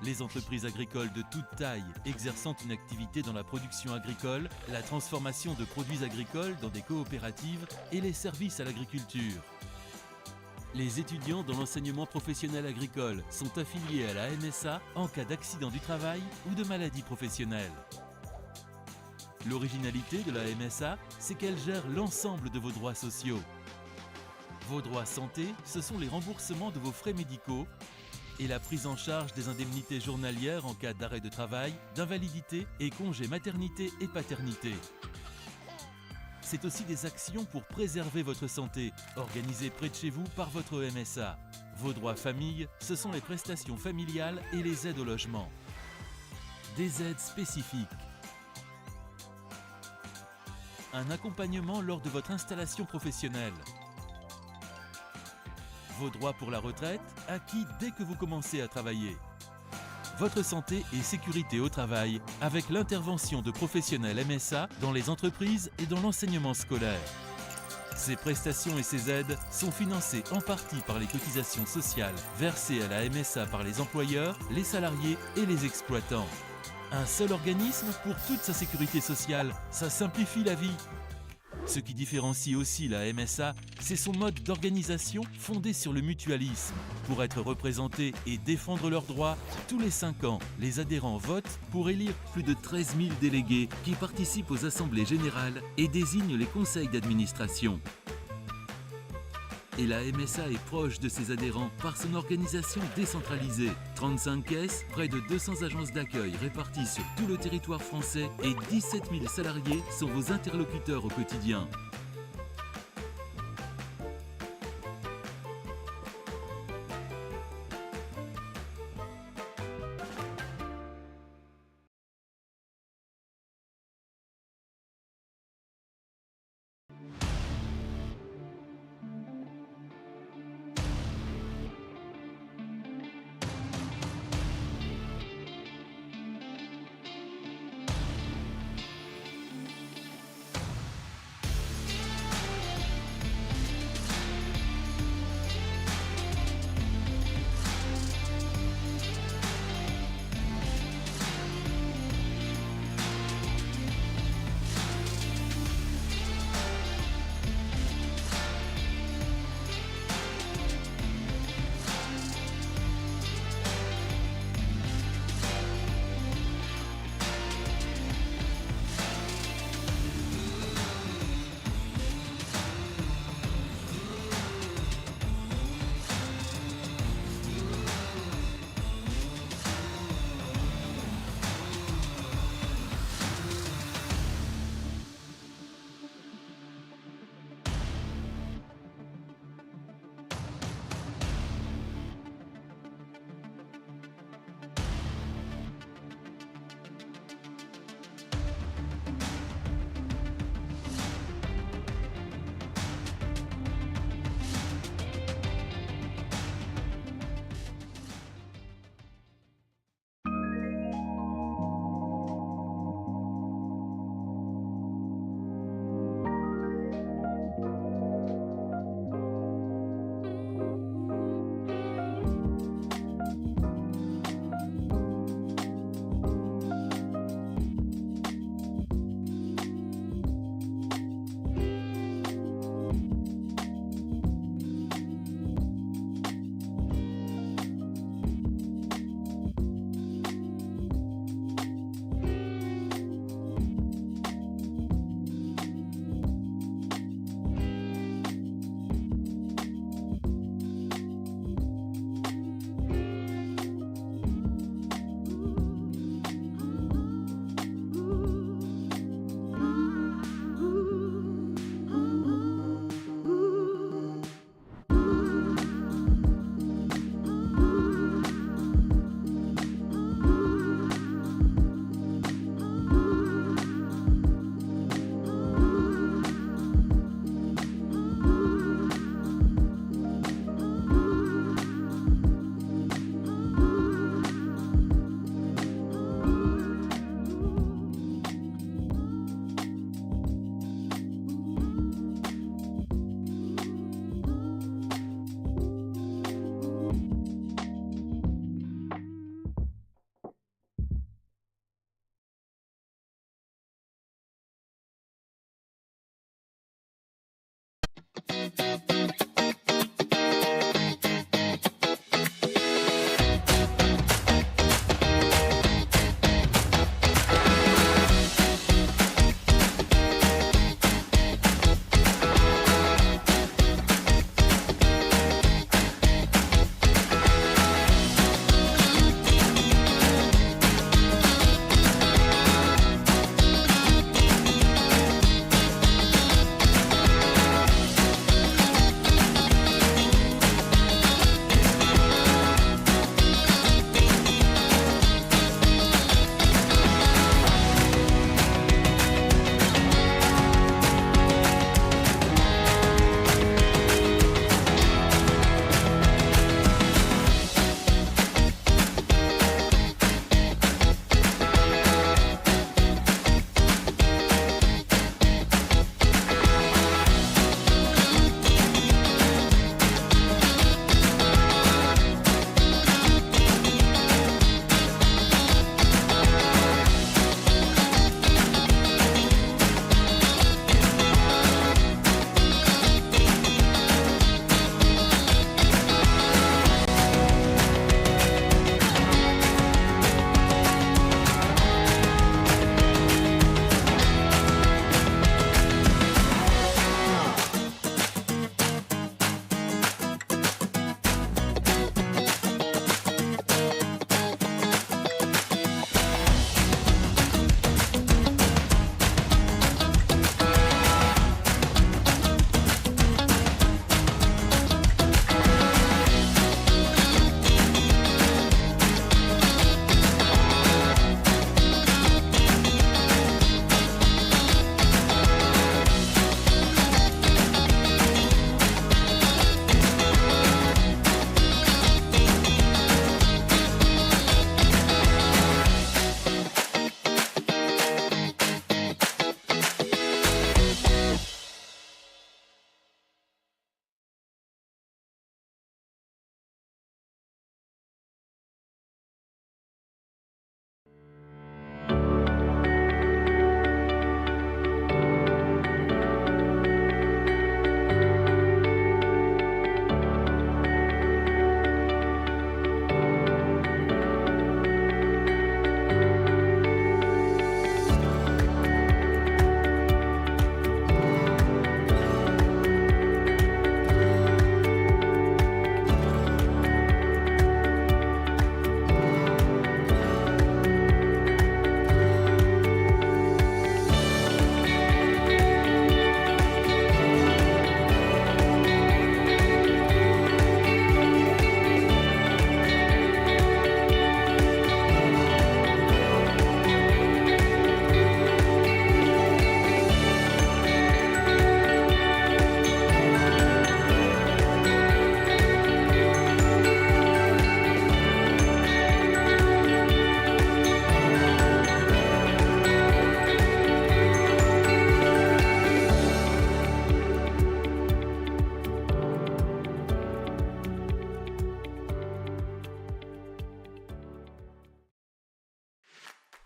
Les entreprises agricoles de toute taille exerçant une activité dans la production agricole, la transformation de produits agricoles dans des coopératives et les services à l'agriculture. Les étudiants dans l'enseignement professionnel agricole sont affiliés à la MSA en cas d'accident du travail ou de maladie professionnelle. L'originalité de la MSA, c'est qu'elle gère l'ensemble de vos droits sociaux. Vos droits santé, ce sont les remboursements de vos frais médicaux et la prise en charge des indemnités journalières en cas d'arrêt de travail, d'invalidité et congé maternité et paternité. C'est aussi des actions pour préserver votre santé, organisées près de chez vous par votre MSA. Vos droits famille, ce sont les prestations familiales et les aides au logement. Des aides spécifiques. Un accompagnement lors de votre installation professionnelle. Vos droits pour la retraite, acquis dès que vous commencez à travailler. Votre santé et sécurité au travail avec l'intervention de professionnels MSA dans les entreprises et dans l'enseignement scolaire. Ces prestations et ces aides sont financées en partie par les cotisations sociales versées à la MSA par les employeurs, les salariés et les exploitants. Un seul organisme pour toute sa sécurité sociale, ça simplifie la vie. Ce qui différencie aussi la MSA, c'est son mode d'organisation fondé sur le mutualisme. Pour être représentés et défendre leurs droits, tous les 5 ans, les adhérents votent pour élire plus de 13 000 délégués qui participent aux assemblées générales et désignent les conseils d'administration. Et la MSA est proche de ses adhérents par son organisation décentralisée. 35 caisses, près de 200 agences d'accueil réparties sur tout le territoire français et 17 000 salariés sont vos interlocuteurs au quotidien.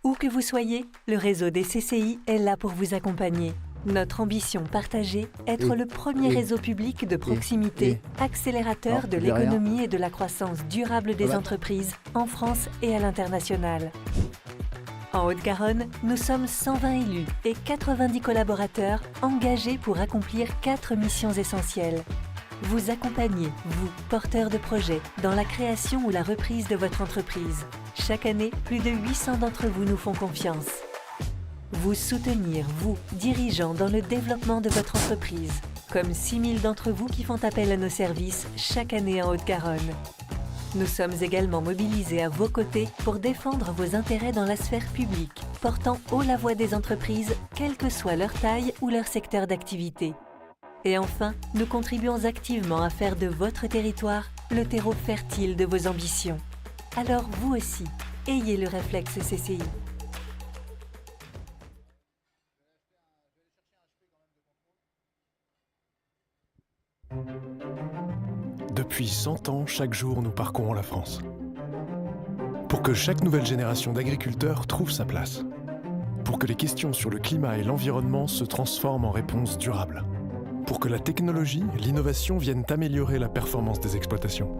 Où que vous soyez, le réseau des CCI est là pour vous accompagner. Notre ambition partagée, être le premier réseau public de proximité, accélérateur de l'économie et de la croissance durable des entreprises en France et à l'international. En Haute-Garonne, nous sommes 120 élus et 90 collaborateurs engagés pour accomplir 4 missions essentielles. Vous accompagner, vous, porteurs de projets, dans la création ou la reprise de votre entreprise. Chaque année, plus de 800 d'entre vous nous font confiance. Vous soutenir, vous, dirigeants, dans le développement de votre entreprise, comme 6000 d'entre vous qui font appel à nos services chaque année en Haute-Garonne. Nous sommes également mobilisés à vos côtés pour défendre vos intérêts dans la sphère publique, portant haut la voix des entreprises, quelle que soit leur taille ou leur secteur d'activité. Et enfin, nous contribuons activement à faire de votre territoire le terreau fertile de vos ambitions. Alors vous aussi, ayez le réflexe CCI. Depuis 100 ans, chaque jour, nous parcourons la France. Pour que chaque nouvelle génération d'agriculteurs trouve sa place. Pour que les questions sur le climat et l'environnement se transforment en réponses durables. Pour que la technologie et l'innovation viennent améliorer la performance des exploitations.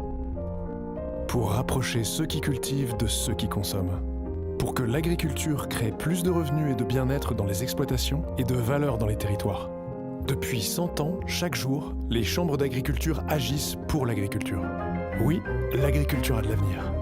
Pour rapprocher ceux qui cultivent de ceux qui consomment. Pour que l'agriculture crée plus de revenus et de bien-être dans les exploitations et de valeur dans les territoires. Depuis 100 ans, chaque jour, les chambres d'agriculture agissent pour l'agriculture. Oui, l'agriculture a de l'avenir.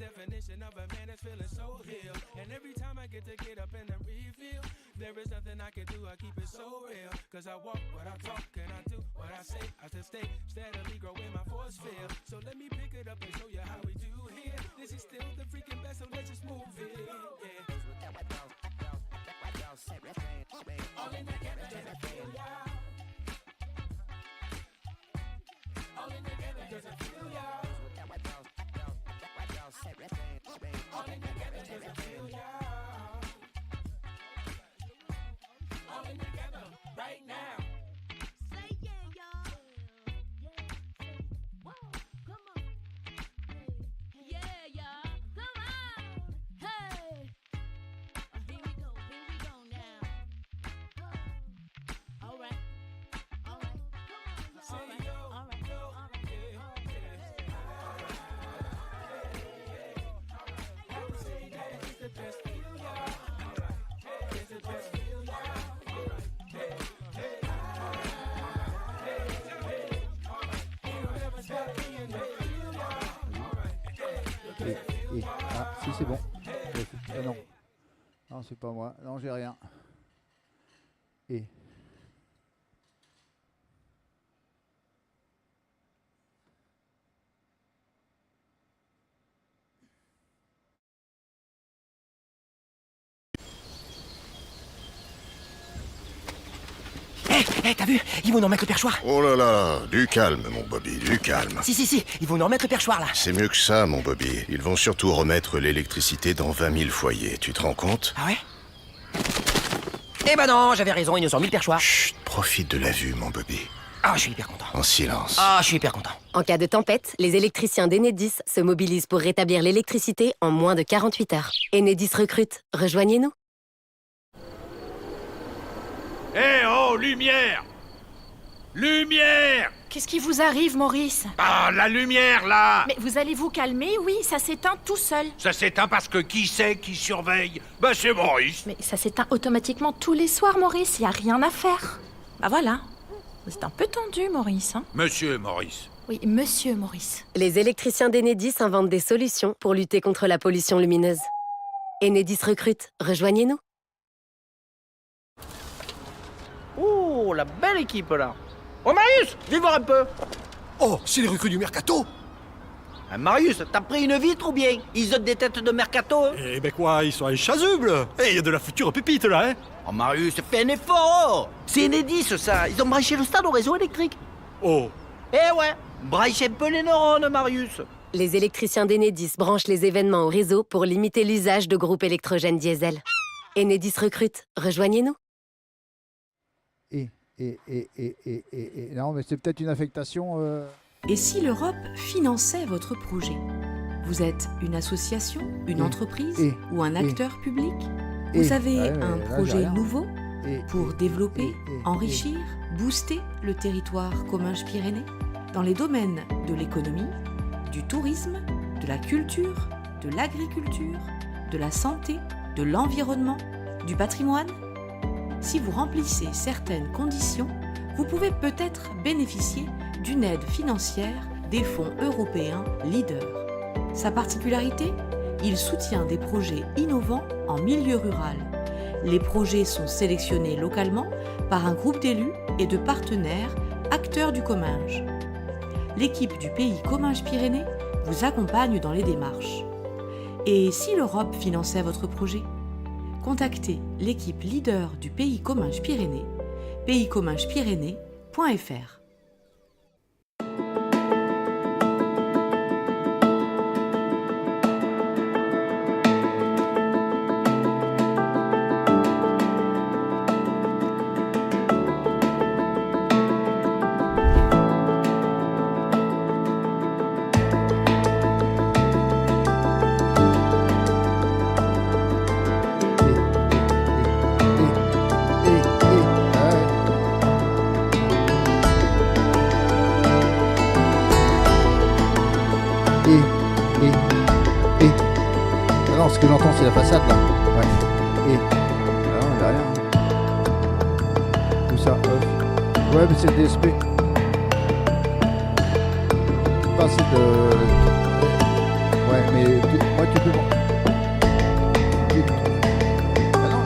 definition of a man that's feeling so ill. And every time I get up and then reveal, there is nothing I can do, I keep it so real. Cause I walk what I talk and I do what I say. I just stay steadily growing my force field. So let me pick it up and show you how we do here. This is still the freaking best, so let's just move it. Yeah. All in together, does it feel y'all? All in together, does it feel y'all? All in together, does it feel y'all? All in together, right now. Say yeah, y'all. Yeah. Whoa, come on. Yeah, y'all. Come on. Hey. Here we go now. All right. All right. Come on. All right. All right. Ah, si c'est bon. Non. Non, c'est pas moi. Non, j'ai rien. Et. T'as vu? Ils vont nous remettre le perchoir. Oh là là, du calme, mon Bobby, du calme. Si, ils vont nous remettre le perchoir, là. C'est mieux que ça, mon Bobby. Ils vont surtout remettre l'électricité dans 20 000 foyers, tu te rends compte? Ah ouais? Eh ben non, j'avais raison, ils nous ont mis le perchoir. Chut, profite de la vue, mon Bobby. Ah, je suis hyper content. En silence. Ah, je suis hyper content. En cas de tempête, les électriciens d'Enedis se mobilisent pour rétablir l'électricité en moins de 48 heures. Enedis recrute. Rejoignez-nous. Eh oh, lumière! Lumière! Qu'est-ce qui vous arrive, Maurice? Ah, la lumière, là! Mais vous allez vous calmer, oui, ça s'éteint tout seul. Ça s'éteint parce que qui c'est qui surveille? Bah, c'est Maurice. Mais ça s'éteint automatiquement tous les soirs, Maurice, y a rien à faire. Bah voilà. C'est un peu tendu, Maurice, hein? Monsieur Maurice. Oui, monsieur Maurice. Les électriciens d'Enedis inventent des solutions pour lutter contre la pollution lumineuse. Enedis recrute. Rejoignez-nous. Oh, la belle équipe, là. Oh, Marius, viens voir un peu. Oh, c'est les recrues du Mercato. Ah, Marius, t'as pris une vitre ou bien? Ils ont des têtes de Mercato, hein? Eh ben quoi, ils sont inchasubles. Eh, il y a de la future pépite, là, hein. Oh, Marius, fais un effort, oh. C'est Enedis, ça. Ils ont branché le stade au réseau électrique. Oh. Eh ouais, branche un peu les neurones, Marius. Les électriciens d'Enedis branchent les événements au réseau pour limiter l'usage de groupes électrogènes diesel. Enedis recrute. Rejoignez-nous. Non, mais c'est peut-être une affectation. Et si l'Europe finançait votre projet? Vous êtes une association, une entreprise ou un acteur public? Vous avez un projet nouveau pour développer, enrichir, booster le territoire Comminges-Pyrénées dans les domaines de l'économie, du tourisme, de la culture, de l'agriculture, de la santé, de l'environnement, du patrimoine? Si vous remplissez certaines conditions, vous pouvez peut-être bénéficier d'une aide financière des fonds européens Leader. Sa particularité? Il soutient des projets innovants en milieu rural. Les projets sont sélectionnés localement par un groupe d'élus et de partenaires acteurs du Comminges. L'équipe du pays Comminges-Pyrénées vous accompagne dans les démarches. Et si l'Europe finançait votre projet? Contactez l'équipe Leader du pays Comminges-Pyrénées, payscommingespyrénées.fr. Non, ce que j'entends, c'est la façade là. Ouais. Et. Ah non, il a rien. Tout ça, off. Ouais, mais c'est le DSP. C'est pas assez de. Ouais. Ouais, mais moi tu peux... Ah non,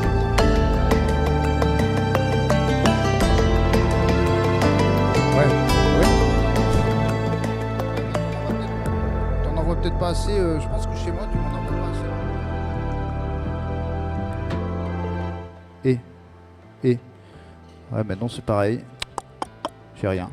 ouais. T'en envoies peut-être pas assez. Je pense que chez moi, tu m'en envoies pas assez. Ouais, maintenant c'est pareil. J'ai rien.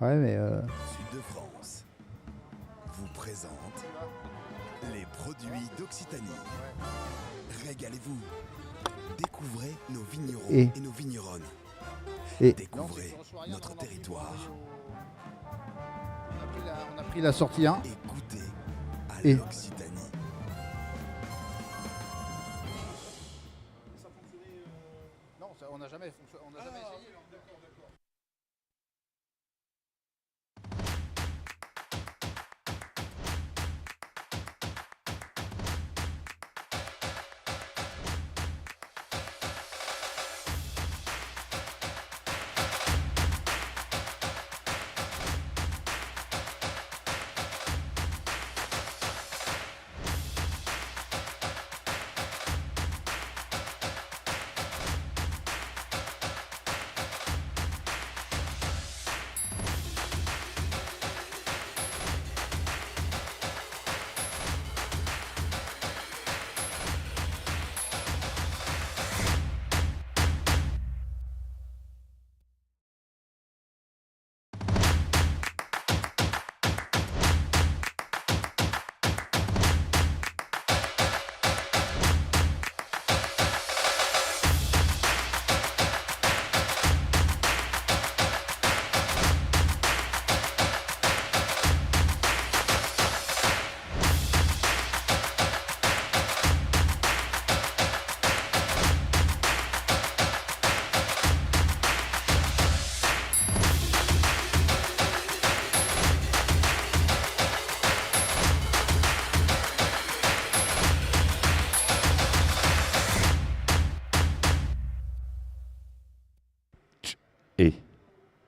Ouais, mais Sud de France vous présente les produits d'Occitanie. Régalez-vous. Découvrez nos vignerons et nos vigneronnes. Découvrez notre territoire. on a pris la sortie 1. Et goûtez à l'Occitanie. Non, on n'a jamais essayé.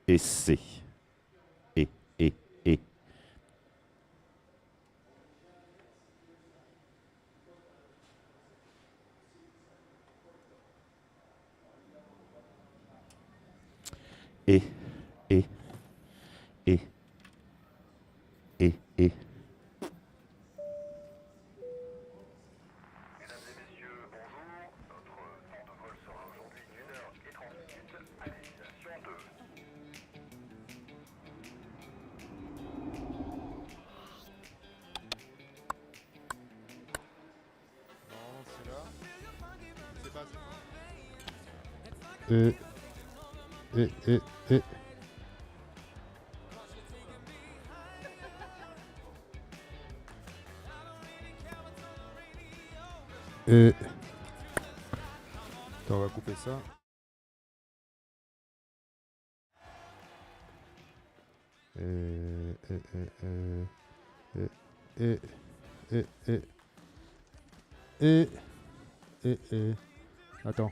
Et c'est. Et. Attends, on va couper ça. Attends.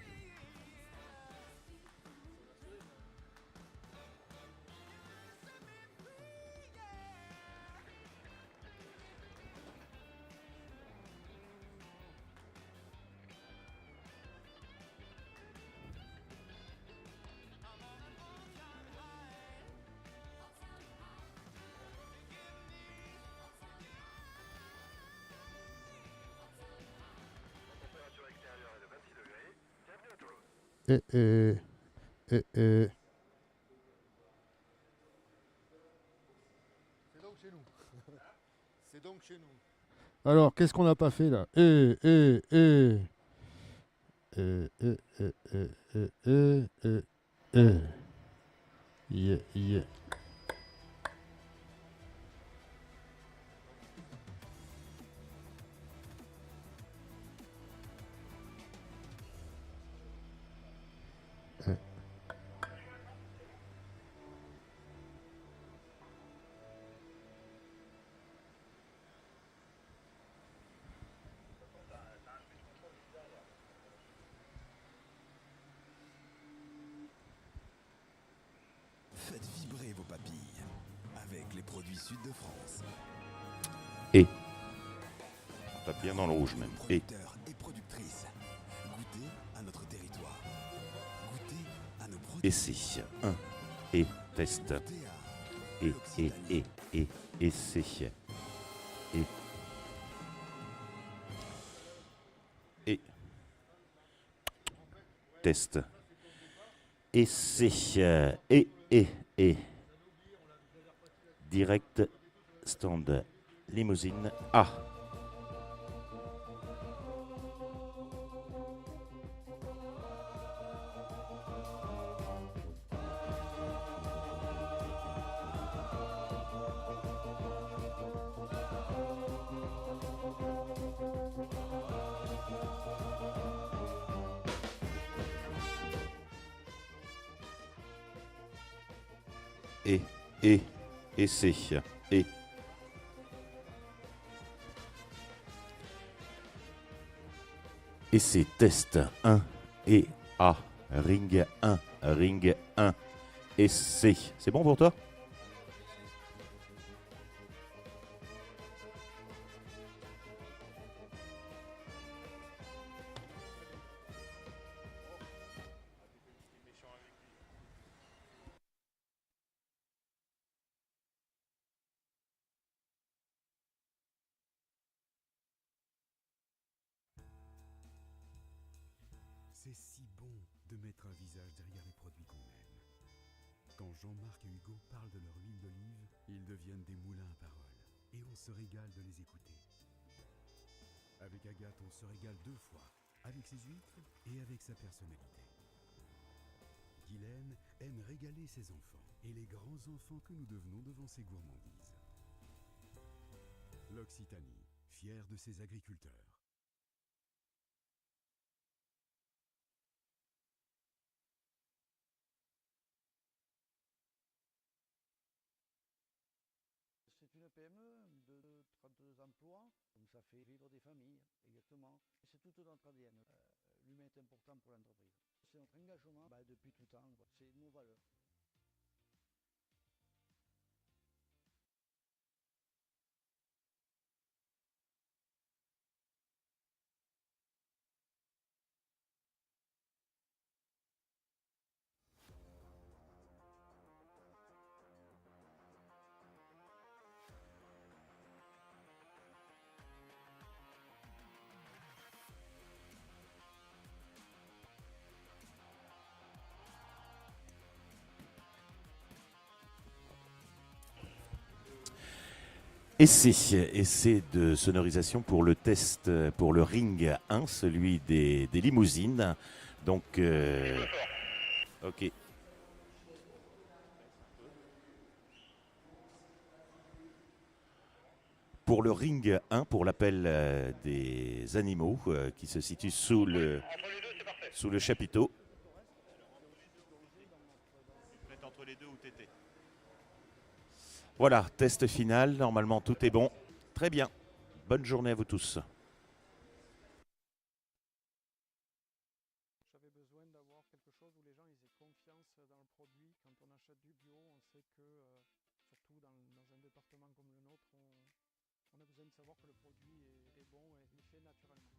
C'est donc chez nous. Alors, qu'est-ce qu'on n'a pas fait là? Yeah. Les produits Sud de France. Et. On tape bien dans le rouge même. Et. Producteurs et productrices. Goûtez à notre territoire. Goûtez à nos produits. Essai. 1. Et. Test. Et. Essai. Et. Test. Essai. Et. Direct. Stand. Limousine A. Essai. Essai, test 1 et A. Ring 1. Essai. C'est bon pour toi? C'est si bon de mettre un visage derrière les produits qu'on aime. Quand Jean-Marc et Hugo parlent de leur huile d'olive, ils deviennent des moulins à paroles. Et on se régale de les écouter. Avec Agathe, on se régale 2 fois, avec ses huîtres et avec sa personnalité. Guylaine aime régaler ses enfants et les grands enfants que nous devenons devant ses gourmandises. L'Occitanie, fière de ses agriculteurs. C'est une PME de 32 emplois, donc ça fait vivre des familles, exactement. C'est tout notre ADN. L'humain est important pour l'entreprise. C'est notre engagement depuis tout temps, c'est nos valeurs. Essai de sonorisation pour le test, pour le Ring 1, celui des limousines. Donc, ok. Pour le Ring 1, pour l'appel des animaux qui se situe sous le chapiteau. Entre les deux ou TT. Voilà, test final, normalement tout est bon. Très bien, bonne journée à vous tous. J'avais besoin d'avoir quelque chose où les gens aient confiance dans le produit. Quand on achète du bio, on sait que, surtout dans un département comme le nôtre, on a besoin de savoir que le produit est bon et est fait naturellement.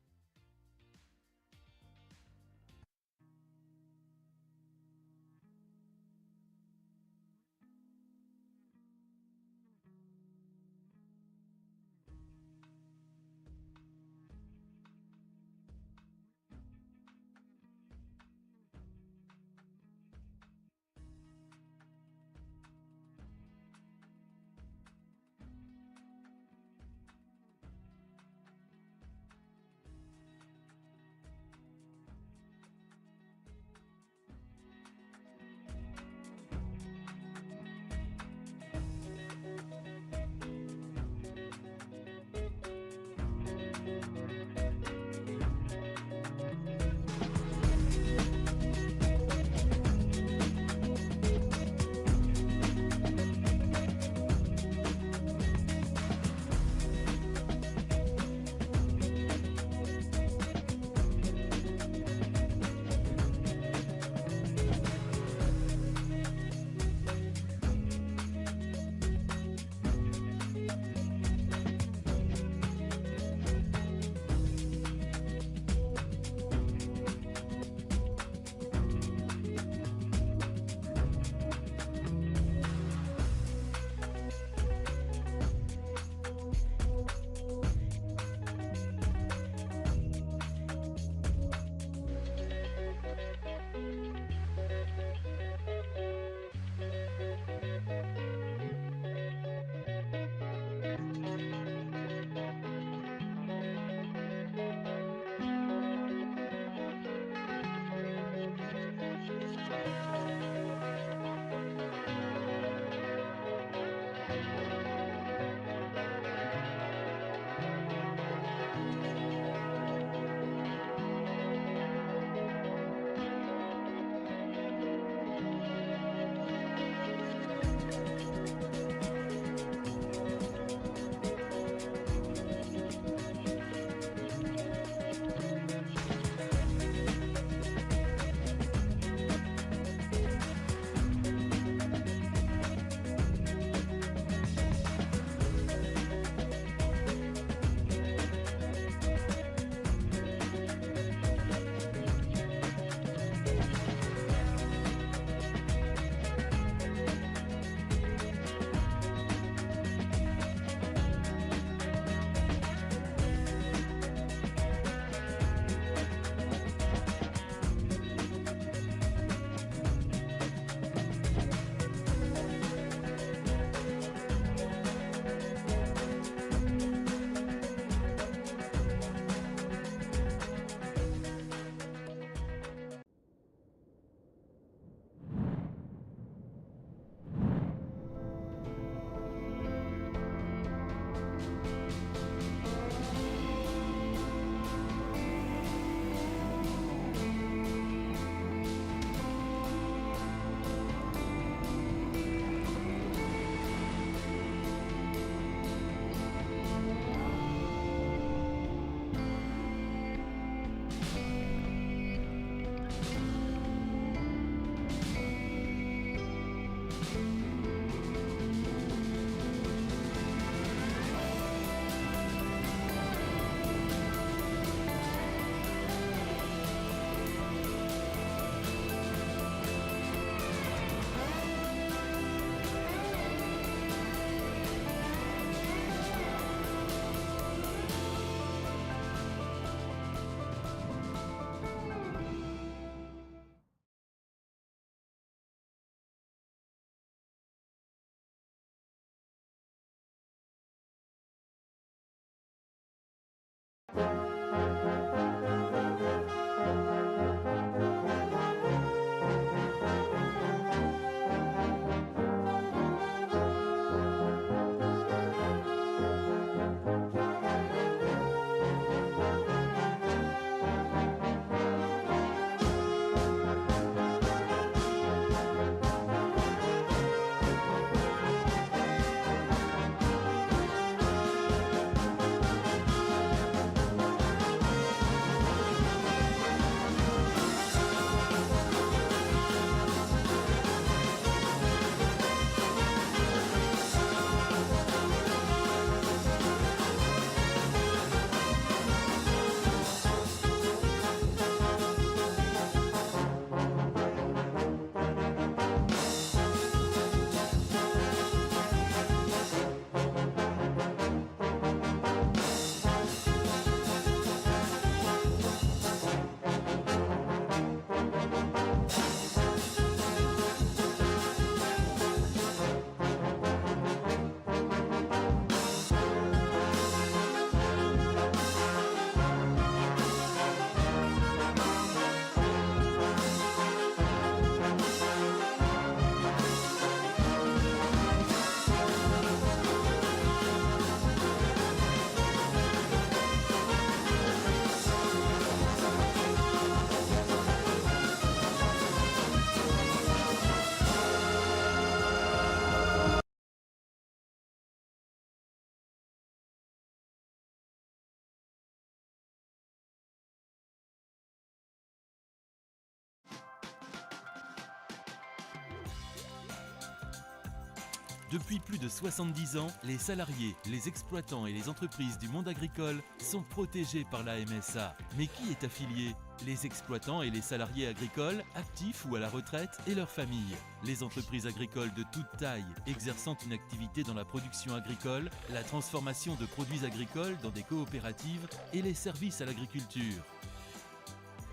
Depuis plus de 70 ans, les salariés, les exploitants et les entreprises du monde agricole sont protégés par la MSA. Mais qui est affilié ? Les exploitants et les salariés agricoles, actifs ou à la retraite, et leurs familles. Les entreprises agricoles de toute taille, exerçant une activité dans la production agricole, la transformation de produits agricoles dans des coopératives et les services à l'agriculture.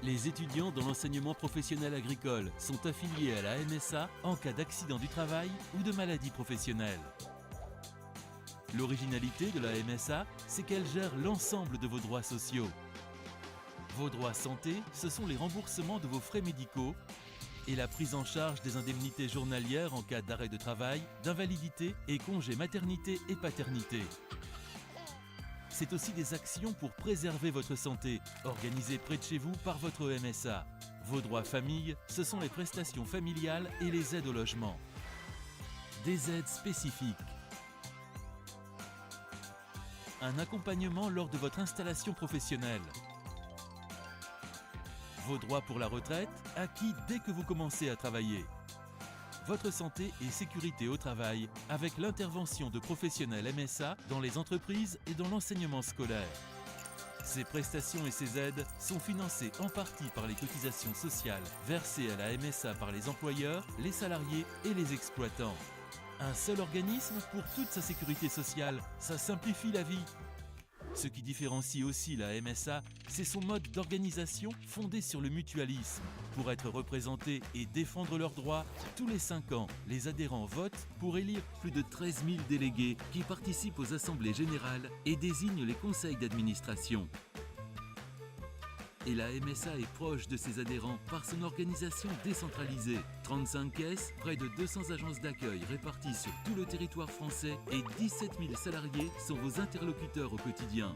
Les étudiants dans l'enseignement professionnel agricole sont affiliés à la MSA en cas d'accident du travail ou de maladie professionnelle. L'originalité de la MSA, c'est qu'elle gère l'ensemble de vos droits sociaux. Vos droits santé, ce sont les remboursements de vos frais médicaux et la prise en charge des indemnités journalières en cas d'arrêt de travail, d'invalidité et congé maternité et paternité. C'est aussi des actions pour préserver votre santé, organisées près de chez vous par votre MSA. Vos droits famille, ce sont les prestations familiales et les aides au logement. Des aides spécifiques. Un accompagnement lors de votre installation professionnelle. Vos droits pour la retraite, acquis dès que vous commencez à travailler. Votre santé et sécurité au travail avec l'intervention de professionnels MSA dans les entreprises et dans l'enseignement scolaire. Ces prestations et ces aides sont financées en partie par les cotisations sociales versées à la MSA par les employeurs, les salariés et les exploitants. Un seul organisme pour toute sa sécurité sociale, ça simplifie la vie. Ce qui différencie aussi la MSA, c'est son mode d'organisation fondé sur le mutualisme. Pour être représentés et défendre leurs droits, tous les 5 ans, les adhérents votent pour élire plus de 13 000 délégués qui participent aux assemblées générales et désignent les conseils d'administration. Et la MSA est proche de ses adhérents par son organisation décentralisée. 35 caisses, près de 200 agences d'accueil réparties sur tout le territoire français et 17 000 salariés sont vos interlocuteurs au quotidien.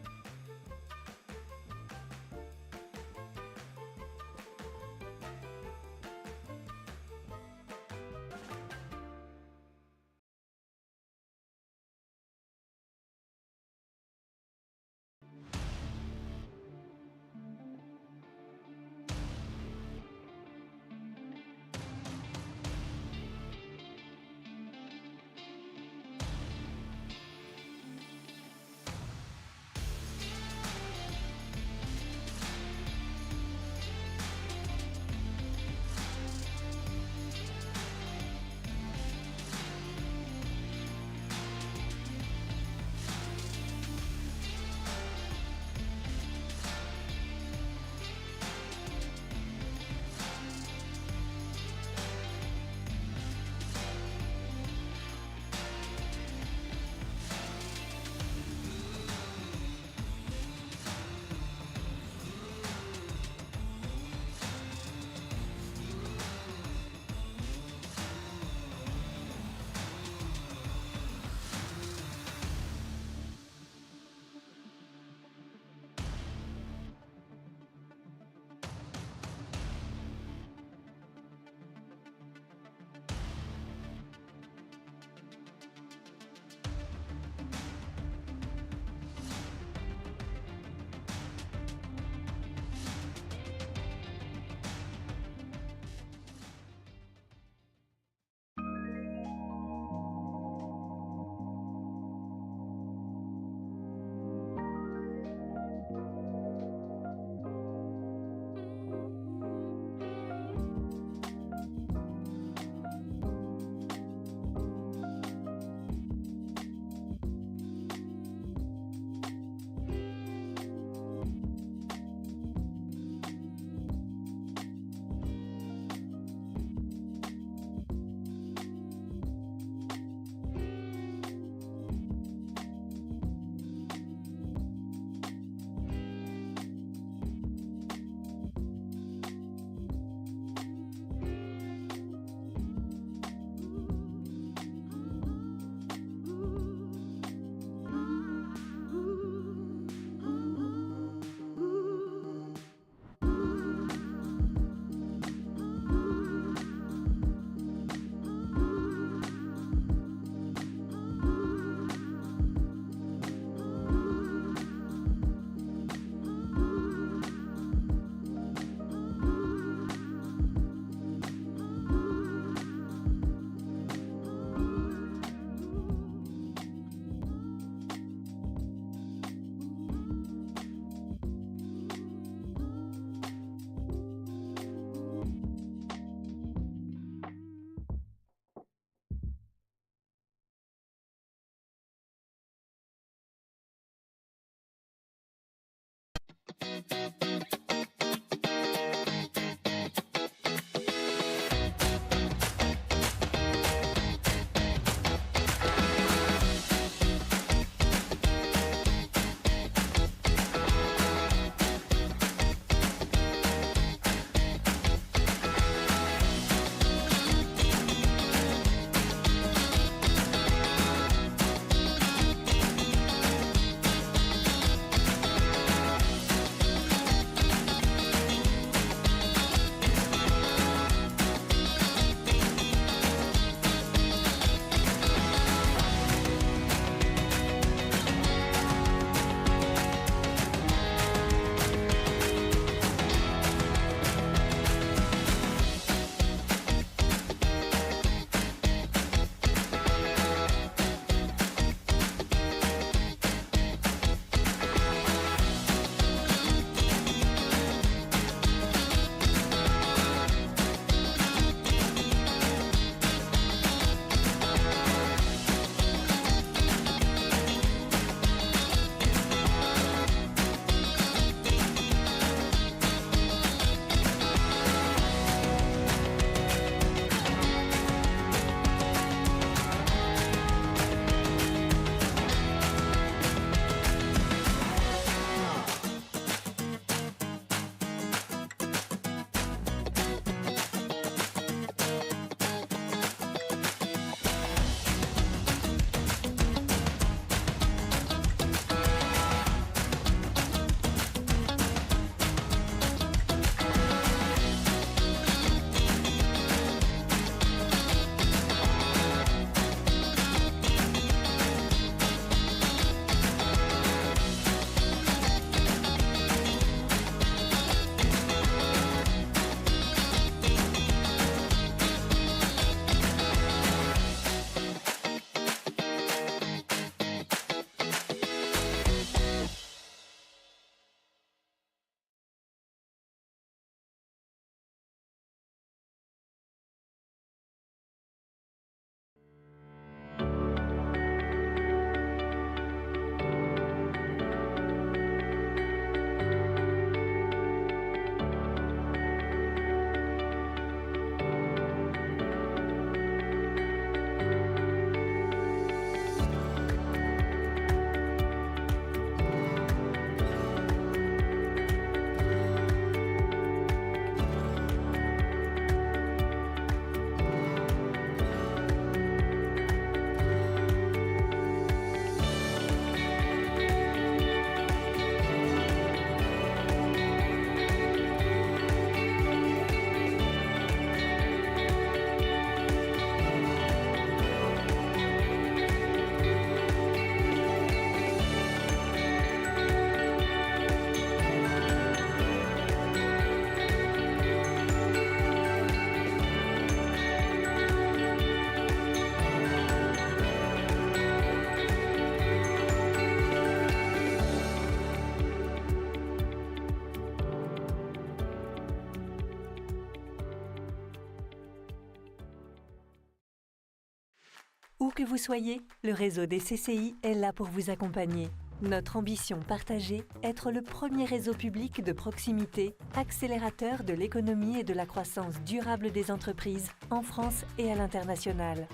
Où que vous soyez, le réseau des CCI est là pour vous accompagner. Notre ambition partagée, être le premier réseau public de proximité, accélérateur de l'économie et de la croissance durable des entreprises en France et à l'international.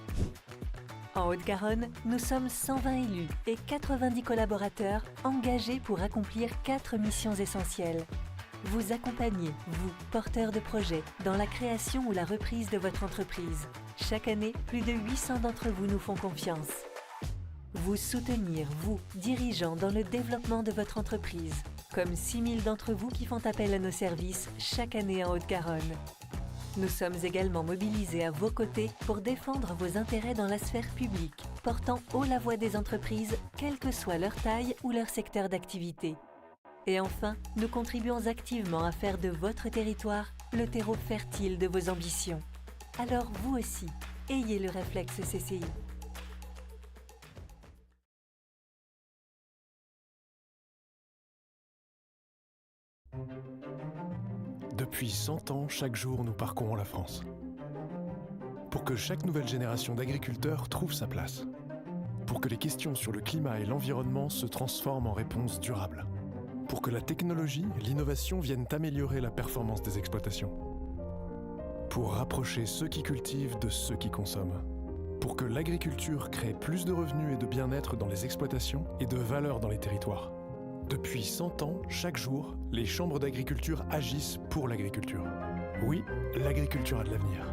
En Haute-Garonne, nous sommes 120 élus et 90 collaborateurs engagés pour accomplir 4 missions essentielles. Vous accompagner, vous, porteurs de projets, dans la création ou la reprise de votre entreprise. Chaque année, plus de 800 d'entre vous nous font confiance. Vous soutenir, vous, dirigeants, dans le développement de votre entreprise, comme 6000 d'entre vous qui font appel à nos services chaque année en Haute-Garonne. Nous sommes également mobilisés à vos côtés pour défendre vos intérêts dans la sphère publique, portant haut la voix des entreprises, quelle que soit leur taille ou leur secteur d'activité. Et enfin, nous contribuons activement à faire de votre territoire le terreau fertile de vos ambitions. Alors vous aussi, ayez le réflexe CCI. Depuis 100 ans, chaque jour, nous parcourons la France. Pour que chaque nouvelle génération d'agriculteurs trouve sa place. Pour que les questions sur le climat et l'environnement se transforment en réponses durables. Pour que la technologie et l'innovation viennent améliorer la performance des exploitations. Pour rapprocher ceux qui cultivent de ceux qui consomment. Pour que l'agriculture crée plus de revenus et de bien-être dans les exploitations et de valeur dans les territoires. Depuis 100 ans, chaque jour, les chambres d'agriculture agissent pour l'agriculture. Oui, l'agriculture a de l'avenir.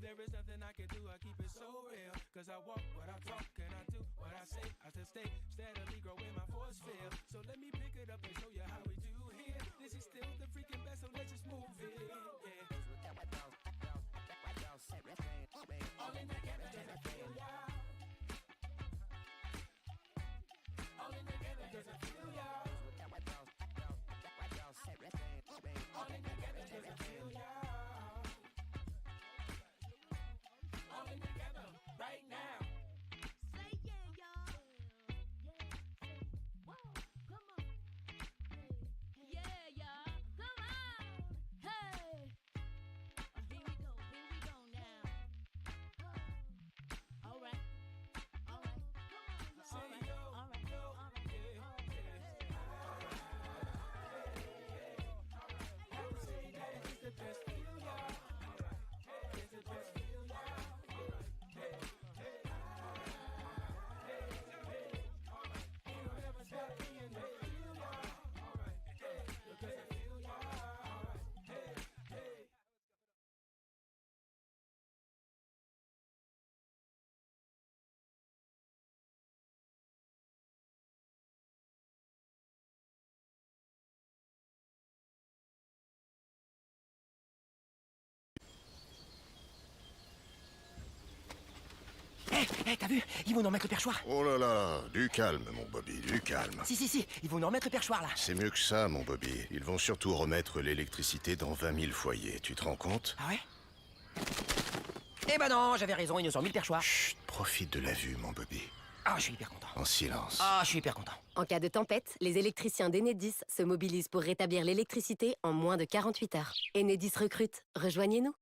There is nothing I can do, I keep it so real. Cause I walk what I talk and I do what I say. I just stay steadily growing my force field. So let me pick it up and show you how we do here. This is still the freaking best, so let's just move it. Yeah. All in together, does it feel ya? All in together, does it feel ya? All in together, does it feel ya? All in together, right now. Say yeah, y'all. Whoa, come on. Yeah, y'all. Come on. Hey. Here we go now. All right. All right. All right. All right. The best feel, y'all. It's the best feel, y'all. You'll never stop being the feel, y'all. Because I feel, y'all. Hey. Hé, t'as vu? Ils vont nous remettre le perchoir. Oh là là, du calme, mon Bobby, du calme. Si, ils vont nous remettre le perchoir, là. C'est mieux que ça, mon Bobby. Ils vont surtout remettre l'électricité dans 20 000 foyers. Tu te rends compte? Ah ouais? Eh ben non, j'avais raison, ils nous ont mis le perchoir. Chut, profite de la vue, mon Bobby. Ah, je suis hyper content. En silence. Ah, je suis hyper content. En cas de tempête, les électriciens d'Enedis se mobilisent pour rétablir l'électricité en moins de 48 heures. Enedis recrute. Rejoignez-nous.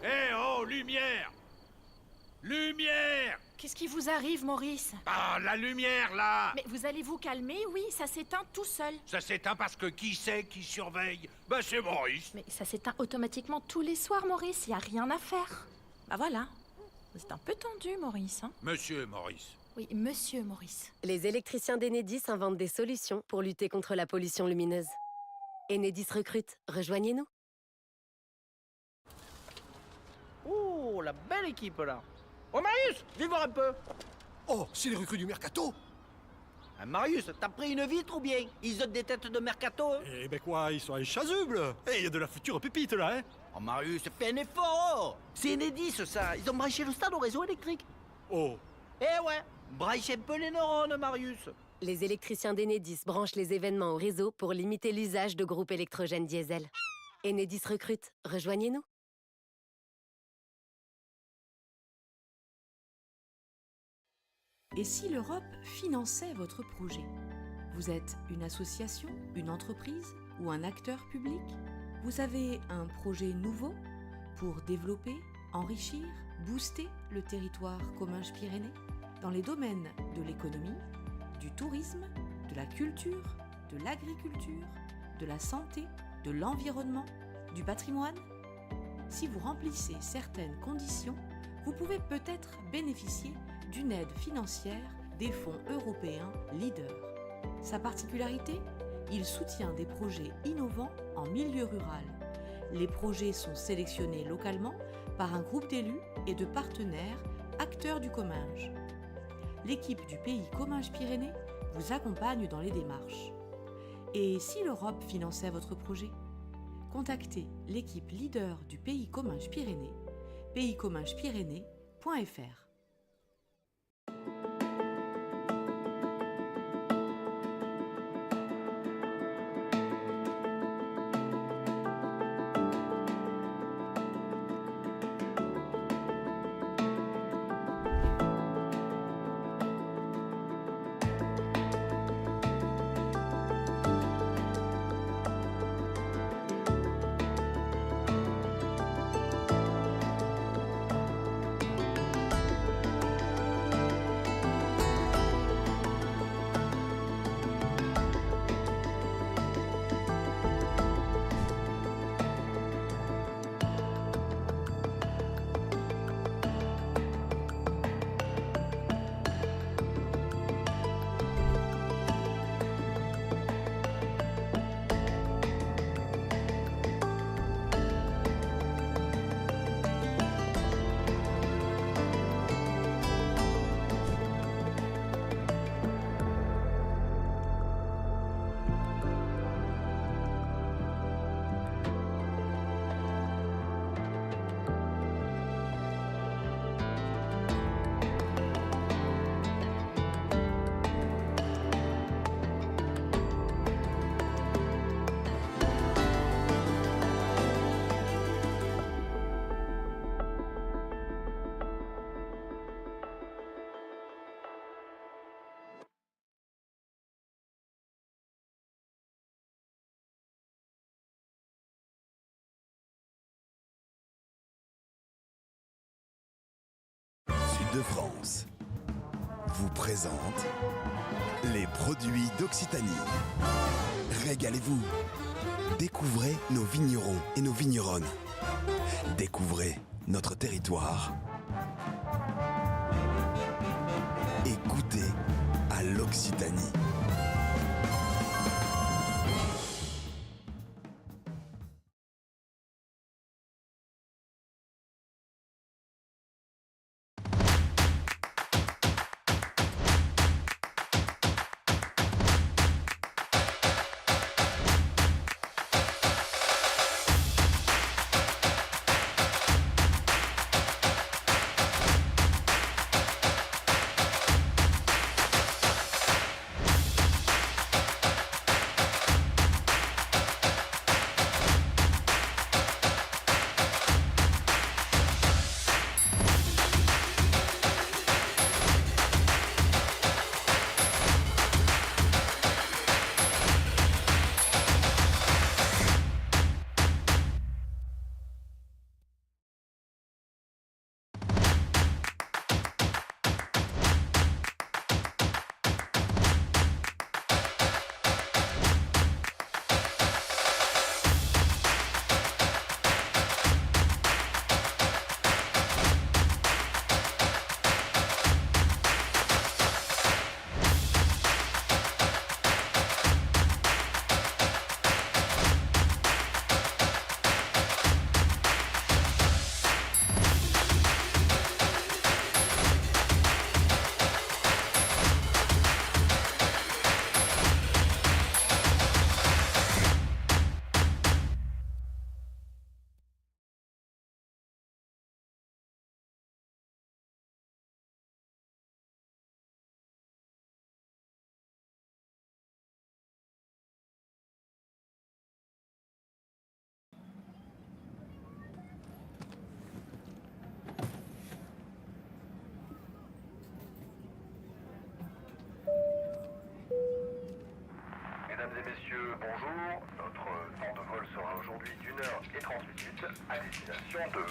Eh oh, lumière! Lumière! Qu'est-ce qui vous arrive, Maurice? Ah, la lumière, là! Mais vous allez vous calmer, oui, ça s'éteint tout seul. Ça s'éteint parce que qui c'est qui surveille? Bah, c'est Maurice. Mais ça s'éteint automatiquement tous les soirs, Maurice, y a rien à faire. Bah voilà. C'est un peu tendu, Maurice, hein? Monsieur Maurice. Oui, monsieur Maurice. Les électriciens d'Enedis inventent des solutions pour lutter contre la pollution lumineuse. Enedis recrute. Rejoignez-nous. Oh, la belle équipe, là. Oh, Marius, viens voir un peu. Oh, c'est les recrues du Mercato. Ah, Marius, t'as pris une vitre ou bien? Ils ont des têtes de Mercato, hein? Eh ben quoi, ils sont inchasubles. Eh, il y a de la future pépite, là, hein. Oh, Marius, fais un effort. C'est Enedis, ça. Ils ont branché le stade au réseau électrique. Oh. Eh ouais, branche un peu les neurones, Marius. Les électriciens d'Enedis branchent les événements au réseau pour limiter l'usage de groupes électrogènes diesel. Enedis recrute. Rejoignez-nous. Et si l'Europe finançait votre projet? Vous êtes une association, une entreprise ou un acteur public? Vous avez un projet nouveau pour développer, enrichir, booster le territoire Comminges-Pyrénées dans les domaines de l'économie, du tourisme, de la culture, de l'agriculture, de la santé, de l'environnement, du patrimoine? Si vous remplissez certaines conditions, vous pouvez peut-être bénéficier d'une aide financière des fonds européens LEADER. Sa particularité? Il soutient des projets innovants en milieu rural. Les projets sont sélectionnés localement par un groupe d'élus et de partenaires acteurs du Comminges. L'équipe du pays Comminges-Pyrénées vous accompagne dans les démarches. Et si l'Europe finançait votre projet? Contactez l'équipe leader du pays Comminges-Pyrénées, payscommingespyrénées.fr. de France vous présente les produits d'Occitanie. Régalez-vous. Découvrez nos vignerons et nos vigneronnes. Découvrez notre territoire. Et goûtez à l'Occitanie. Mesdames et messieurs, bonjour. Notre temps de vol sera aujourd'hui d'1h30 à destination de...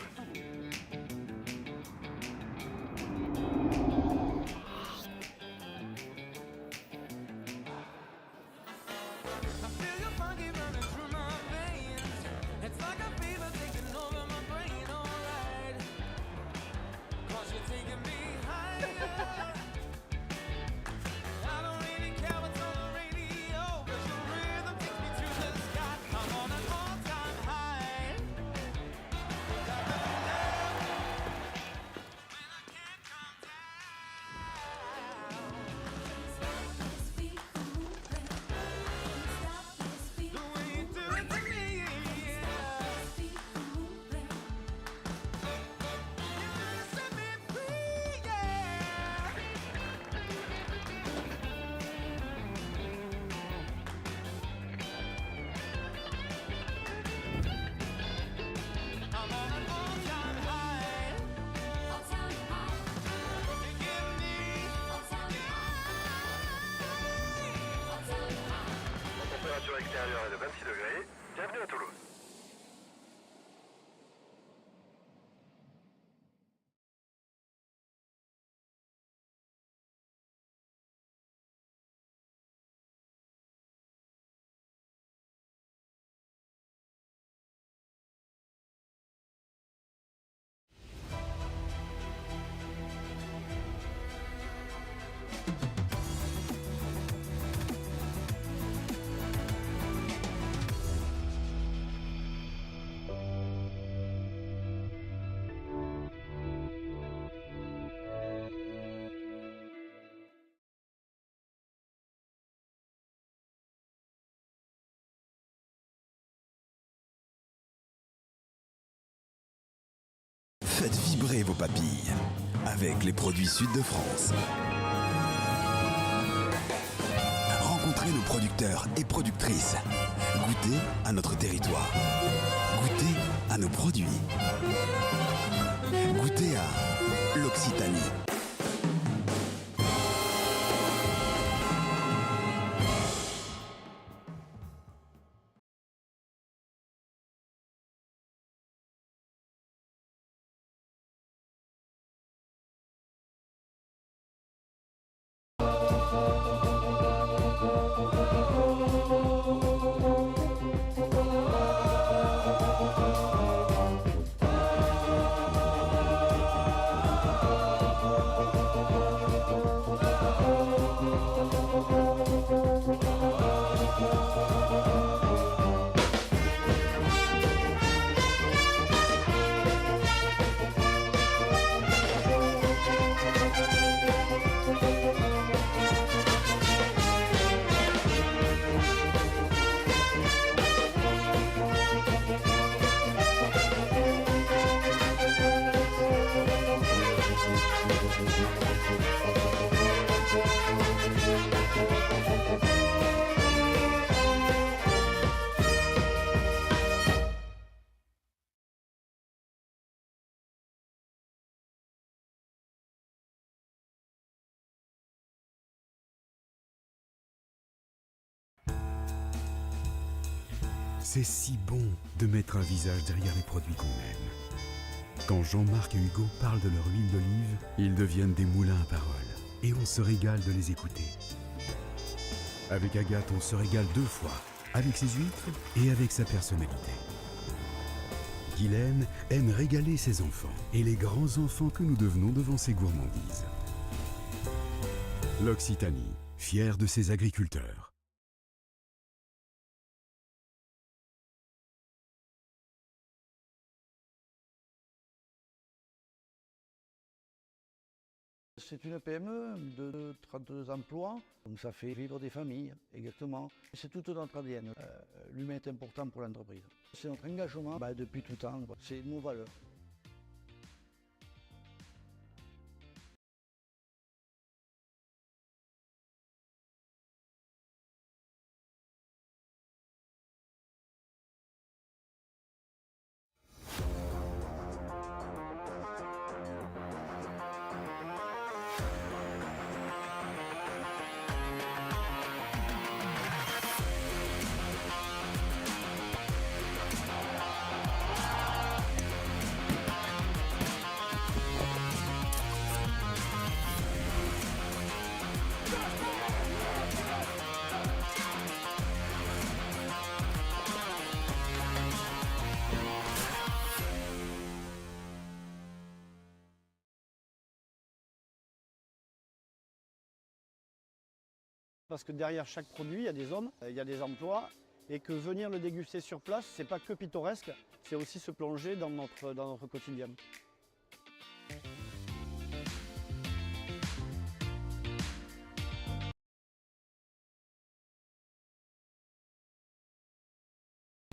La température extérieure est de 26 degrés. Bienvenue à Toulouse. Faites vibrer vos papilles avec les produits Sud de France. Rencontrez nos producteurs et productrices. Goûtez à notre territoire. Goûtez à nos produits. Goûtez à l'Occitanie. C'est si bon de mettre un visage derrière les produits qu'on aime. Quand Jean-Marc et Hugo parlent de leur huile d'olive, ils deviennent des moulins à parole. Et on se régale de les écouter. Avec Agathe, on se régale 2 fois, avec ses huîtres et avec sa personnalité. Guylaine aime régaler ses enfants et les grands enfants que nous devenons devant ses gourmandises. L'Occitanie, fière de ses agriculteurs. C'est une PME de 32 emplois, donc ça fait vivre des familles, exactement. C'est tout notre ADN. L'humain est important pour l'entreprise. C'est notre engagement depuis tout temps, c'est nos valeurs. Parce que derrière chaque produit, il y a des hommes, il y a des emplois, et que venir le déguster sur place, c'est pas que pittoresque, c'est aussi se plonger dans notre quotidien.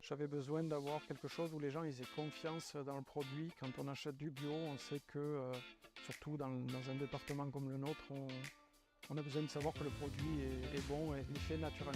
J'avais besoin d'avoir quelque chose où les gens ils aient confiance dans le produit. Quand on achète du bio, on sait que, surtout dans un département comme le nôtre, on a besoin de savoir que le produit est bon et il est fait naturellement.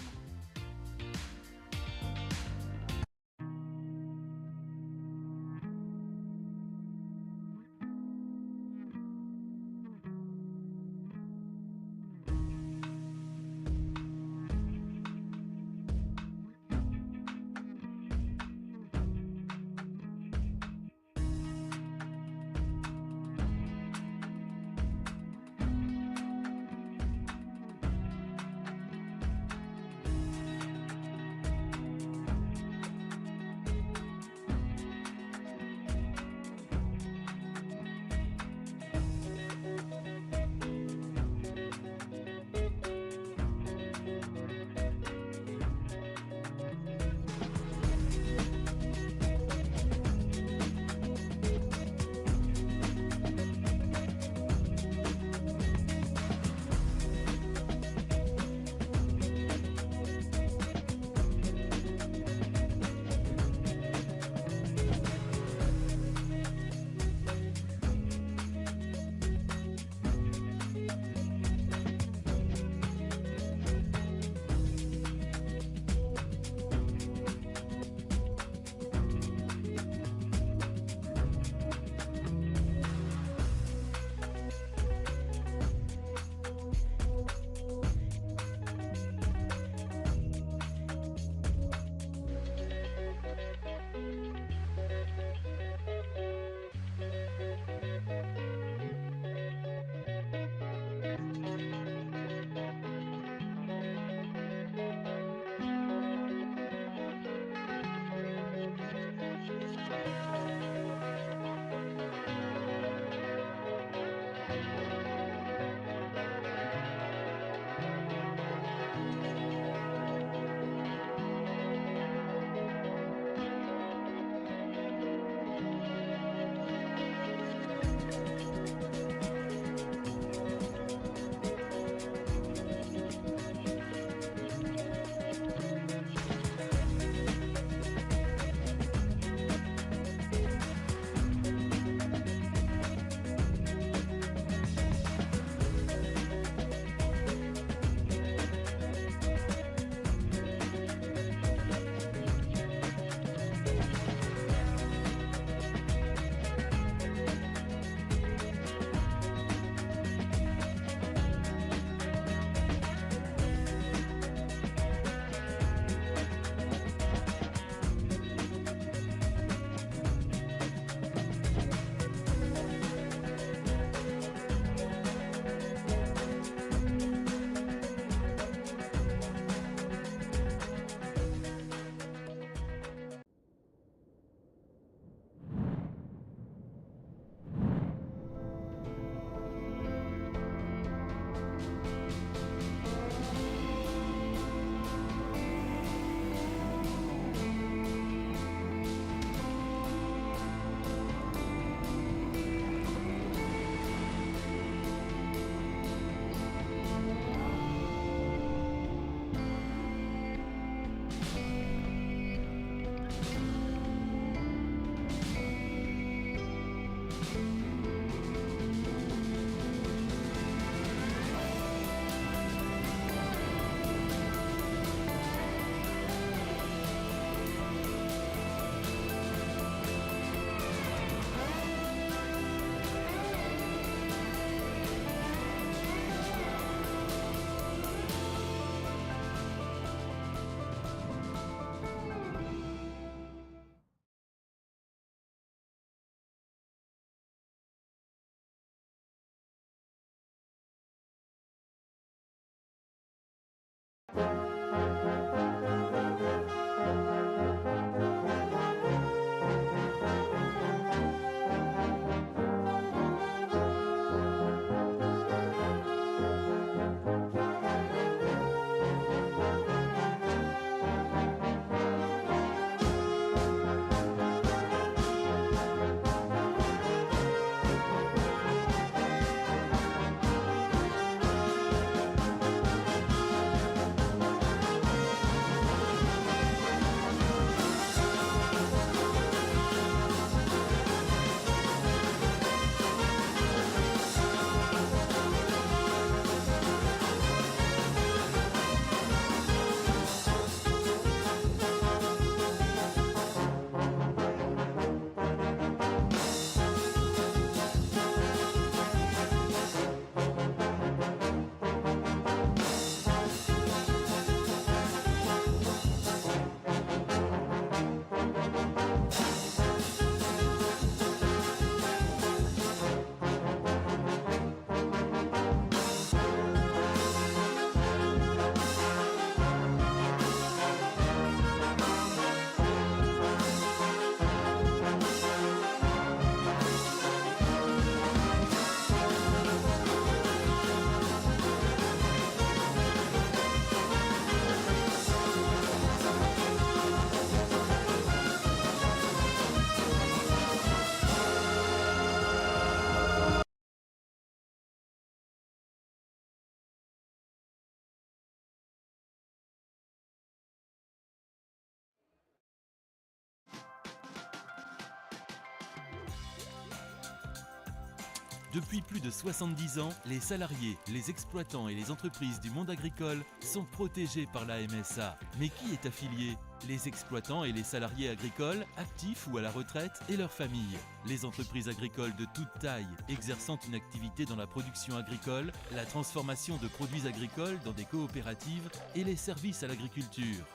Depuis plus de 70 ans, les salariés, les exploitants et les entreprises du monde agricole sont protégés par la MSA. Mais qui est affilié ? Les exploitants et les salariés agricoles, actifs ou à la retraite, et leurs familles. Les entreprises agricoles de toute taille, exerçant une activité dans la production agricole, la transformation de produits agricoles dans des coopératives et les services à l'agriculture.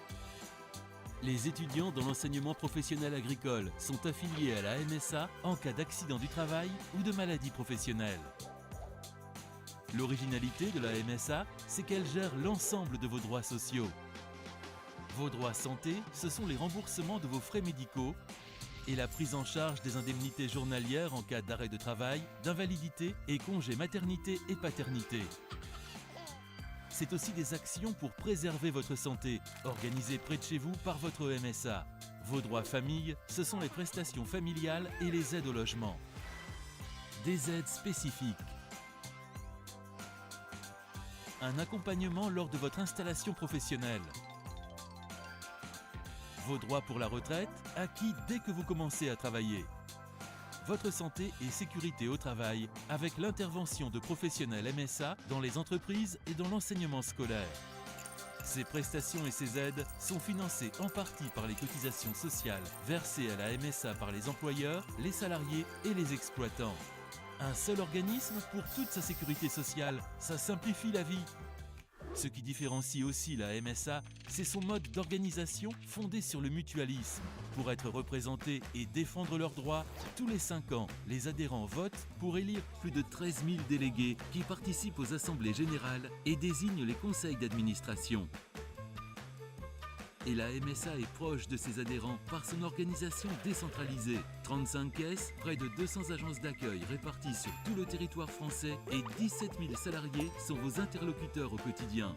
Les étudiants dans l'enseignement professionnel agricole sont affiliés à la MSA en cas d'accident du travail ou de maladie professionnelle. L'originalité de la MSA, c'est qu'elle gère l'ensemble de vos droits sociaux. Vos droits santé, ce sont les remboursements de vos frais médicaux et la prise en charge des indemnités journalières en cas d'arrêt de travail, d'invalidité et congé maternité et paternité. C'est aussi des actions pour préserver votre santé, organisées près de chez vous par votre MSA. Vos droits famille, ce sont les prestations familiales et les aides au logement. Des aides spécifiques. Un accompagnement lors de votre installation professionnelle. Vos droits pour la retraite, acquis dès que vous commencez à travailler. Votre santé et sécurité au travail avec l'intervention de professionnels MSA dans les entreprises et dans l'enseignement scolaire. Ces prestations et ces aides sont financées en partie par les cotisations sociales versées à la MSA par les employeurs, les salariés et les exploitants. Un seul organisme pour toute sa sécurité sociale, ça simplifie la vie. Ce qui différencie aussi la MSA, c'est son mode d'organisation fondé sur le mutualisme. Pour être représentés et défendre leurs droits, tous les 5 ans, les adhérents votent pour élire plus de 13 000 délégués qui participent aux assemblées générales et désignent les conseils d'administration. Et la MSA est proche de ses adhérents par son organisation décentralisée. 35 caisses, près de 200 agences d'accueil réparties sur tout le territoire français et 17 000 salariés sont vos interlocuteurs au quotidien.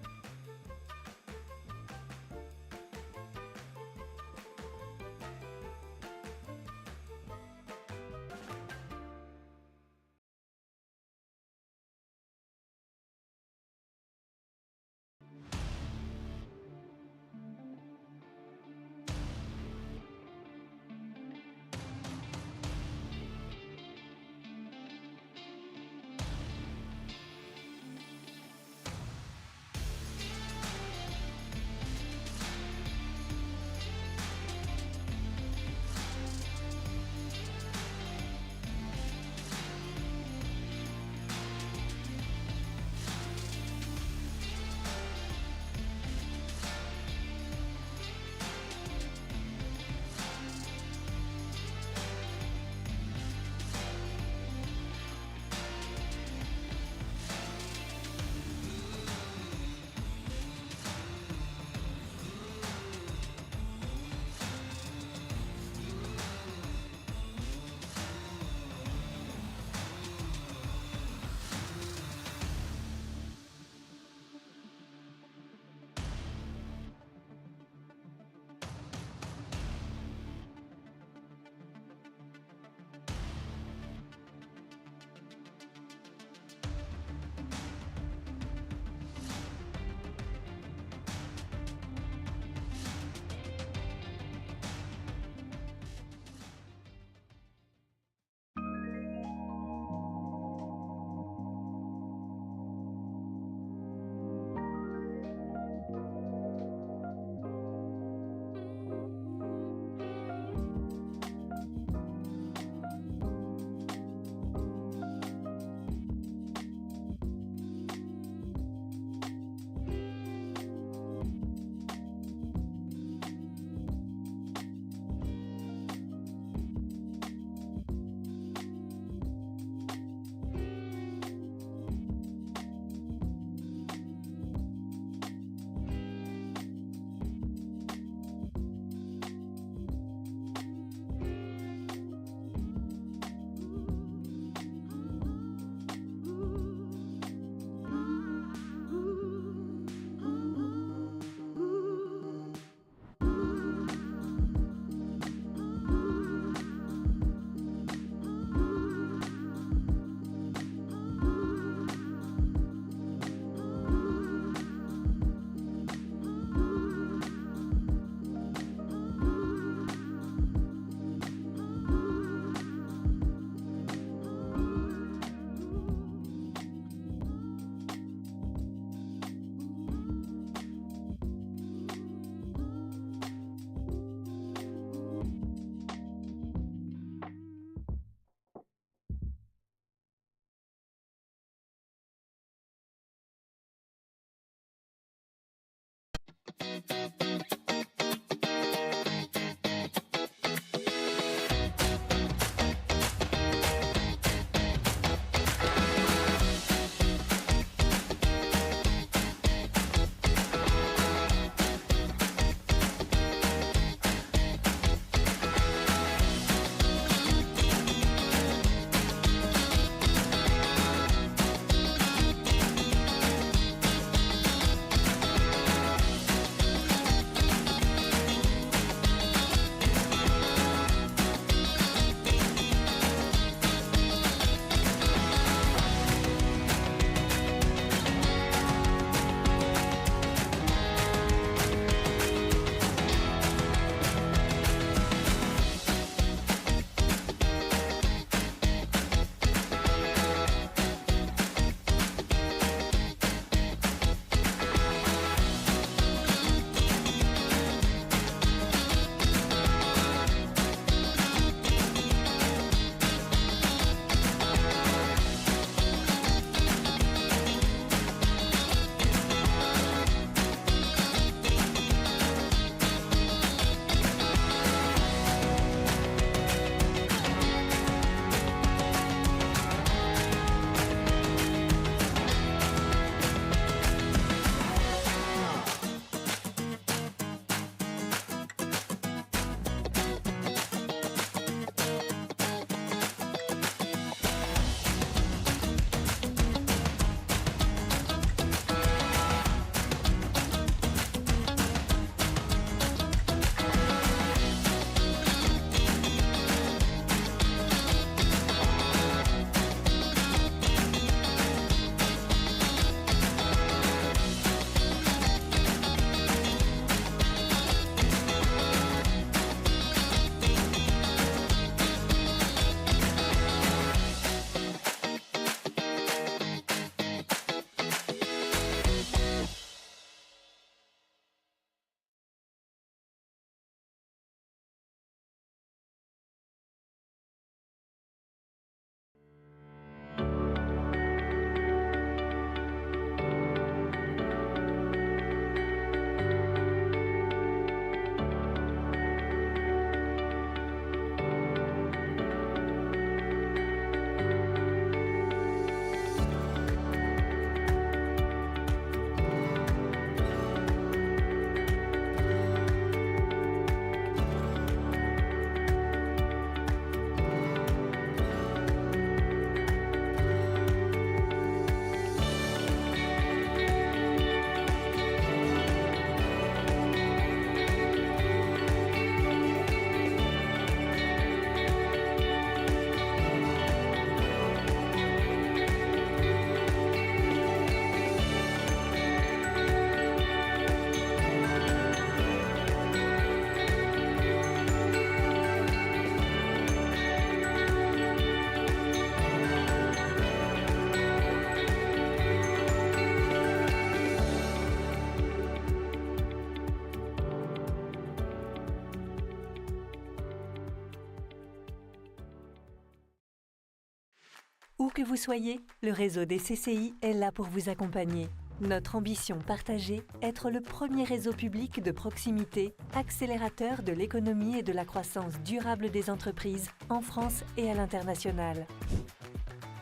Où que vous soyez, le réseau des CCI est là pour vous accompagner. Notre ambition partagée, être le premier réseau public de proximité, accélérateur de l'économie et de la croissance durable des entreprises en France et à l'international.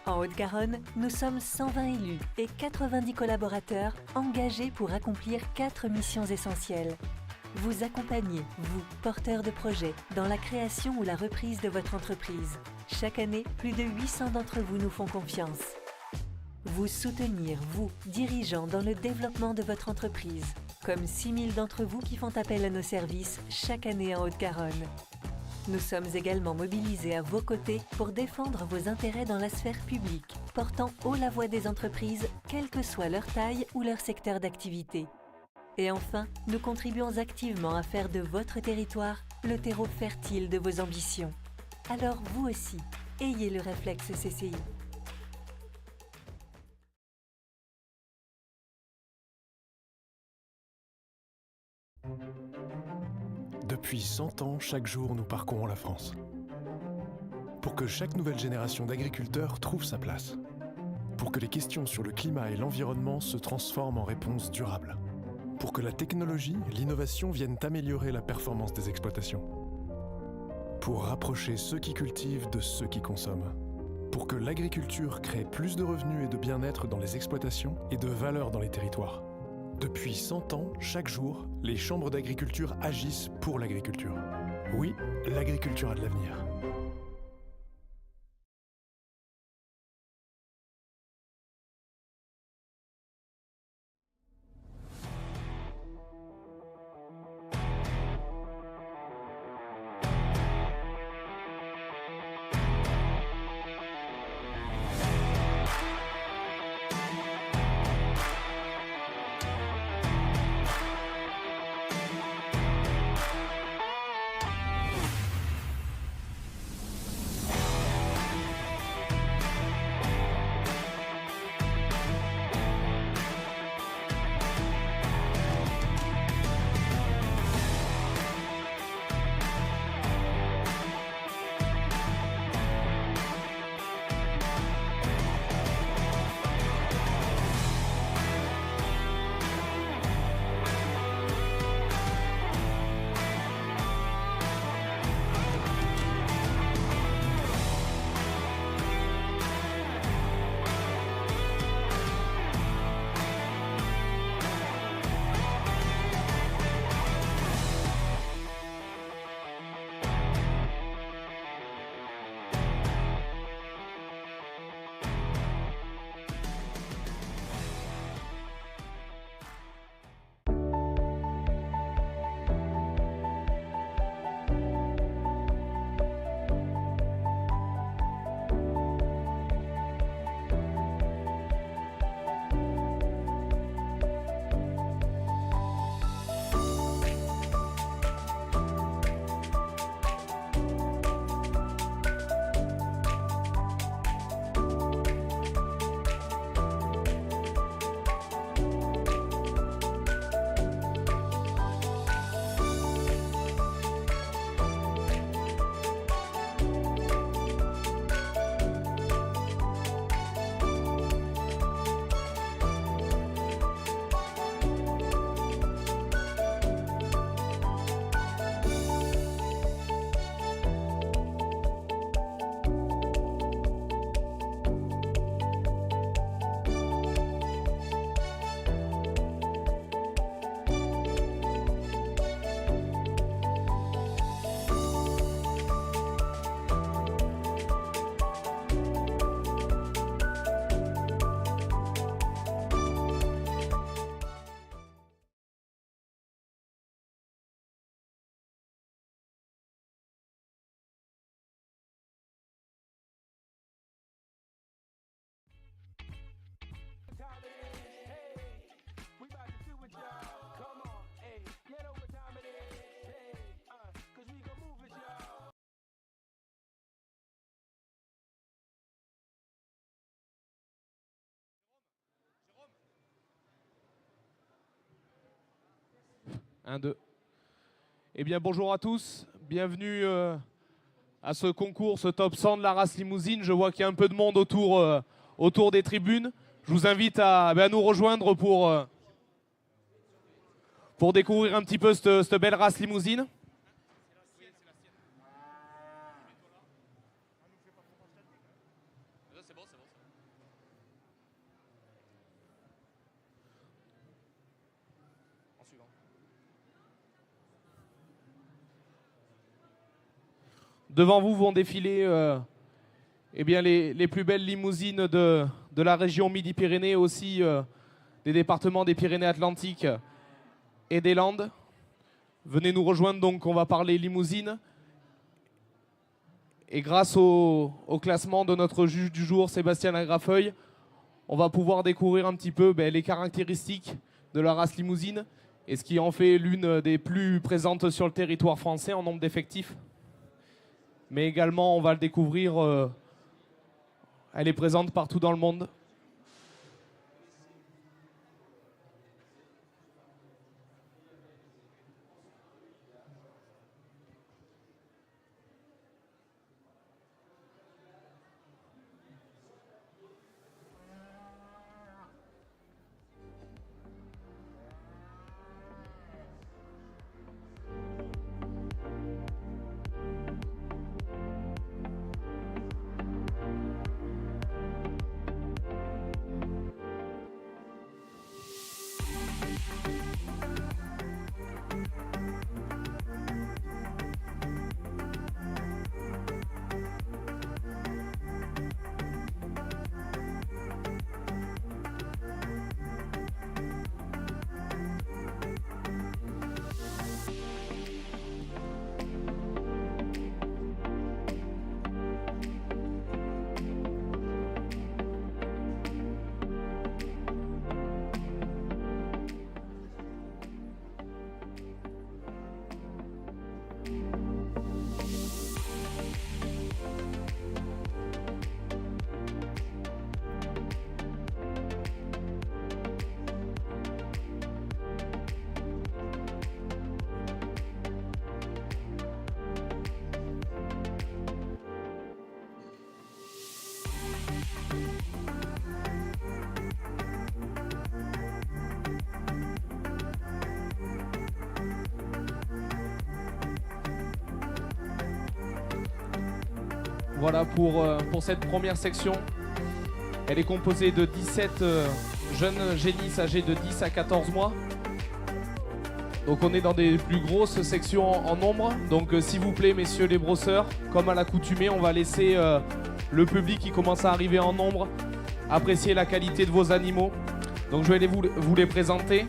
En Haute-Garonne, nous sommes 120 élus et 90 collaborateurs engagés pour accomplir 4 missions essentielles. Vous accompagner, vous, porteurs de projets, dans la création ou la reprise de votre entreprise. Chaque année, plus de 800 d'entre vous nous font confiance. Vous soutenir, vous, dirigeants, dans le développement de votre entreprise, comme 6000 d'entre vous qui font appel à nos services chaque année en Haute-Garonne. Nous sommes également mobilisés à vos côtés pour défendre vos intérêts dans la sphère publique, portant haut la voix des entreprises, quelle que soit leur taille ou leur secteur d'activité. Et enfin, nous contribuons activement à faire de votre territoire le terreau fertile de vos ambitions. Alors vous aussi, ayez le réflexe CCI. Depuis 100 ans, chaque jour, nous parcourons la France. Pour que chaque nouvelle génération d'agriculteurs trouve sa place. Pour que les questions sur le climat et l'environnement se transforment en réponses durables. Pour que la technologie, l'innovation viennent améliorer la performance des exploitations. Pour rapprocher ceux qui cultivent de ceux qui consomment. Pour que l'agriculture crée plus de revenus et de bien-être dans les exploitations et de valeur dans les territoires. Depuis 100 ans, chaque jour, les chambres d'agriculture agissent pour l'agriculture. Oui, l'agriculture a de l'avenir. Un, deux. Eh bien, bonjour à tous. Bienvenue à ce concours, ce top 100 de la race limousine. Je vois qu'il y a un peu de monde autour des tribunes. Je vous invite à nous rejoindre pour découvrir un petit peu cette belle race limousine. Devant vous vont défiler les plus belles limousines de la région Midi-Pyrénées, aussi des départements des Pyrénées-Atlantiques et des Landes. Venez nous rejoindre, donc on va parler limousine. Et grâce au classement de notre juge du jour, Sébastien Lagrafeuille, on va pouvoir découvrir un petit peu les caractéristiques de la race limousine et ce qui en fait l'une des plus présentes sur le territoire français en nombre d'effectifs. Mais également, on va le découvrir, elle est présente partout dans le monde. Voilà pour cette première section. Elle est composée de 17 jeunes génisses âgés de 10 à 14 mois. Donc on est dans des plus grosses sections en nombre. Donc s'il vous plaît, messieurs les brosseurs, comme à l'accoutumée, on va laisser le public qui commence à arriver en nombre apprécier la qualité de vos animaux. Donc je vais vous les présenter.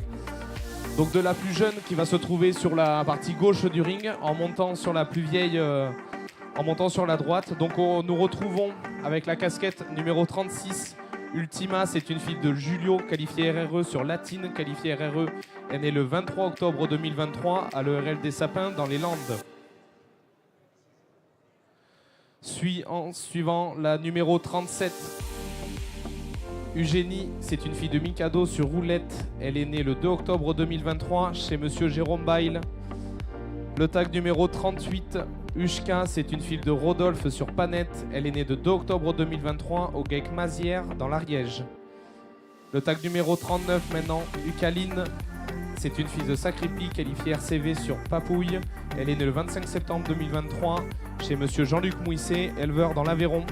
Donc de la plus jeune qui va se trouver sur la partie gauche du ring, en montant sur la plus vieille, en montant sur la droite. Donc nous retrouvons avec la casquette numéro 36, Ultima. C'est une fille de Julio, qualifiée RRE sur Latine, qualifiée RRE. Elle est née le 23 octobre 2023 à l'ERL des Sapins dans les Landes. Suivant la numéro 37, Eugénie, c'est une fille de Mikado sur Roulette. Elle est née le 2 octobre 2023 chez Monsieur Jérôme Bail. Le tag numéro 38, Ushka, c'est une fille de Rodolphe sur Panette. Elle est née le 2 octobre 2023 au Geek Mazière dans l'Ariège. Le tag numéro 39 maintenant, Ucaline, c'est une fille de Sacripi qualifiée RCV sur Papouille. Elle est née le 25 septembre 2023 chez Monsieur Jean-Luc Mouisset, éleveur dans l'Aveyron.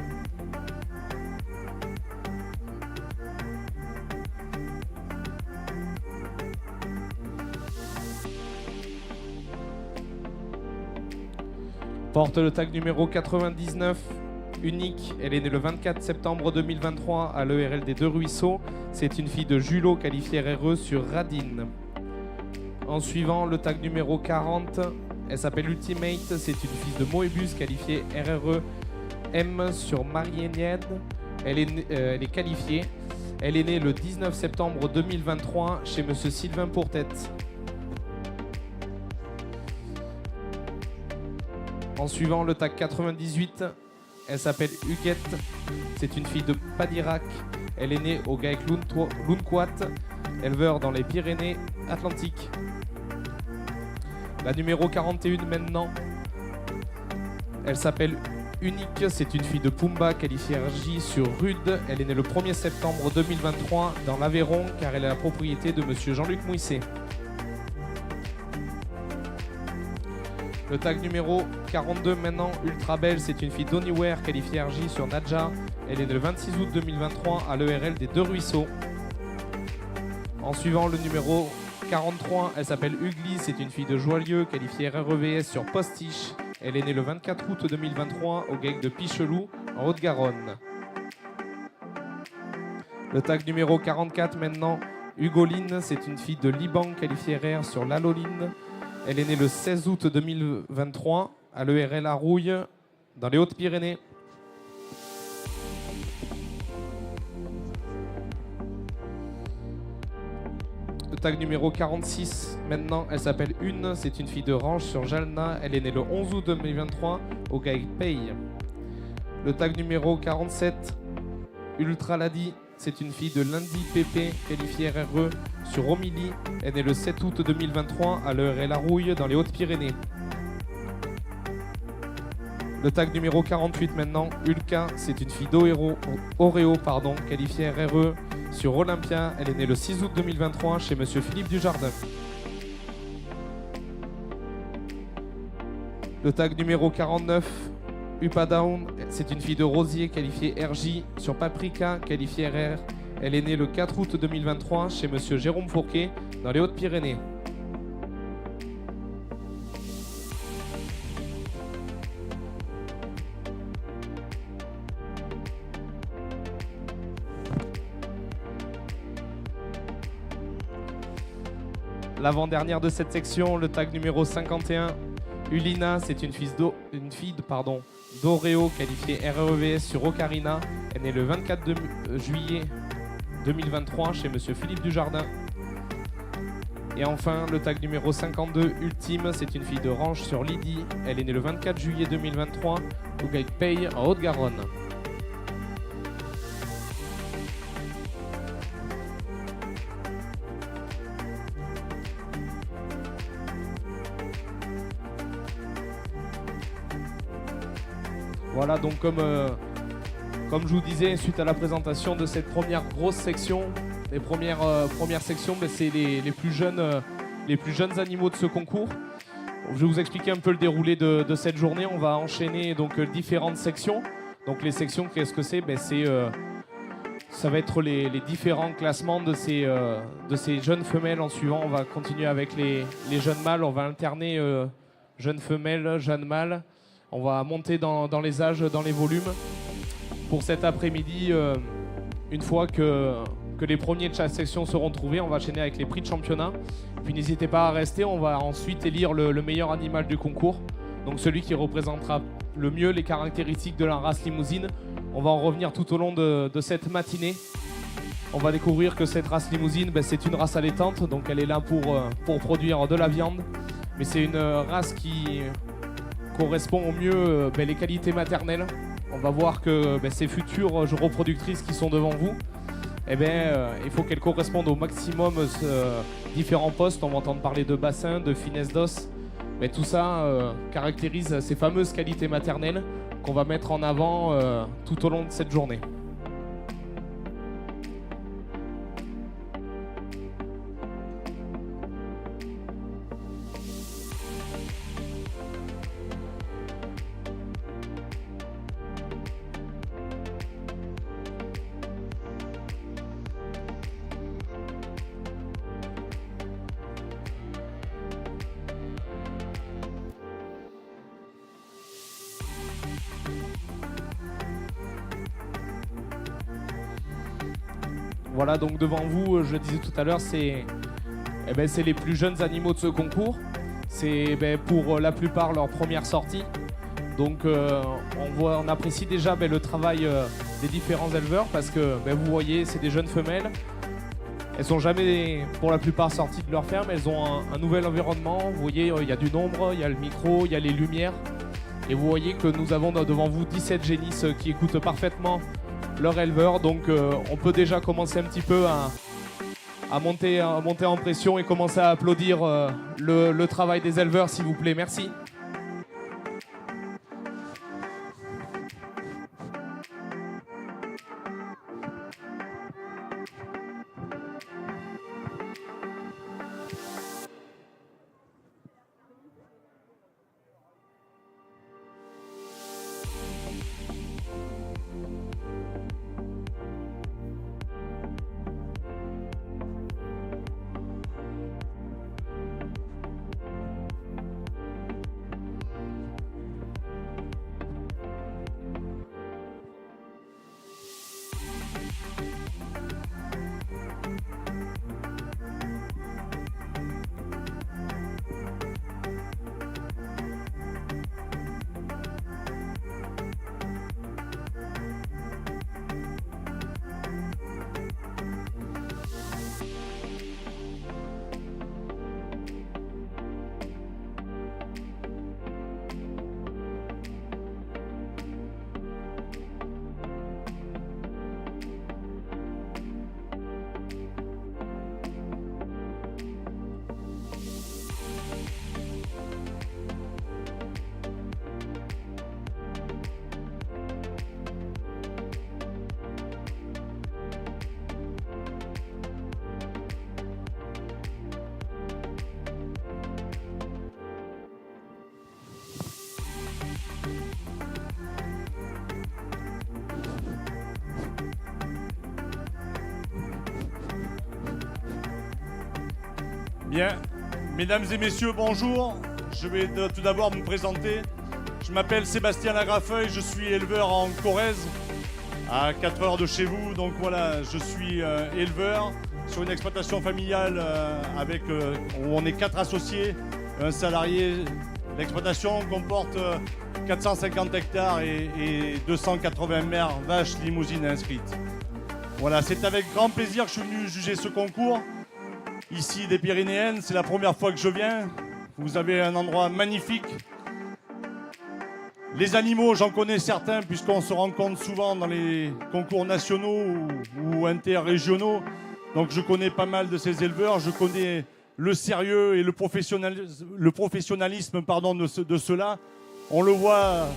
Porte le tag numéro 99, Unique. Elle est née le 24 septembre 2023 à l'ERL des Deux Ruisseaux. C'est une fille de Julot qualifiée RRE sur Radine. En suivant, le tag numéro 40, elle s'appelle Ultimate. C'est une fille de Moebius qualifiée RRE M sur Marieniade. Elle est qualifiée. Elle est née le 19 septembre 2023 chez Monsieur Sylvain Pourtête. En suivant, le tag 98, elle s'appelle Huguette. C'est une fille de Padirac. Elle est née au Gaec Lunquat, éleveur dans les Pyrénées-Atlantiques. La numéro 41 maintenant, elle s'appelle Unique, c'est une fille de Pumba qualifiée RJ sur Rude. Elle est née le 1er septembre 2023 dans l'Aveyron car elle est la propriété de monsieur Jean-Luc Mouisset. Le tag numéro 42 maintenant, Ultra Belle, c'est une fille d'Anywhere qualifiée RJ sur Nadja. Elle est née le 26 août 2023 à l'ERL des Deux Ruisseaux. En suivant le numéro 43, elle s'appelle Ugly, c'est une fille de Joyeux qualifiée RREVS sur Postiche. Elle est née le 24 août 2023 au GEC de Pichelou, en Haute-Garonne. Le tag numéro 44 maintenant, Hugoline, c'est une fille de Liban qualifiée RR sur l'Aloline. Elle est née le 16 août 2023 à l'ERL Arouille, dans les Hautes-Pyrénées. Le tag numéro 46, maintenant, elle s'appelle Une, c'est une fille de Range sur Jalna. Elle est née le 11 août 2023 au GAEC Paye. Le tag numéro 47, Ultra Lady, c'est une fille de Lundi PP, qualifiée RRE sur Romilly. Elle est née le 7 août 2023 à l'ERL Arouille dans les Hautes-Pyrénées. Le tag numéro 48 maintenant, Ulka, c'est une fille d'Oreo, qualifiée RRE sur Olympia. Elle est née le 6 août 2023 chez monsieur Philippe Dujardin. Le tag numéro 49, Upadown, c'est une fille de Rosier qualifiée RJ sur Paprika, qualifiée RR. Elle est née le 4 août 2023 chez monsieur Jérôme Fourquet dans les Hautes-Pyrénées. L'avant-dernière de cette section, le tag numéro 51, Ulina, c'est une fille d'Oreo qualifiée REVS sur Ocarina. Elle est née le 24 juillet 2023 chez monsieur Philippe Dujardin. Et enfin, le tag numéro 52, Ultime, c'est une fille de Range sur Lydie. Elle est née le 24 juillet 2023 au GAEC Paye en Haute-Garonne. Voilà, donc comme je vous disais, suite à la présentation de cette première grosse section, les premières sections, c'est les plus jeunes animaux de ce concours. Je vais vous expliquer un peu le déroulé de cette journée. On va enchaîner donc différentes sections. Donc les sections, qu'est-ce que c'est? Ça va être les différents classements de ces jeunes femelles. En suivant, on va continuer avec les jeunes mâles. On va alterner jeunes femelles, jeunes mâles. On va monter dans les âges, dans les volumes. Pour cet après-midi, une fois que les premiers de chaque section seront trouvés, on va enchaîner avec les prix de championnat. Puis n'hésitez pas à rester, on va ensuite élire le meilleur animal du concours. Donc celui qui représentera le mieux les caractéristiques de la race limousine. On va en revenir tout au long de cette matinée. On va découvrir que cette race limousine, c'est une race allaitante, donc elle est là pour produire de la viande. Mais c'est une race qui correspond au mieux les qualités maternelles. On va voir que ces futures reproductrices qui sont devant vous, il faut qu'elles correspondent au maximum différents postes. On va entendre parler de bassin, de finesse d'os. Mais tout ça caractérise ces fameuses qualités maternelles qu'on va mettre en avant tout au long de cette journée. Voilà, donc devant vous, je le disais tout à l'heure, c'est les plus jeunes animaux de ce concours. C'est pour la plupart leur première sortie. Donc on apprécie déjà le travail des différents éleveurs parce que vous voyez, c'est des jeunes femelles. Elles sont jamais pour la plupart sorties de leur ferme, elles ont un nouvel environnement. Vous voyez, il y a du nombre, il y a le micro, il y a les lumières. Et vous voyez que nous avons devant vous 17 génisses qui écoutent parfaitement leur éleveur, donc on peut déjà commencer un petit peu à monter en pression et commencer à applaudir le travail des éleveurs, s'il vous plaît. Merci. Bien, mesdames et messieurs, bonjour. Je vais tout d'abord me présenter. Je m'appelle Sébastien Lagrafeuille, je suis éleveur en Corrèze, à 4 heures de chez vous. Donc voilà, je suis éleveur sur une exploitation familiale où on est 4 associés, un salarié. L'exploitation comporte 450 hectares et 280 mères vaches limousines inscrites. Voilà, c'est avec grand plaisir que je suis venu juger ce concours. Ici des Pyrénéennes, c'est la première fois que je viens. Vous avez un endroit magnifique. Les animaux, j'en connais certains puisqu'on se rencontre souvent dans les concours nationaux ou interrégionaux. Donc je connais pas mal de ces éleveurs. Je connais le sérieux et le professionnalisme de ceux-là. On le voit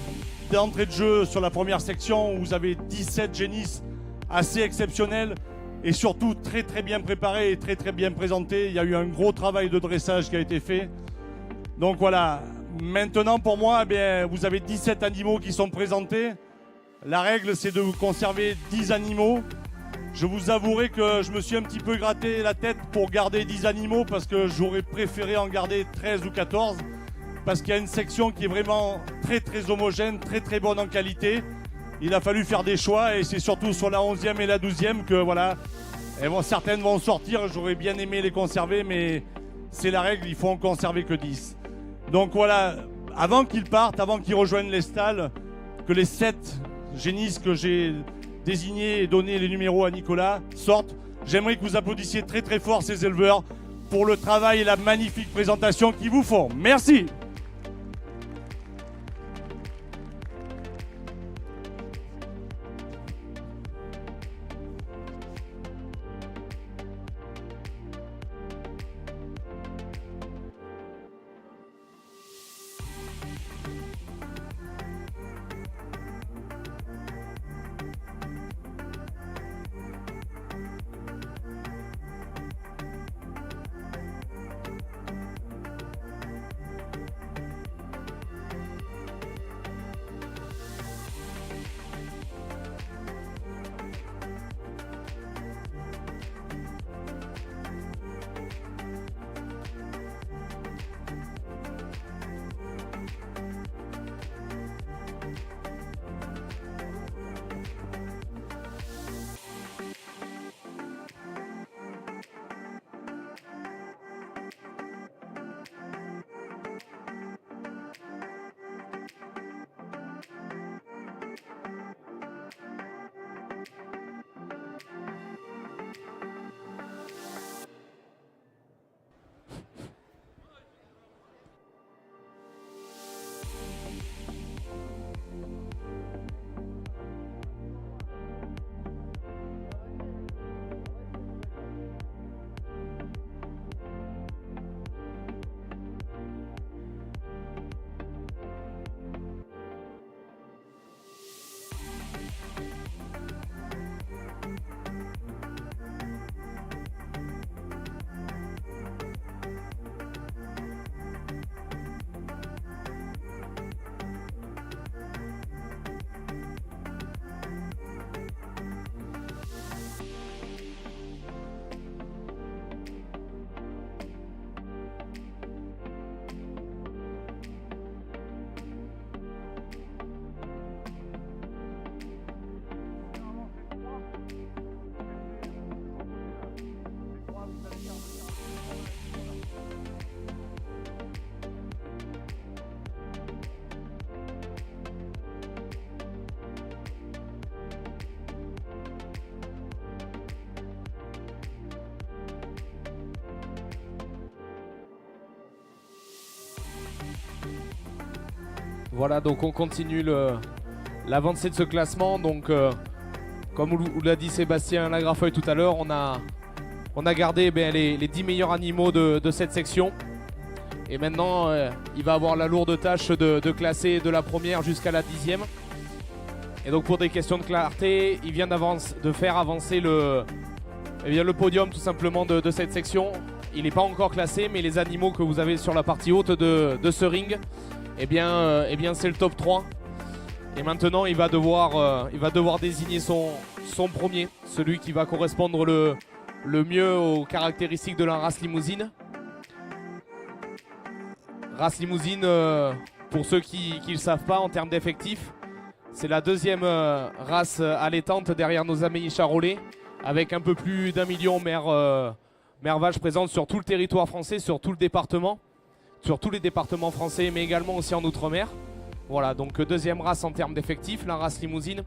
d'entrée de jeu sur la première section où vous avez 17 génisses assez exceptionnelles. Et surtout très très bien préparé et très très bien présenté. Il y a eu un gros travail de dressage qui a été fait. Donc voilà, maintenant pour moi, vous avez 17 animaux qui sont présentés. La règle, c'est de conserver 10 animaux. Je vous avouerai que je me suis un petit peu gratté la tête pour garder 10 animaux parce que j'aurais préféré en garder 13 ou 14 parce qu'il y a une section qui est vraiment très très homogène, très très bonne en qualité. Il a fallu faire des choix et c'est surtout sur la 11e et la 12e que voilà, certaines vont sortir. J'aurais bien aimé les conserver, mais c'est la règle, il faut en conserver que 10. Donc voilà, avant qu'ils partent, avant qu'ils rejoignent les stalles, que les 7 génisses que j'ai désignés et donné les numéros à Nicolas sortent, j'aimerais que vous applaudissiez très très fort ces éleveurs pour le travail et la magnifique présentation qu'ils vous font. Merci. Voilà, donc on continue l'avancée de ce classement. Donc, comme vous l'a dit Sébastien Lagrafeuille tout à l'heure, on a gardé les 10 meilleurs animaux de cette section. Et maintenant, il va avoir la lourde tâche de classer de la première jusqu'à la 10e. Et donc pour des questions de clarté, il vient de faire avancer le podium tout simplement de cette section. Il n'est pas encore classé, mais les animaux que vous avez sur la partie haute de ce ring, eh bien c'est le top 3. Et maintenant, il va devoir désigner son premier, celui qui va correspondre le mieux aux caractéristiques de la race limousine. Race limousine, pour ceux qui ne le savent pas, en termes d'effectifs, c'est la deuxième race allaitante derrière nos amis charolais, avec un peu plus d'1 million mères vaches présentes sur tout le territoire français, sur tout le département, sur tous les départements français, mais également aussi en Outre-mer. Voilà, donc deuxième race en termes d'effectifs, la race limousine.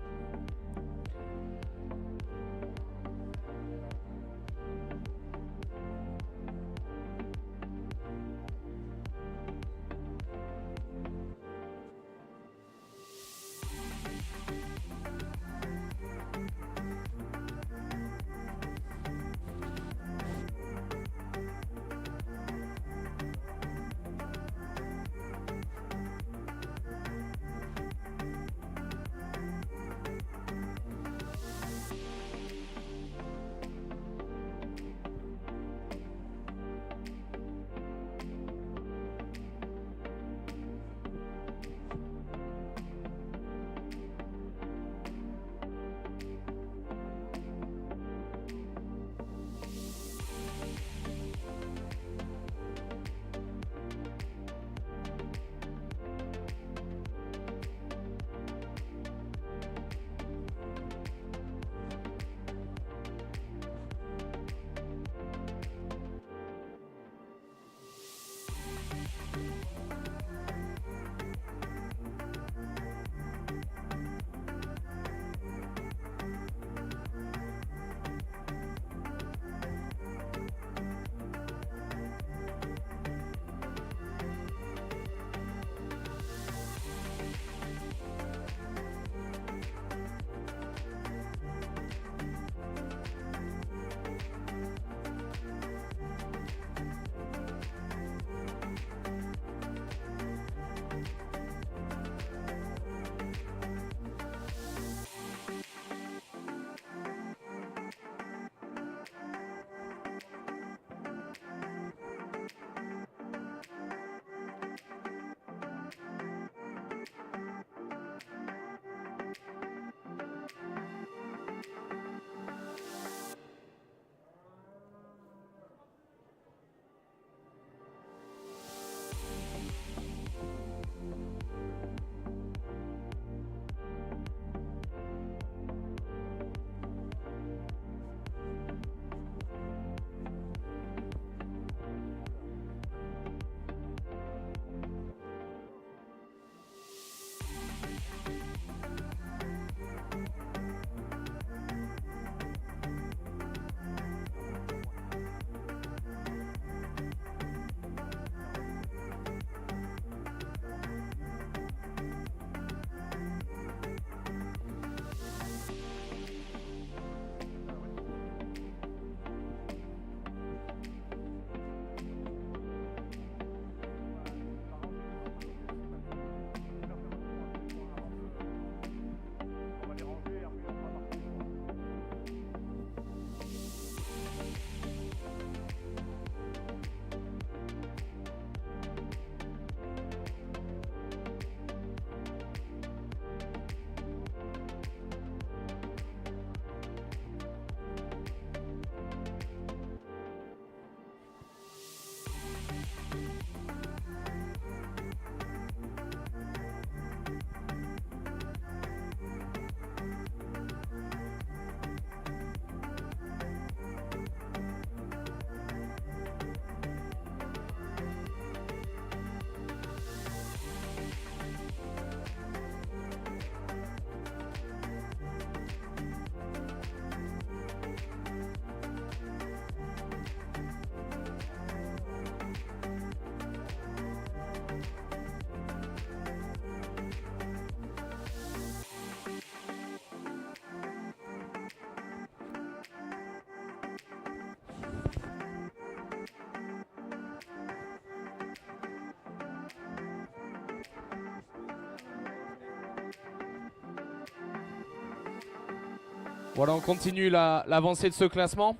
Voilà, on continue l'avancée de ce classement.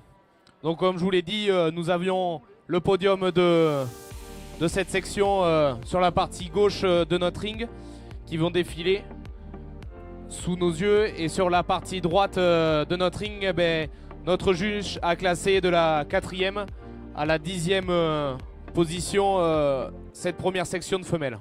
Donc comme je vous l'ai dit, nous avions le podium de cette section sur la partie gauche de notre ring qui vont défiler sous nos yeux. Et sur la partie droite de notre ring, notre juge a classé de la 4e à la 10e position cette première section de femelles.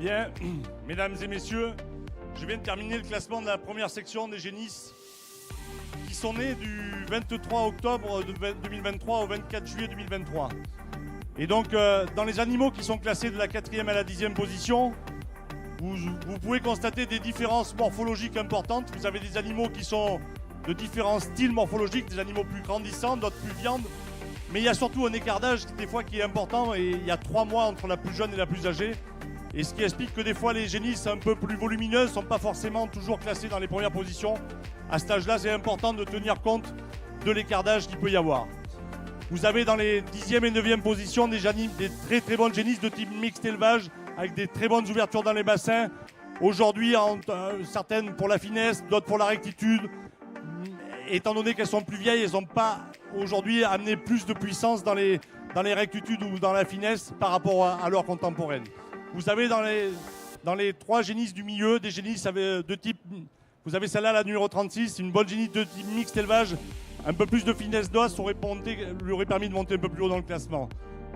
Bien, mesdames et messieurs, je viens de terminer le classement de la première section des génisses qui sont nés du 23 octobre 2023 au 24 juillet 2023. Et donc, dans les animaux qui sont classés de la 4e à la 10e position, vous pouvez constater des différences morphologiques importantes. Vous avez des animaux qui sont de différents styles morphologiques, des animaux plus grandissants, d'autres plus viandes. Mais il y a surtout un écartage des fois qui est important et il y a 3 mois entre la plus jeune et la plus âgée. Et ce qui explique que des fois les génisses un peu plus volumineuses ne sont pas forcément toujours classées dans les premières positions. À cet âge-là, c'est important de tenir compte de l'écartage qu'il peut y avoir. Vous avez dans les 10e et 9e positions des très très bonnes génisses de type mixte élevage avec des très bonnes ouvertures dans les bassins. Aujourd'hui, certaines pour la finesse, d'autres pour la rectitude. Étant donné qu'elles sont plus vieilles, elles n'ont pas aujourd'hui amené plus de puissance dans les rectitudes ou dans la finesse par rapport à leur contemporaine. Vous avez dans les 3 génisses du milieu des génisses de type... Vous avez celle-là, la numéro 36, une bonne génisse de type mixte élevage. Un peu plus de finesse d'os lui aurait permis de monter un peu plus haut dans le classement.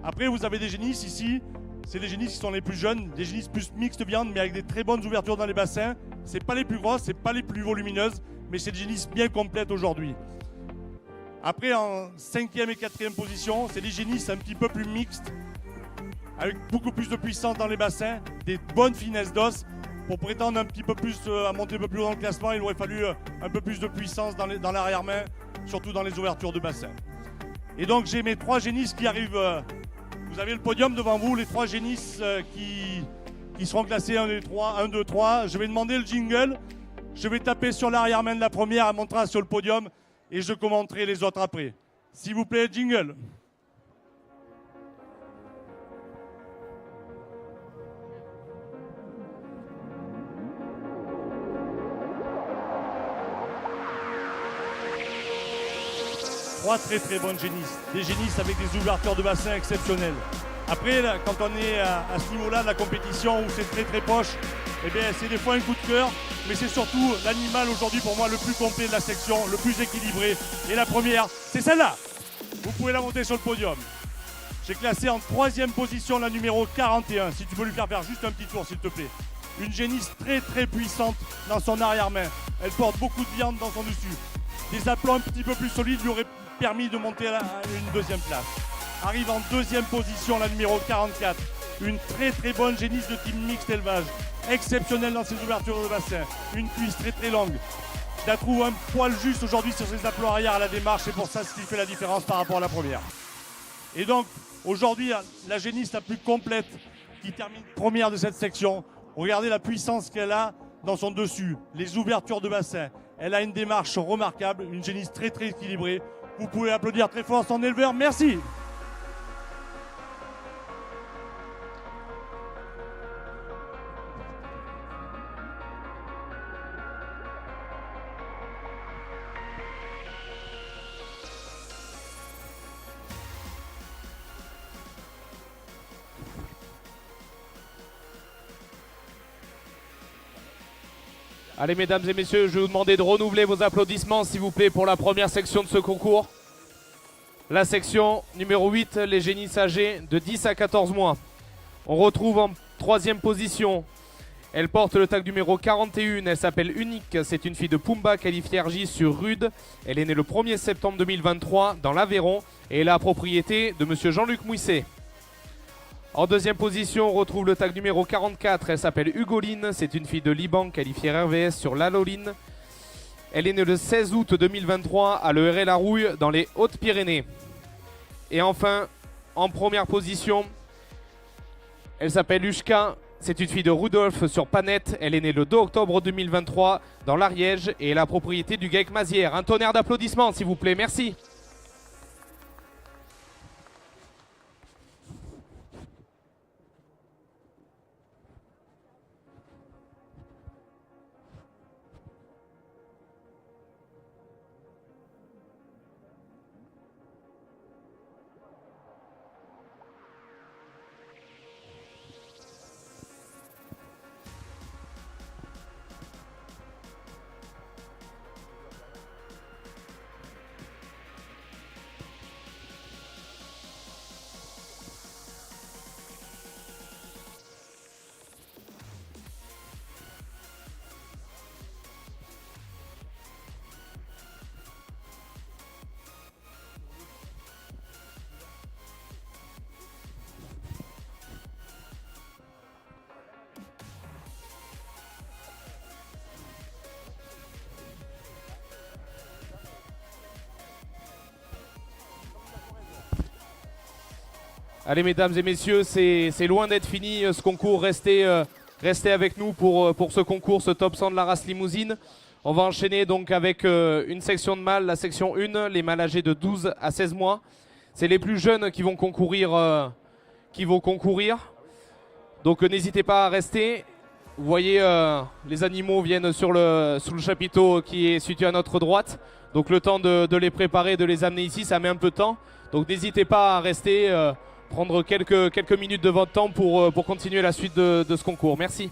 Après, vous avez des génisses ici. C'est les génisses qui sont les plus jeunes, des génisses plus mixtes viande, mais avec des très bonnes ouvertures dans les bassins. C'est pas les plus grosses, c'est pas les plus volumineuses, mais c'est des génisses bien complètes aujourd'hui. Après, en 5e et 4e position, c'est des génisses un petit peu plus mixtes, avec beaucoup plus de puissance dans les bassins, des bonnes finesses d'os. Pour prétendre un petit peu plus à monter un peu plus haut dans le classement, il aurait fallu un peu plus de puissance dans l'arrière-main, surtout dans les ouvertures de bassin. Et donc j'ai mes 3 génisses qui arrivent. Vous avez le podium devant vous, les 3 génisses qui seront classées 1, 2, 3. Je vais demander le jingle. Je vais taper sur l'arrière-main de la première, elle montera sur le podium et je commenterai les autres après. S'il vous plaît, jingle. Trois très très bonnes génisses. Des génisses avec des ouvertures de bassin exceptionnelles. Après, là, quand on est à ce niveau-là de la compétition où c'est très très proche, eh bien, c'est des fois un coup de cœur, mais c'est surtout l'animal aujourd'hui pour moi le plus complet de la section, le plus équilibré. Et la première, c'est celle-là. Vous pouvez la monter sur le podium. J'ai classé en 3e position la numéro 41. Si tu peux lui faire juste un petit tour, s'il te plaît. Une génisse très très puissante dans son arrière-main. Elle porte beaucoup de viande dans son dessus. Des aplombs un petit peu plus solides lui auraient permis de monter à une 2e place. Arrive en 2e position la numéro 44. Une très très bonne génisse de type mixte élevage. Exceptionnelle dans ses ouvertures de bassin. Une cuisse très très longue. Je la trouve un poil juste aujourd'hui sur ses aplombs arrière à la démarche. C'est pour ça ce qui fait la différence par rapport à la première. Et donc aujourd'hui la génisse la plus complète qui termine première de cette section. Regardez la puissance qu'elle a dans son dessus. Les ouvertures de bassin. Elle a une démarche remarquable. Une génisse très très équilibrée. Vous pouvez applaudir très fort son éleveur. Merci. Allez, mesdames et messieurs, je vais vous demander de renouveler vos applaudissements, s'il vous plaît, pour la première section de ce concours. La section numéro 8, les génisses âgés de 10 à 14 mois. On retrouve en 3e position Elle porte le tag numéro 41, elle s'appelle Unique, c'est une fille de Pumba qualifiée RJ sur Rude. Elle est née le 1er septembre 2023 dans l'Aveyron et est la propriété de monsieur Jean-Luc Mouisset. En deuxième position, on retrouve le tag numéro 44, elle s'appelle Hugoline, c'est une fille de Liban qualifiée RVS sur l'Aloline. Elle est née le 16 août 2023 à l'ERL-Larouille dans les Hautes-Pyrénées. Et enfin, en première position, elle s'appelle Ushka. C'est une fille de Rudolf sur Panette. Elle est née le 2 octobre 2023 dans l'Ariège et est la propriété du GEC Mazières. Un tonnerre d'applaudissements s'il vous plaît, merci. Allez mesdames et messieurs, c'est loin d'être fini ce concours, restez avec nous pour ce concours, ce top 100 de la race limousine. On va enchaîner donc avec une section de mâles, la section 1, les mâles âgés de 12 à 16 mois. C'est les plus jeunes qui vont concourir. Donc n'hésitez pas à rester. Vous voyez, les animaux viennent sous le chapiteau qui est situé à notre droite. Donc le temps de les préparer, de les amener ici, ça met un peu de temps. Donc n'hésitez pas à rester, prendre quelques minutes de votre temps pour continuer la suite de ce concours. Merci.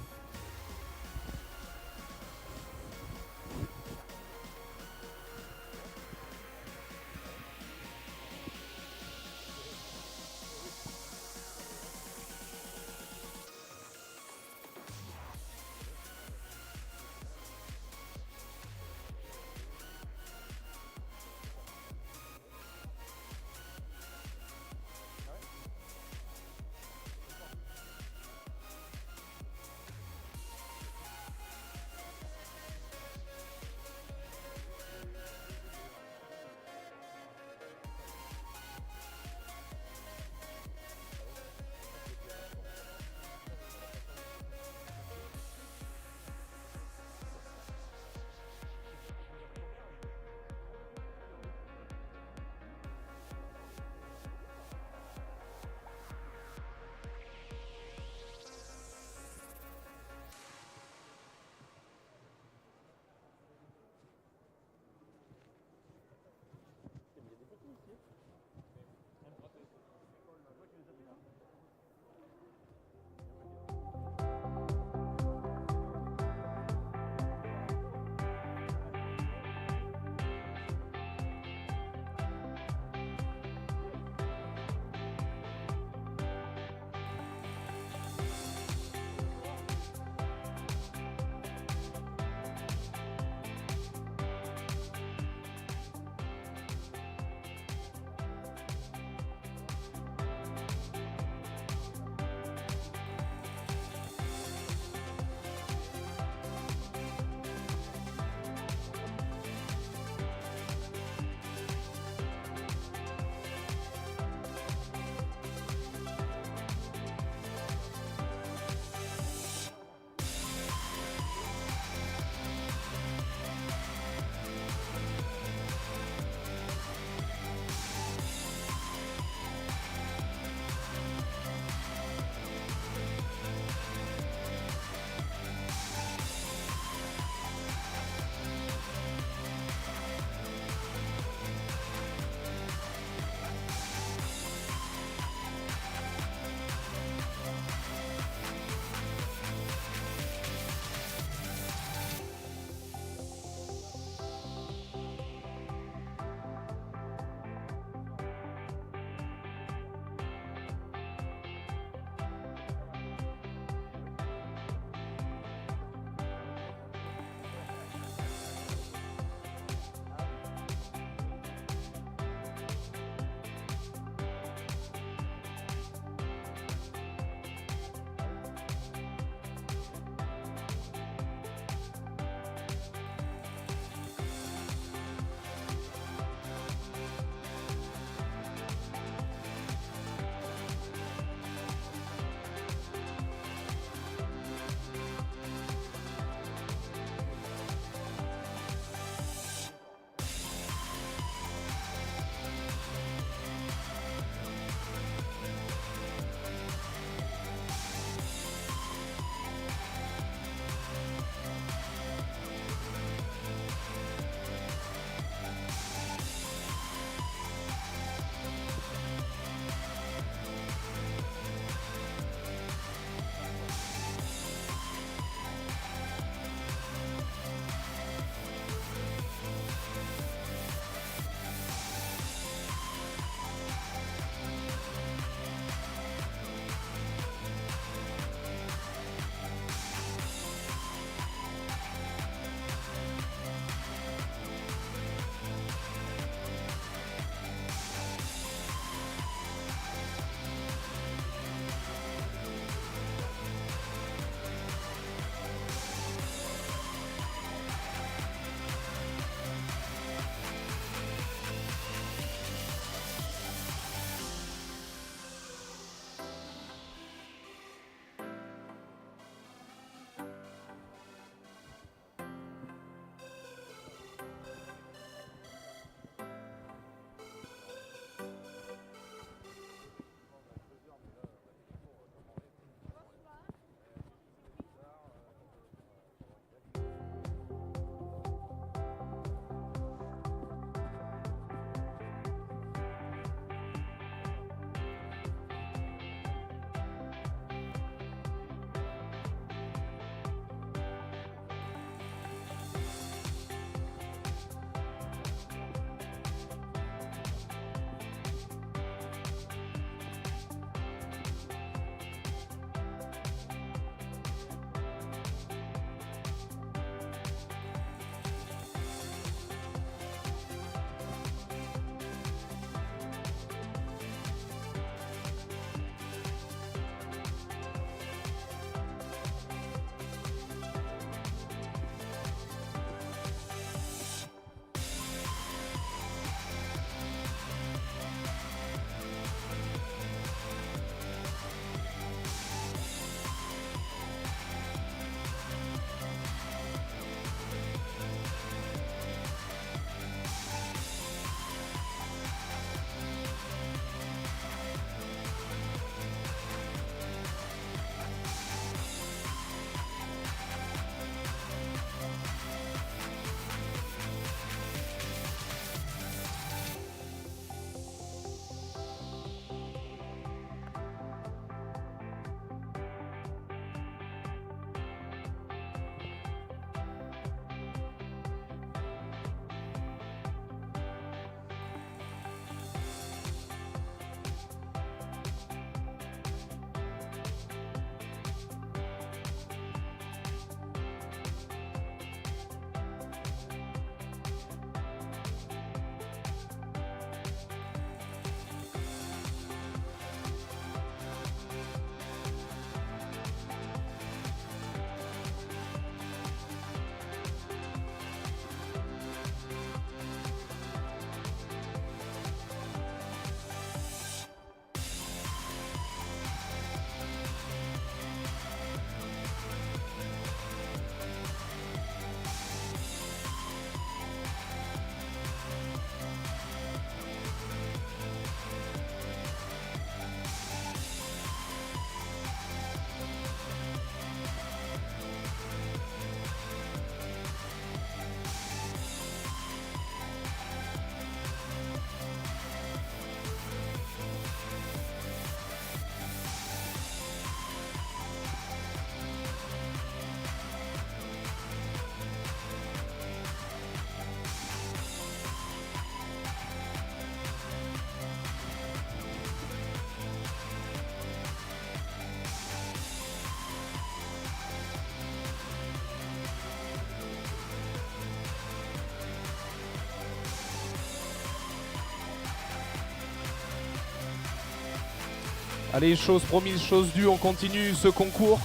Allez, chose promise, chose due, on continue ce concours.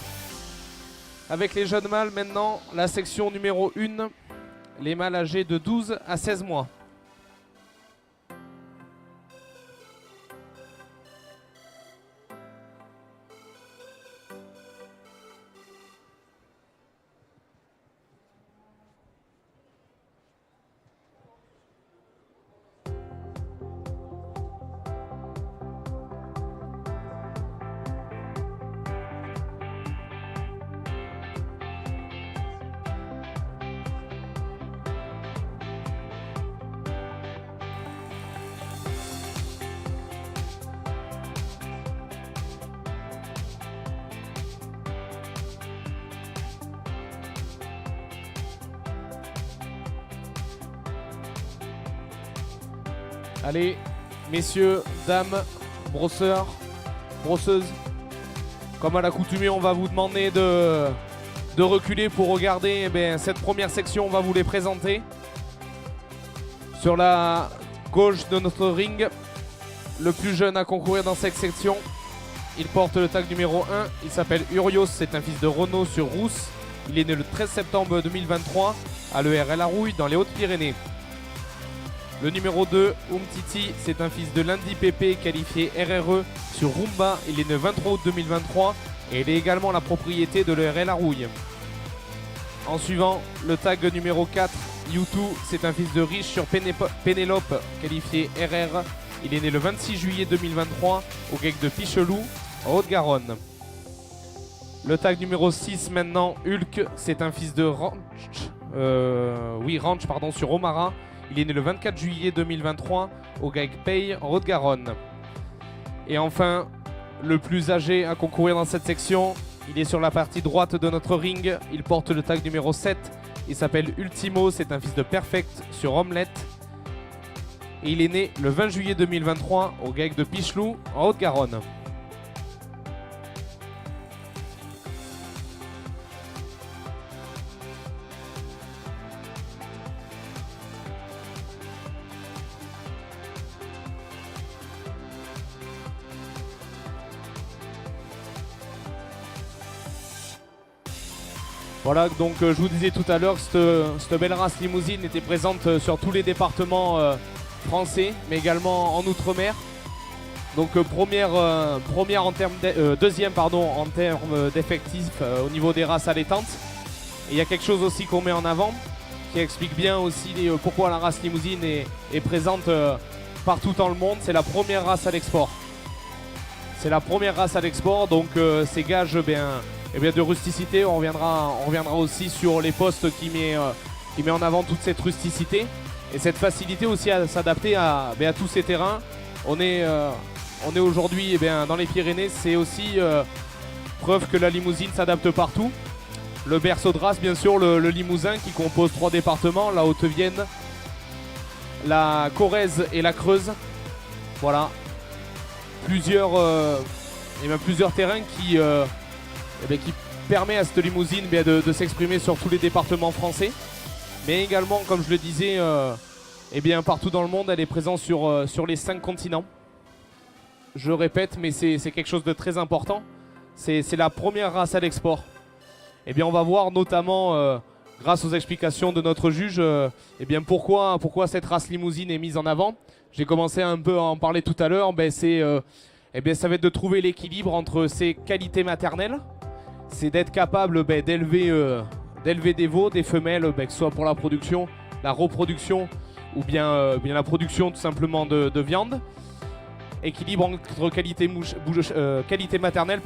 Avec les jeunes mâles maintenant, la section numéro 1, les mâles âgés de 12 à 16 mois. Allez, messieurs, dames, brosseurs, brosseuses, comme à l'accoutumée, on va vous demander de reculer pour regarder cette première section. On va vous les présenter. Sur la gauche de notre ring, le plus jeune à concourir dans cette section, il porte le tag numéro 1. Il s'appelle Urios, c'est un fils de Renault sur Rousse. Il est né le 13 septembre 2023 à l'ERL Arouille dans les Hautes-Pyrénées. Le numéro 2, Umtiti, c'est un fils de Lundi Pépé qualifié RRE sur Rumba. Il est né le 23 août 2023 et il est également la propriété de l'ERL Arouille. En suivant, le tag numéro 4, Youtou, c'est un fils de Riche sur Pénélope qualifié RR. Il est né le 26 juillet 2023 au GEC de Pichelou en Haute-Garonne. Le tag numéro 6 maintenant, Hulk, c'est un fils de Ranch sur Omara. Il est né le 24 juillet 2023 au GEC Pay en Haute-Garonne. Et enfin, le plus âgé à concourir dans cette section, il est sur la partie droite de notre ring. Il porte le tag numéro 7. Il s'appelle Ultimo, c'est un fils de Perfect sur Omelette. Et il est né le 20 juillet 2023 au GEC de Pichelou en Haute-Garonne. Voilà, donc je vous disais tout à l'heure que cette belle race limousine était présente sur tous les départements français, mais également en Outre-mer. Donc deuxième en termes d'effectifs au niveau des races allaitantes. Et il y a quelque chose aussi qu'on met en avant, qui explique bien aussi pourquoi la race limousine est présente partout dans le monde. C'est la première race à l'export. C'est la première race à l'export, donc c'est gage de rusticité. On reviendra aussi sur les postes qui met en avant toute cette rusticité et cette facilité aussi à s'adapter à tous ces terrains. On est aujourd'hui dans les Pyrénées, c'est aussi preuve que la limousine s'adapte partout. Le berceau de race, bien sûr, le Limousin qui compose 3 départements, la Haute-Vienne, la Corrèze et la Creuse. Voilà, plusieurs terrains qui permet à cette limousine de s'exprimer sur tous les départements français, mais également, comme je le disais, partout dans le monde. Elle est présente sur les 5 continents. Je répète, mais c'est quelque chose de très important. C'est la première race à l'export. On va voir notamment, grâce aux explications de notre juge, pourquoi cette race limousine est mise en avant. J'ai commencé un peu à en parler tout à l'heure. Ça va être de trouver l'équilibre entre ses qualités maternelles. C'est d'être capable d'élever des veaux, des femelles, que ce soit pour la production, la reproduction ou bien la production tout simplement de viande. Équilibre entre qualité maternelle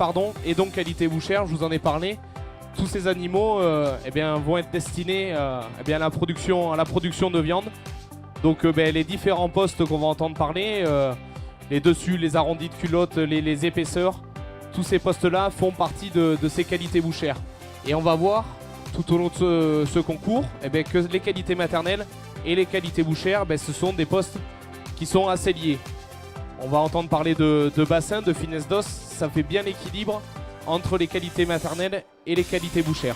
et donc qualité bouchère, je vous en ai parlé. Tous ces animaux vont être destinés à la production de viande. Donc les différents postes qu'on va entendre parler, les dessus, les arrondis de culotte, les épaisseurs, tous ces postes-là font partie de ces qualités bouchères. Et on va voir tout au long de ce concours que les qualités maternelles et les qualités bouchères, ce sont des postes qui sont assez liés. On va entendre parler de bassin, de finesse d'os. Ça fait bien l'équilibre entre les qualités maternelles et les qualités bouchères.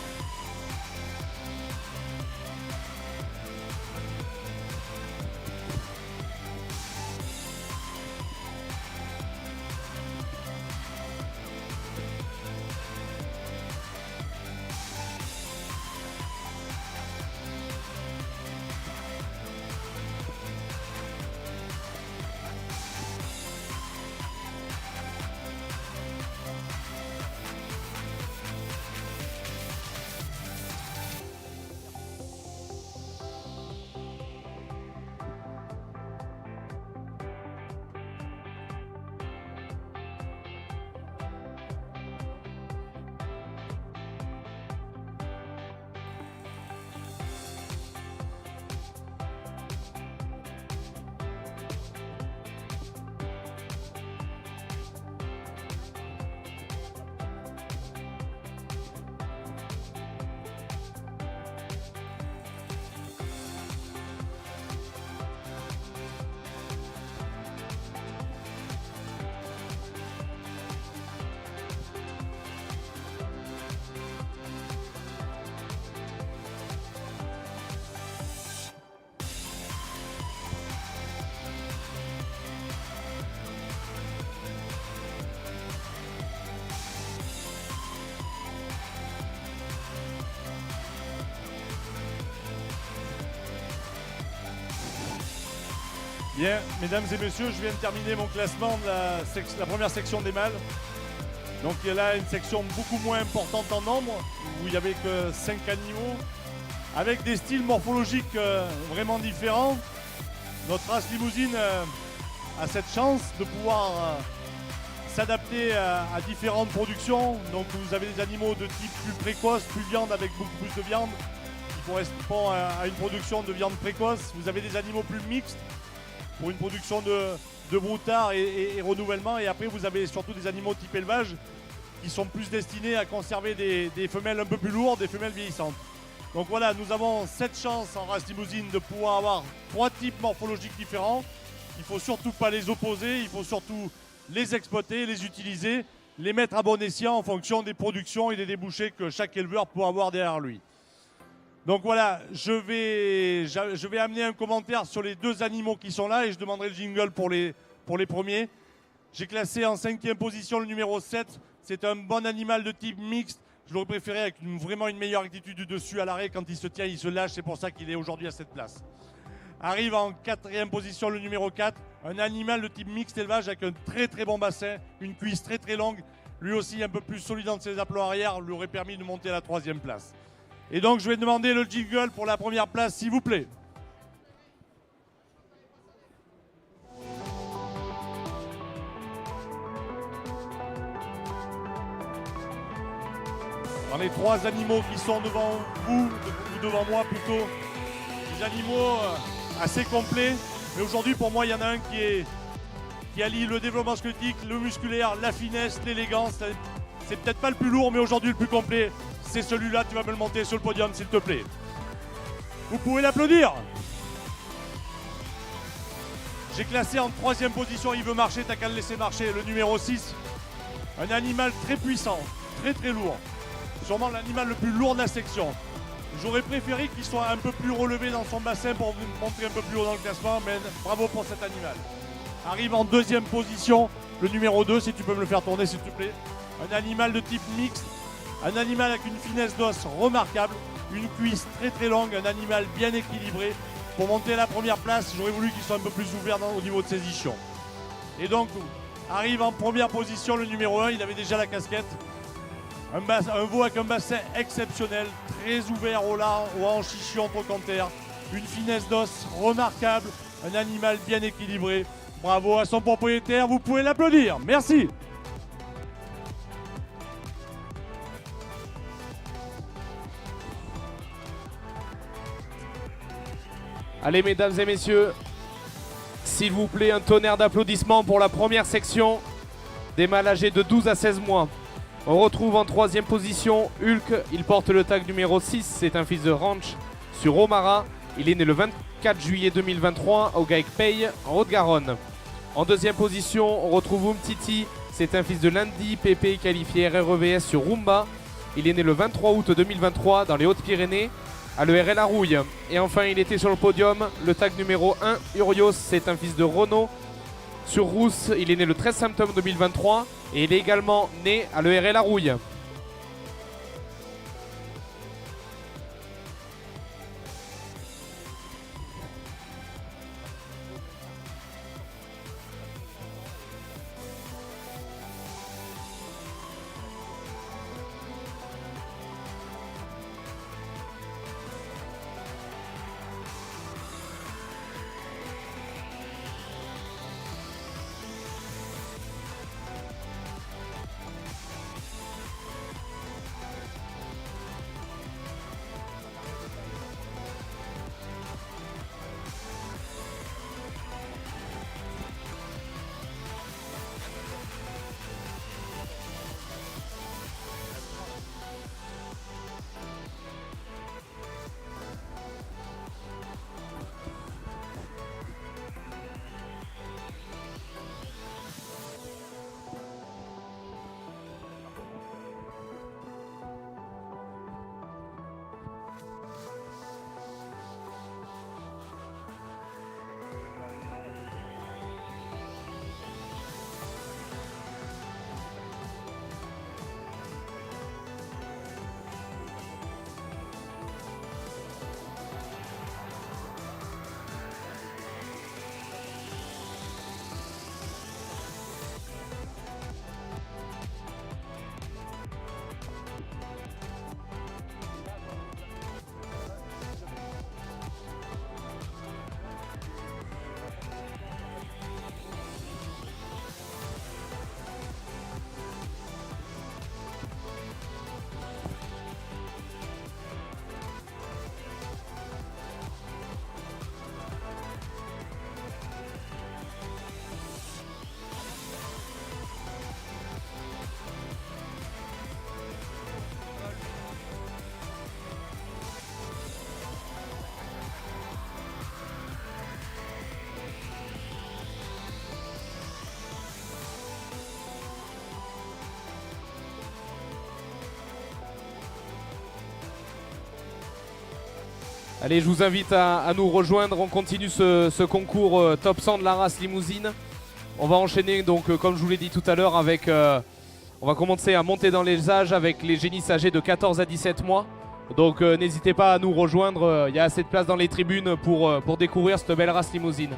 Bien, mesdames et messieurs, je viens de terminer mon classement de la première section des mâles. Donc il y a là une section beaucoup moins importante en nombre, où il n'y avait que 5 animaux, avec des styles morphologiques vraiment différents. Notre race limousine a cette chance de pouvoir s'adapter à différentes productions. Donc vous avez des animaux de type plus précoce, plus viande avec beaucoup plus de viande, qui correspond à une production de viande précoce. Vous avez des animaux plus mixtes, pour une production de broutard et renouvellement. Et après, vous avez surtout des animaux type élevage qui sont plus destinés à conserver des femelles un peu plus lourdes, des femelles vieillissantes. Donc voilà, nous avons cette chance en race limousine de pouvoir avoir 3 types morphologiques différents. Il ne faut surtout pas les opposer, il faut surtout les exploiter, les utiliser, les mettre à bon escient en fonction des productions et des débouchés que chaque éleveur peut avoir derrière lui. Donc voilà, je vais amener un commentaire sur les 2 animaux qui sont là et je demanderai le jingle pour les premiers. J'ai classé en 5e position le numéro 7. C'est un bon animal de type mixte. Je l'aurais préféré avec vraiment une meilleure attitude du dessus à l'arrêt. Quand il se tient, il se lâche. C'est pour ça qu'il est aujourd'hui à cette place. Arrive en 4e position le numéro 4. Un animal de type mixte élevage avec un très très bon bassin. Une cuisse très très longue. Lui aussi un peu plus solide dans ses aplombs arrière. Lui aurait permis de monter à la 3e place. Et donc je vais demander le jingle pour la première place, s'il vous plaît. Dans les 3 animaux qui sont devant vous, ou devant moi plutôt, des animaux assez complets. Mais aujourd'hui pour moi il y en a un qui allie le développement squelettique, le musculaire, la finesse, l'élégance. C'est peut-être pas le plus lourd mais aujourd'hui le plus complet. C'est celui-là, tu vas me le monter sur le podium s'il te plaît. Vous pouvez l'applaudir. J'ai classé en 3e position, il veut marcher, t'as qu'à le laisser marcher, le numéro 6. Un animal très puissant, très très lourd. Sûrement l'animal le plus lourd de la section. J'aurais préféré qu'il soit un peu plus relevé dans son bassin pour monter un peu plus haut dans le classement, mais bravo pour cet animal. Arrive en 2e position, le numéro 2, si tu peux me le faire tourner s'il te plaît. Un animal de type mixte. Un animal avec une finesse d'os remarquable, une cuisse très très longue, un animal bien équilibré. Pour monter à la première place, j'aurais voulu qu'il soit un peu plus ouvert au niveau de ses ischions. Et donc, arrive en première position le numéro 1, il avait déjà la casquette. Un veau avec un bassin exceptionnel, très ouvert au large, aux hanches ischion trochanter. Une finesse d'os remarquable, un animal bien équilibré. Bravo à son propriétaire, vous pouvez l'applaudir. Merci. Allez, mesdames et messieurs, s'il vous plaît, un tonnerre d'applaudissements pour la première section des mâles âgés de 12 à 16 mois. On retrouve en 3e position Hulk, il porte le tag numéro 6, c'est un fils de ranch sur Omara. Il est né le 24 juillet 2023 au Gaïc Pay, en Haute-Garonne. En 2e position, on retrouve Umtiti, c'est un fils de Lundi, PP qualifié RREVS sur Rumba. Il est né le 23 août 2023 dans les Hautes-Pyrénées, à l'ERL à Rouille. Et enfin, il était sur le podium, le tag numéro 1, Urios, c'est un fils de Renault sur Rousse. Il est né le 13 septembre 2023 et il est également né à l'ERL à Rouille. Allez, je vous invite à nous rejoindre. On continue ce concours top 100 de la race limousine. On va enchaîner, donc, comme je vous l'ai dit tout à l'heure, avec... on va commencer à monter dans les âges avec les génisses âgés de 14 à 17 mois. Donc, n'hésitez pas à nous rejoindre. Il y a assez de place dans les tribunes pour découvrir cette belle race limousine.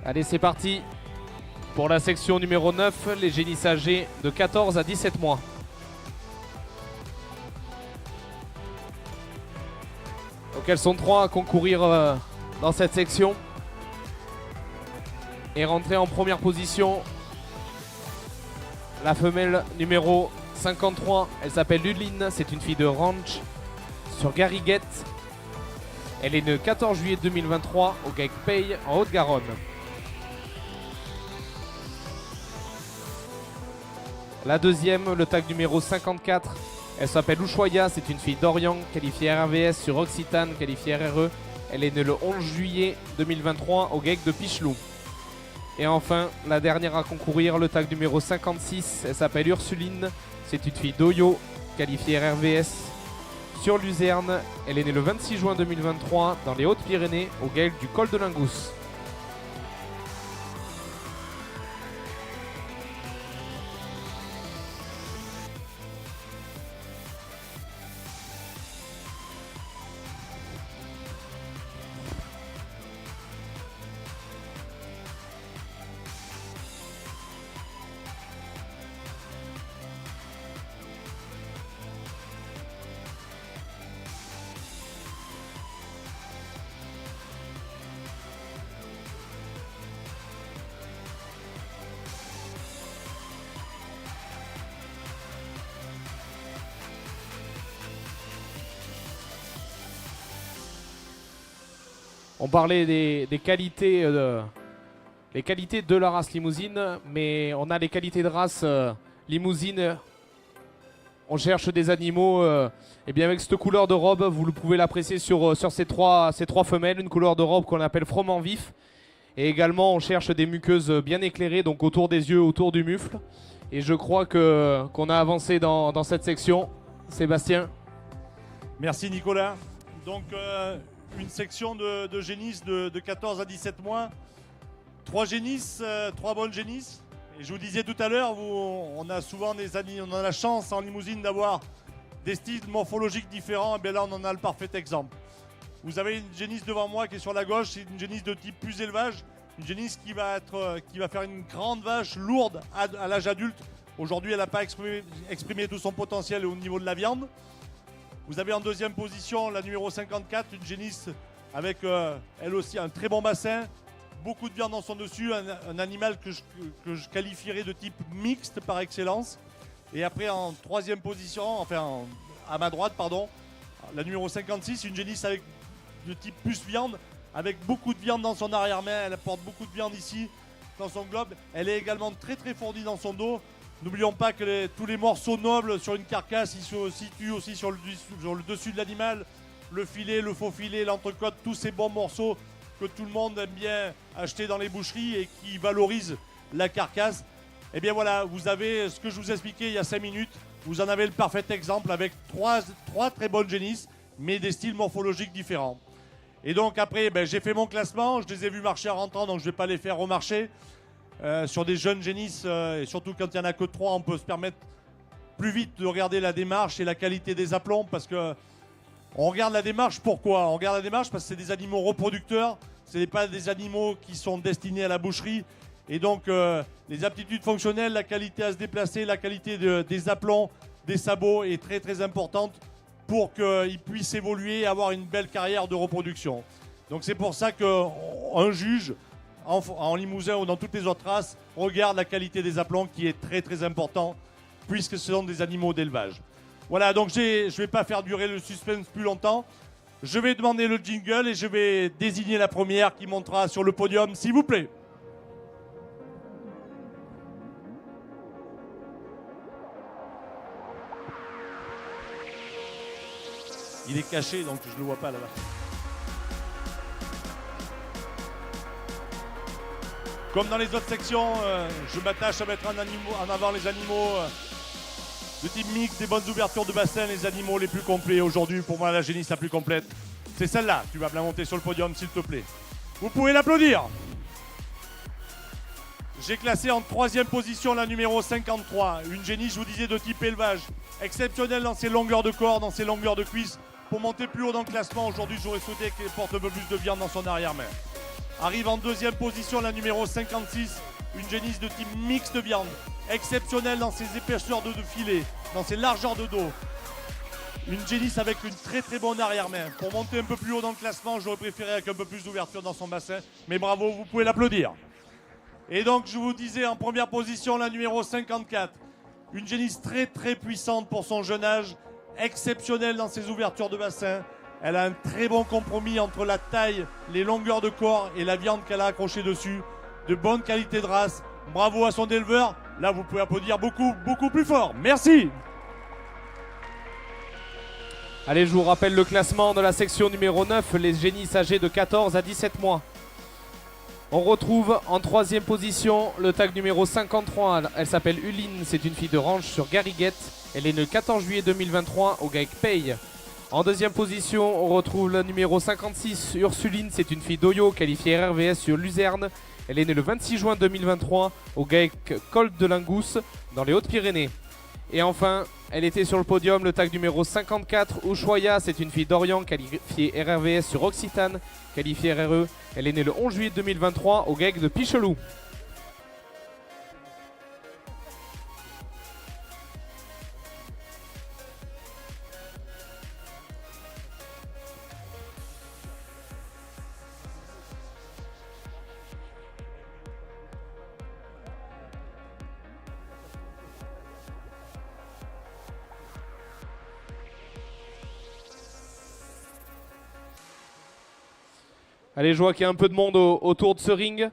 Allez, c'est parti pour la section numéro 9, les génisses âgés de 14 à 17 mois. Donc elles sont 3 à concourir dans cette section. Et rentrer en première position, la femelle numéro 53, elle s'appelle Luline, c'est une fille de ranch sur Garriguette. Elle est née le 14 juillet 2023 au Geek Pay en Haute-Garonne. La deuxième, le tag numéro 54, elle s'appelle Ushuaïa, c'est une fille d'Orient, qualifiée RVS sur Occitane, qualifiée RRE. Elle est née le 11 juillet 2023 au Geek de Pichelou. Et enfin, la dernière à concourir, le tag numéro 56, elle s'appelle Ursuline, c'est une fille d'Oyo, qualifiée RVS sur Luzerne. Elle est née le 26 juin 2023 dans les Hautes-Pyrénées au Geek du Col de Lingous. On parlait des qualités, les qualités de la race limousine, mais on a les qualités de race limousine. On cherche des animaux, et bien avec cette couleur de robe, vous pouvez l'apprécier sur ces trois femelles, une couleur de robe qu'on appelle froment vif. Et également, on cherche des muqueuses bien éclairées, donc autour des yeux, autour du mufle. Et je crois qu'on a avancé dans cette section. Sébastien. Merci Nicolas. Donc une section de génisses de 14 à 17 mois. 3 génisses, 3 bonnes génisses. Et je vous disais tout à l'heure, on a souvent on a la chance en limousine d'avoir des styles morphologiques différents. Et bien là, on en a le parfait exemple. Vous avez une génisse devant moi qui est sur la gauche, c'est une génisse de type plus élevage. Une génisse qui va faire une grande vache lourde à l'âge adulte. Aujourd'hui, elle n'a pas exprimé tout son potentiel au niveau de la viande. Vous avez en deuxième position la numéro 54, une génisse avec elle aussi un très bon bassin, beaucoup de viande dans son dessus, un animal que je qualifierais de type mixte par excellence. Et après en troisième position, enfin à ma droite, pardon, la numéro 56, une génisse avec de type plus viande, avec beaucoup de viande dans son arrière-main. Elle apporte beaucoup de viande ici dans son globe. Elle est également très très fournie dans son dos. N'oublions pas que tous les morceaux nobles sur une carcasse, ils se situent aussi sur le dessus de l'animal. Le filet, le faux filet, l'entrecôte, tous ces bons morceaux que tout le monde aime bien acheter dans les boucheries et qui valorisent la carcasse. Et bien voilà, vous avez ce que je vous expliquais il y a 5 minutes. Vous en avez le parfait exemple avec trois très bonnes génisses, mais des styles morphologiques différents. Et donc après, j'ai fait mon classement. Je les ai vus marcher en rentrant, donc je ne vais pas les faire remarcher. Sur des jeunes génisses, et surtout quand il n'y en a que 3, on peut se permettre plus vite de regarder la démarche et la qualité des aplombs. Parce que on regarde la démarche, pourquoi? On regarde la démarche parce que c'est des animaux reproducteurs. Ce n'est pas des animaux qui sont destinés à la boucherie. Et donc les aptitudes fonctionnelles, la qualité à se déplacer, la qualité des aplombs, des sabots est très très importante pour qu'ils puissent évoluer et avoir une belle carrière de reproduction. Donc c'est pour ça qu'un juge en Limousin ou dans toutes les autres races regarde la qualité des aplombs qui est très très important puisque ce sont des animaux d'élevage. Voilà, donc je ne vais pas faire durer le suspense plus longtemps. Je vais demander le jingle et je vais désigner la première qui montera sur le podium, s'il vous plaît. Il est caché, donc je ne le vois pas là-bas. Comme dans les autres sections, je m'attache à mettre en avant les animaux de type mixte, des bonnes ouvertures de bassin, les animaux les plus complets. Aujourd'hui, pour moi, la génisse la plus complète, c'est celle-là. Tu vas me la monter sur le podium, s'il te plaît. Vous pouvez l'applaudir. J'ai classé en 3e position la numéro 53. Une génisse, je vous disais, de type élevage. Exceptionnelle dans ses longueurs de corps, dans ses longueurs de cuisses. Pour monter plus haut dans le classement, aujourd'hui, j'aurais souhaité qu'elle porte un peu plus de viande dans son arrière-main. Arrive en 2e position la numéro 56, une génisse de type mixte viande, exceptionnelle dans ses épaisseurs de filet, dans ses largeurs de dos. Une génisse avec une très très bonne arrière-main. Pour monter un peu plus haut dans le classement, j'aurais préféré avec un peu plus d'ouverture dans son bassin, mais bravo, vous pouvez l'applaudir. Et donc je vous disais en première position la numéro 54, une génisse très très puissante pour son jeune âge, exceptionnelle dans ses ouvertures de bassin. Elle a un très bon compromis entre la taille, les longueurs de corps et la viande qu'elle a accrochée dessus. De bonne qualité de race. Bravo à son éleveur. Là, vous pouvez applaudir beaucoup, beaucoup plus fort. Merci. Allez, je vous rappelle le classement de la section numéro 9, les génisses âgées de 14 à 17 mois. On retrouve en 3e position le tag numéro 53. Elle s'appelle Uline, c'est une fille de ranch sur Garriguette. Elle est née le 14 juillet 2023 au GAEC Paye. En 2e position, on retrouve le numéro 56, Ursuline, c'est une fille d'Oyo qualifiée RRVS sur Luzerne. Elle est née le 26 juin 2023 au GAEC Col de Lingous dans les Hautes-Pyrénées. Et enfin, elle était sur le podium, le tag numéro 54, Ushuaïa, c'est une fille d'Orient qualifiée RRVS sur Occitane, qualifiée RRE. Elle est née le 11 juillet 2023 au GAEC de Pichelou. Allez, je vois qu'il y a un peu de monde autour de ce ring.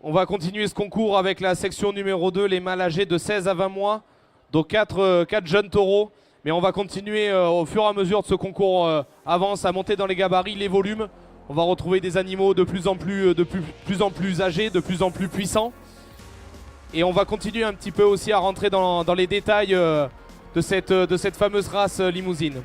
On va continuer ce concours avec la section numéro 2, les mâles âgés de 16 à 20 mois. Donc 4 jeunes taureaux. Mais on va continuer au fur et à mesure de ce concours avance à monter dans les gabarits, les volumes. On va retrouver des animaux de plus en plus âgés, de plus en plus puissants. Et on va continuer un petit peu aussi à rentrer dans les détails de cette fameuse race limousine.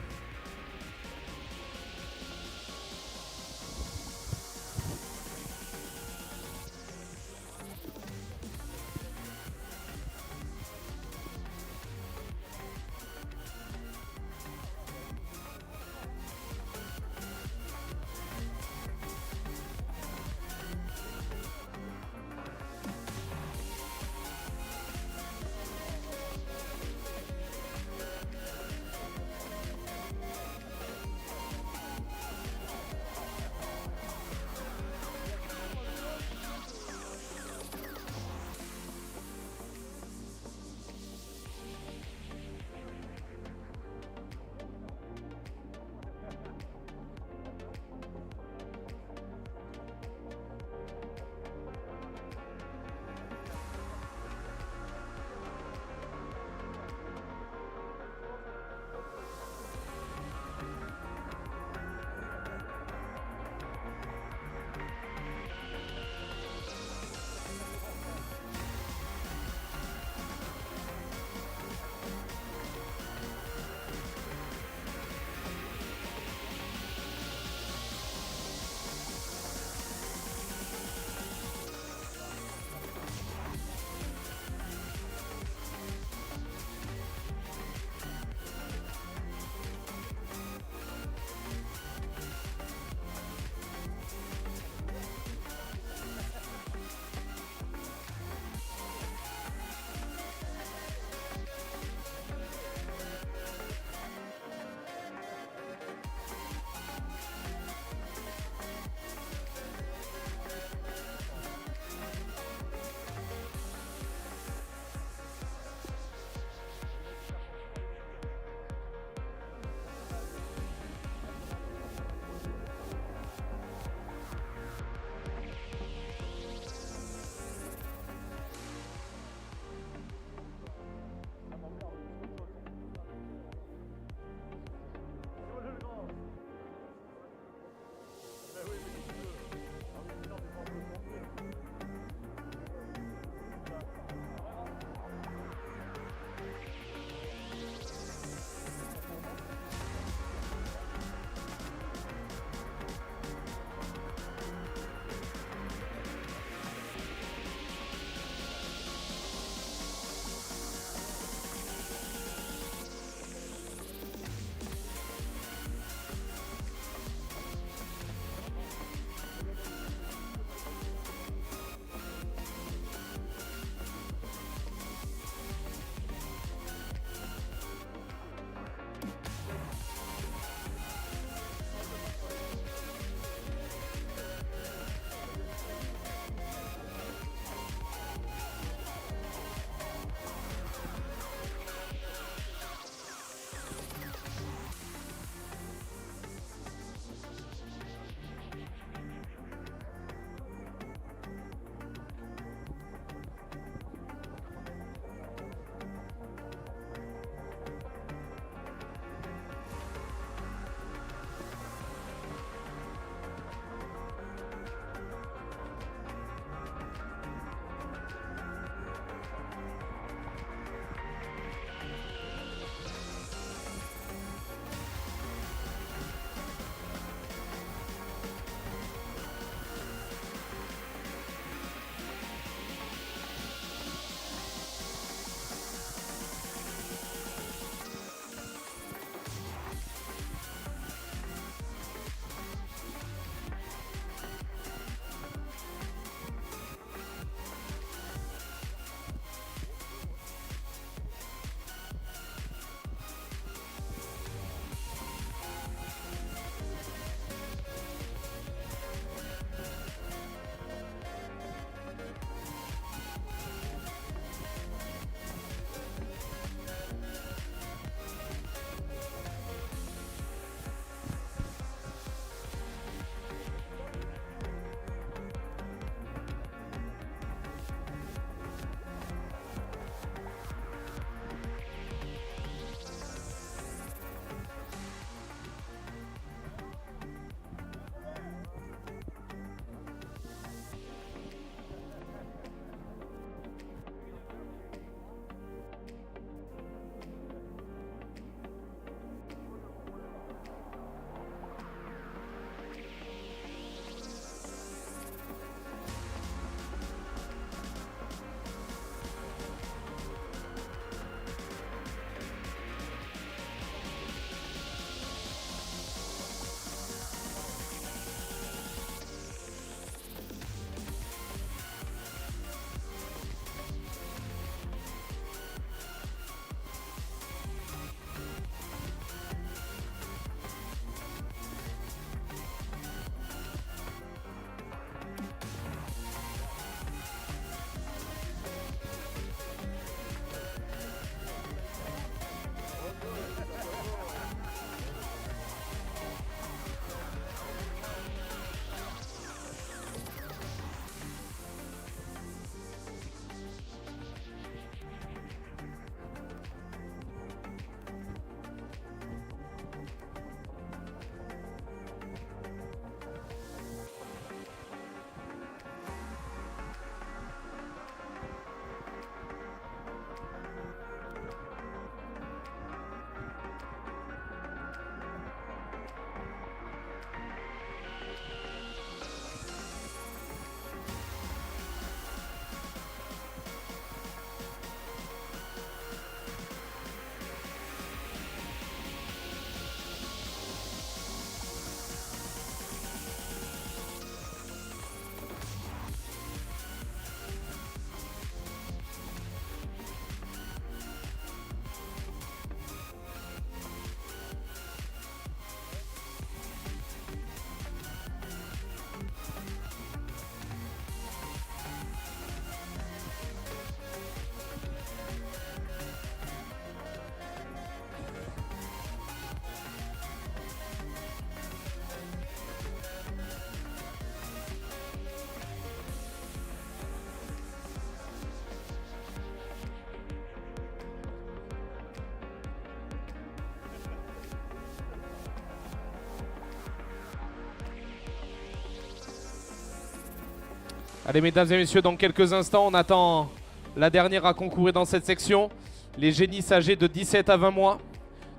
Allez, mesdames et messieurs, dans quelques instants, on attend la dernière à concourir dans cette section. Les génisses âgés de 17 à 20 mois.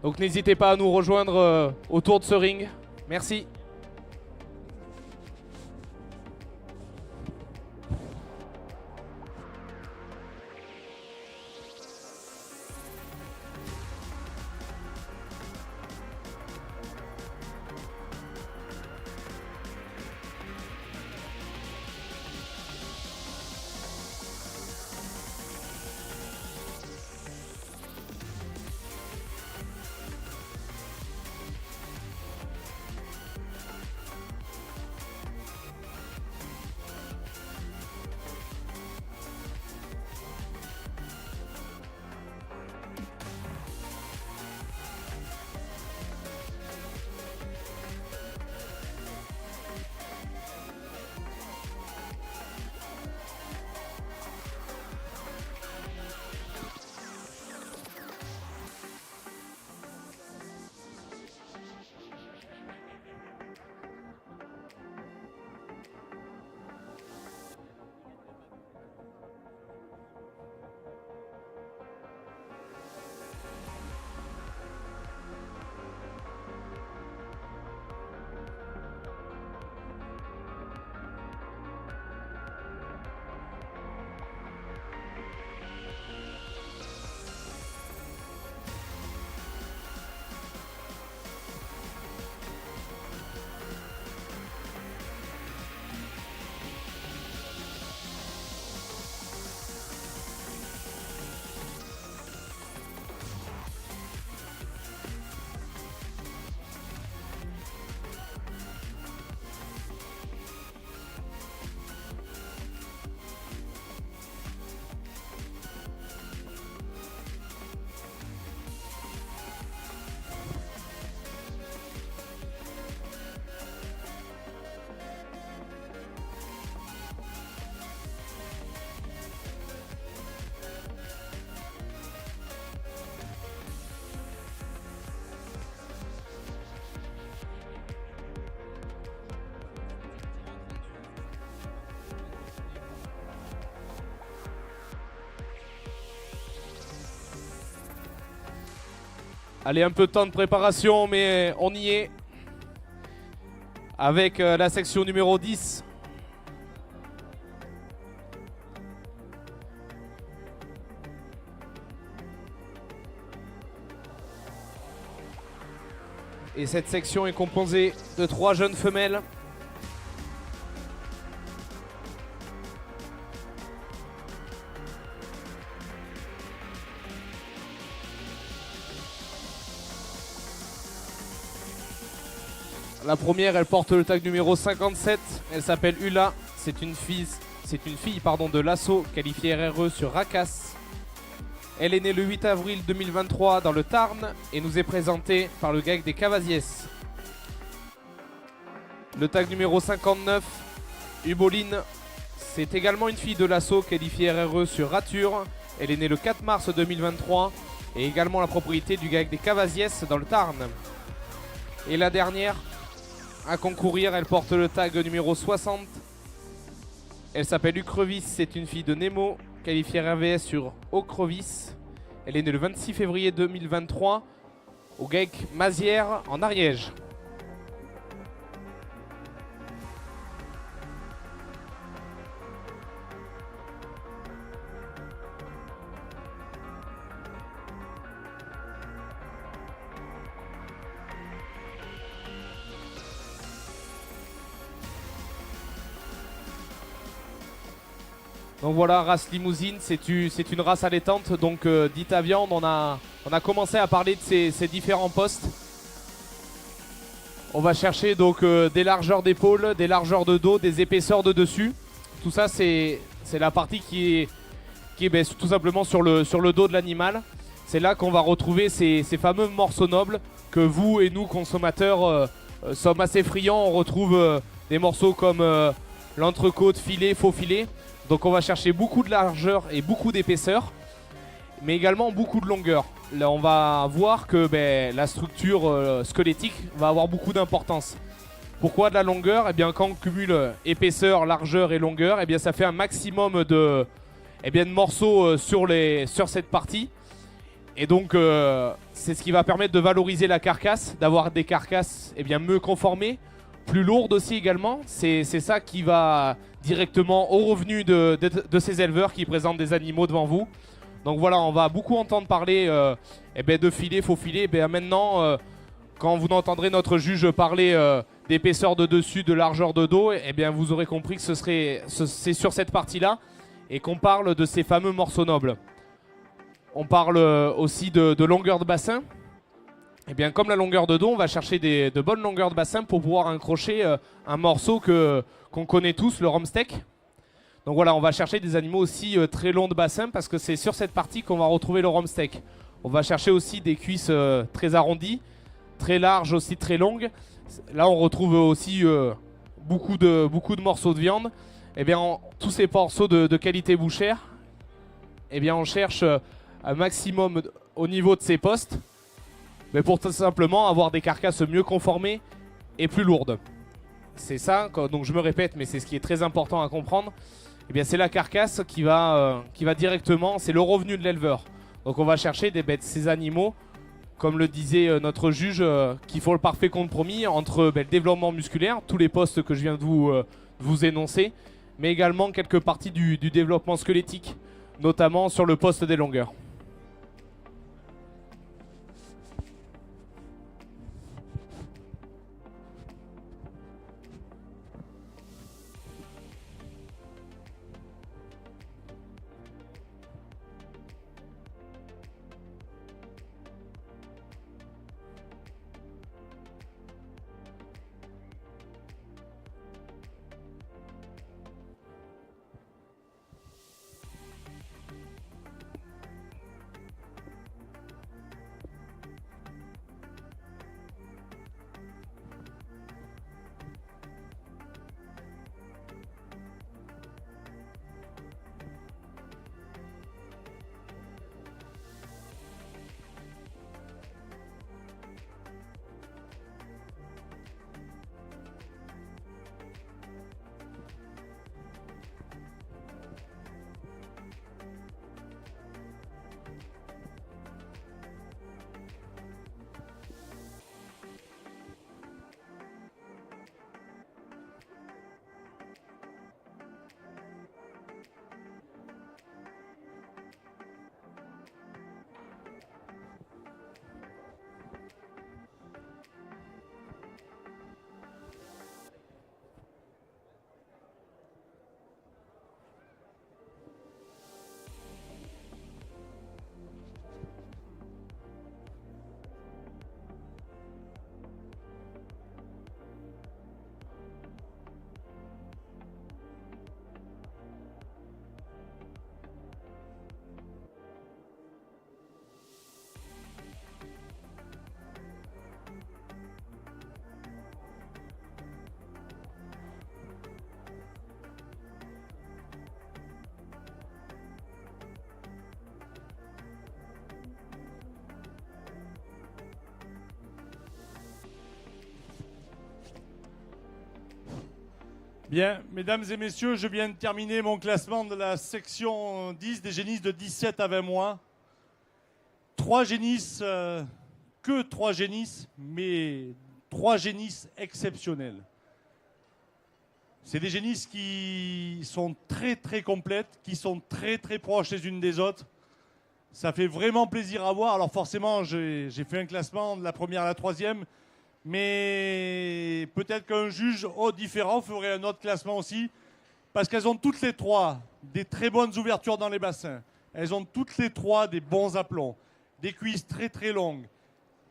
Donc n'hésitez pas à nous rejoindre autour de ce ring. Merci. Allez, un peu de temps de préparation, mais on y est. Avec la section numéro 10. Et cette section est composée de 3 jeunes femelles. La première, elle porte le tag numéro 57. Elle s'appelle Ula. C'est une fille de l'assaut qualifiée RRE sur Racas. Elle est née le 8 avril 2023 dans le Tarn et nous est présentée par le GAEC des Cavasiès. Le tag numéro 59, Uboline. C'est également une fille de l'assaut qualifiée RRE sur Rature. Elle est née le 4 mars 2023 et également la propriété du GAEC des Cavasiès dans le Tarn. Et la dernière à concourir, elle porte le tag numéro 60. Elle s'appelle Ucrevis, c'est une fille de Nemo, qualifiée RVS sur Ocrevis. Elle est née le 26 février 2023 au GAEC Mazières en Ariège. Donc voilà, race limousine, c'est une race allaitante, donc dite à viande. On a commencé à parler de ces différents postes. On va chercher donc des largeurs d'épaule, des largeurs de dos, des épaisseurs de dessus. Tout ça, c'est la partie qui est tout simplement sur le dos de l'animal. C'est là qu'on va retrouver ces fameux morceaux nobles que vous et nous, consommateurs, sommes assez friands. On retrouve des morceaux comme l'entrecôte, filet, faux filet. Donc on va chercher beaucoup de largeur et beaucoup d'épaisseur, mais également beaucoup de longueur. Là on va voir que la structure squelettique va avoir beaucoup d'importance. Pourquoi de la longueur? Eh bien, quand on cumule épaisseur, largeur et longueur, eh bien, ça fait un maximum de morceaux sur cette partie. Et donc, c'est ce qui va permettre de valoriser la carcasse, d'avoir des carcasses mieux conformées, plus lourdes aussi également. C'est ça qui va directement au revenu de ces éleveurs qui présentent des animaux devant vous. Donc voilà, on va beaucoup entendre parler de filets, faux filets. Maintenant, quand vous entendrez notre juge parler d'épaisseur de dessus, de largeur de dos, vous aurez compris que c'est sur cette partie-là et qu'on parle de ces fameux morceaux nobles. On parle aussi de longueur de bassin. Comme la longueur de dos, on va chercher de bonnes longueurs de bassin pour pouvoir accrocher un morceau qu'on connaît tous, le rump steak. Donc voilà, on va chercher des animaux aussi très longs de bassin parce que c'est sur cette partie qu'on va retrouver le rump steak. On va chercher aussi des cuisses très arrondies, très larges aussi, très longues. Là, on retrouve aussi beaucoup de morceaux de viande. Tous ces morceaux de qualité bouchère, on cherche un maximum au niveau de ces postes, mais pour tout simplement avoir des carcasses mieux conformées et plus lourdes. C'est ça, donc je me répète, mais c'est ce qui est très important à comprendre. C'est la carcasse qui va directement, c'est le revenu de l'éleveur. Donc on va chercher ces animaux, comme le disait notre juge, qui font le parfait compromis entre le développement musculaire, tous les postes que je viens de vous énoncer, mais également quelques parties du développement squelettique, notamment sur le poste des longueurs. Bien, mesdames et messieurs, je viens de terminer mon classement de la section 10 des génisses de 17 à 20 mois. 3 génisses, que 3 génisses, mais 3 génisses exceptionnelles. C'est des génisses qui sont très très complètes, qui sont très très proches les unes des autres. Ça fait vraiment plaisir à voir. Alors forcément, j'ai fait un classement de la première à la troisième, mais peut-être qu'un juge différent ferait un autre classement aussi, parce qu'elles ont toutes les 3 des très bonnes ouvertures dans les bassins. Elles ont toutes les 3 des bons aplombs, des cuisses très très longues.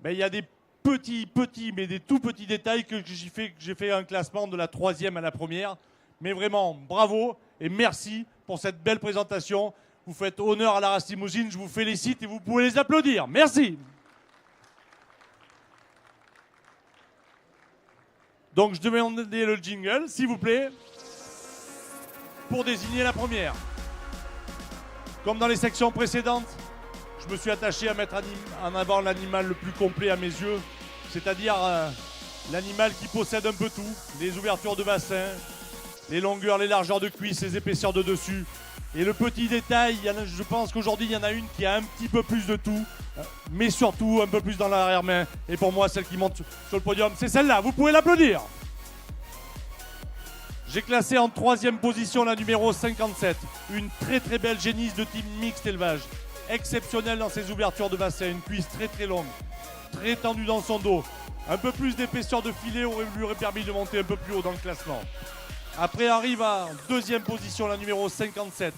Il y a des petits, mais des tout petits détails que j'ai fait un classement de la troisième à la première. Mais vraiment, bravo et merci pour cette belle présentation. Vous faites honneur à la race limousine, je vous félicite et vous pouvez les applaudir. Merci. Donc je demandais le jingle, s'il vous plaît, pour désigner la première. Comme dans les sections précédentes, je me suis attaché à mettre en avant l'animal le plus complet à mes yeux, c'est-à-dire L'animal qui possède un peu tout, les ouvertures de bassin, les longueurs, les largeurs de cuisse, les épaisseurs de dessus. Et le petit détail, je pense qu'aujourd'hui il y en a une qui a un petit peu plus de tout, mais surtout un peu plus dans l'arrière-main. Et pour moi, celle qui monte sur le podium, c'est celle-là, vous pouvez l'applaudir. J'ai classé en 3e position la numéro 57, une très belle génisse de type mixte élevage. Exceptionnelle dans ses ouvertures de bassin, une cuisse très longue, très tendue dans son dos. Un peu plus d'épaisseur de filet lui aurait permis de monter un peu plus haut dans le classement. Après arrive en 2e position la numéro 57.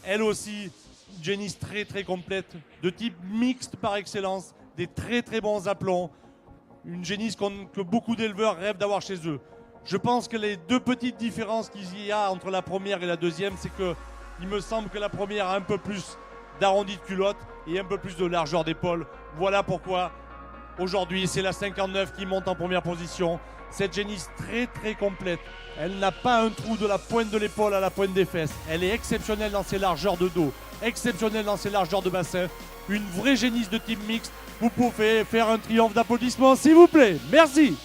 Elle aussi, une génisse très complète, de type mixte par excellence, des très bons aplombs. Une génisse que beaucoup d'éleveurs rêvent d'avoir chez eux. Je pense que les deux petites différences qu'il y a entre la première et la deuxième, c'est que il me semble que la première a un peu plus d'arrondi de culotte et un peu plus de largeur d'épaule. Voilà pourquoi aujourd'hui c'est la 59 qui monte en première position. Cette génisse très complète. Elle n'a pas un trou de la pointe de l'épaule à la pointe des fesses. Elle est exceptionnelle dans ses largeurs de dos, exceptionnelle dans ses largeurs de bassin. Une vraie génisse de type mixte. Vous pouvez faire un triomphe d'applaudissements s'il vous plaît. Merci.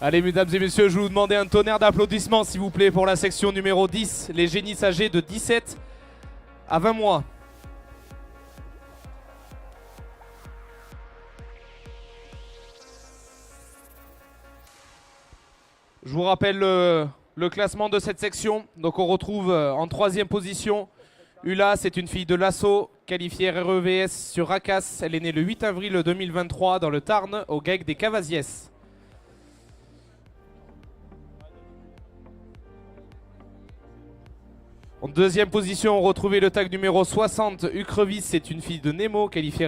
Allez, mesdames et messieurs, je vais vous demander un tonnerre d'applaudissements, s'il vous plaît, pour la section numéro 10, les génisses âgés de 17 à 20 mois. Je vous rappelle le classement de cette section. Donc on retrouve en 3e position Ula, c'est une fille de l'assaut, qualifiée REVS sur Racas. Elle est née le 8 avril 2023 dans le Tarn, au GEC des Cavasiès. En 2e position, on retrouvait le tag numéro 60, Ucrevis, c'est une fille de Nemo, qualifiée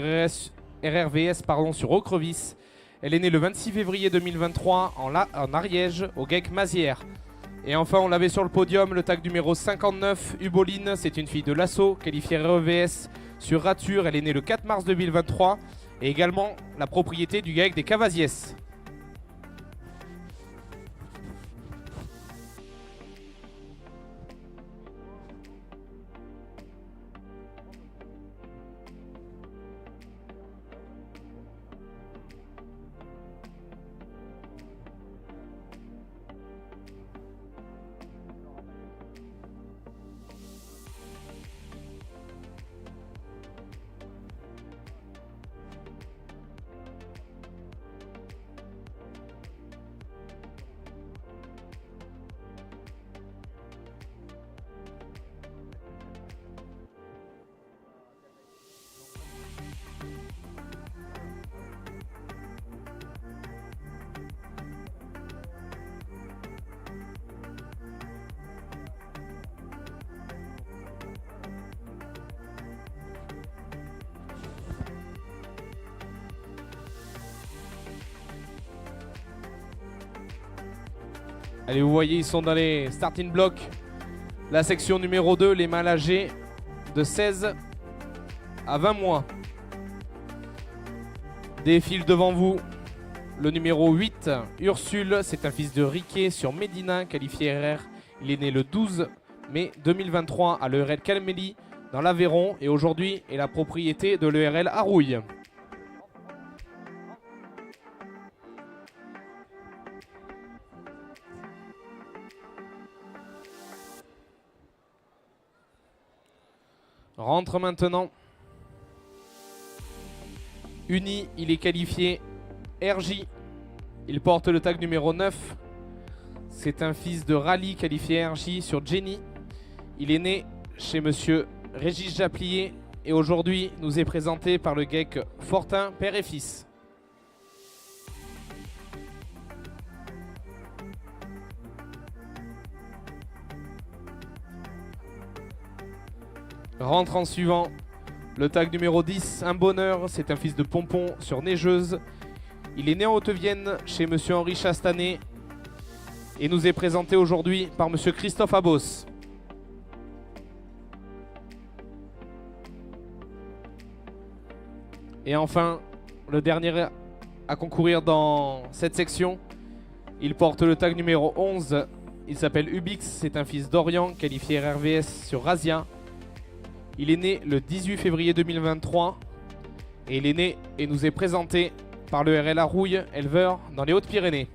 RRVS sur Ocrevis. Elle est née le 26 février 2023 en Ariège, au GEC Mazières. Et enfin, on l'avait sur le podium, le tag numéro 59, Uboline, c'est une fille de l'assaut, qualifiée REVS sur Rature. Elle est née le 4 mars 2023 et également la propriété du GEC des Cavasiès. Allez, vous voyez, ils sont dans les starting blocks. La section numéro 2, les mâles âgés de 16 à 20 mois. Défile devant vous le numéro 8, Ursule. C'est un fils de Riquet sur Médina, qualifié RR. Il est né le 12 mai 2023 à l'ERL Calmélie, dans l'Aveyron, et aujourd'hui est la propriété de l'ERL Arouille. Rentre maintenant. Uni, il est qualifié RJ. Il porte le tag numéro 9. C'est un fils de rallye qualifié RJ sur Jenny. Il est né chez monsieur Régis Japlier et aujourd'hui nous est présenté par le GEC Fortin, père et fils. Rentre en suivant Le tag numéro 10, un bonheur, c'est un fils de Pompon sur Neigeuse. Il est né en Haute-Vienne chez monsieur Henri Chastanet et nous est présenté aujourd'hui par monsieur Christophe Abos. Et enfin, le dernier à concourir dans cette section, il porte le tag numéro 11. Il s'appelle Ubix, c'est un fils d'Orient, qualifié RRVS sur Razia. Il est né le 18 février 2023 et il est né et nous est présenté par le RLA Rouille, éleveur dans les Hautes-Pyrénées.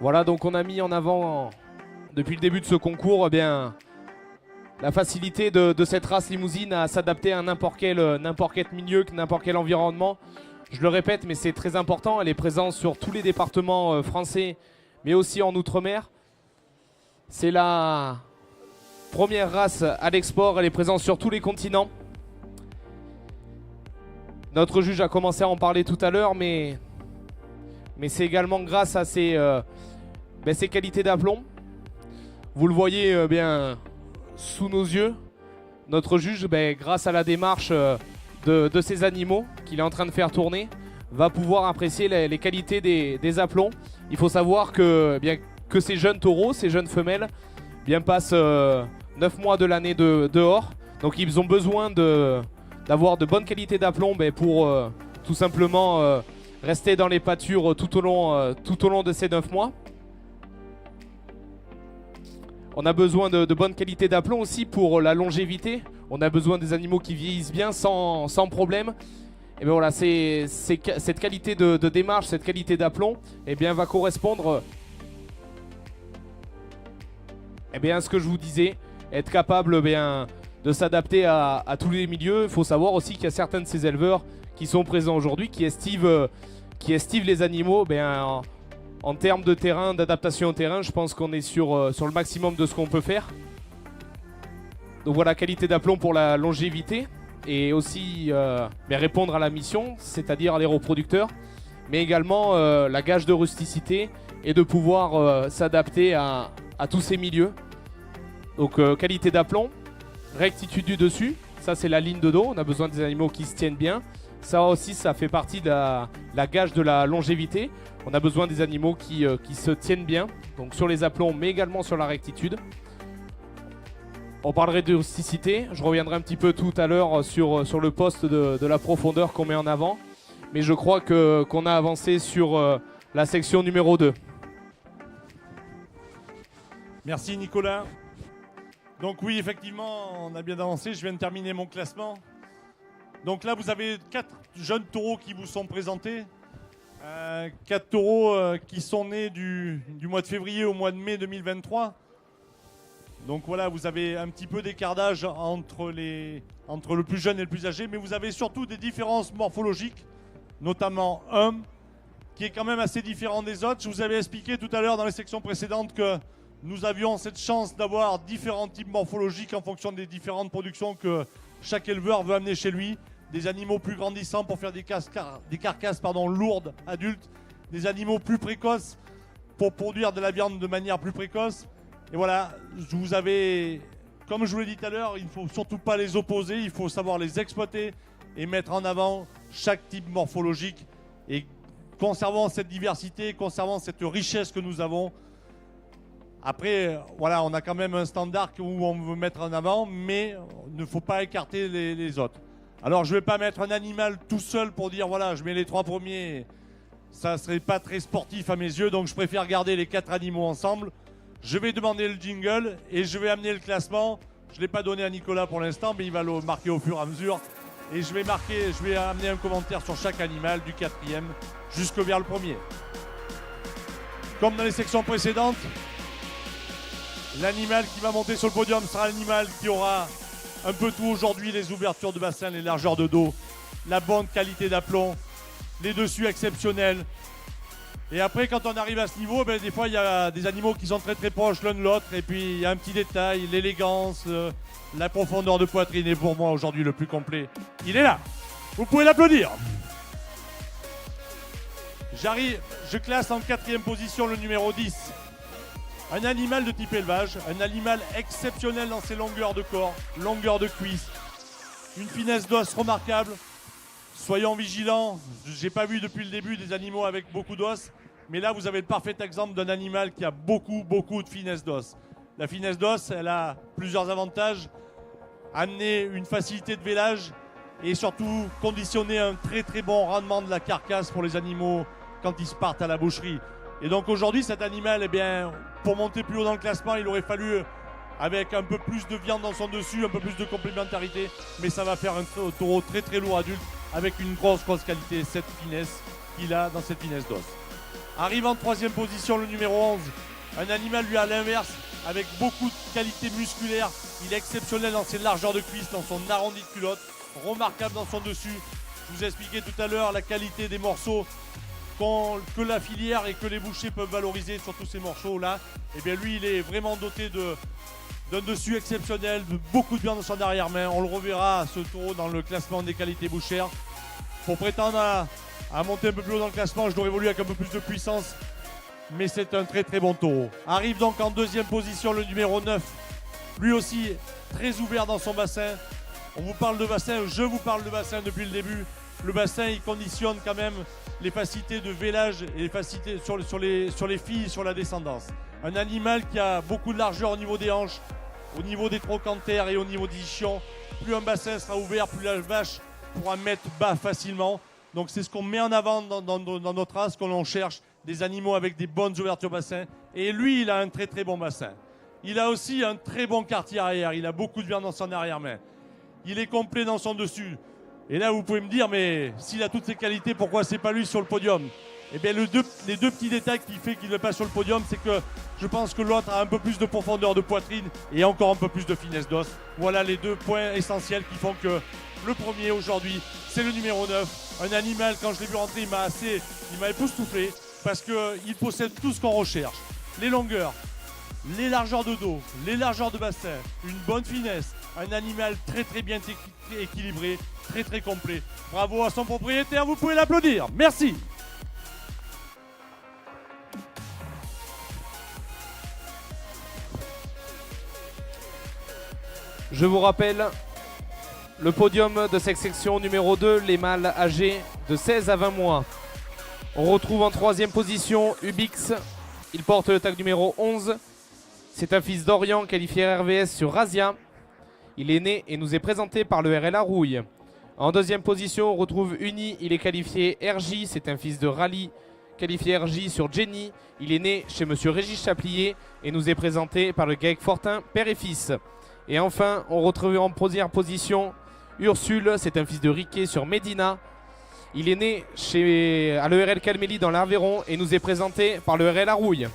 Voilà, donc on a mis en avant, depuis le début de ce concours, eh bien, la facilité de cette race limousine à s'adapter à n'importe quel milieu, n'importe quel environnement. Je le répète, mais c'est très important, elle est présente sur tous les départements français, mais aussi en Outre-mer. C'est la première race à l'export, elle est présente sur tous les continents. Notre juge a commencé à en parler tout à l'heure, mais c'est également grâce à ses qualités d'aplomb. Vous le voyez bien sous nos yeux. Notre juge, grâce à la démarche de ces animaux qu'il est en train de faire tourner, va pouvoir apprécier les qualités des aplombs. Il faut savoir que ces jeunes taureaux, ces jeunes femelles, passent 9 mois de l'année dehors. Donc ils ont besoin d'avoir de bonnes qualités d'aplomb pour tout simplement rester dans les pâtures tout au long de ces 9 mois. On a besoin de bonnes qualités d'aplomb aussi pour la longévité. On a besoin des animaux qui vieillissent bien sans problème. Et bien voilà, cette qualité de démarche, cette qualité d'aplomb, va correspondre à ce que je vous disais, être capable de s'adapter à tous les milieux. Il faut savoir aussi qu'il y a certains de ces éleveurs qui sont présents aujourd'hui, qui estivent les animaux en termes de terrain, d'adaptation au terrain. Je pense qu'on est sur le maximum de ce qu'on peut faire. Donc voilà, qualité d'aplomb pour la longévité et aussi répondre à la mission, c'est-à-dire les reproducteurs, mais également la gage de rusticité et de pouvoir s'adapter à tous ces milieux. Donc qualité d'aplomb, rectitude du dessus, ça c'est la ligne de dos, on a besoin des animaux qui se tiennent bien. Ça aussi, ça fait partie de la gage de la longévité. On a besoin des animaux qui se tiennent bien, donc sur les aplombs, mais également sur la rectitude. On parlerait de rusticité. Je reviendrai un petit peu tout à l'heure sur le poste de la profondeur qu'on met en avant. Mais je crois qu'on a avancé sur la section numéro 2. Merci Nicolas. Donc oui, effectivement, on a bien avancé. Je viens de terminer mon classement. Donc là, vous avez 4 jeunes taureaux qui vous sont présentés. 4 taureaux qui sont nés du mois de février au mois de mai 2023. Donc voilà, vous avez un petit peu d'écart d'âge entre le plus jeune et le plus âgé, mais vous avez surtout des différences morphologiques, notamment un qui est quand même assez différent des autres. Je vous avais expliqué tout à l'heure dans les sections précédentes que nous avions cette chance d'avoir différents types morphologiques en fonction des différentes productions que chaque éleveur veut amener chez lui. Des animaux plus grandissants pour faire des carcasses lourdes, adultes. Des animaux plus précoces pour produire de la viande de manière plus précoce. Et voilà, comme je vous l'ai dit tout à l'heure, il ne faut surtout pas les opposer. Il faut savoir les exploiter et mettre en avant chaque type morphologique. Et conservant cette diversité, conservant cette richesse que nous avons. Après, voilà, on a quand même un standard où on veut mettre en avant, mais il ne faut pas écarter les autres. Alors je ne vais pas mettre un animal tout seul pour dire voilà, je mets les 3 premiers. Ça ne serait pas très sportif à mes yeux, donc je préfère garder les 4 animaux ensemble Je vais demander le jingle et je vais amener le classement. Je ne l'ai pas donné à Nicolas pour l'instant, mais il va le marquer au fur et à mesure. Et je vais amener un commentaire sur chaque animal du 4e jusque vers le 1er. Comme dans les sections précédentes, l'animal qui va monter sur le podium sera l'animal qui aura un peu tout aujourd'hui, les ouvertures de bassin, les largeurs de dos, la bonne qualité d'aplomb, les dessus exceptionnels. Et après, quand on arrive à ce niveau, ben, des fois, il y a des animaux qui sont très très proches l'un de l'autre. Et puis, il y a un petit détail, l'élégance, la profondeur de poitrine. Et pour moi, aujourd'hui, le plus complet, il est là. Vous pouvez l'applaudir. Je classe en 4e position le numéro 10. Un animal de type élevage, un animal exceptionnel dans ses longueurs de corps, longueur de cuisse, une finesse d'os remarquable. Soyons vigilants, j'ai pas vu depuis le début des animaux avec beaucoup d'os, mais là vous avez le parfait exemple d'un animal qui a beaucoup de finesse d'os. La finesse d'os, elle a plusieurs avantages, amener une facilité de vélage et surtout conditionner un très très bon rendement de la carcasse pour les animaux quand ils se partent à la boucherie. Et donc aujourd'hui cet animal, eh bien, pour monter plus haut dans le classement, il aurait fallu avec un peu plus de viande dans son dessus, un peu plus de complémentarité, mais ça va faire un taureau très très lourd adulte avec une grosse qualité, cette finesse qu'il a dans cette finesse d'os. Arrive en 3e position le numéro 11, un animal lui à l'inverse, avec beaucoup de qualité musculaire, il est exceptionnel dans ses largeurs de cuisse, dans son arrondi de culotte, remarquable dans son dessus. Je vous ai expliqué tout à l'heure la qualité des morceaux que la filière et que les bouchers peuvent valoriser sur tous ces morceaux-là. Et bien lui, il est vraiment doté d'un dessus exceptionnel, de beaucoup de viande dans son arrière-main. On le reverra, ce taureau, dans le classement des qualités bouchères. Pour prétendre à monter un peu plus haut dans le classement, je l'aurais voulu avec un peu plus de puissance. Mais c'est un très très bon taureau. Arrive donc en 2e position le numéro 9. Lui aussi, très ouvert dans son bassin. On vous parle de bassin, je vous parle de bassin depuis le début. Le bassin, il conditionne quand même les facilités de vélage et les facilités sur les filles, sur la descendance. Un animal qui a beaucoup de largeur au niveau des hanches, au niveau des trochantères et au niveau des ischions. Plus un bassin sera ouvert, plus la vache pourra mettre bas facilement. Donc c'est ce qu'on met en avant dans notre race, qu'on cherche, des animaux avec des bonnes ouvertures bassin. Et lui, il a un très très bon bassin. Il a aussi un très bon quartier arrière, il a beaucoup de viande dans son arrière-main. Il est complet dans son dessus. Et là, vous pouvez me dire, mais s'il a toutes ces qualités, pourquoi c'est pas lui sur le podium? Eh bien, les deux petits détails qui font qu'il n'est pas sur le podium, c'est que je pense que l'autre a un peu plus de profondeur de poitrine et encore un peu plus de finesse d'os. Voilà les deux points essentiels qui font que le premier aujourd'hui, c'est le numéro 9. Un animal, quand je l'ai vu rentrer, il m'a époustouflé parce qu'il possède tout ce qu'on recherche. Les longueurs, les largeurs de dos, les largeurs de bassin, une bonne finesse. Un animal très très bien équilibré, très très complet. Bravo à son propriétaire, vous pouvez l'applaudir. Merci. Je vous rappelle le podium de cette section numéro 2, les mâles âgés de 16 à 20 mois. On retrouve en 3e position Ubix, il porte le tag numéro 11. C'est un fils d'Orient qualifié RVS sur Razia. Il est né et nous est présenté par le RLA Rouille. En 2e position, on retrouve Uni, il est qualifié RJ, c'est un fils de Rallye qualifié RJ sur Jenny. Il est né chez monsieur Régis Chaplier et nous est présenté par le GAEC Fortin, père et fils. Et enfin, on retrouve en 1re position Ursule, c'est un fils de Riquet sur Médina. Il est né à l'ERL Calmélie dans l'Aveyron et nous est présenté par le RLA Rouille.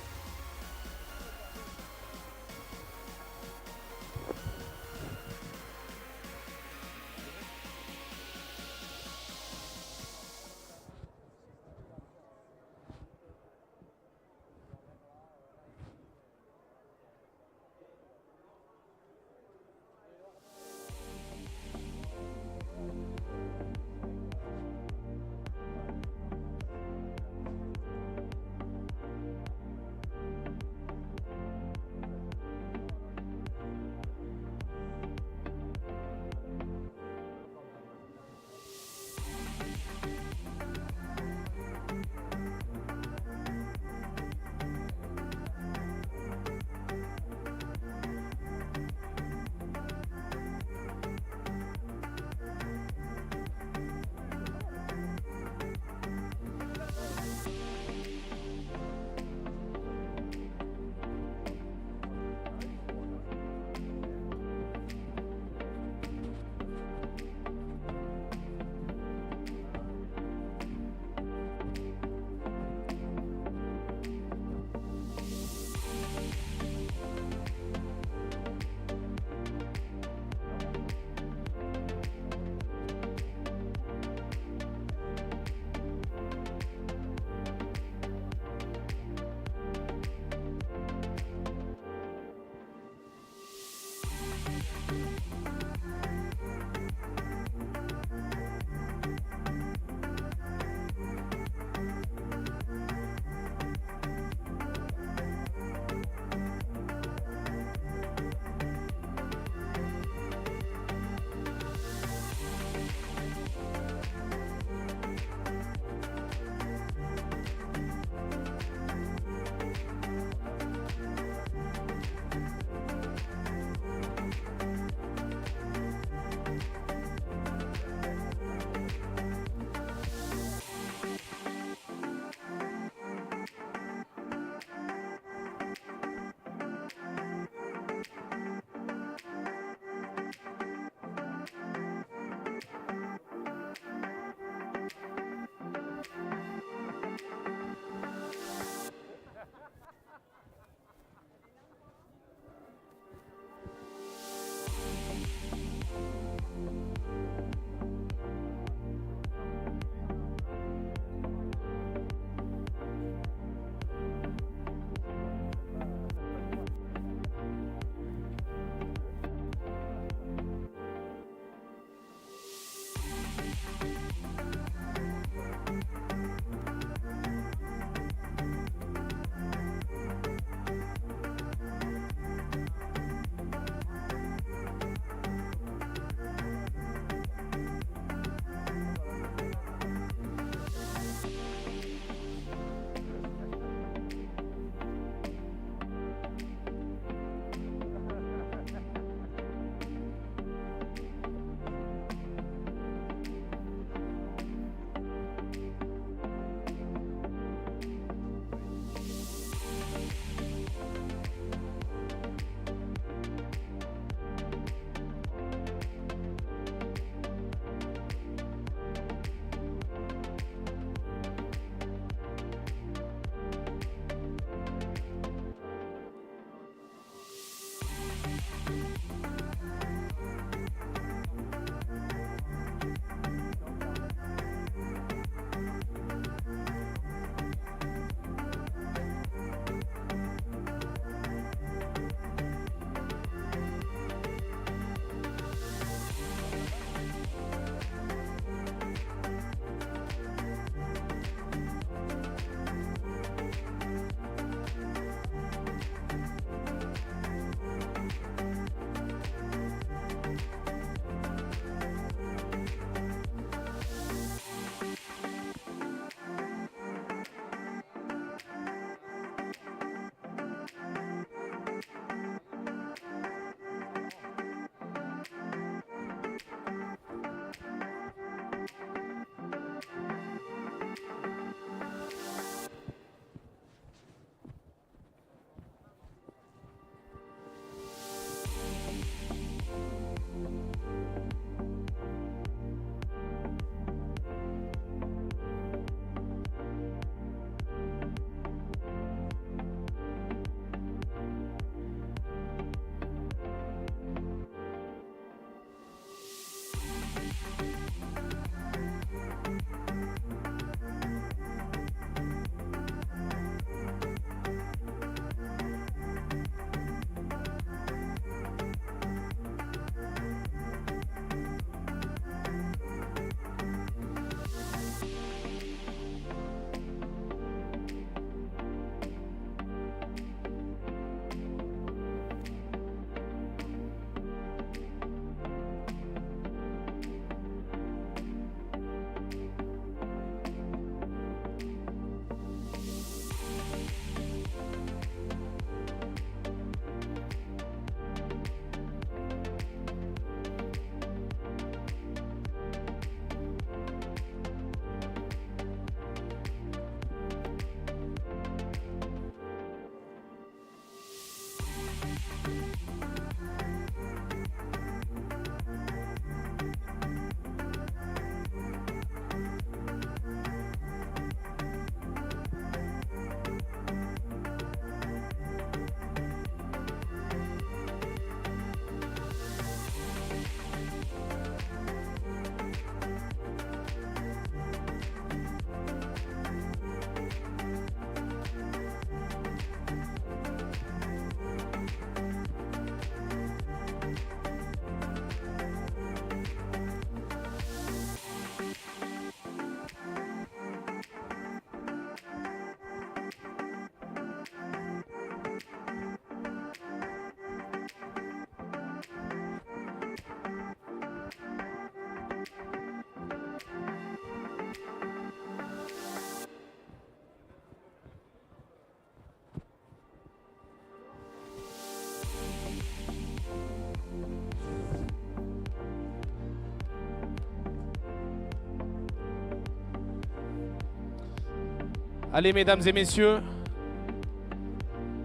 Allez, mesdames et messieurs,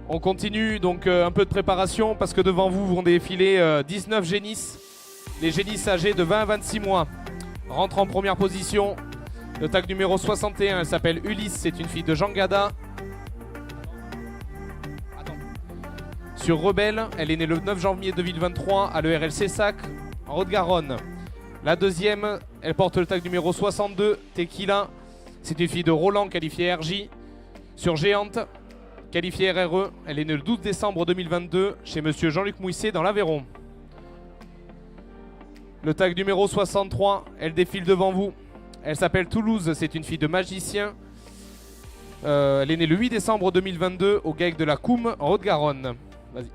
on continue donc un peu de préparation parce que devant vous vont défiler 19 génisses. Les génisses âgées de 20 à 26 mois rentrent en première position. Le tag numéro 61, elle s'appelle Ulysse, c'est une fille de Jean Gada. Sur Rebelle, elle est née le 9 janvier 2023 à l'ERL Cessac, en Haute-Garonne. La deuxième, elle porte le tag numéro 62, Tequila. C'est une fille de Roland, qualifiée RJ. Sur Géante, qualifiée RRE, elle est née le 12 décembre 2022 chez monsieur Jean-Luc Mouisset dans l'Aveyron. Le tag numéro 63, elle défile devant vous. Elle s'appelle Toulouse, c'est une fille de magicien. Elle est née le 8 décembre 2022 au GAEC de la Coum en Haute-Garonne. Vas-y.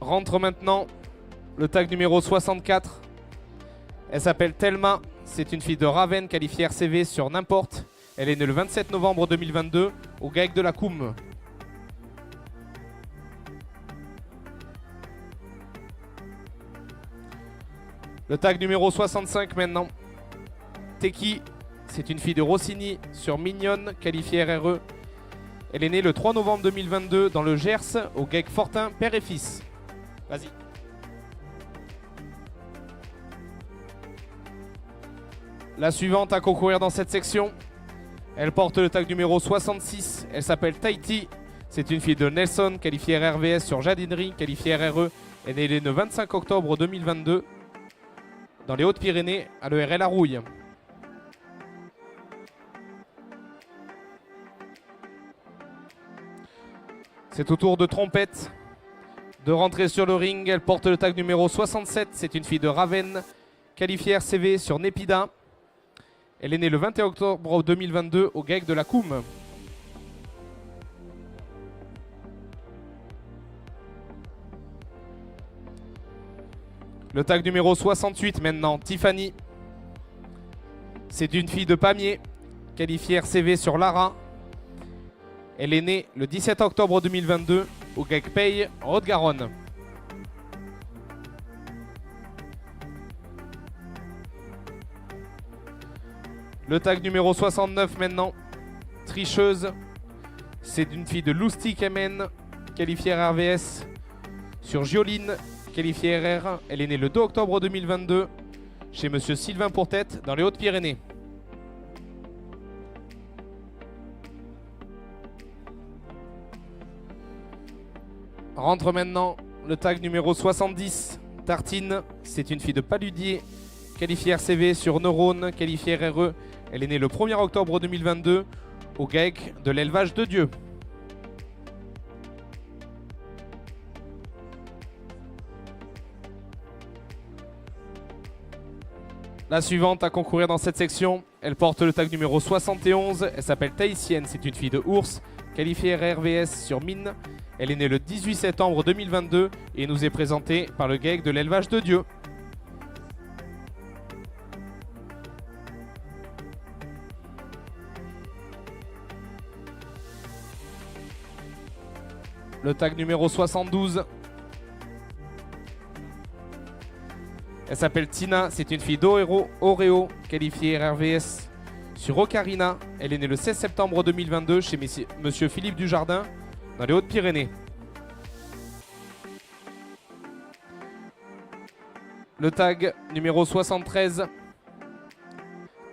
Rentre maintenant le tag numéro 64. Elle s'appelle Thelma, c'est une fille de Ravenne qualifiée RCV sur n'importe. Elle est née le 27 novembre 2022 au GAEC de la Coum. Le tag numéro 65 maintenant. Teki, c'est une fille de Rossini sur Mignonne, qualifiée RRE. Elle est née le 3 novembre 2022 dans le Gers, au GAEC Fortin, père et fils. Vas-y. La suivante à concourir dans cette section, elle porte le tag numéro 66. Elle s'appelle Tahiti. C'est une fille de Nelson, qualifiée RRVS sur Jadinerie, qualifiée RRE. Elle est née le 25 octobre 2022 dans les Hautes-Pyrénées à l'ERL Arouille. C'est au tour de Trompette de rentrer sur le ring. Elle porte le tag numéro 67. C'est une fille de Ravenne, qualifiée RCV sur Népida. Elle est née le 21 octobre 2022 au GAEC de la Coum. Le tag numéro 68 maintenant, Tiffany. C'est une fille de Pamiers, qualifiée RCV sur Lara. Elle est née le 17 octobre 2022 au GAEC Paye en Haute-Garonne. Le tag numéro 69 maintenant, Tricheuse. C'est une fille de Loustic MN, qualifiée RRVS sur Gioline, qualifiée RR. Elle est née le 2 octobre 2022 chez monsieur Sylvain Pourtête dans les Hautes-Pyrénées. Rentre maintenant le tag numéro 70, Tartine. C'est une fille de Paludier, qualifiée RCV sur Neurone, qualifiée RRE. Elle est née le 1er octobre 2022 au GAEC de l'élevage de Dieu. La suivante à concourir dans cette section, elle porte le tag numéro 71. Elle s'appelle Tahitienne, c'est une fille de Ours, qualifiée RRVS sur Mine. Elle est née le 18 septembre 2022 et nous est présentée par le GAEC de l'élevage de Dieu. Le tag numéro 72. Elle s'appelle Tina, c'est une fille d'Oreo, qualifiée RRVS sur Ocarina. Elle est née le 16 septembre 2022 chez monsieur Philippe Dujardin dans les Hautes-Pyrénées. Le tag numéro 73.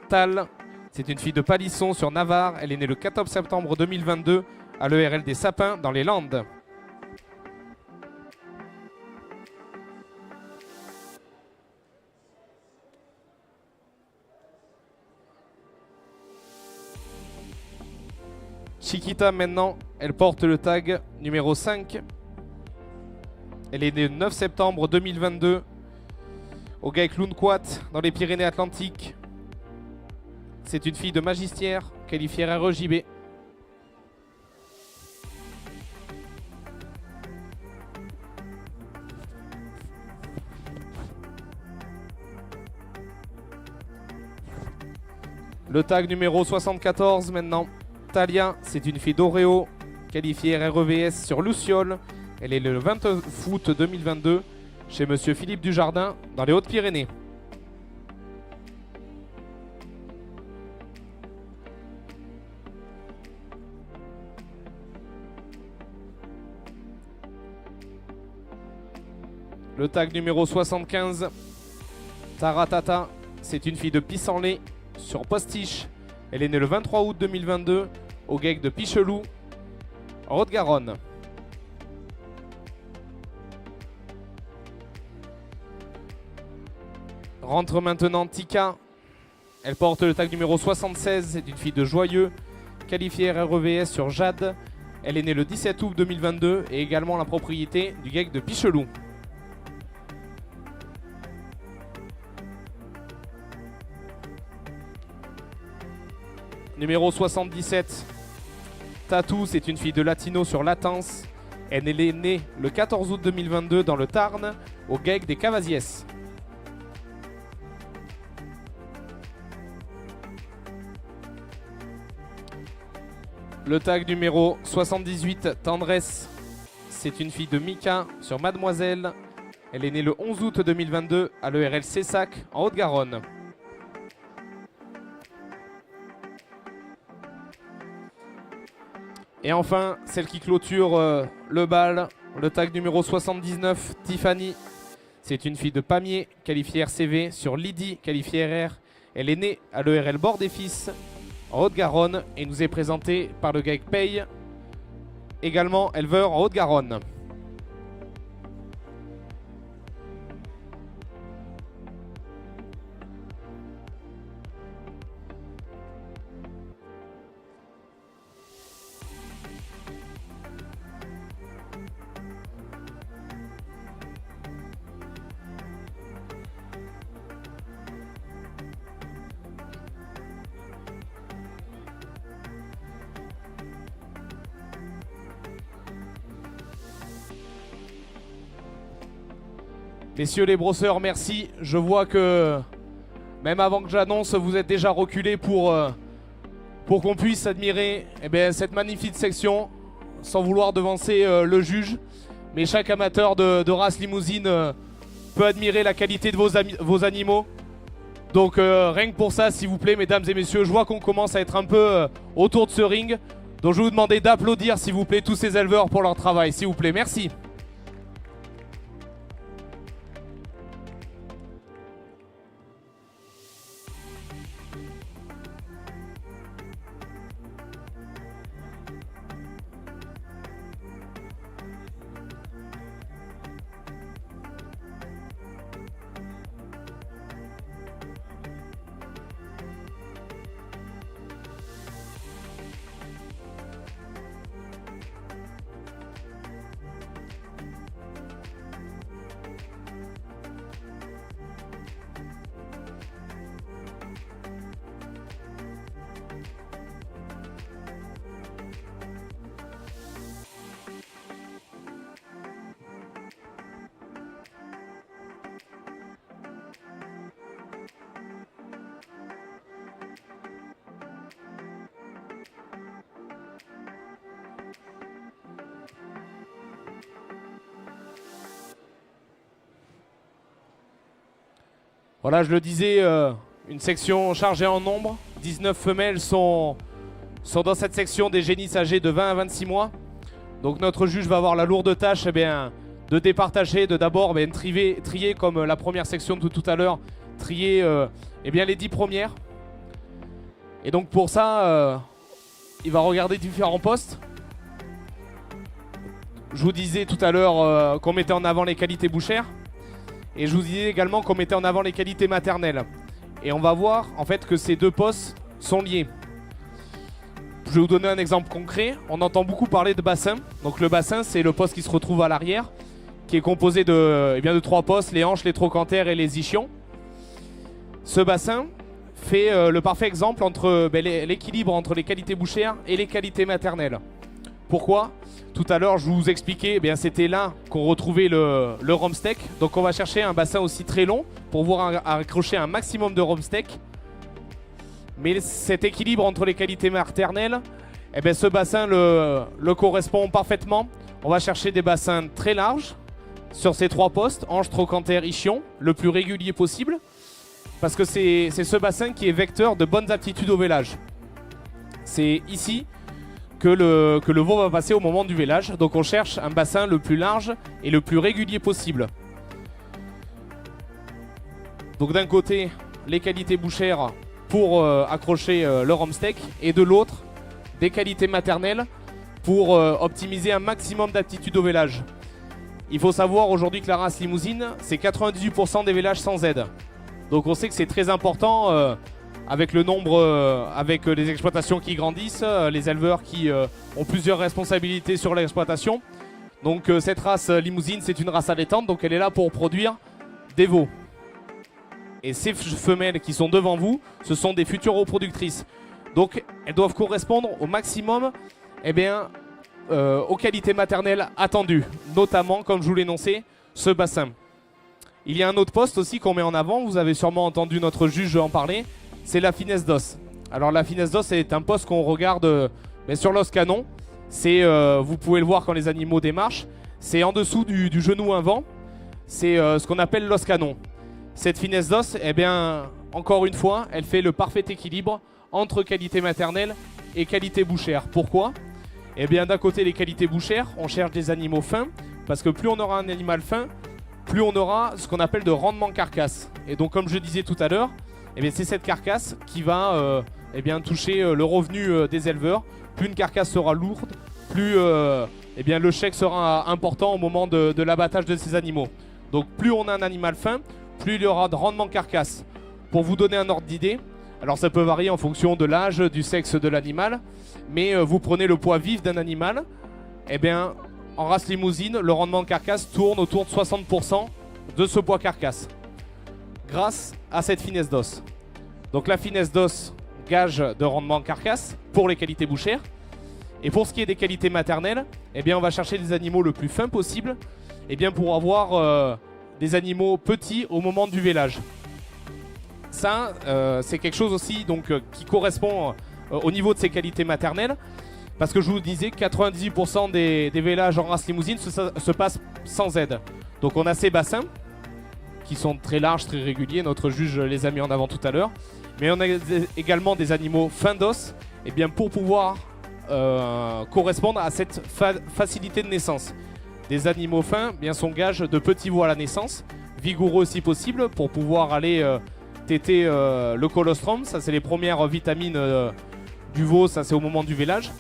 Tal, c'est une fille de Palisson sur Navarre. Elle est née le 14 septembre 2022 à l'ERL des Sapins dans les Landes. Chiquita maintenant, elle porte le tag numéro 5. Elle est née le 9 septembre 2022 au GAEC Lundquat dans les Pyrénées-Atlantiques. C'est une fille de Magistière, qualifiée RRJB. Le tag numéro 74 maintenant. Talia, c'est une fille d'Oreo, qualifiée RREVS sur Luciole. Elle est le 20 août 2022 chez monsieur Philippe Dujardin dans les Hautes-Pyrénées. Le tag numéro 75, Taratata, c'est une fille de Pissenlay sur Postiche. Elle est née le 23 août 2022 au GEC de Pichelou, en Haute-Garonne. Rentre maintenant Tika. Elle porte le tag numéro 76, c'est une fille de Joyeux, qualifiée REVS sur Jade. Elle est née le 17 août 2022 et également la propriété du GEC de Pichelou. Numéro 77, Tatou, c'est une fille de Latino sur Latence. Elle est née le 14 août 2022 dans le Tarn, au GEC des Cavasiès. Le tag numéro 78, Tendresse, c'est une fille de Mika sur Mademoiselle. Elle est née le 11 août 2022 à l'ERL Cessac, en Haute-Garonne. Et enfin, celle qui clôture le bal, le tag numéro 79, Tiffany. C'est une fille de Pamiers, qualifiée RCV, sur Lydie, qualifiée RR. Elle est née à l'ERL Bord des Fils, en Haute-Garonne, et nous est présentée par le GEC Paye, également éleveur en Haute-Garonne. Messieurs les brosseurs, merci. Je vois que même avant que j'annonce, vous êtes déjà reculés pour qu'on puisse admirer cette magnifique section, sans vouloir devancer le juge. Mais chaque amateur de race limousine peut admirer la qualité de vos animaux. Donc rien que pour ça, s'il vous plaît, mesdames et messieurs, je vois qu'on commence à être un peu autour de ce ring. Donc je vais vous demander d'applaudir, s'il vous plaît, tous ces éleveurs pour leur travail. S'il vous plaît, merci. Voilà, je le disais, une section chargée en nombre. 19 femelles sont dans cette section des génisses âgés de 20 à 26 mois. Donc notre juge va avoir la lourde tâche de départager, de d'abord trier comme la première section de tout à l'heure, trier les 10 premières. Et donc pour ça, il va regarder différents postes. Je vous disais tout à l'heure qu'on mettait en avant les qualités bouchères. Et je vous disais également qu'on mettait en avant les qualités maternelles. Et on va voir en fait que ces deux postes sont liés. Je vais vous donner un exemple concret. On entend beaucoup parler de bassin. Donc le bassin, c'est le poste qui se retrouve à l'arrière, qui est composé de 3 postes, les hanches, les trochantères et les ischions. Ce bassin fait le parfait exemple entre l'équilibre entre les qualités bouchères et les qualités maternelles. Pourquoi ? Tout à l'heure, je vous expliquais, c'était là qu'on retrouvait le romsteak. Donc on va chercher un bassin aussi très long pour pouvoir accrocher un maximum de romsteak. Mais cet équilibre entre les qualités maternelles, ce bassin le correspond parfaitement. On va chercher des bassins très larges sur ces 3 postes, hanches, trochanter, ischion, le plus régulier possible. Parce que c'est ce bassin qui est vecteur de bonnes aptitudes au vélage. C'est ici que le veau va passer au moment du vélage. Donc on cherche un bassin le plus large et le plus régulier possible. Donc d'un côté, les qualités bouchères pour accrocher le Romstec, et de l'autre, des qualités maternelles pour optimiser un maximum d'aptitude au vélage. Il faut savoir aujourd'hui que la race limousine, c'est 98% des vélages sans aide. Donc on sait que c'est très important avec le nombre, avec les exploitations qui grandissent, les éleveurs qui ont plusieurs responsabilités sur l'exploitation. Donc cette race limousine, c'est une race allaitante, donc elle est là pour produire des veaux. Et ces femelles qui sont devant vous, ce sont des futures reproductrices. Donc elles doivent correspondre au maximum aux qualités maternelles attendues. Notamment, comme je vous l'ai énoncé, ce bassin. Il y a un autre poste aussi qu'on met en avant, vous avez sûrement entendu notre juge en parler, c'est la finesse d'os. Alors la finesse d'os est un poste qu'on regarde sur l'os canon. Vous pouvez le voir quand les animaux démarchent, c'est en dessous du genou avant. C'est ce qu'on appelle l'os canon. Cette finesse d'os, encore une fois, elle fait le parfait équilibre entre qualité maternelle et qualité bouchère. Pourquoi ? D'un côté, les qualités bouchères, on cherche des animaux fins, parce que plus on aura un animal fin, plus on aura ce qu'on appelle de rendement carcasse. Et donc, comme je disais tout à l'heure, c'est cette carcasse qui va toucher le revenu des éleveurs. Plus une carcasse sera lourde, plus le chèque sera important au moment de l'abattage de ces animaux. Donc, plus on a un animal fin, plus il y aura de rendement carcasse. Pour vous donner un ordre d'idée, alors ça peut varier en fonction de l'âge, du sexe de l'animal, mais vous prenez le poids vif d'un animal, en race limousine, le rendement carcasse tourne autour de 60% de ce poids carcasse, grâce à cette finesse d'os. Donc la finesse d'os, gage de rendement carcasse pour les qualités bouchères. Et pour ce qui est des qualités maternelles, on va chercher des animaux le plus fins possible, pour avoir des animaux petits au moment du vélage. Ça, c'est quelque chose aussi qui correspond au niveau de ses qualités maternelles, parce que je vous disais, 98% des vélages en race limousine se passent sans aide. Donc on a ces bassins, qui sont très larges, très réguliers, notre juge les a mis en avant tout à l'heure, mais on a également des animaux fins d'os, pour pouvoir correspondre à cette facilité de naissance. Des animaux fins sont gage de petits veaux à la naissance, vigoureux si possible, pour pouvoir aller téter le colostrum. Ça, c'est les premières vitamines du veau, ça c'est au moment du vélage.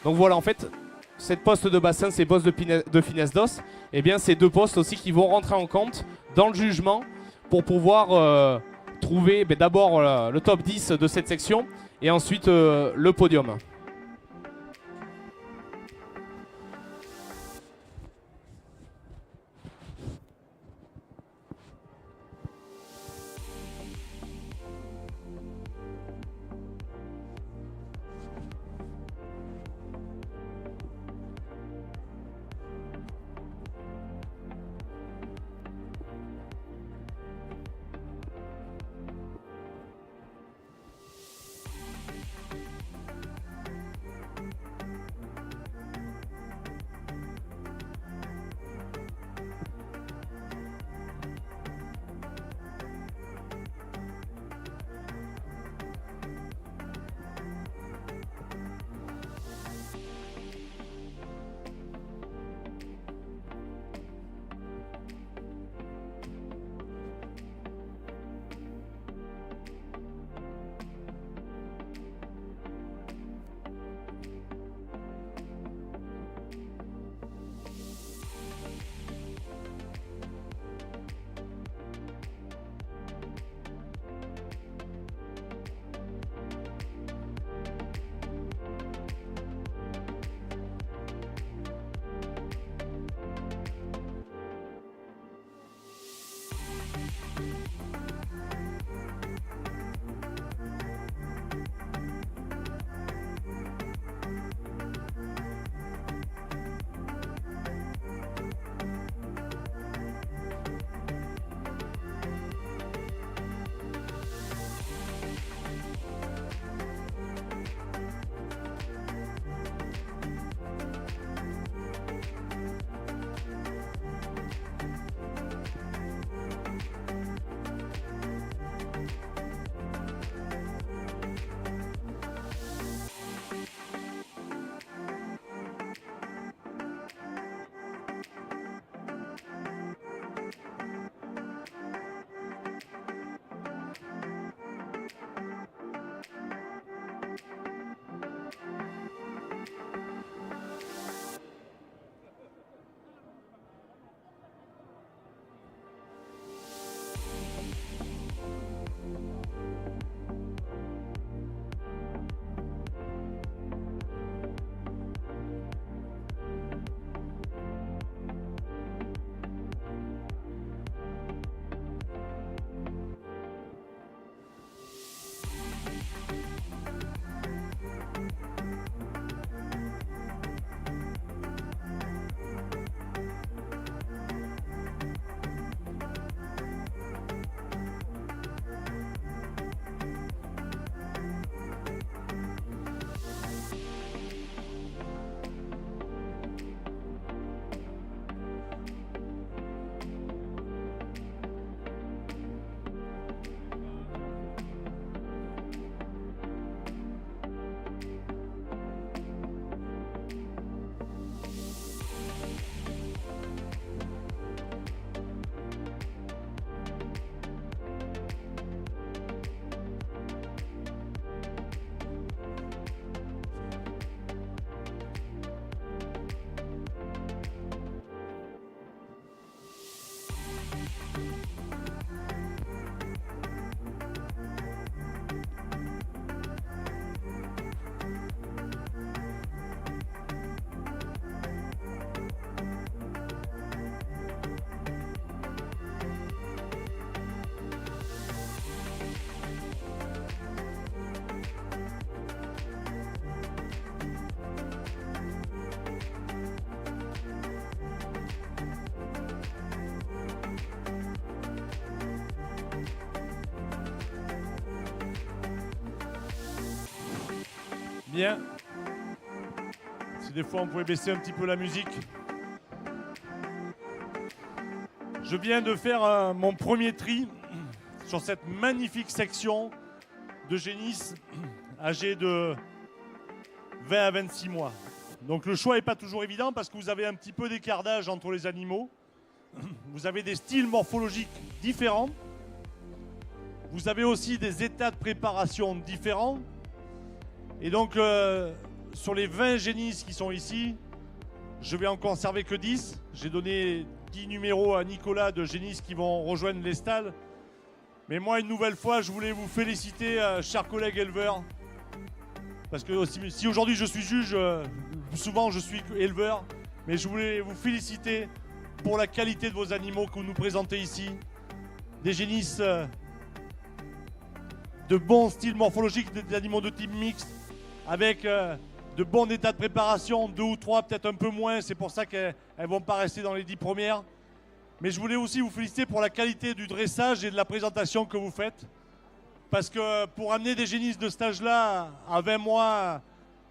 Donc voilà, en fait, cette poste de bassin, ces postes de finesse d'os, c'est deux postes aussi qui vont rentrer en compte dans le jugement pour pouvoir trouver d'abord le top 10 de cette section et ensuite le podium. Bien. Si des fois on pouvait baisser un petit peu la musique. Je viens de faire mon premier tri sur cette magnifique section de génisses âgés de 20 à 26 mois. Donc le choix n'est pas toujours évident parce que vous avez un petit peu d'écart d'âge entre les animaux. Vous avez des styles morphologiques différents. Vous avez aussi des états de préparation différents. Et donc sur les 20 génisses qui sont ici, je vais en conserver que 10. J'ai donné 10 numéros à Nicolas de génisses qui vont rejoindre les stalles. Mais moi, une nouvelle fois, je voulais vous féliciter, chers collègues éleveurs. Parce que si aujourd'hui je suis juge, souvent je suis éleveur. Mais je voulais vous féliciter pour la qualité de vos animaux que vous nous présentez ici. Des génisses de bons styles morphologiques, des animaux de type mixte, avec de bons états de préparation, 2 ou 3, peut-être un peu moins. C'est pour ça qu'elles ne vont pas rester dans les 10 premières. Mais je voulais aussi vous féliciter pour la qualité du dressage et de la présentation que vous faites. Parce que pour amener des génisses de cet âge-là à 20 mois,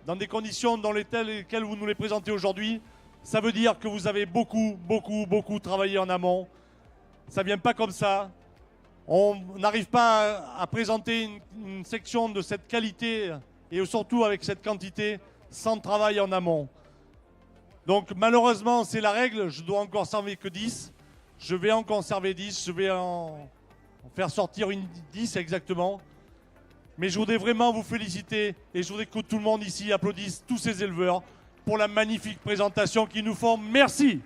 dans des conditions dans lesquelles vous nous les présentez aujourd'hui, ça veut dire que vous avez beaucoup travaillé en amont. Ça ne vient pas comme ça. On n'arrive pas à présenter une section de cette qualité et surtout avec cette quantité sans travail en amont. Donc malheureusement, c'est la règle. Je dois en conserver que 10. Je vais en conserver 10. Je vais en faire sortir une 10 exactement. Mais je voudrais vraiment vous féliciter et je voudrais que tout le monde ici applaudisse tous ces éleveurs pour la magnifique présentation qu'ils nous font. Merci.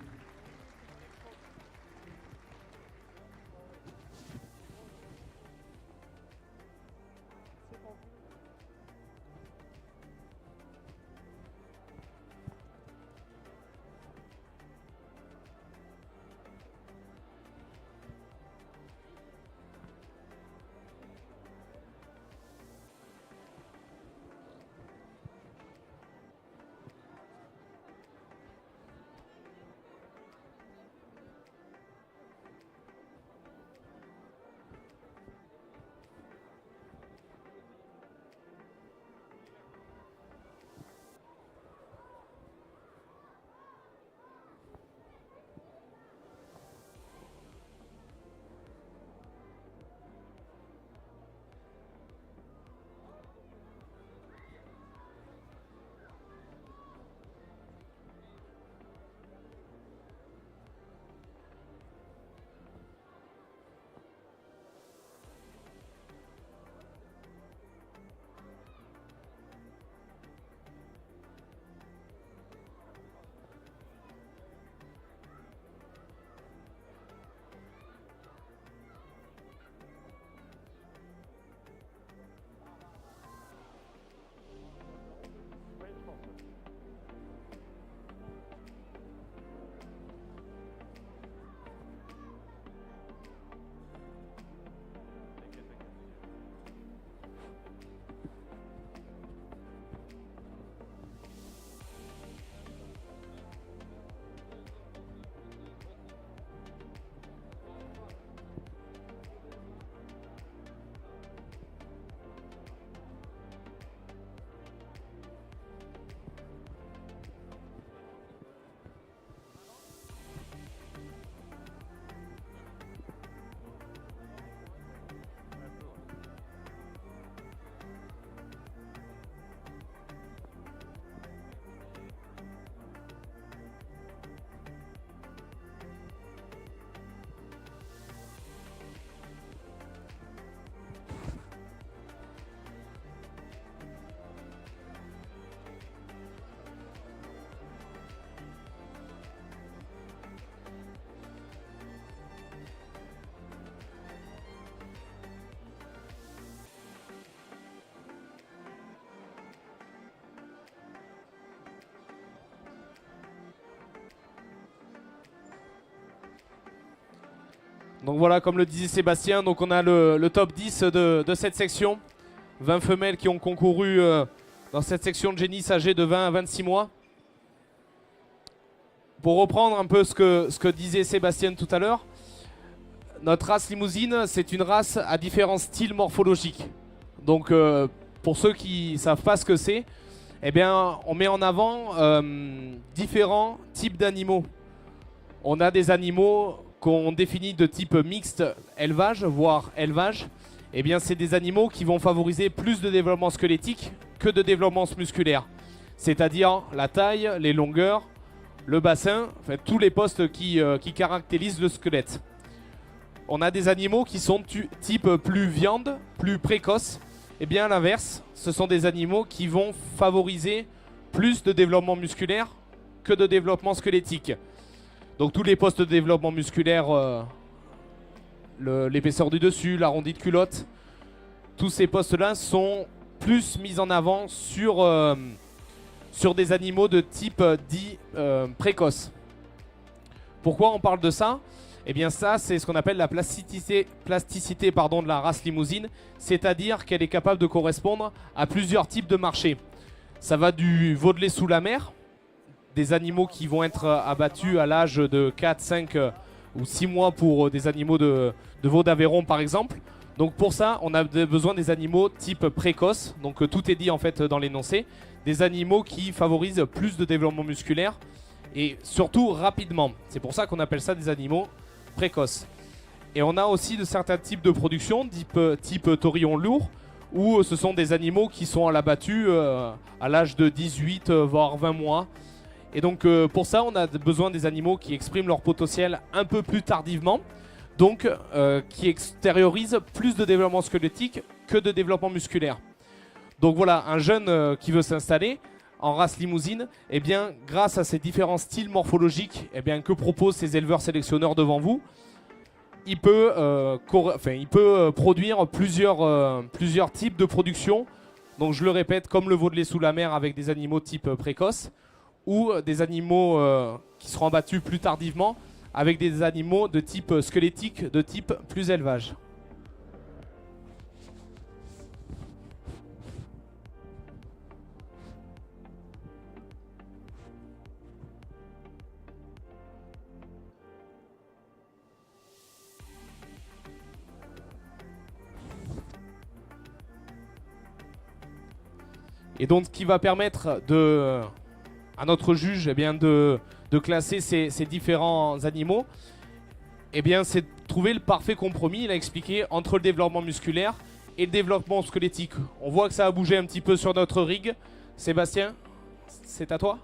Donc voilà, comme le disait Sébastien, donc on a le top 10 de cette section. 20 femelles qui ont concouru dans cette section de génisses âgées de 20 à 26 mois. Pour reprendre un peu ce que disait Sébastien tout à l'heure, notre race limousine, c'est une race à différents styles morphologiques. Donc pour ceux qui ne savent pas ce que c'est, eh bien, on met en avant différents types d'animaux. On a des animaux qu'on définit de type mixte élevage, voire élevage. Eh bien, c'est des animaux qui vont favoriser plus de développement squelettique que de développement musculaire. C'est-à-dire la taille, les longueurs, le bassin, enfin, tous les postes qui caractérisent le squelette. On a des animaux qui sont type plus viande, plus précoce. Eh bien, à l'inverse, ce sont des animaux qui vont favoriser plus de développement musculaire que de développement squelettique. Donc tous les postes de développement musculaire, l'épaisseur du dessus, l'arrondi de culotte, tous ces postes-là sont plus mis en avant sur des animaux de type dit précoce. Pourquoi on parle de ça? Eh bien ça, c'est ce qu'on appelle la plasticité de la race limousine, c'est-à-dire qu'elle est capable de correspondre à plusieurs types de marchés. Ça va du Vaudelet sous la mer, des animaux qui vont être abattus à l'âge de 4, 5 ou 6 mois pour des animaux de veau d'Aveyron par exemple. Donc pour ça, on a besoin des animaux type précoce, donc tout est dit en fait dans l'énoncé, des animaux qui favorisent plus de développement musculaire et surtout rapidement. C'est pour ça qu'on appelle ça des animaux précoces. Et on a aussi de certains types de production, type taurillon lourd, où ce sont des animaux qui sont à l'abattu à l'âge de 18 voire 20 mois. Et donc pour ça, on a besoin des animaux qui expriment leur potentiel un peu plus tardivement, donc qui extériorisent plus de développement squelettique que de développement musculaire. Donc voilà, un jeune qui veut s'installer en race limousine, eh bien, grâce à ces différents styles morphologiques que proposent ces éleveurs sélectionneurs devant vous, il peut produire plusieurs types de production. Donc je le répète, comme le Vaudelet sous la mer avec des animaux type précoce, ou des animaux qui seront abattus plus tardivement avec des animaux de type squelettique, de type plus élevage. Et donc ce qui va permettre à notre juge de classer ces différents animaux, c'est de trouver le parfait compromis, il a expliqué, entre le développement musculaire et le développement squelettique. On voit que ça a bougé un petit peu sur notre rig. Sébastien, c'est à toi ?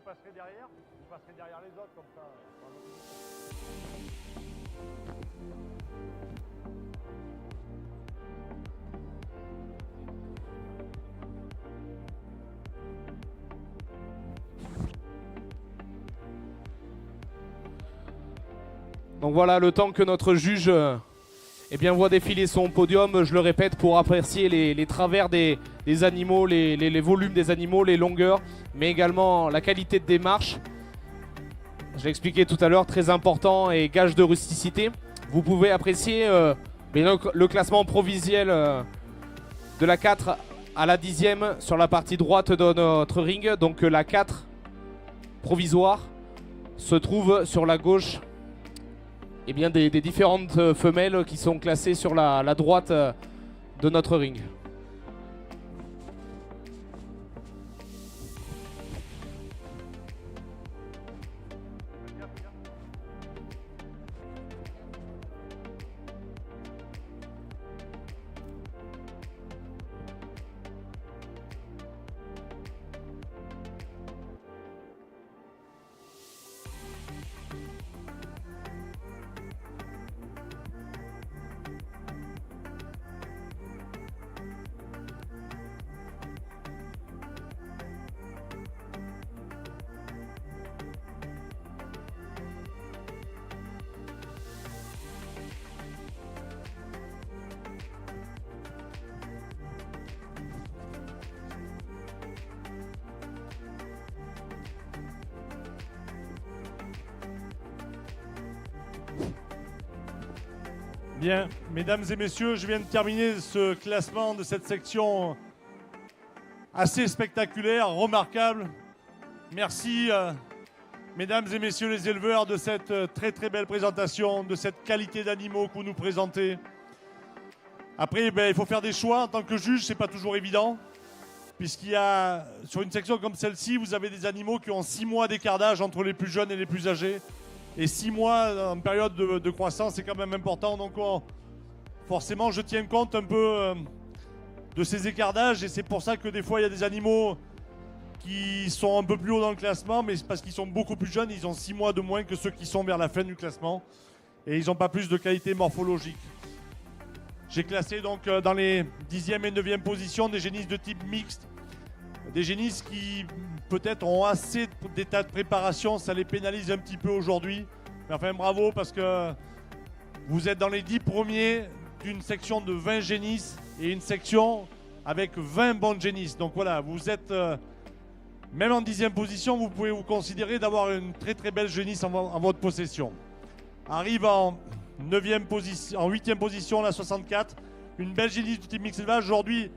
Vous passerez derrière les autres comme ça. Donc voilà, le temps que notre juge voit défiler son podium, je le répète, pour apprécier les travers des animaux, les volumes des animaux, les longueurs, mais également la qualité de démarche. Je l'ai expliqué tout à l'heure, très important et gage de rusticité. Vous pouvez apprécier le classement provisionnel de la 4 à la 10e sur la partie droite de notre ring. Donc la 4 provisoire se trouvent sur la gauche des différentes femelles qui sont classées sur la droite de notre ring. Bien, mesdames et messieurs, je viens de terminer ce classement de cette section assez spectaculaire, remarquable. Merci, mesdames et messieurs les éleveurs, de cette très très belle présentation, de cette qualité d'animaux que vous nous présentez. Après, il faut faire des choix. En tant que juge, c'est pas toujours évident, puisqu'il y a, sur une section comme celle-ci, vous avez des animaux qui ont 6 mois d'écart d'âge entre les plus jeunes et les plus âgés. Et 6 mois en période de croissance, c'est quand même important. Donc forcément, je tiens compte un peu de ces écarts d'âge. Et c'est pour ça que des fois, il y a des animaux qui sont un peu plus haut dans le classement. Mais c'est parce qu'ils sont beaucoup plus jeunes. Ils ont 6 mois de moins que ceux qui sont vers la fin du classement. Et ils n'ont pas plus de qualité morphologique. J'ai classé donc dans les 10e et 9e positions des génisses de type mixte. Des génisses qui peut-être ont assez d'état de préparation, ça les pénalise un petit peu aujourd'hui. Mais enfin bravo, parce que vous êtes dans les 10 premiers d'une section de 20 génisses et une section avec 20 bonnes génisses. Donc voilà, vous êtes même en 10e position, vous pouvez vous considérer d'avoir une très très belle génisse en votre possession. Arrive en 9e position, en 8e position la 64, une belle génisse du type mix élevage. Aujourd'hui,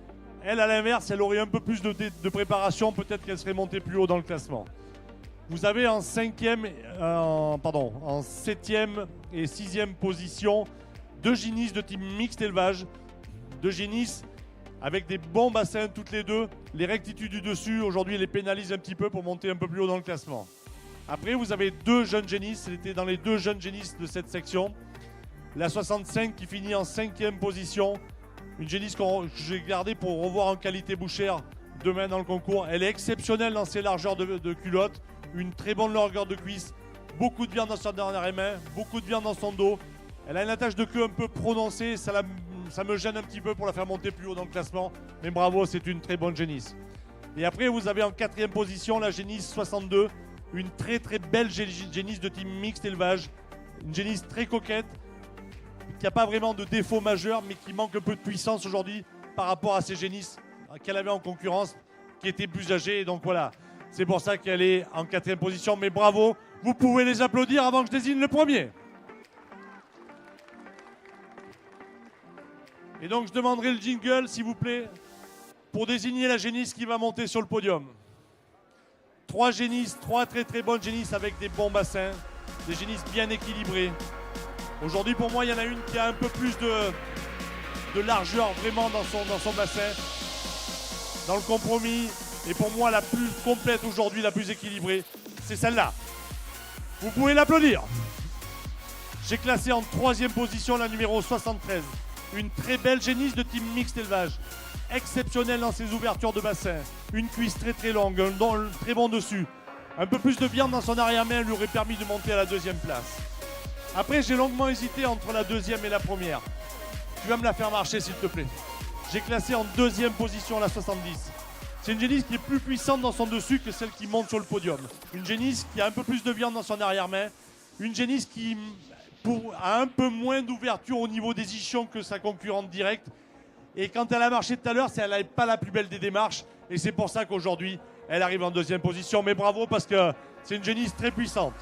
elle, à l'inverse, elle aurait un peu plus de préparation, peut-être qu'elle serait montée plus haut dans le classement. Vous avez en 7e et 6e position 2 génisses de type mixte élevage. 2 génisses avec des bons bassins toutes les deux. Les rectitudes du dessus, aujourd'hui, les pénalisent un petit peu pour monter un peu plus haut dans le classement. Après, vous avez 2 jeunes génisses. C'était dans les 2 jeunes génisses de cette section. La 65 qui finit en 5e position. Une génisse que j'ai gardée pour revoir en qualité bouchère demain dans le concours. Elle est exceptionnelle dans ses largeurs de culotte. Une très bonne longueur de cuisse. Beaucoup de viande dans sa dernière main. Beaucoup de viande dans son dos. Elle a une attache de queue un peu prononcée. Ça me gêne un petit peu pour la faire monter plus haut dans le classement. Mais bravo, c'est une très bonne génisse. Et après, vous avez en 4e position la génisse 62. Une très très belle génisse de type mixte élevage. Une génisse très coquette, qui n'a pas vraiment de défaut majeur, mais qui manque un peu de puissance aujourd'hui par rapport à ces génisses qu'elle avait en concurrence, qui étaient plus âgées. Et donc voilà, c'est pour ça qu'elle est en 4e position. Mais bravo, vous pouvez les applaudir avant que je désigne le premier. Et donc je demanderai le jingle, s'il vous plaît, pour désigner la génisse qui va monter sur le podium. 3 génisses, 3 très très bonnes génisses avec des bons bassins, des génisses bien équilibrées. Aujourd'hui, pour moi, il y en a une qui a un peu plus de largeur vraiment dans son bassin, dans le compromis. Et pour moi, la plus complète aujourd'hui, la plus équilibrée, c'est celle-là. Vous pouvez l'applaudir. J'ai classé en 3e position la numéro 73. Une très belle génisse de type mixte élevage. Exceptionnelle dans ses ouvertures de bassin. Une cuisse très très longue, un très bon dessus. Un peu plus de viande dans son arrière-main lui aurait permis de monter à la 2e place. Après, j'ai longuement hésité entre la 2e et la 1re. Tu vas me la faire marcher, s'il te plaît. J'ai classé en 2e position la 70. C'est une génisse qui est plus puissante dans son dessus que celle qui monte sur le podium. Une génisse qui a un peu plus de viande dans son arrière-main. Une génisse qui a un peu moins d'ouverture au niveau des ischions que sa concurrente directe. Et quand elle a marché tout à l'heure, elle n'avait pas la plus belle des démarches. Et c'est pour ça qu'aujourd'hui, elle arrive en 2e position. Mais bravo, parce que c'est une génisse très puissante.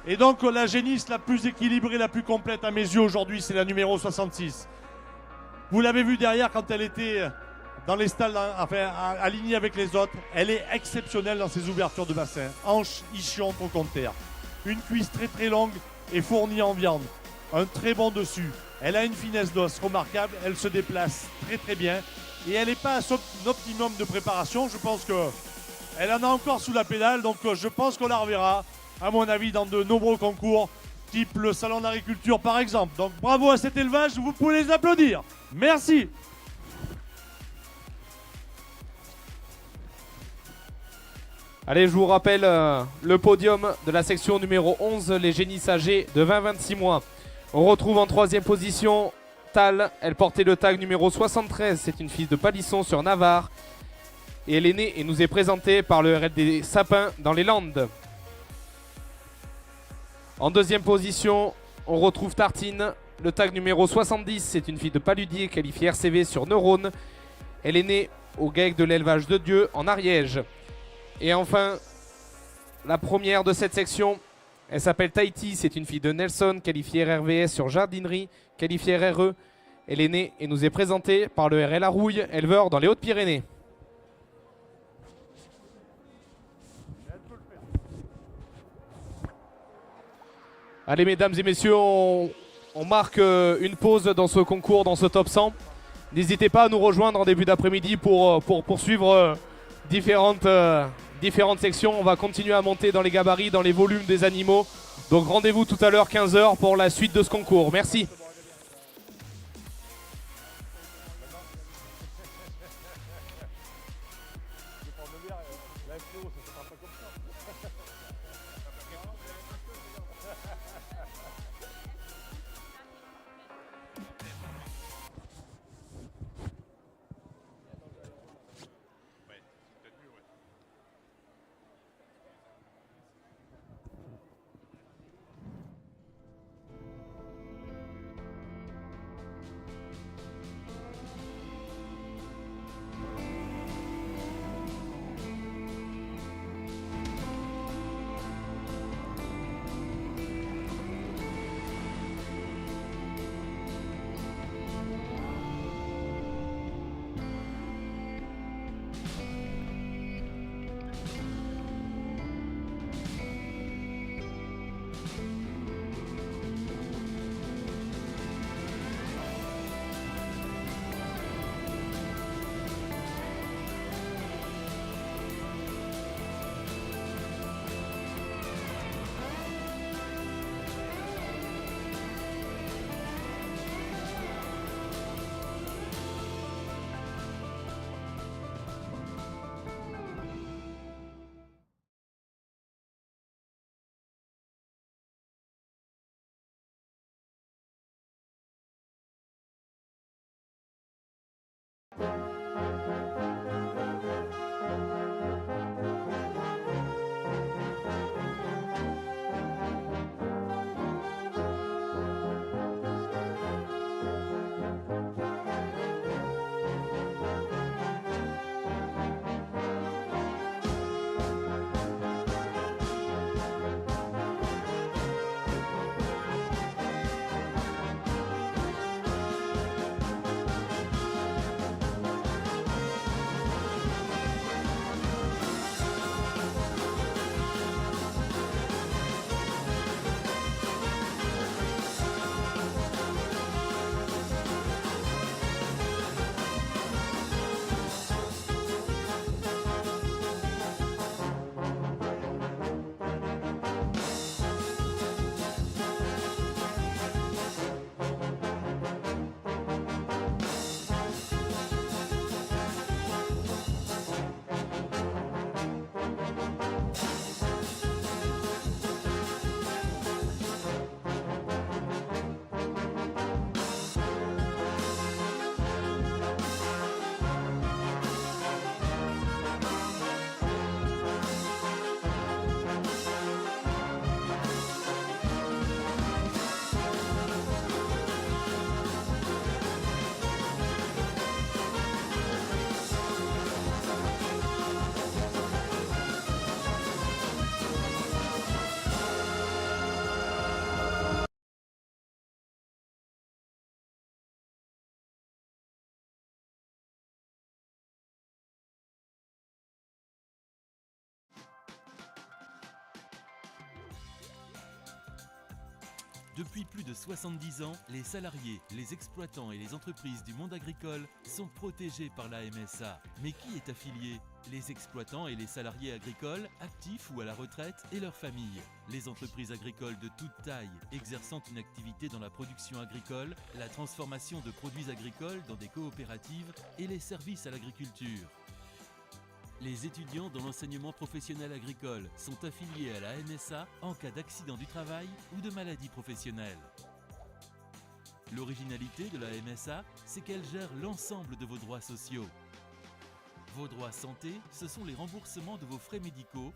Et donc la génisse la plus équilibrée, la plus complète à mes yeux aujourd'hui, c'est la numéro 66. Vous l'avez vu derrière quand elle était dans les stalles, enfin, alignée avec les autres. Elle est exceptionnelle dans ses ouvertures de bassin. Hanche ischiante au compteur. Une cuisse très très longue et fournie en viande. Un très bon dessus. Elle a une finesse d'os remarquable. Elle se déplace très très bien. Et elle n'est pas à son optimum de préparation. Je pense qu'elle en a encore sous la pédale. Donc je pense qu'on la reverra, à mon avis, dans de nombreux concours, type le Salon d'agriculture par exemple. Donc bravo à cet élevage. Vous pouvez les applaudir. Merci. Allez, je vous rappelle le podium de la section numéro 11, les génisses âgés de 20-26 mois. On retrouve en 3e position Tal. Elle portait le tag numéro 73. C'est une fille de Palisson sur Navarre. Et elle est née et nous est présentée par le RL des Sapins dans les Landes. En 2e position, on retrouve Tartine. Le tag numéro 70, c'est une fille de Paludier qualifiée RCV sur Neurone. Elle est née au GAEC de l'élevage de Dieu en Ariège. Et enfin, la première de cette section, elle s'appelle Tahiti, c'est une fille de Nelson, qualifiée RRVS sur jardinerie, qualifiée RRE. Elle est née et nous est présentée par le RL Arouille, éleveur dans les Hautes-Pyrénées. Allez mesdames et messieurs, on marque une pause dans ce concours, dans ce top 100. N'hésitez pas à nous rejoindre en début d'après-midi pour poursuivre différentes sections. On va continuer à monter dans les gabarits, dans les volumes des animaux. Donc rendez-vous tout à l'heure 15 h pour la suite de ce concours. Merci. Depuis plus de 70 ans, les salariés, les exploitants et les entreprises du monde agricole sont protégés par la MSA. Mais qui est affilié ? Les exploitants et les salariés agricoles, actifs ou à la retraite, et leurs familles. Les entreprises agricoles de toute taille, exerçant une activité dans la production agricole, la transformation de produits agricoles dans des coopératives et les services à l'agriculture. Les étudiants dans l'enseignement professionnel agricole sont affiliés à la MSA en cas d'accident du travail ou de maladie professionnelle. L'originalité de la MSA, c'est qu'elle gère l'ensemble de vos droits sociaux. Vos droits santé, ce sont les remboursements de vos frais médicaux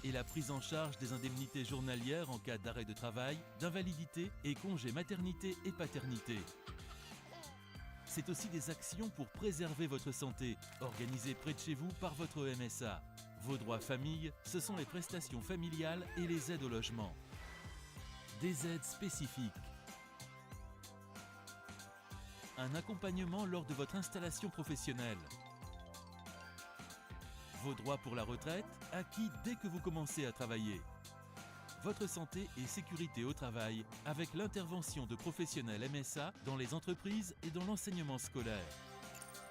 et la prise en charge des indemnités journalières en cas d'arrêt de travail, d'invalidité et congé maternité et paternité. C'est aussi des actions pour préserver votre santé, organisées près de chez vous par votre MSA. Vos droits famille, ce sont les prestations familiales et les aides au logement. Des aides spécifiques. Un accompagnement lors de votre installation professionnelle. Vos droits pour la retraite, acquis dès que vous commencez à travailler. Votre santé et sécurité au travail avec l'intervention de professionnels MSA dans les entreprises et dans l'enseignement scolaire.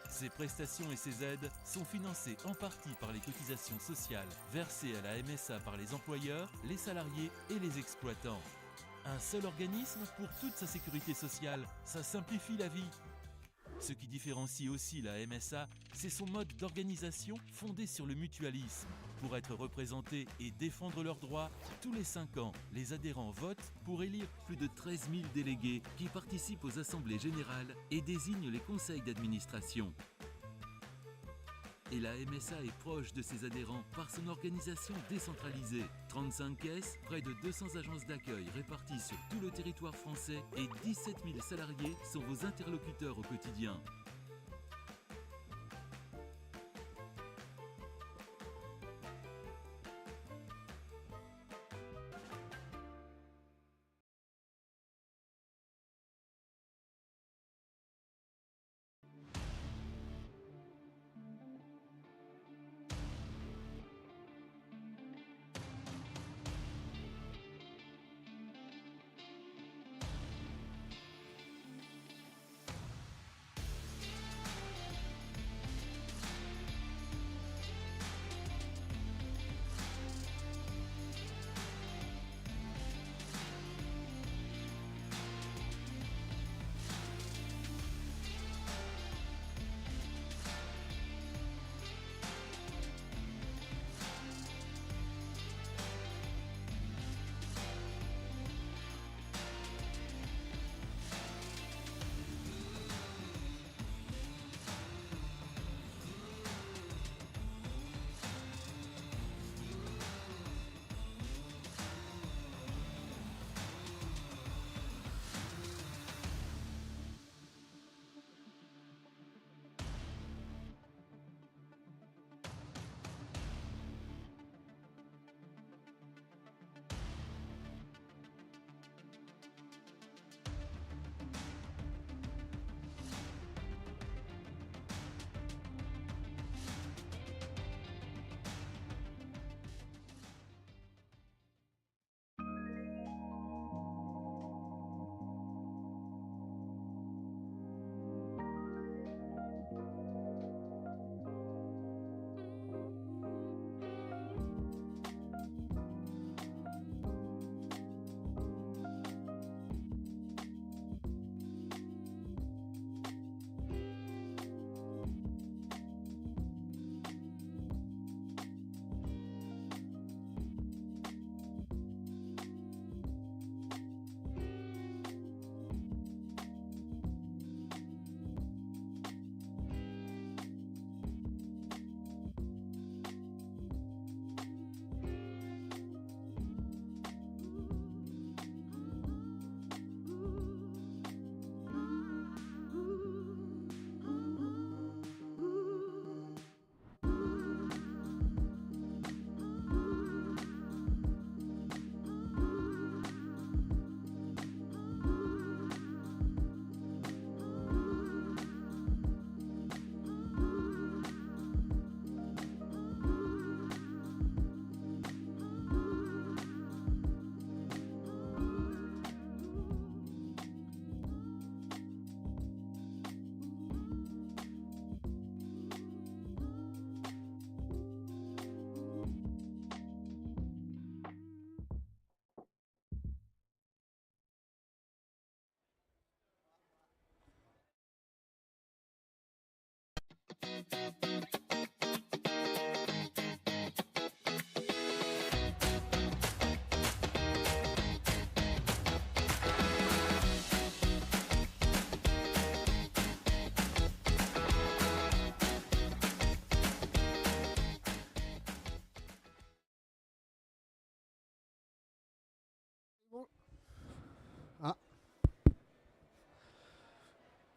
Ces prestations et ces aides sont financées en partie par les cotisations sociales versées à la MSA par les employeurs, les salariés et les exploitants. Un seul organisme pour toute sa sécurité sociale, ça simplifie la vie. Ce qui différencie aussi la MSA, c'est son mode d'organisation fondé sur le mutualisme. Pour être représentés et défendre leurs droits, tous les 5 ans, les adhérents votent pour élire plus de 13 000 délégués qui participent aux assemblées générales et désignent les conseils d'administration. Et la MSA est proche de ses adhérents par son organisation décentralisée. 35 caisses, près de 200 agences d'accueil réparties sur tout le territoire français et 17 000 salariés sont vos interlocuteurs au quotidien.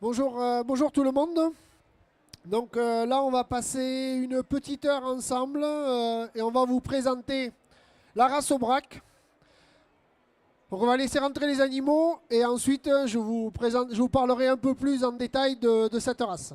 Bonjour tout le monde. Donc là, on va passer une petite heure ensemble et on va vous présenter la race Aubrac. Donc on va laisser rentrer les animaux et ensuite je vous parlerai un peu plus en détail de cette race.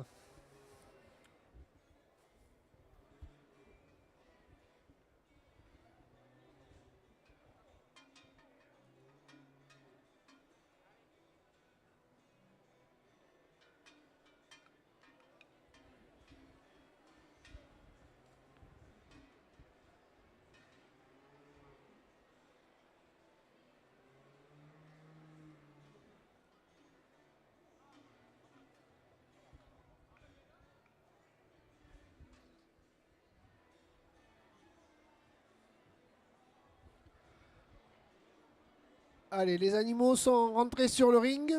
Allez, les animaux sont rentrés sur le ring.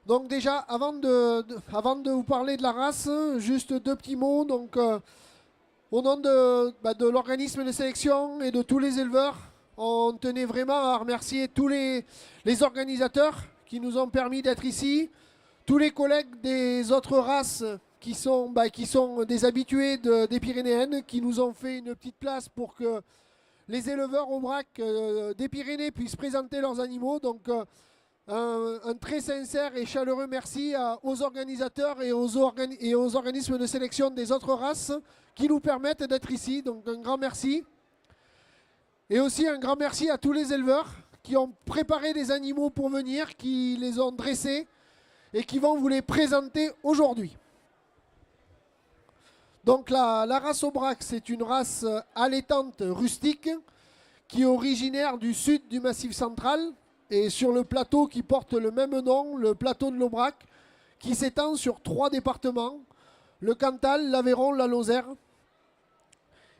Donc déjà, avant de vous parler de la race, juste deux petits mots. Donc, au nom de l'organisme de sélection et de tous les éleveurs, on tenait vraiment à remercier tous les organisateurs qui nous ont permis d'être ici, tous les collègues des autres races qui sont des habitués des Pyrénéennes, qui nous ont fait une petite place pour que les éleveurs Aubrac des Pyrénées puissent présenter leurs animaux. Donc un très sincère et chaleureux merci aux organisateurs et aux organismes de sélection des autres races qui nous permettent d'être ici. Donc un grand merci. Et aussi un grand merci à tous les éleveurs qui ont préparé des animaux pour venir, qui les ont dressés et qui vont vous les présenter aujourd'hui. Donc la race Aubrac, c'est une race allaitante rustique qui est originaire du sud du Massif central et sur le plateau qui porte le même nom, le plateau de l'Aubrac, qui s'étend sur 3 départements, le Cantal, l'Aveyron, la Lozère.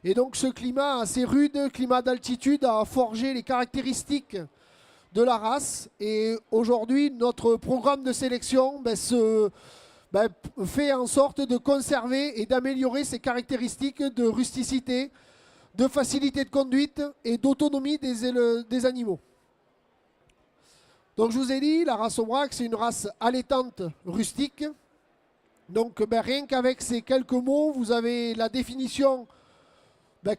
Et donc ce climat assez rude, climat d'altitude, a forgé les caractéristiques de la race. Et aujourd'hui, notre programme de sélection fait en sorte de conserver et d'améliorer ces caractéristiques de rusticité, de facilité de conduite et d'autonomie des animaux. Donc je vous ai dit, la race Aubrac, c'est une race allaitante rustique. Donc rien qu'avec ces quelques mots, vous avez la définition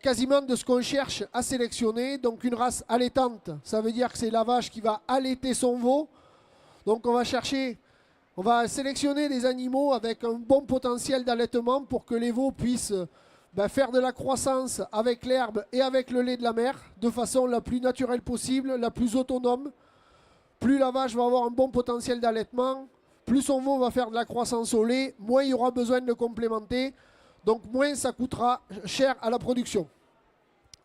quasiment de ce qu'on cherche à sélectionner. Donc une race allaitante, ça veut dire que c'est la vache qui va allaiter son veau. Donc on va sélectionner des animaux avec un bon potentiel d'allaitement pour que les veaux puissent faire de la croissance avec l'herbe et avec le lait de la mère de façon la plus naturelle possible, la plus autonome. Plus la vache va avoir un bon potentiel d'allaitement, plus son veau va faire de la croissance au lait, moins il y aura besoin de le complémenter, donc moins ça coûtera cher à la production.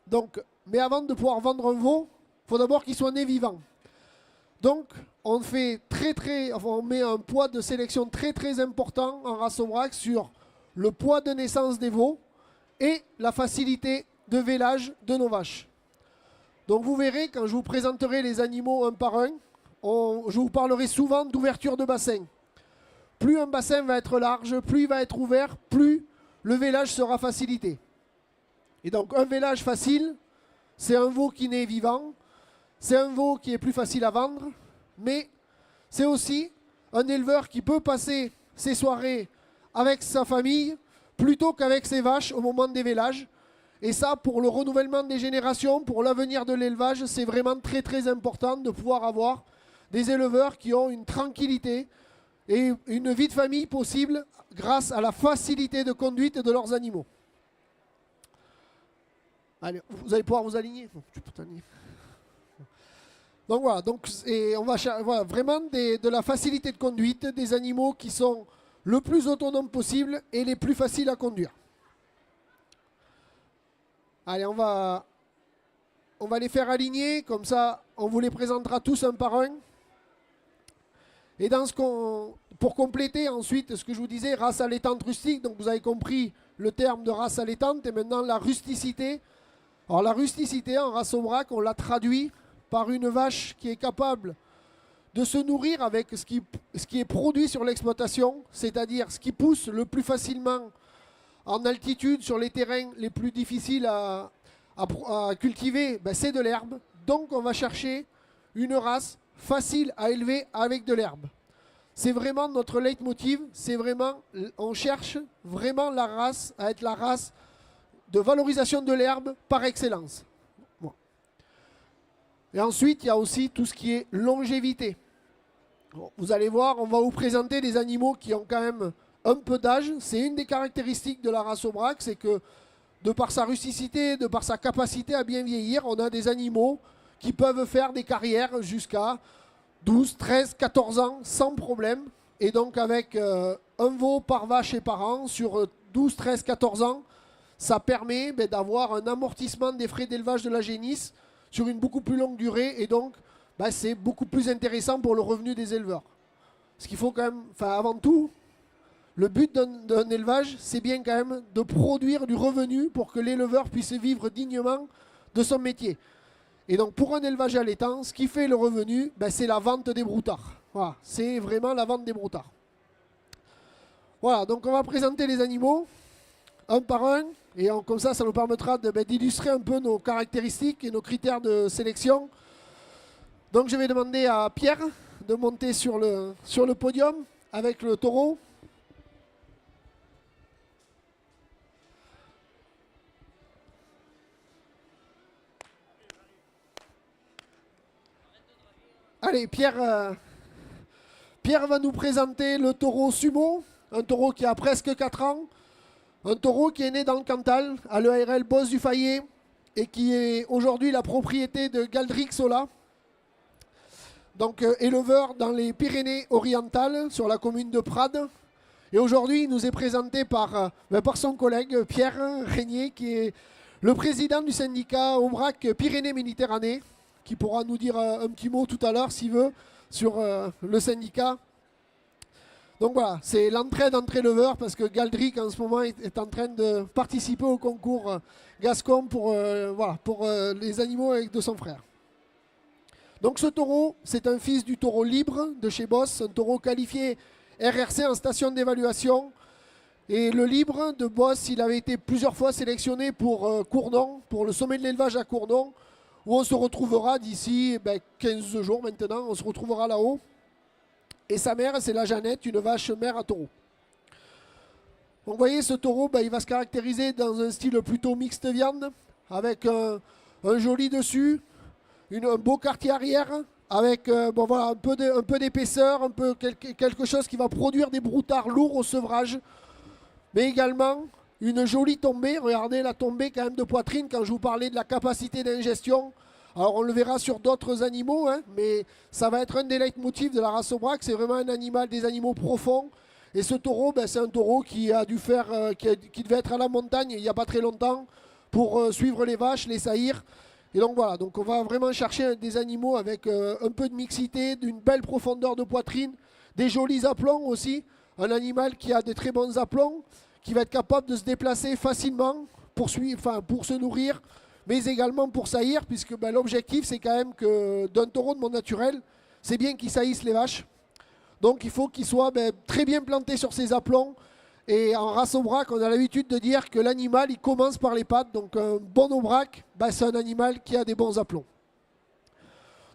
Donc, mais avant de pouvoir vendre un veau, il faut d'abord qu'il soit né vivant. Donc, on met un poids de sélection très important en race Aubrac sur le poids de naissance des veaux et la facilité de vélage de nos vaches. Donc vous verrez, quand je vous présenterai les animaux un par un, je vous parlerai souvent d'ouverture de bassin. Plus un bassin va être large, plus il va être ouvert, plus le vélage sera facilité. Et donc un vélage facile, c'est un veau qui naît vivant, c'est un veau qui est plus facile à vendre, mais c'est aussi un éleveur qui peut passer ses soirées avec sa famille plutôt qu'avec ses vaches au moment des vélages. Et ça, pour le renouvellement des générations, pour l'avenir de l'élevage, c'est vraiment très important de pouvoir avoir des éleveurs qui ont une tranquillité et une vie de famille possible grâce à la facilité de conduite de leurs animaux. Allez, vous allez pouvoir vous aligner. Donc voilà, on va vraiment de la facilité de conduite, des animaux qui sont le plus autonomes possible et les plus faciles à conduire. Allez, on va les faire aligner, comme ça on vous les présentera tous un par un. Et pour compléter ensuite ce que je vous disais, race allaitante rustique, donc vous avez compris le terme de race allaitante, et maintenant la rusticité. Alors la rusticité en race Aubrac, on l'a traduit par une vache qui est capable de se nourrir avec ce qui est produit sur l'exploitation, c'est-à-dire ce qui pousse le plus facilement en altitude sur les terrains les plus difficiles à cultiver, ben c'est de l'herbe. Donc on va chercher une race facile à élever avec de l'herbe. C'est vraiment notre leitmotiv, on cherche vraiment la race à être la race de valorisation de l'herbe par excellence. Bon. Et ensuite, il y a aussi tout ce qui est longévité. Bon, vous allez voir, on va vous présenter des animaux qui ont quand même un peu d'âge. C'est une des caractéristiques de la race Aubrac, c'est que de par sa rusticité, de par sa capacité à bien vieillir, on a des animaux qui peuvent faire des carrières jusqu'à 12, 13, 14 ans sans problème. Et donc avec un veau par vache et par an sur 12, 13, 14 ans, ça permet d'avoir un amortissement des frais d'élevage de la génisse sur une beaucoup plus longue durée. Et donc c'est beaucoup plus intéressant pour le revenu des éleveurs. Ce qu'il faut quand même, avant tout, le but d'un élevage, c'est bien quand même de produire du revenu pour que l'éleveur puisse vivre dignement de son métier. Et donc pour un élevage allaitant, ce qui fait le revenu, c'est la vente des broutards. Voilà, c'est vraiment la vente des broutards. Voilà, donc on va présenter les animaux, un par un, et comme ça nous permettra d'illustrer un peu nos caractéristiques et nos critères de sélection. Donc je vais demander à Pierre de monter sur le podium avec le taureau. Allez, Pierre va nous présenter le taureau Sumo, un taureau qui a presque 4 ans, un taureau qui est né dans le Cantal, à l'EARL Bosse du Fayet, et qui est aujourd'hui la propriété de Galdric Sola, donc éleveur dans les Pyrénées-Orientales, sur la commune de Prades. Et aujourd'hui, il nous est présenté par son collègue Pierre Régnier, qui est le président du syndicat Aubrac Pyrénées-Méditerranée, qui pourra nous dire un petit mot tout à l'heure, s'il veut, sur le syndicat. Donc voilà, c'est l'entraide entre éleveurs, parce que Galdric, en ce moment, est en train de participer au concours Gascon pour les animaux de son frère. Donc ce taureau, c'est un fils du taureau libre de chez Boss, un taureau qualifié RRC en station d'évaluation. Et le libre de Boss, il avait été plusieurs fois sélectionné pour Cournon, pour le sommet de l'élevage à Cournon, où on se retrouvera d'ici 15 jours maintenant, on se retrouvera là-haut. Et sa mère, c'est la Jeannette, une vache mère à taureau. Donc vous voyez, ce taureau, il va se caractériser dans un style plutôt mixte viande, avec un joli dessus, un beau quartier arrière, avec un peu d'épaisseur, quelque chose qui va produire des broutards lourds au sevrage, mais également une jolie tombée. Regardez la tombée quand même de poitrine quand je vous parlais de la capacité d'ingestion. Alors on le verra sur d'autres animaux, mais ça va être un des leitmotifs de la race Aubrac. C'est vraiment un animal, des animaux profonds. Et ce taureau, c'est un taureau qui a dû faire, qui devait être à la montagne il n'y a pas très longtemps pour suivre les vaches, les saillir. Et donc voilà, donc on va vraiment chercher des animaux avec un peu de mixité, d'une belle profondeur de poitrine, des jolis aplombs aussi. Un animal qui a des très bons aplombs, qui va être capable de se déplacer facilement pour se nourrir, mais également pour saillir, puisque l'objectif c'est quand même que d'un taureau de monde naturel, c'est bien qu'il saillisse les vaches. Donc il faut qu'il soit très bien planté sur ses aplombs. Et en race Aubrac, on a l'habitude de dire que l'animal il commence par les pattes. Donc un bon Aubrac, c'est un animal qui a des bons aplombs.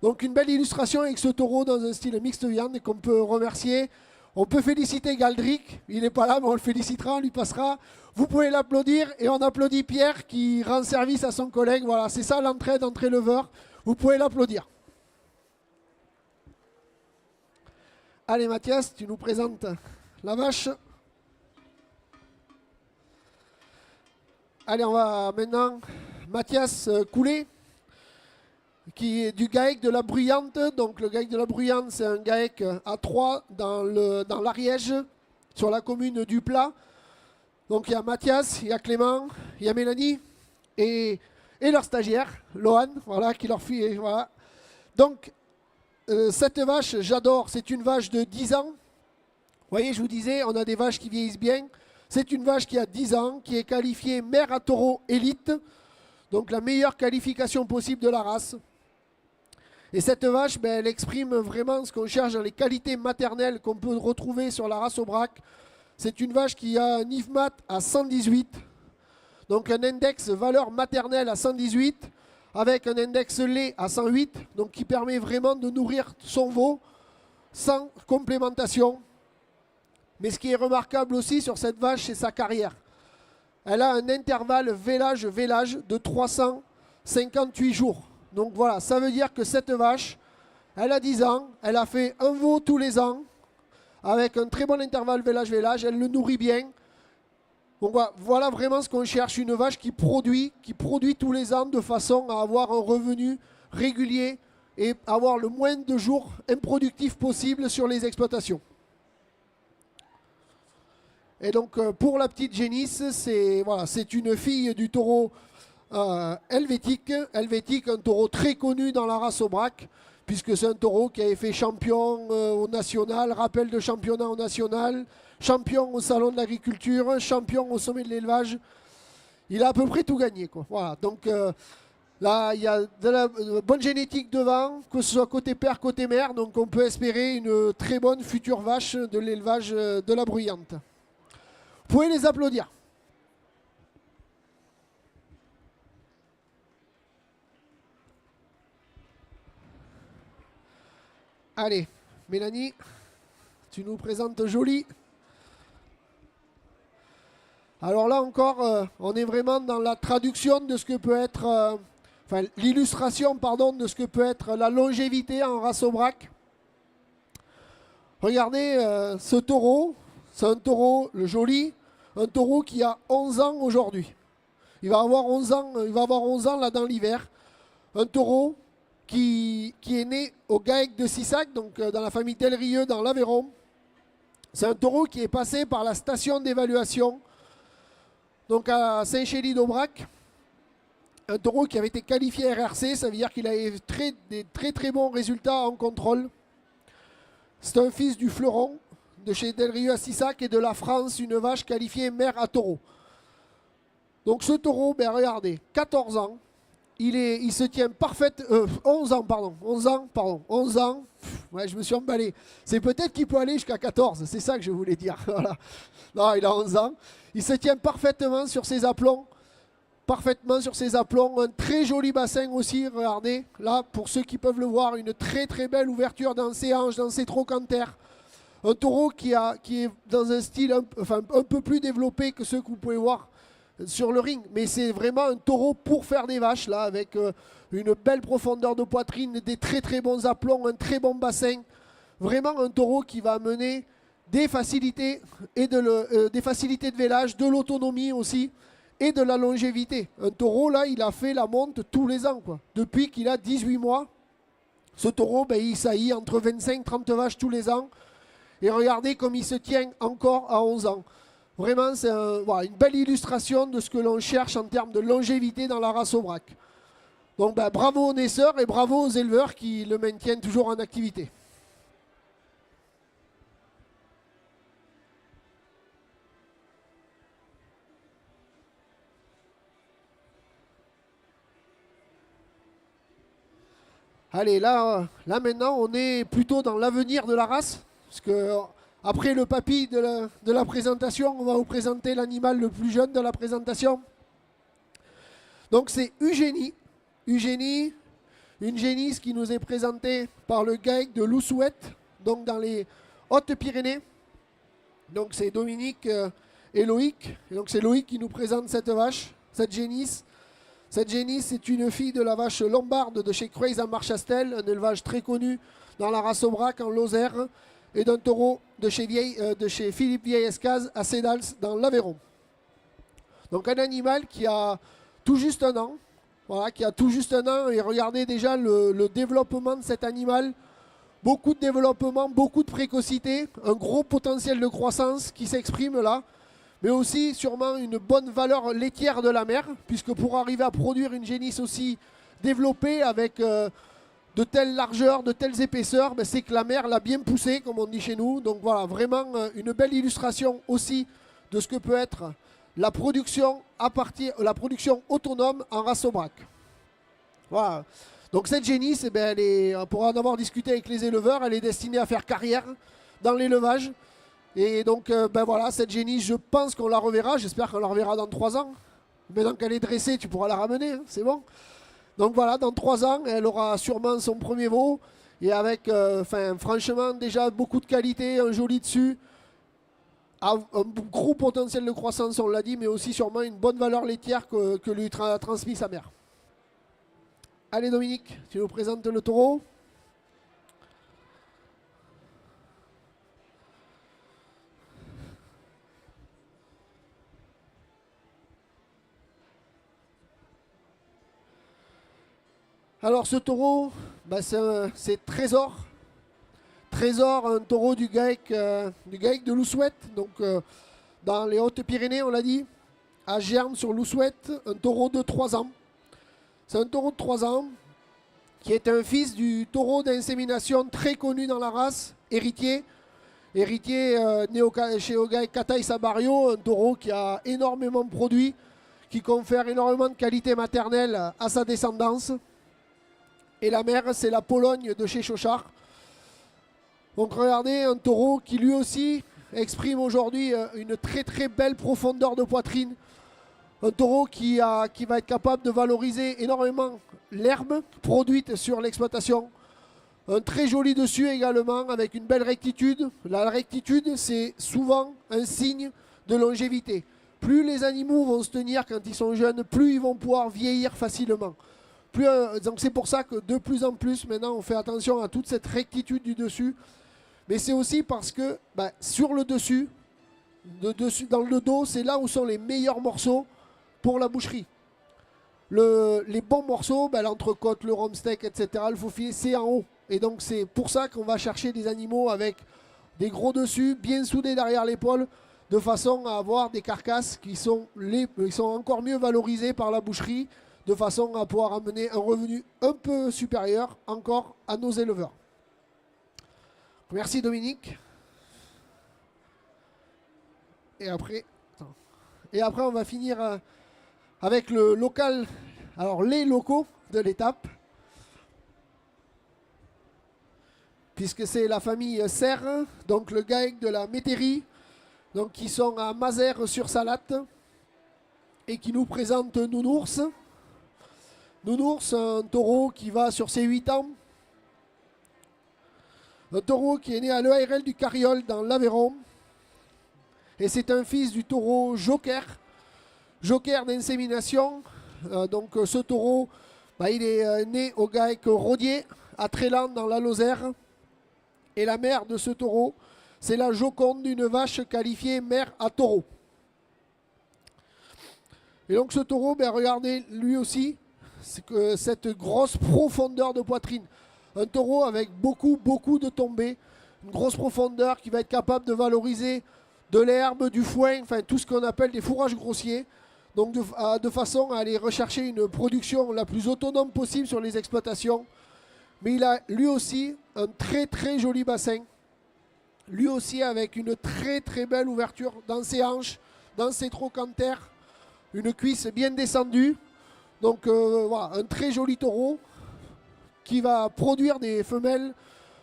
Donc une belle illustration avec ce taureau dans un style mixte viande et qu'on peut remercier. On peut féliciter Galdric, il n'est pas là, mais on le félicitera, on lui passera. Vous pouvez l'applaudir et on applaudit Pierre qui rend service à son collègue. Voilà, c'est ça l'entraide entre éleveurs. Vous pouvez l'applaudir. Allez Mathias, tu nous présentes la vache. Allez, on va maintenant Mathias Coulet, qui est du GAEC de la Bruyante. Donc le GAEC de la Bruyante, c'est un GAEC à 3 dans l'Ariège, sur la commune du Plat. Donc il y a Mathias, il y a Clément, il y a Mélanie et leur stagiaire, Lohan, voilà, qui leur fit. Voilà. Donc cette vache, j'adore, c'est une vache de 10 ans. Vous voyez, je vous disais, on a des vaches qui vieillissent bien. C'est une vache qui a 10 ans, qui est qualifiée mère à taureau élite, donc la meilleure qualification possible de la race. Et cette vache, ben, elle exprime vraiment ce qu'on cherche dans les qualités maternelles qu'on peut retrouver sur la race Aubrac. C'est une vache qui a un IFMAT à 118, donc un index valeur maternelle à 118, avec un index lait à 108, donc qui permet vraiment de nourrir son veau sans complémentation. Mais ce qui est remarquable aussi sur cette vache, c'est sa carrière. Elle a un intervalle vélage de 358 jours. Donc voilà, ça veut dire que cette vache, elle a 10 ans, elle a fait un veau tous les ans, avec un très bon intervalle vélage, elle le nourrit bien. Donc voilà vraiment ce qu'on cherche, une vache qui produit tous les ans de façon à avoir un revenu régulier et avoir le moins de jours improductifs possible sur les exploitations. Et donc pour la petite Génisse, c'est une fille du taureau helvétique, un taureau très connu dans la race Aubrac, puisque c'est un taureau qui avait fait champion au national, rappel de championnat au national, champion au salon de l'agriculture, champion au sommet de l'élevage. Il a à peu près tout gagné, quoi. Voilà. Donc là, il y a de la bonne génétique devant, que ce soit côté père, côté mère. Donc on peut espérer une très bonne future vache de l'élevage de la Bruyante. Vous pouvez les applaudir. Allez, Mélanie, tu nous présentes Jolie. Alors là encore, on est vraiment dans la traduction de ce que peut être, l'illustration, pardon, de ce que peut être la longévité en race Aubrac. Regardez ce taureau, c'est un taureau, le Joli, un taureau qui a 11 ans aujourd'hui. Il va avoir 11 ans là dans l'hiver. Un taureau qui est né au GAEC de Sissac, donc dans la famille Delrieux dans l'Aveyron. C'est un taureau qui est passé par la station d'évaluation, donc à Saint-Chély d'Aubrac. Un taureau qui avait été qualifié RRC, ça veut dire qu'il a eu des très bons résultats en contrôle. C'est un fils du fleuron, de chez Delrieux à Sissac, et de la France, une vache qualifiée mère à taureau. Donc ce taureau, ben regardez, 14 ans, il se tient parfaitement, 11 ans, pardon, 11 ans, ouais, je me suis emballé. C'est peut-être qu'il peut aller jusqu'à 14, c'est ça que je voulais dire, voilà. Non, il a 11 ans, il se tient parfaitement sur ses aplombs, un très joli bassin aussi, regardez, là, pour ceux qui peuvent le voir, une très belle ouverture dans ses hanches, dans ses trochantères. Un taureau qui est dans un style un peu plus développé que ceux que vous pouvez voir sur le ring. Mais c'est vraiment un taureau pour faire des vaches, là, avec une belle profondeur de poitrine, des très bons aplombs, un très bon bassin. Vraiment un taureau qui va amener des facilités, des facilités de vélage, de l'autonomie aussi, et de la longévité. Un taureau, là, il a fait la monte tous les ans, quoi. Depuis qu'il a 18 mois. Ce taureau, ben, il saillit entre 25-30 vaches tous les ans. Et regardez comme il se tient encore à 11 ans. Vraiment, c'est une belle illustration de ce que l'on cherche en termes de longévité dans la race Aubrac. Donc ben, bravo aux naisseurs et bravo aux éleveurs qui le maintiennent toujours en activité. Allez, là maintenant, on est plutôt dans l'avenir de la race. Parce que après le papy de la présentation, on va vous présenter l'animal le plus jeune de la présentation. Donc c'est Eugénie. Eugénie, une génisse qui nous est présentée par le GAEC de Lousouette, donc dans les Hautes-Pyrénées. Donc c'est Dominique et Loïc. Et donc c'est Loïc qui nous présente cette vache, cette génisse. Cette génisse est une fille de la vache lombarde de chez Crueil à Marchastel, un élevage très connu dans la race Aubrac en Lozère, et d'un taureau de chez Philippe Vieillescaz à Sédals dans l'Aveyron. Donc un animal qui a tout juste un an. Voilà, qui a tout juste un an, et regardez déjà le développement de cet animal. Beaucoup de développement, beaucoup de précocité, un gros potentiel de croissance qui s'exprime là, mais aussi sûrement une bonne valeur laitière de la mère, puisque pour arriver à produire une génisse aussi développée avec de telle largeur, de telles épaisseurs, ben, c'est que la mère l'a bien poussé, comme on dit chez nous. Donc voilà, vraiment une belle illustration aussi de ce que peut être la production autonome en race Aubrac. Voilà. Donc cette génisse, eh ben, pour en avoir discuté avec les éleveurs, elle est destinée à faire carrière dans l'élevage. Et donc ben voilà, cette génisse, je pense qu'on la reverra. J'espère qu'on la reverra dans 3 ans. Maintenant qu'elle est dressée, tu pourras la ramener, hein, c'est bon. Donc voilà, dans 3 ans, elle aura sûrement son premier veau. Et avec, franchement, déjà beaucoup de qualité, un joli dessus. Un gros potentiel de croissance, on l'a dit, mais aussi sûrement une bonne valeur laitière que lui a transmis sa mère. Allez Dominique, tu nous présentes le taureau. Alors ce taureau, bah, c'est Trésor. Trésor, un taureau du GAEC de Lousouette, donc dans les Hautes-Pyrénées, on l'a dit, à Gerne sur Lousouette, un taureau de 3 ans. C'est un taureau de 3 ans qui est un fils du taureau d'insémination très connu dans la race, Héritier. Héritier né chez Ogaï Kataï Sabario, un taureau qui a énormément produit, qui confère énormément de qualité maternelle à sa descendance. Et la mère, c'est la Pologne de chez Chauchard. Donc regardez, un taureau qui lui aussi exprime aujourd'hui une très très belle profondeur de poitrine. Un taureau qui va être capable de valoriser énormément l'herbe produite sur l'exploitation. Un très joli dessus également avec une belle rectitude. La rectitude, c'est souvent un signe de longévité. Plus les animaux vont se tenir quand ils sont jeunes, plus ils vont pouvoir vieillir facilement. Donc c'est pour ça que de plus en plus maintenant on fait attention à toute cette rectitude du dessus. Mais c'est aussi parce que sur le dessus, dans le dos, c'est là où sont les meilleurs morceaux pour la boucherie. Les bons morceaux, l'entrecôte, le rhum-steak, etc., le faux filet, c'est en haut. Et donc c'est pour ça qu'on va chercher des animaux avec des gros dessus, bien soudés derrière l'épaule, de façon à avoir des carcasses qui sont encore mieux valorisées par la boucherie, de façon à pouvoir amener un revenu un peu supérieur encore à nos éleveurs. Merci Dominique. Et après on va finir avec le local, alors les locaux de l'étape. Puisque c'est la famille Serre, donc le GAEC de la Métairie, donc qui sont à Mazères-sur-Salatte et qui nous présentent Nounours. Nounours, un taureau qui va sur ses 8 ans. Un taureau qui est né à l'EARL du Carriol dans l'Aveyron. Et c'est un fils du taureau Joker. Joker d'insémination. Donc ce taureau, il est né au GAEC Rodier, à Trélan dans la Lozère. Et la mère de ce taureau, c'est la Joconde d'une vache qualifiée mère à taureau. Et donc ce taureau, regardez lui aussi, c'est que cette grosse profondeur de poitrine. Un taureau avec beaucoup de tombées, une grosse profondeur qui va être capable de valoriser de l'herbe, du foin, enfin tout ce qu'on appelle des fourrages grossiers. Donc de façon à aller rechercher une production la plus autonome possible sur les exploitations. Mais il a lui aussi un très très joli bassin. Lui aussi avec une très très belle ouverture dans ses hanches, dans ses trochantères. Une cuisse bien descendue. Donc voilà, un très joli taureau qui va produire des femelles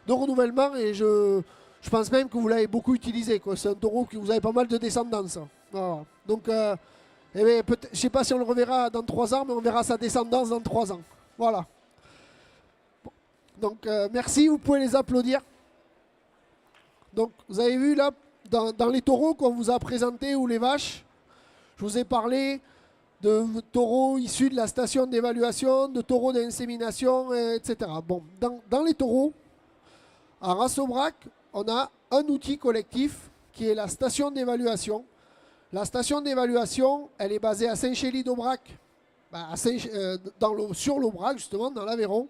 de renouvellement et je pense même que vous l'avez beaucoup utilisé. C'est un taureau que vous avez pas mal de descendance. Voilà. Donc je ne sais pas si on le reverra dans 3 ans, mais on verra sa descendance dans 3 ans. Voilà. Donc merci, vous pouvez les applaudir. Donc vous avez vu là, dans les taureaux qu'on vous a présentés ou les vaches, je vous ai parlé de taureaux issus de la station d'évaluation, de taureaux d'insémination, etc. Bon, dans les taureaux, à race Aubrac, on a un outil collectif qui est la station d'évaluation. La station d'évaluation, elle est basée à Saint-Chély-d'Aubrac, sur l'Aubrac, justement, dans l'Aveyron.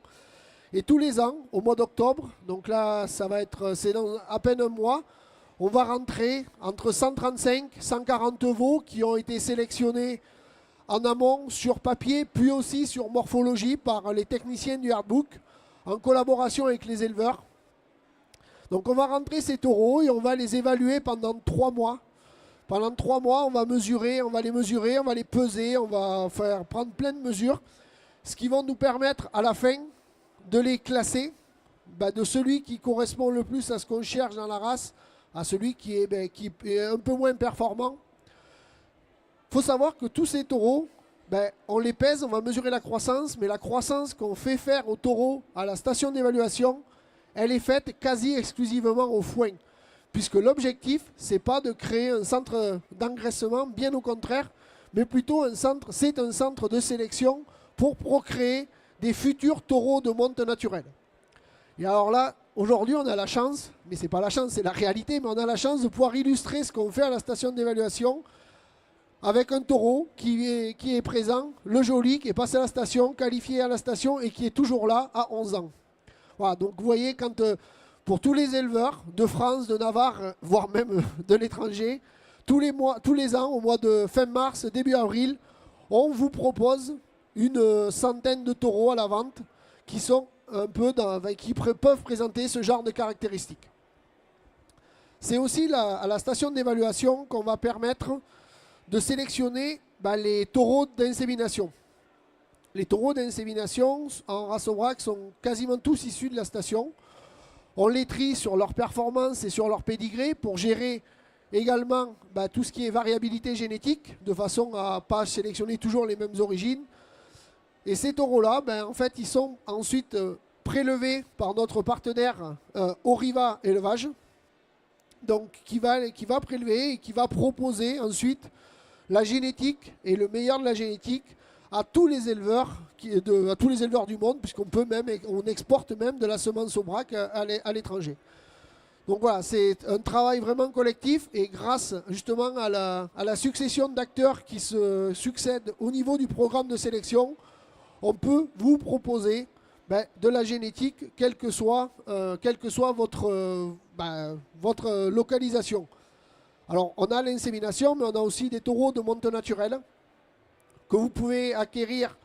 Et tous les ans, au mois d'octobre, donc là, c'est dans à peine un mois, on va rentrer entre 135 et 140 veaux qui ont été sélectionnés en amont sur papier, puis aussi sur morphologie par les techniciens du hardbook, en collaboration avec les éleveurs. Donc on va rentrer ces taureaux et on va les évaluer pendant 3 mois. Pendant 3 mois, on va mesurer, on va les mesurer, on va les peser, on va prendre plein de mesures, ce qui va nous permettre à la fin de les classer, de celui qui correspond le plus à ce qu'on cherche dans la race, à celui qui est un peu moins performant. Il faut savoir que tous ces taureaux, on les pèse, on va mesurer la croissance, mais la croissance qu'on fait faire aux taureaux à la station d'évaluation, elle est faite quasi exclusivement au foin. Puisque l'objectif, ce n'est pas de créer un centre d'engraissement, bien au contraire, mais plutôt c'est un centre de sélection pour procréer des futurs taureaux de monte naturelle. Et alors là, aujourd'hui, on a la chance, mais ce n'est pas la chance, c'est la réalité, mais on a la chance de pouvoir illustrer ce qu'on fait à la station d'évaluation avec un taureau qui est présent, le joli, qui est passé à la station, qualifié à la station et qui est toujours là à 11 ans. Voilà, donc vous voyez, pour tous les éleveurs de France, de Navarre, voire même de l'étranger, tous les ans, au mois de fin mars, début avril, on vous propose une centaine de taureaux à la vente qui sont qui peuvent présenter ce genre de caractéristiques. C'est aussi à la station d'évaluation qu'on va permettre de sélectionner les taureaux d'insémination. Les taureaux d'insémination en race Aubrac sont quasiment tous issus de la station. On les trie sur leur performance et sur leur pédigré pour gérer également tout ce qui est variabilité génétique, de façon à ne pas sélectionner toujours les mêmes origines. Et ces taureaux-là, en fait, ils sont ensuite prélevés par notre partenaire Oriva Élevage, donc qui va prélever et qui va proposer ensuite la génétique et le meilleur de la génétique à tous les éleveurs, du monde, puisqu'on exporte même de la semence Aubrac à l'étranger. Donc voilà, c'est un travail vraiment collectif et grâce justement à la succession d'acteurs qui se succèdent au niveau du programme de sélection, on peut vous proposer de la génétique, quelle que soit votre localisation. Alors on a l'insémination, mais on a aussi des taureaux de monte naturelle que vous pouvez acquérir,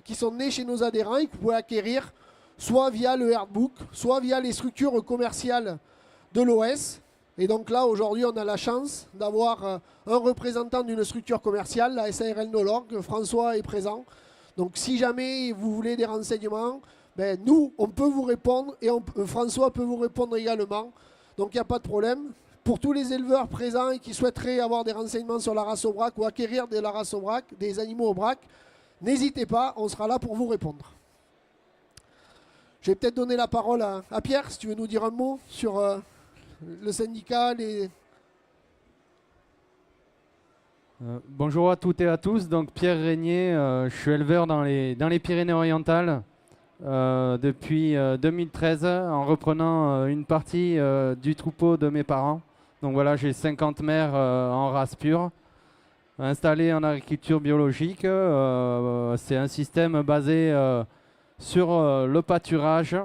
qui sont nés chez nos adhérents et que vous pouvez acquérir soit via le Herdbook, soit via les structures commerciales de l'OS. Et donc là, aujourd'hui, on a la chance d'avoir un représentant d'une structure commerciale, la SARL Nolog, François est présent. Donc si jamais vous voulez des renseignements, nous, on peut vous répondre et François peut vous répondre également. Donc il n'y a pas de problème. Pour tous les éleveurs présents et qui souhaiteraient avoir des renseignements sur la race Aubrac ou acquérir de la race Aubrac, des animaux Aubrac, n'hésitez pas, on sera là pour vous répondre. Je vais peut-être donner la parole à Pierre, si tu veux nous dire un mot sur le syndicat. Bonjour à toutes et à tous, donc Pierre Régnier, je suis éleveur dans les Pyrénées-Orientales depuis 2013 en reprenant une partie du troupeau de mes parents. Donc voilà, j'ai 50 mères en race pure, installées en agriculture biologique. C'est un système basé sur le pâturage,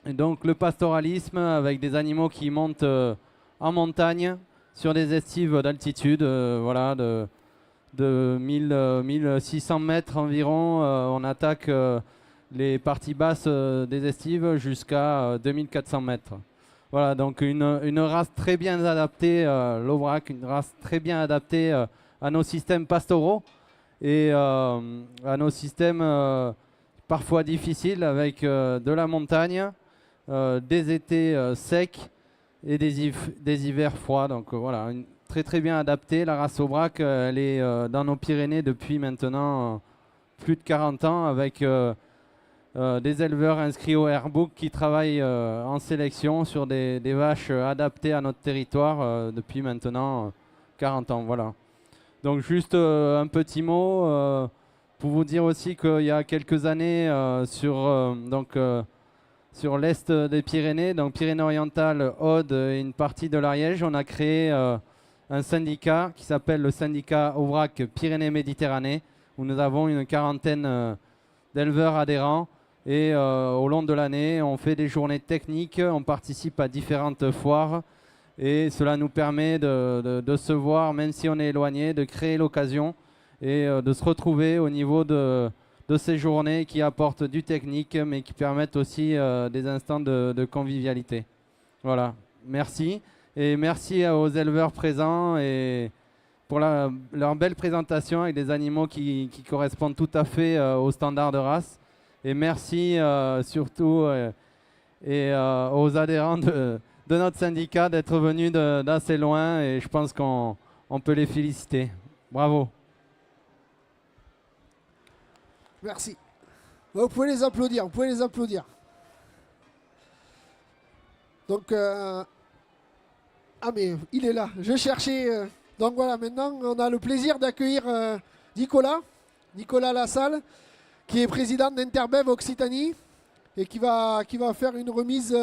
et donc le pastoralisme avec des animaux qui montent en montagne sur des estives d'altitude, de 1600 mètres environ. On attaque les parties basses des estives jusqu'à 2400 mètres. Voilà, donc une race très bien adaptée, l'Aubrac, une race très bien adaptée à nos systèmes pastoraux et à nos systèmes parfois difficiles avec de la montagne, des étés secs et des hivers froids. Donc voilà, très bien adaptée. La race Aubrac, elle est dans nos Pyrénées depuis maintenant plus de 40 ans avec des éleveurs inscrits au Herdbook qui travaillent en sélection sur des vaches adaptées à notre territoire depuis maintenant 40 ans. Voilà. Donc juste un petit mot pour vous dire aussi qu'il y a quelques années sur l'est des Pyrénées, donc Pyrénées-Orientales, Aude et une partie de l'Ariège, on a créé un syndicat qui s'appelle le syndicat Aubrac Pyrénées-Méditerranée, où nous avons une quarantaine d'éleveurs adhérents. Et au long de l'année, on fait des journées techniques, on participe à différentes foires et cela nous permet de se voir, même si on est éloigné, de créer l'occasion et de se retrouver au niveau de de ces journées qui apportent du technique, mais qui permettent aussi des instants de convivialité. Voilà, merci. Et merci aux éleveurs présents et pour leur belle présentation avec des animaux qui correspondent tout à fait aux standards de race. Et merci surtout aux adhérents de notre syndicat d'être venus d'assez loin, et je pense qu'on peut les féliciter. Bravo. Merci. Vous pouvez les applaudir, vous pouvez les applaudir. Donc, ah mais il est là, je cherchais. Donc voilà, maintenant on a le plaisir d'accueillir Nicolas Lassalle, qui est président d'Interbev Occitanie et qui va faire une remise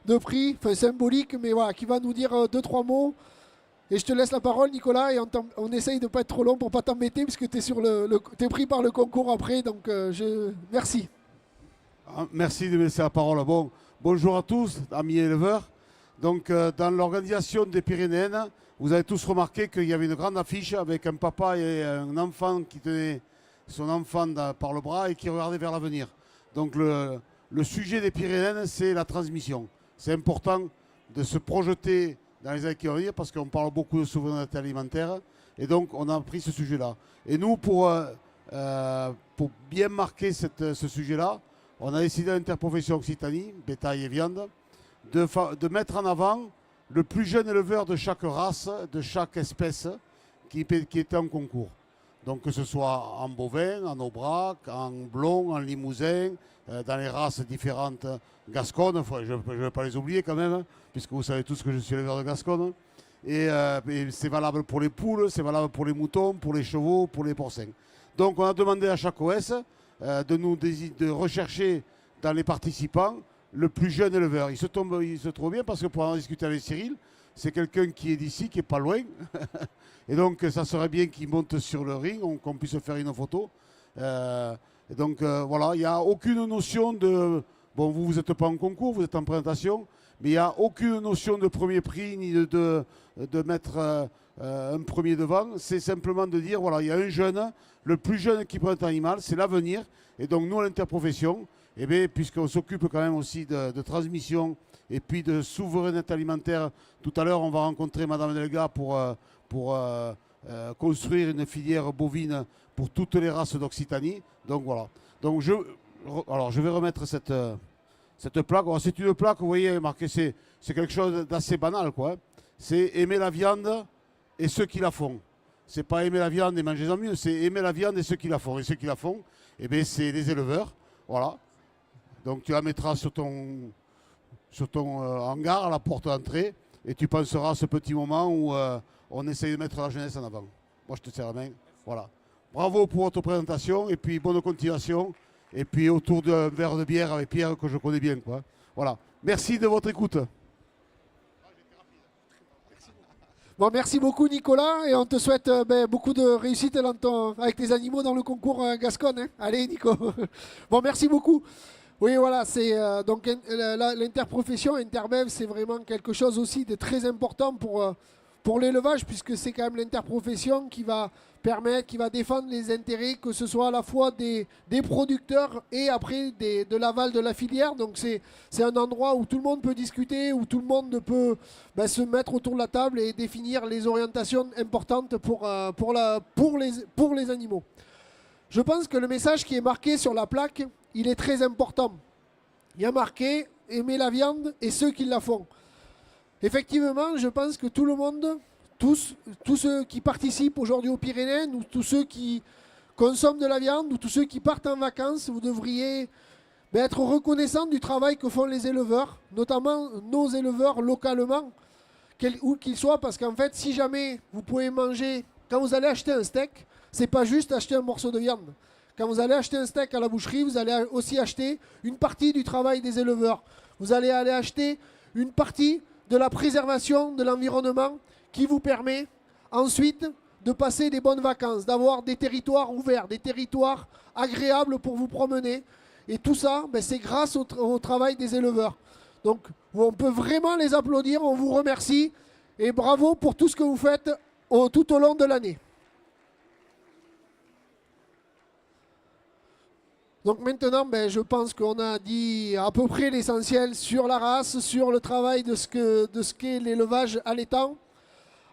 de prix, enfin symbolique, mais voilà, qui va nous dire 2-3 mots. Et je te laisse la parole, Nicolas, et on essaye de ne pas être trop long pour ne pas t'embêter, puisque tu es pris par le concours après, donc merci. Merci de me laisser la parole. Bonjour à tous, amis éleveurs. Donc, dans l'organisation des Pyrénéennes, vous avez tous remarqué qu'il y avait une grande affiche avec un papa et un enfant qui tenait son enfant par le bras et qui regardait vers l'avenir. Donc, le sujet des Pyrénéennes, c'est la transmission. C'est important de se projeter dans les années qui vont venir parce qu'on parle beaucoup de souveraineté alimentaire. Et donc, on a pris ce sujet-là. Et nous, pour bien marquer ce sujet-là, on a décidé à l'Interprofession Occitanie, bétail et viande, de mettre en avant le plus jeune éleveur de chaque race, de chaque espèce qui était en concours. Donc que ce soit en bovin, en aubrac, en blond, en limousin, dans les races différentes gasconnes, je ne vais pas les oublier quand même, hein, puisque vous savez tous que je suis éleveur de Gascogne. Et c'est valable pour les poules, c'est valable pour les moutons, pour les chevaux, pour les porcins. Donc on a demandé à chaque OS de rechercher dans les participants le plus jeune éleveur. Il se trouve bien parce que pour en discuter avec Cyril, c'est quelqu'un qui est d'ici, qui n'est pas loin. Et donc ça serait bien qu'il monte sur le ring, qu'on puisse faire une photo. Et donc voilà, il n'y a aucune notion de... Bon, vous n'êtes pas en concours, vous êtes en présentation, mais il n'y a aucune notion de premier prix ni de mettre un premier devant. C'est simplement de dire, voilà, il y a un jeune, le plus jeune qui présente un animal, c'est l'avenir. Et donc nous, à l'Interprofession, eh bien, puisqu'on s'occupe quand même aussi de transmission et puis de souveraineté alimentaire, tout à l'heure, on va rencontrer Madame Delga pour construire une filière bovine pour toutes les races d'Occitanie. Donc voilà. Donc je vais remettre cette plaque. C'est une plaque, vous voyez, marquée, c'est quelque chose d'assez banal, quoi. C'est aimer la viande et ceux qui la font. C'est pas aimer la viande et mangez-en mieux, c'est aimer la viande et ceux qui la font. Et ceux qui la font, eh bien, c'est les éleveurs. Voilà. Donc tu la mettras sur ton hangar à la porte d'entrée et tu penseras à ce petit moment où on essaye de mettre la jeunesse en avant. Moi, je te serre la main. Voilà. Bravo pour votre présentation et puis bonne continuation. Et puis autour d'un verre de bière avec Pierre que je connais bien, quoi. Voilà. Merci de votre écoute. Bon, merci beaucoup Nicolas et on te souhaite beaucoup de réussite avec tes animaux dans le concours Gascogne. Hein. Allez Nico. Bon, merci beaucoup. Oui, voilà, c'est donc l'interprofession, Interbev, c'est vraiment quelque chose aussi de très important pour l'élevage, puisque c'est quand même l'interprofession qui va permettre, qui va défendre les intérêts, que ce soit à la fois des producteurs et après de l'aval de la filière. Donc c'est un endroit où tout le monde peut discuter, où tout le monde peut se mettre autour de la table et définir les orientations importantes pour les animaux. Je pense que le message qui est marqué sur la plaque, il est très important. Il y a marqué « Aimer la viande et ceux qui la font ». Effectivement, je pense que tout le monde, tous ceux qui participent aujourd'hui aux Pyrénées, ou tous ceux qui consomment de la viande, ou tous ceux qui partent en vacances, vous devriez être reconnaissants du travail que font les éleveurs, notamment nos éleveurs localement, où qu'ils soient, parce qu'en fait, si jamais vous pouvez manger, quand vous allez acheter un steak, c'est pas juste acheter un morceau de viande. Quand vous allez acheter un steak à la boucherie, vous allez aussi acheter une partie du travail des éleveurs. Vous allez aller acheter une partie de la préservation de l'environnement qui vous permet ensuite de passer des bonnes vacances, d'avoir des territoires ouverts, des territoires agréables pour vous promener. Et tout ça, c'est grâce au travail des éleveurs. Donc on peut vraiment les applaudir, on vous remercie et bravo pour tout ce que vous faites tout au long de l'année. Donc maintenant, je pense qu'on a dit à peu près l'essentiel sur la race, sur le travail de ce qu'est l'élevage allaitant.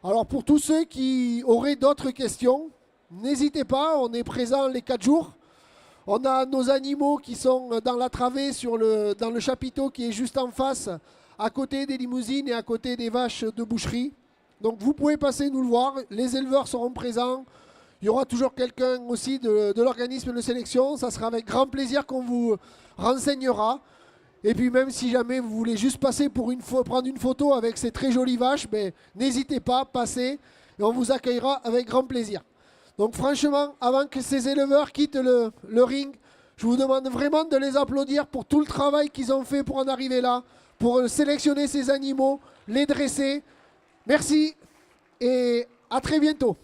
Alors pour tous ceux qui auraient d'autres questions, n'hésitez pas, on est présent les 4 jours. On a nos animaux qui sont dans la travée dans le chapiteau qui est juste en face, à côté des limousines et à côté des vaches de boucherie. Donc vous pouvez passer nous le voir, les éleveurs seront présents. Il y aura toujours quelqu'un aussi de l'organisme de sélection. Ça sera avec grand plaisir qu'on vous renseignera. Et puis même si jamais vous voulez juste passer pour prendre une photo avec ces très jolies vaches, n'hésitez pas, passez et on vous accueillera avec grand plaisir. Donc franchement, avant que ces éleveurs quittent le ring, je vous demande vraiment de les applaudir pour tout le travail qu'ils ont fait pour en arriver là, pour sélectionner ces animaux, les dresser. Merci et à très bientôt.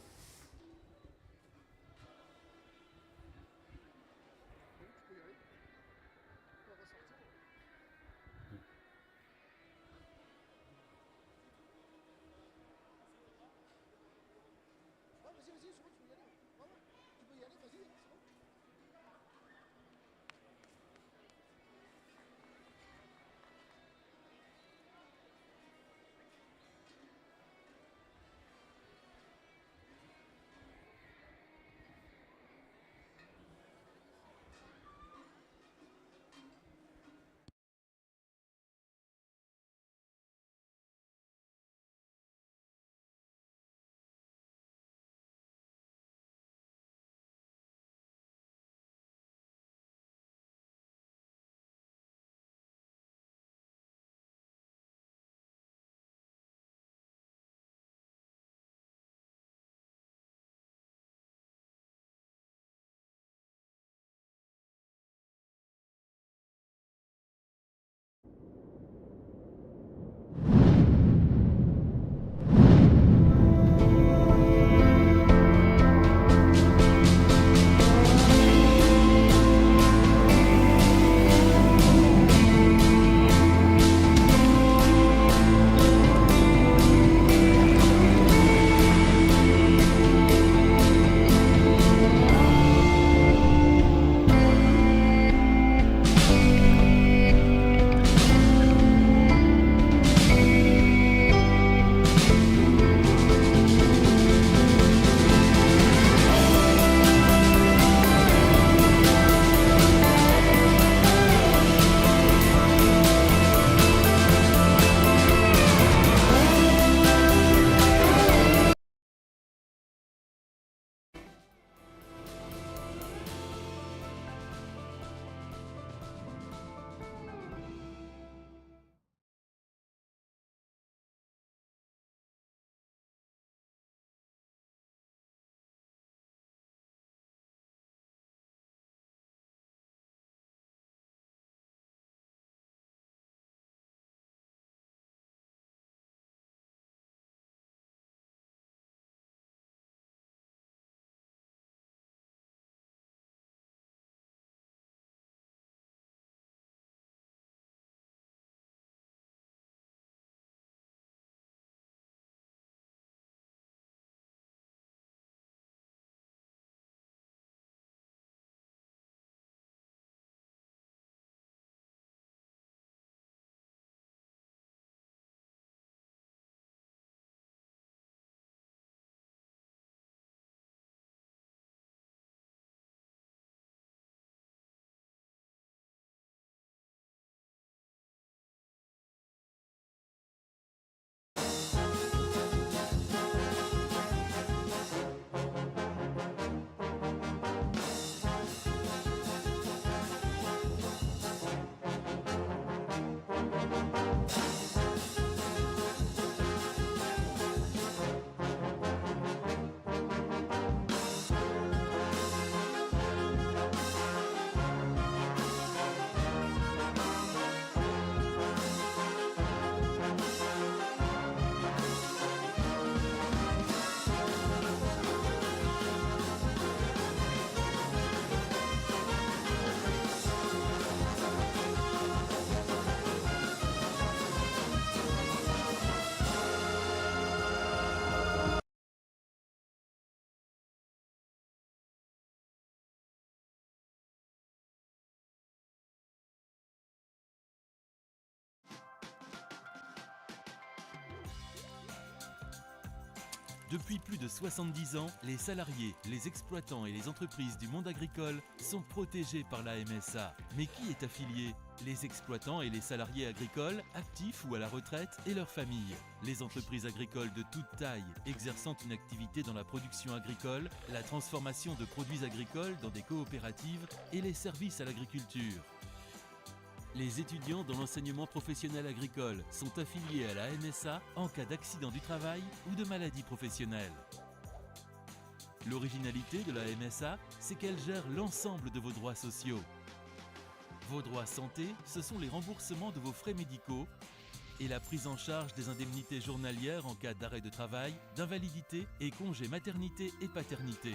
Depuis plus de 70 ans, les salariés, les exploitants et les entreprises du monde agricole sont protégés par la MSA. Mais qui est affilié ? Les exploitants et les salariés agricoles, actifs ou à la retraite, et leurs familles. Les entreprises agricoles de toute taille, exerçant une activité dans la production agricole, la transformation de produits agricoles dans des coopératives et les services à l'agriculture. Les étudiants dans l'enseignement professionnel agricole sont affiliés à la MSA en cas d'accident du travail ou de maladie professionnelle. L'originalité de la MSA, c'est qu'elle gère l'ensemble de vos droits sociaux. Vos droits santé, ce sont les remboursements de vos frais médicaux et la prise en charge des indemnités journalières en cas d'arrêt de travail, d'invalidité et congé maternité et paternité.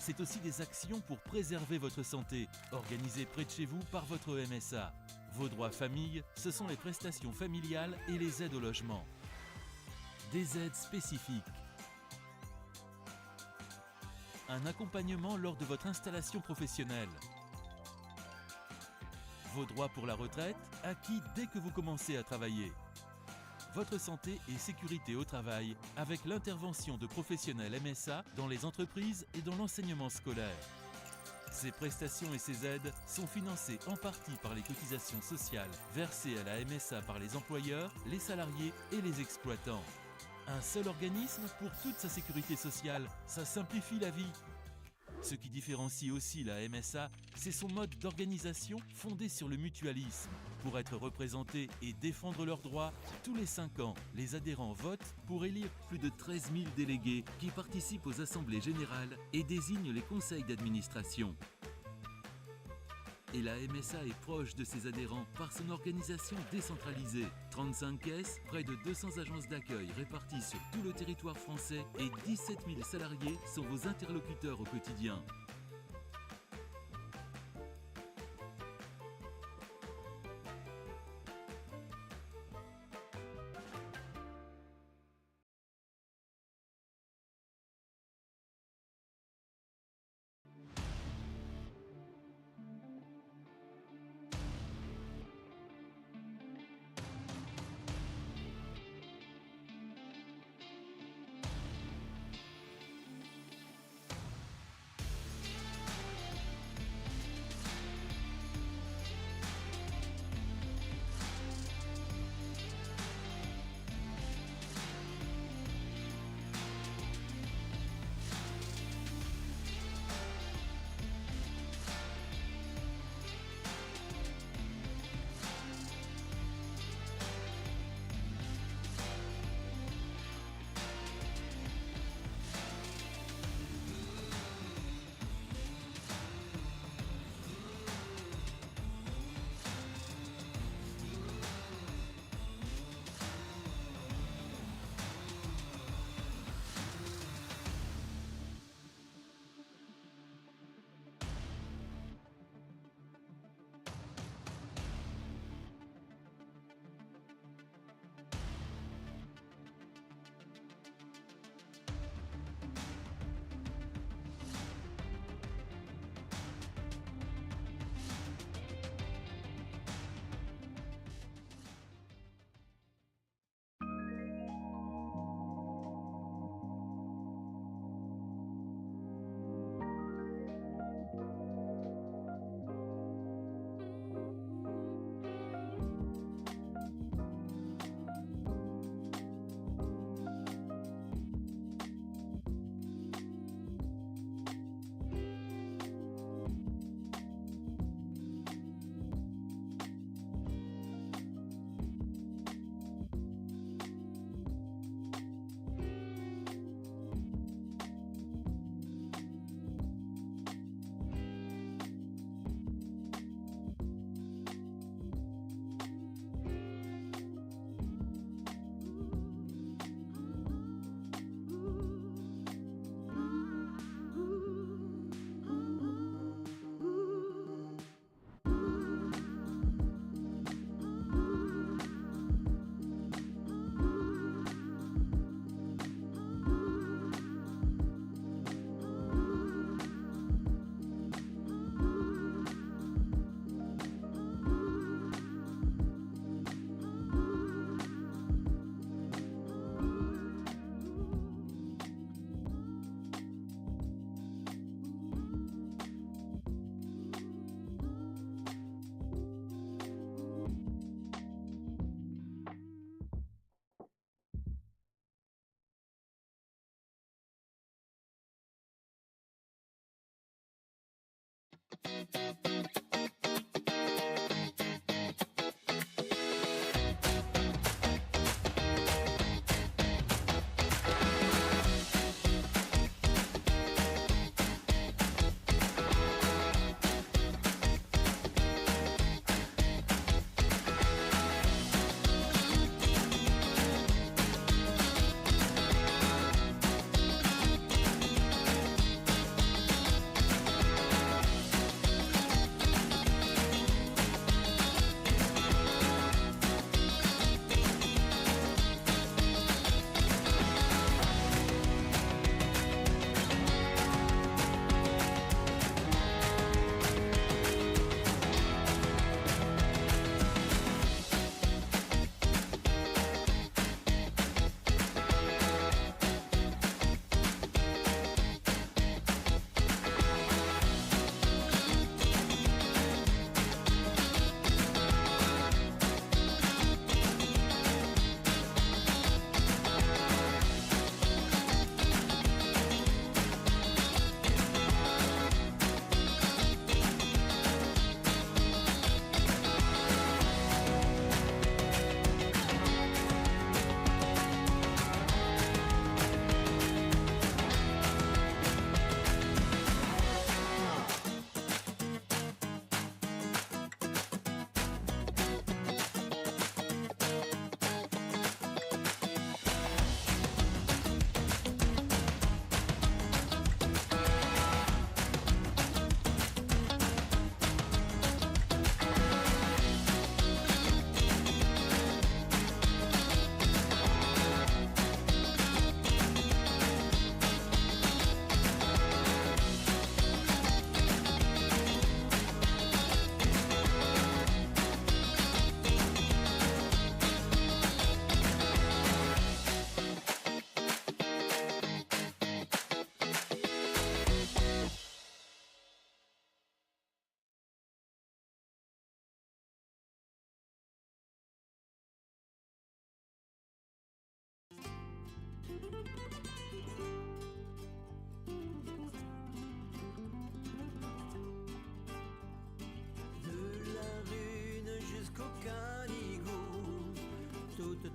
C'est aussi des actions pour préserver votre santé, organisées près de chez vous par votre MSA. Vos droits famille, ce sont les prestations familiales et les aides au logement. Des aides spécifiques. Un accompagnement lors de votre installation professionnelle. Vos droits pour la retraite, acquis dès que vous commencez à travailler. Votre santé et sécurité au travail avec l'intervention de professionnels MSA dans les entreprises et dans l'enseignement scolaire. Ces prestations et ces aides sont financées en partie par les cotisations sociales versées à la MSA par les employeurs, les salariés et les exploitants. Un seul organisme pour toute sa sécurité sociale, ça simplifie la vie. Ce qui différencie aussi la MSA, c'est son mode d'organisation fondé sur le mutualisme. Pour être représentés et défendre leurs droits, tous les 5 ans, les adhérents votent pour élire plus de 13 000 délégués qui participent aux assemblées générales et désignent les conseils d'administration. Et la MSA est proche de ses adhérents par son organisation décentralisée. 35 caisses, près de 200 agences d'accueil réparties sur tout le territoire français et 17 000 salariés sont vos interlocuteurs au quotidien.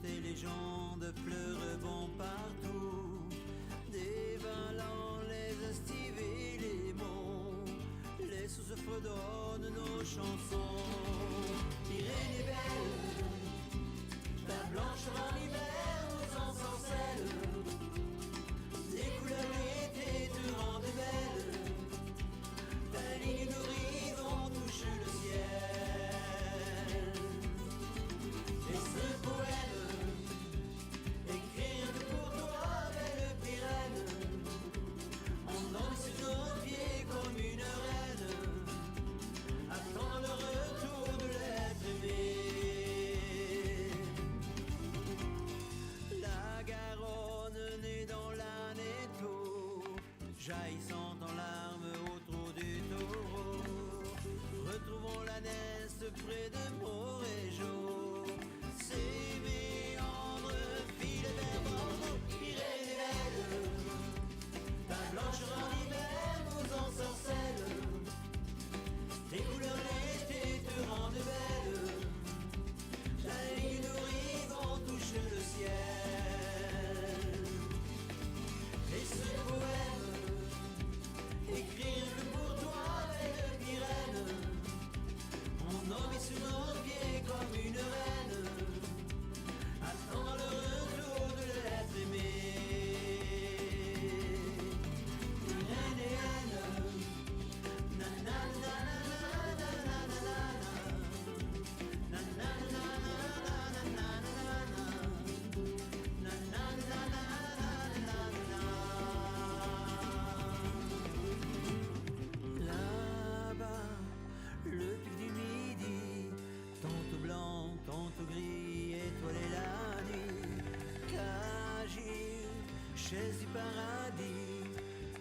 Des légendes pleurent bon partout, dévalant les estives et les monts, les sources fredonnent nos chansons. Pyrénées belles, ta blanche en hiver nous ensorcelle, des couleurs l'été te rendent belle, ta ligne d'horizon touche le ciel. Et ce poème jaillissant en larmes au trou du taureau, retrouvons la Nesse près de Morégeau. Ces méandres filent vers Bordeaux, Pyrénées belles, ta blanche en hiver nous ensorcelle, tes couleurs l'été te rendent belle, ta ligne d'horizon touche le ciel. Et ce poème écrire que pour toi, belle Pyrène, mon homme est sur nos pieds comme une reine, attend le retour de l'être aimé. Pyrénéenne, nanana, le pic du midi, tantôt blanc, tantôt gris, étoilé la nuit, Cagir, chaise du paradis,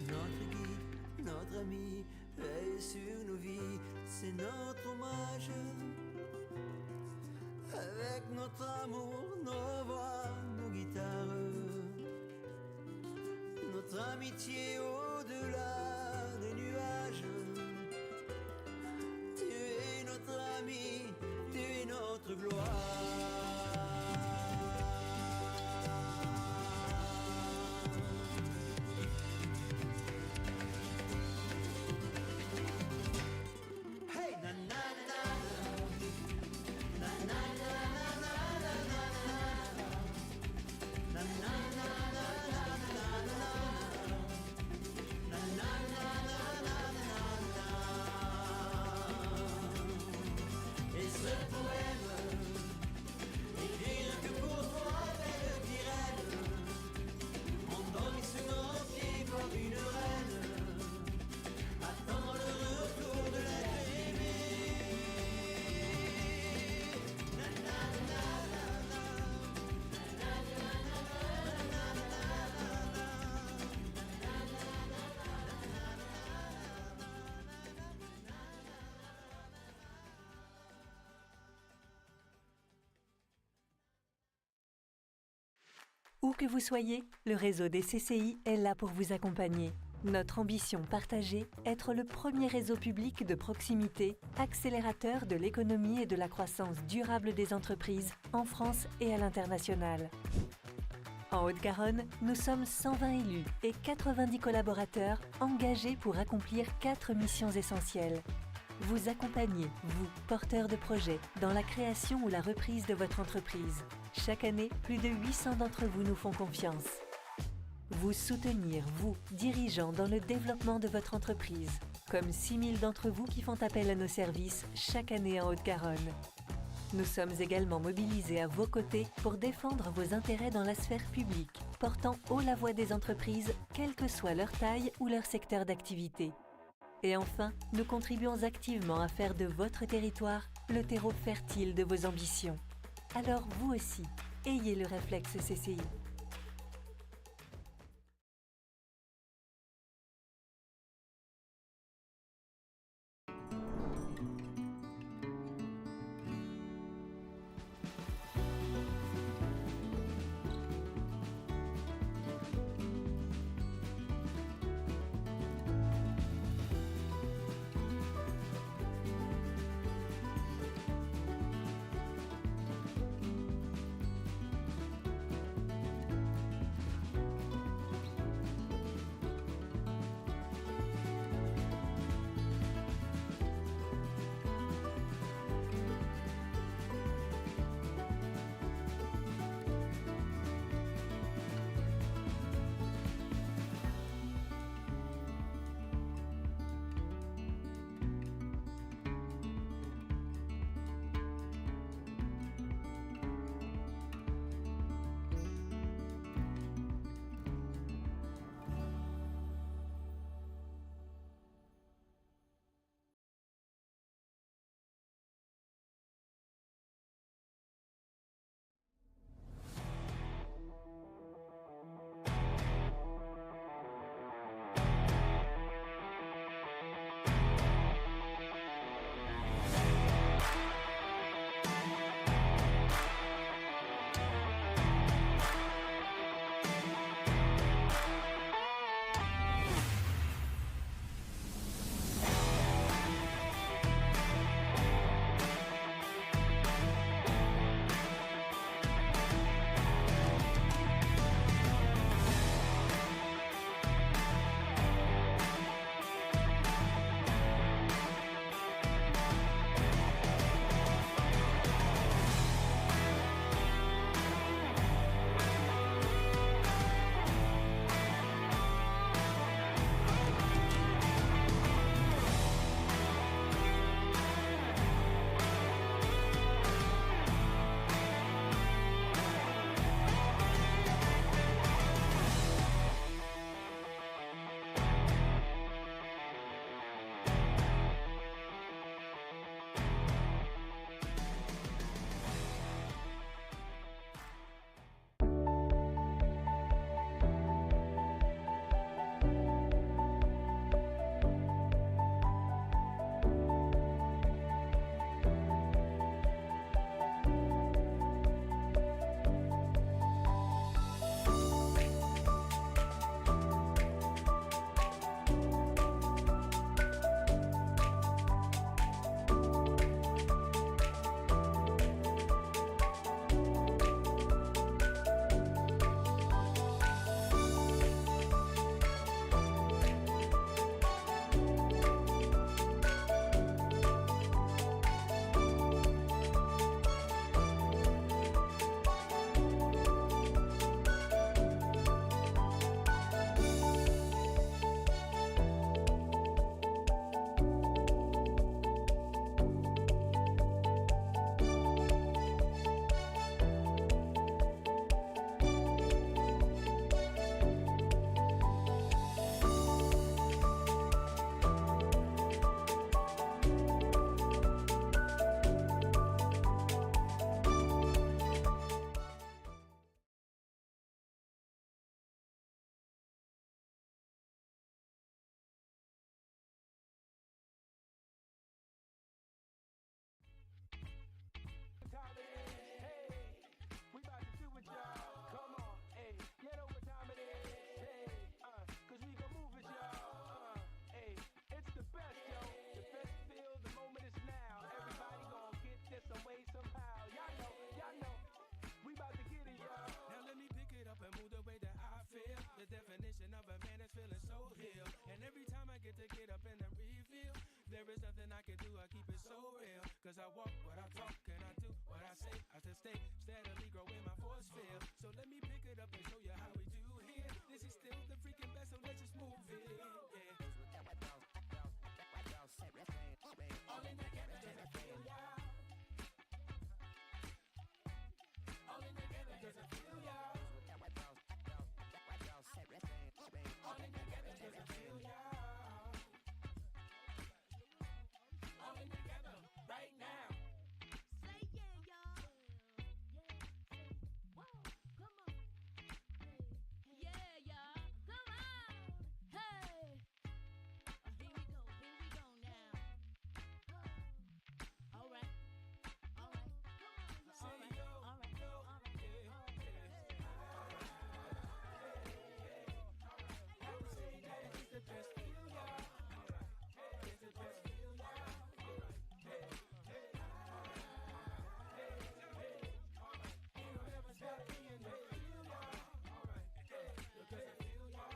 notre guide, notre ami, veille sur nos vies, c'est notre hommage. Avec notre amour, nos voix, nos guitares, notre amitié au-delà des nuages. Où que vous soyez, le réseau des CCI est là pour vous accompagner. Notre ambition partagée, être le premier réseau public de proximité, accélérateur de l'économie et de la croissance durable des entreprises en France et à l'international. En Haute-Garonne, nous sommes 120 élus et 90 collaborateurs engagés pour accomplir 4 missions essentielles. Vous accompagner, vous, porteurs de projets, dans la création ou la reprise de votre entreprise. Chaque année, plus de 800 d'entre vous nous font confiance. Vous soutenir, vous, dirigeants, dans le développement de votre entreprise, comme 6000 d'entre vous qui font appel à nos services chaque année en Haute-Garonne. Nous sommes également mobilisés à vos côtés pour défendre vos intérêts dans la sphère publique, portant haut la voix des entreprises, quelle que soit leur taille ou leur secteur d'activité. Et enfin, nous contribuons activement à faire de votre territoire le terreau fertile de vos ambitions. Alors vous aussi, ayez le réflexe CCI. Cause I walk what I talk and I do what I say. I should stay steadily growing my force field. So let me pick it up and show you how we do here. This is still the freaking best, so let's just move it. Yeah. All in together, just I feel ya. All in together, just I feel ya. All in together, just I feel ya. All in together, right now. Say yeah, y'all. Yeah. Whoa, come on. Yeah, y'all. Come on. Hey. Here we go now. All right. All right. All right. All right. Say that it's the best feel, y'all. It's the best feel, y'all. You never stop being the feel, y'all. Because I feel y'all.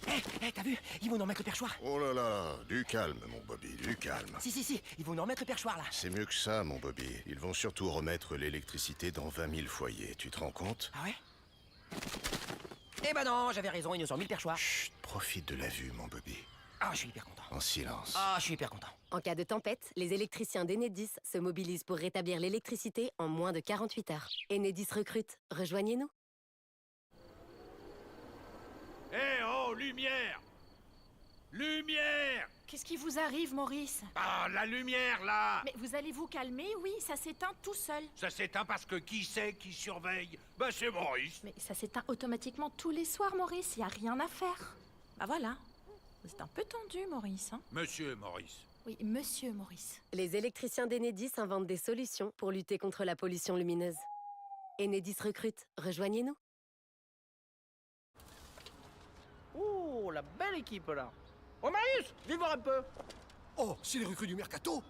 Hey. Hé, t'as vu? Ils vont nous remettre le perchoir. Oh là là, du calme, mon Bobby, du calme. Si, ils vont nous remettre le perchoir, là. C'est mieux que ça, mon Bobby. Ils vont surtout remettre l'électricité dans 20 000 foyers, tu te rends compte? Ah ouais? Eh ben non, j'avais raison, ils nous ont mis le perchoir. Chut, profite de la vue, mon Bobby. Ah, je suis hyper content. En silence. Ah, je suis hyper content. En cas de tempête, les électriciens d'Enedis se mobilisent pour rétablir l'électricité en moins de 48 heures. Enedis recrute. Rejoignez-nous. Eh oh, lumière! Lumière! Qu'est-ce qui vous arrive, Maurice? Ah, la lumière, là! Mais vous allez vous calmer, oui, ça s'éteint tout seul. Ça s'éteint parce que qui c'est qui surveille? Bah, c'est Maurice. Mais ça s'éteint automatiquement tous les soirs, Maurice, y a rien à faire. Bah voilà. C'est un peu tendu, Maurice, hein? Monsieur Maurice. Oui, monsieur Maurice. Les électriciens d'Enedis inventent des solutions pour lutter contre la pollution lumineuse. Enedis recrute. Rejoignez-nous. Oh, la belle équipe, là. Oh, Marius, viens voir un peu. Oh, c'est les recrues du Mercato.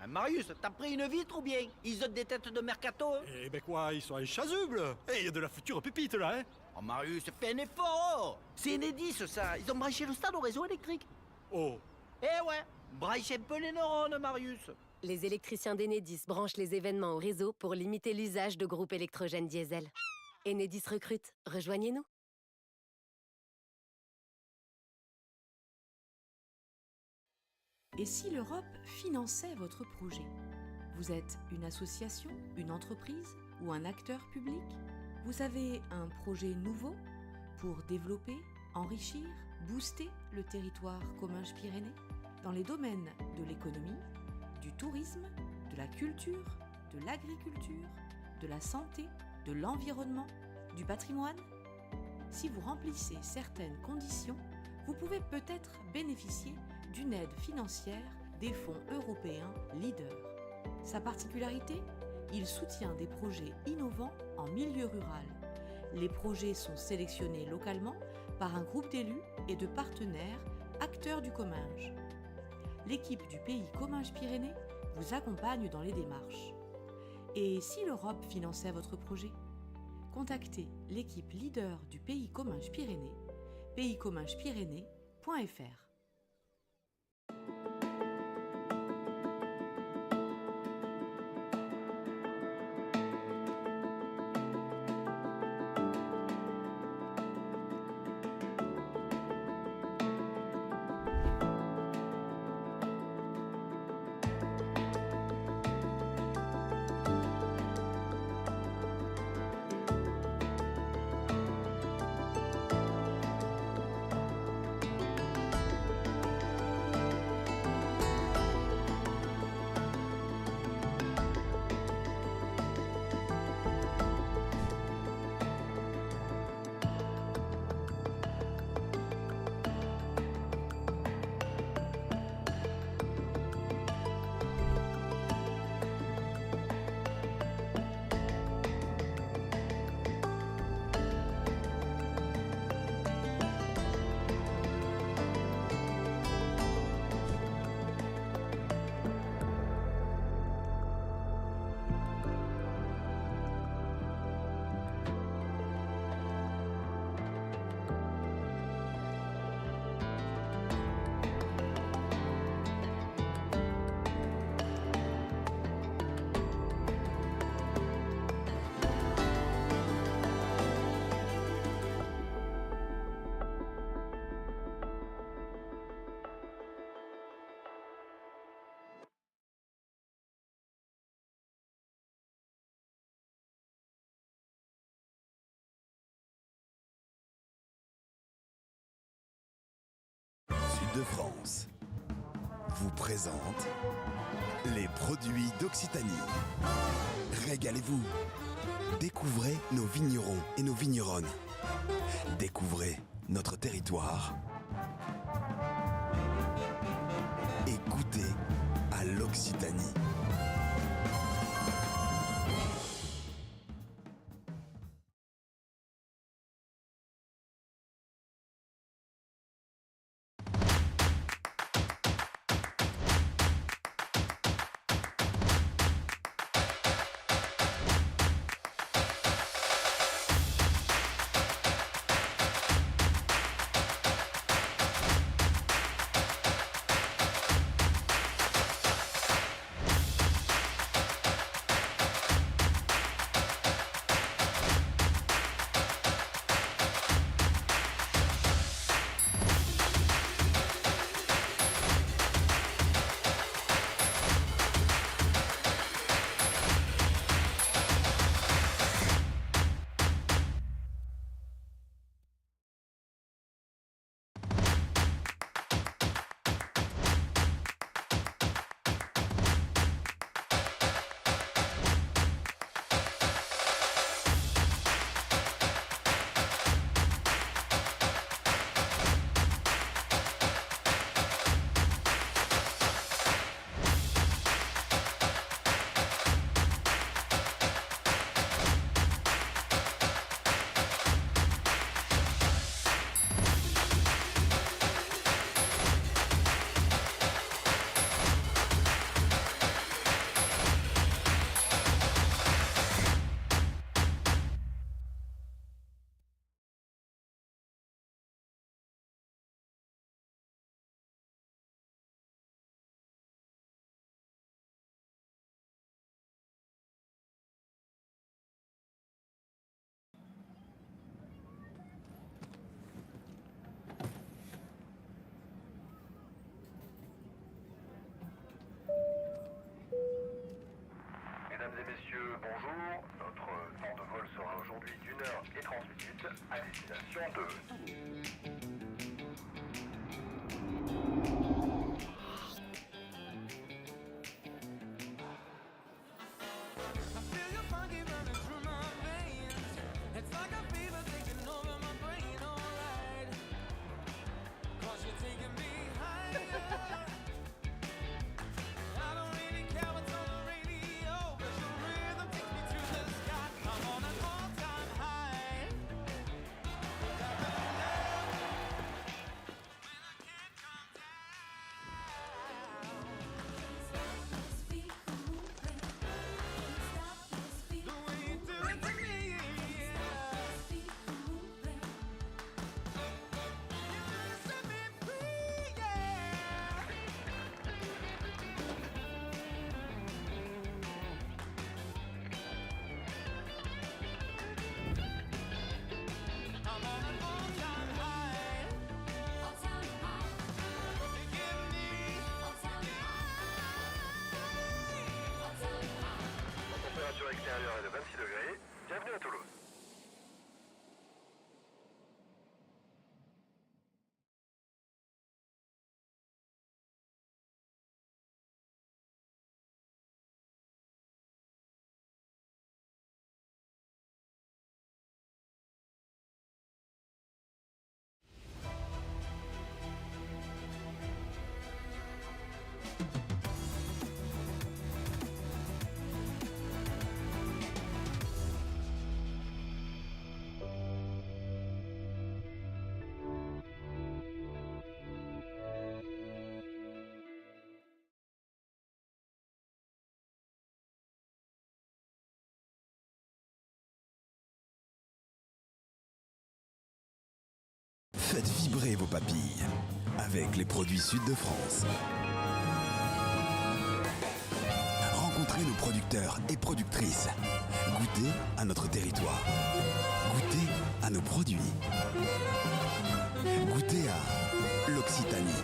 Ah, Marius, t'as pris une vitre ou bien? Ils ont des têtes de Mercato, hein? Eh ben quoi, ils sont à chasubles. Eh, il y a de la future pépite, là, hein. Oh, Marius, fais un effort, oh. C'est Enedis, ça. Ils ont branché le stade au réseau électrique. Oh. Eh ouais, branche un peu les neurones, Marius. Les électriciens d'Enedis branchent les événements au réseau pour limiter l'usage de groupes électrogènes diesel. Enedis recrute. Rejoignez-nous. Et si l'Europe finançait votre projet? Vous êtes une association, une entreprise ou un acteur public? Vous avez un projet nouveau pour développer, enrichir, booster le territoire Comminges-Pyrénées dans les domaines de l'économie, du tourisme, de la culture, de l'agriculture, de la santé, de l'environnement, du patrimoine? Si vous remplissez certaines conditions, vous pouvez peut-être bénéficier d'une aide financière des fonds européens LEADER. Sa particularité? Il soutient des projets innovants en milieu rural. Les projets sont sélectionnés localement par un groupe d'élus et de partenaires acteurs du Comminges. L'équipe du pays Comminges-Pyrénées vous accompagne dans les démarches. Et si l'Europe finançait votre projet? Contactez l'équipe LEADER du pays Comminges-Pyrénées, payscommingespyrénées.fr. de France vous présente les produits d'Occitanie. Régalez-vous. Découvrez nos vignerons et nos vigneronnes. Découvrez notre territoire. Et goûtez à l'Occitanie. Mesdames et messieurs, bonjour. Notre temps de vol sera aujourd'hui d'1h38 à destination de... La température extérieure est de 26 degrés. Bienvenue à Toulouse. Faites vibrer vos papilles avec les produits Sud de France. Rencontrez nos producteurs et productrices. Goûtez à notre territoire. Goûtez à nos produits. Goûtez à l'Occitanie.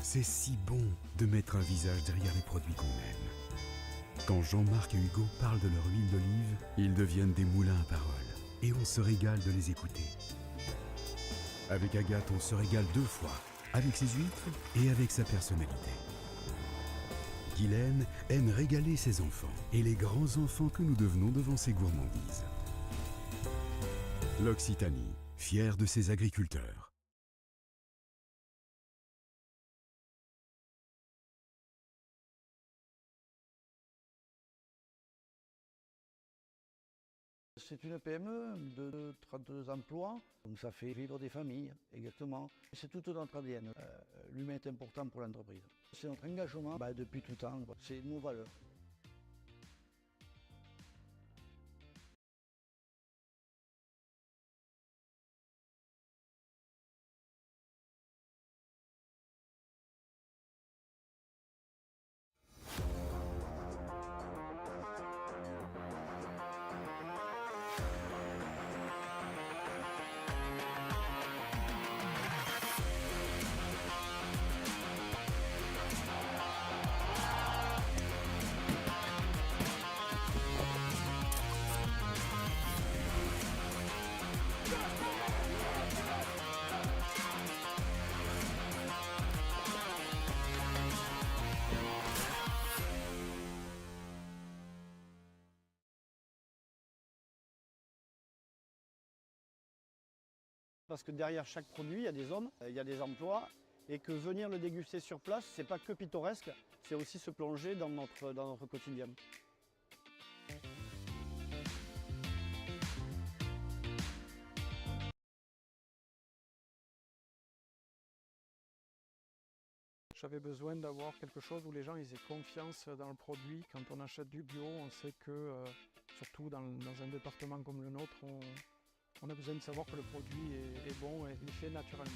C'est si bon de mettre un visage derrière les produits qu'on aime. Quand Jean-Marc et Hugo parlent de leur huile d'olive, ils deviennent des moulins à parole. Et on se régale de les écouter. Avec Agathe, on se régale 2 fois, avec ses huîtres et avec sa personnalité. Guylaine aime régaler ses enfants et les grands enfants que nous devenons devant ses gourmandises. L'Occitanie, fière de ses agriculteurs. C'est une PME de 32 emplois, donc ça fait vivre des familles, exactement. C'est tout notre ADN. L'humain est important pour l'entreprise. C'est notre engagement depuis tout temps, c'est nos valeurs. Parce que derrière chaque produit, il y a des hommes, il y a des emplois, et que venir le déguster sur place, c'est pas que pittoresque, c'est aussi se plonger dans notre quotidien. J'avais besoin d'avoir quelque chose où les gens ils aient confiance dans le produit. Quand on achète du bio, on sait que, surtout dans un département comme le nôtre, on a besoin de savoir que le produit est bon et est fait naturellement.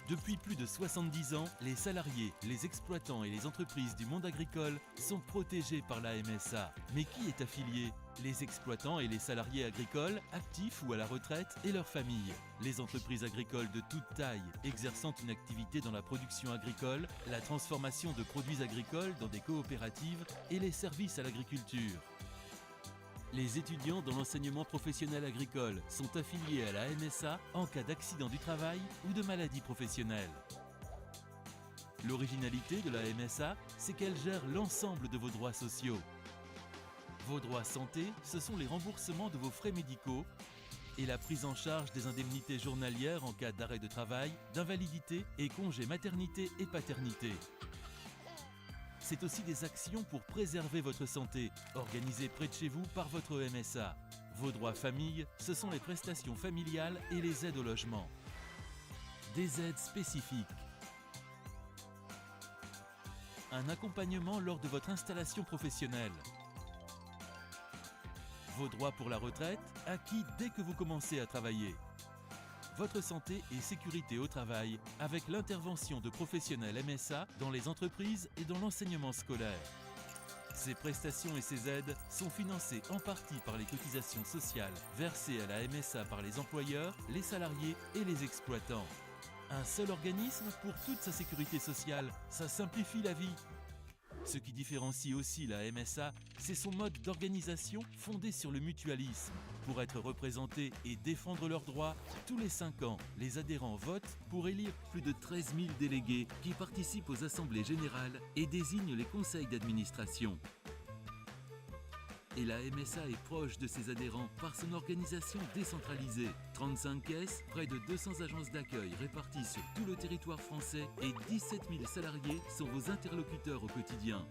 Depuis plus de 70 ans, les salariés, les exploitants et les entreprises du monde agricole sont protégés par la MSA. Mais qui est affilié? Les exploitants et les salariés agricoles, actifs ou à la retraite, et leurs familles. Les entreprises agricoles de toute taille, exerçant une activité dans la production agricole, la transformation de produits agricoles dans des coopératives et les services à l'agriculture. Les étudiants dans l'enseignement professionnel agricole sont affiliés à la MSA en cas d'accident du travail ou de maladie professionnelle. L'originalité de la MSA, c'est qu'elle gère l'ensemble de vos droits sociaux. Vos droits santé, ce sont les remboursements de vos frais médicaux et la prise en charge des indemnités journalières en cas d'arrêt de travail, d'invalidité et congé maternité et paternité. C'est aussi des actions pour préserver votre santé, organisées près de chez vous par votre MSA. Vos droits famille, ce sont les prestations familiales et les aides au logement. Des aides spécifiques. Un accompagnement lors de votre installation professionnelle. Vos droits pour la retraite, acquis dès que vous commencez à travailler. Votre santé et sécurité au travail avec l'intervention de professionnels MSA dans les entreprises et dans l'enseignement scolaire. Ces prestations et ces aides sont financées en partie par les cotisations sociales versées à la MSA par les employeurs, les salariés et les exploitants. Un seul organisme pour toute sa sécurité sociale, ça simplifie la vie. Ce qui différencie aussi la MSA, c'est son mode d'organisation fondé sur le mutualisme. Pour être représentés et défendre leurs droits, tous les 5 ans, les adhérents votent pour élire plus de 13 000 délégués qui participent aux assemblées générales et désignent les conseils d'administration. Et la MSA est proche de ses adhérents par son organisation décentralisée. 35 caisses, près de 200 agences d'accueil réparties sur tout le territoire français et 17 000 salariés sont vos interlocuteurs au quotidien.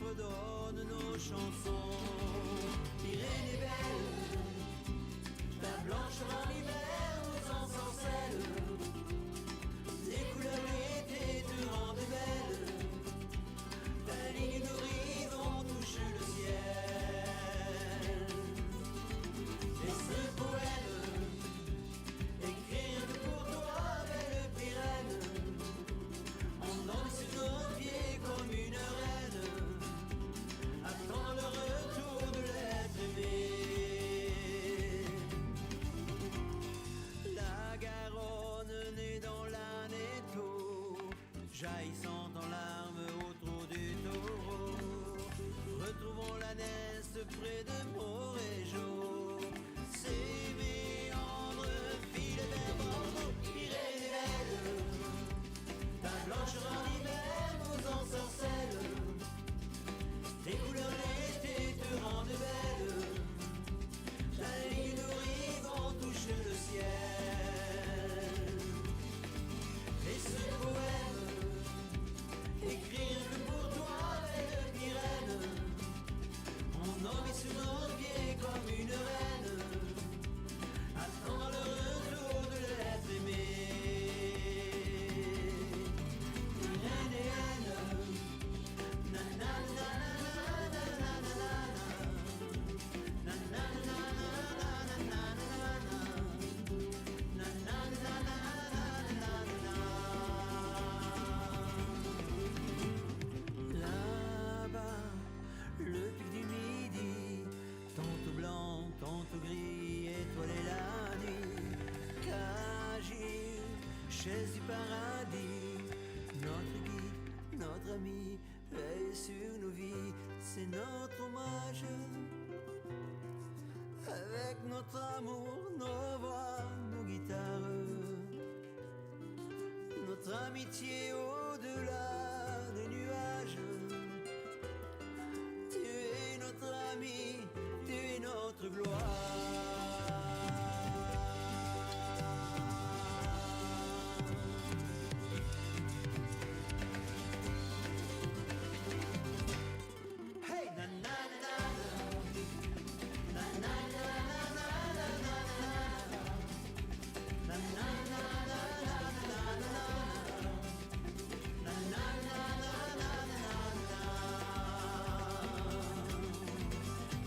fredonnent nos chansons. Irène est belle, ta blanche en l'hiver nous ensorcelle. Les couleurs d'été te rendent belle, ta ligne d'horizon touche le ciel. Et ce poème, écrit rien que pour toi, belle Pyrène, on danse sur nos pieds comme une reine, attend le retour de l'être aimé. La Garonne née dans l'Aneto, jaillissant en larmes au trou du taureau, retrouvons la Nesse près de Moréjo. Ces méandres filent vers Bordeaux. Irène est belle, ta blanche en hiver nous ensorcelle. Tes couleurs l'été te rendent belle, ta ligne d'horizon touche le ciel. Et ce poème, écrire que pour toi, belle Pyrène, on nomme sous nos pieds comme une reine, attend le retour de l'être aimé. Irène et haine, nanana, là-bas, le pic du midi, tantôt blanc, tantôt gris, étoilé la nuit. Cagile, chaise du paradis, notre guide, notre ami, veille sur nos vies, c'est notre hommage. Avec notre amour, nos voix, nos guitares, notre amitié au-delà des nuages. Tu es notre ami, tu es notre gloire. Hey, na na na na na na na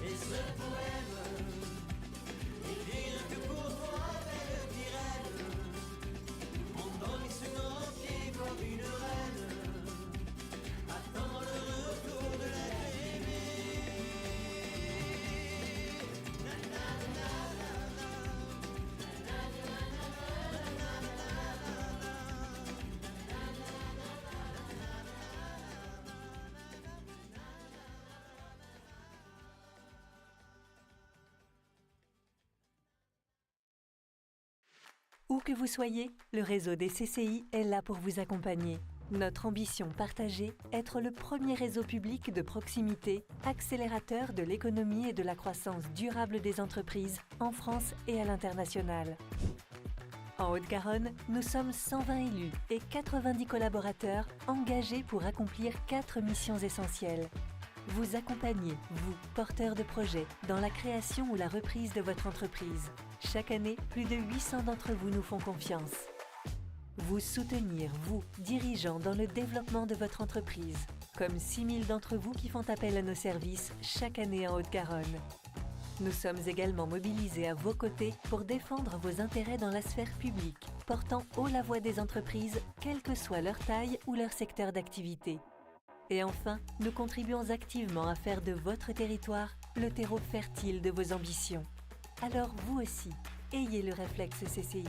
et ce poème, écrire que pour toi, belle Pyrène, on dormit sur nos pieds comme une reine, attend le retour de l'être aimé. Na na na na na, na na na Où que vous soyez, le réseau des CCI est là pour vous accompagner. Notre ambition partagée, être le premier réseau public de proximité, accélérateur de l'économie et de la croissance durable des entreprises en France et à l'international. En Haute-Garonne, nous sommes 120 élus et 90 collaborateurs engagés pour accomplir 4 missions essentielles. Vous accompagner, vous, porteurs de projets, dans la création ou la reprise de votre entreprise. Chaque année, plus de 800 d'entre vous nous font confiance. Vous soutenir, vous, dirigeants, dans le développement de votre entreprise, comme 6000 d'entre vous qui font appel à nos services chaque année en Haute-Garonne. Nous sommes également mobilisés à vos côtés pour défendre vos intérêts dans la sphère publique, portant haut la voix des entreprises, quelle que soit leur taille ou leur secteur d'activité. Et enfin, nous contribuons activement à faire de votre territoire le terreau fertile de vos ambitions. Alors vous aussi, ayez le réflexe CCI.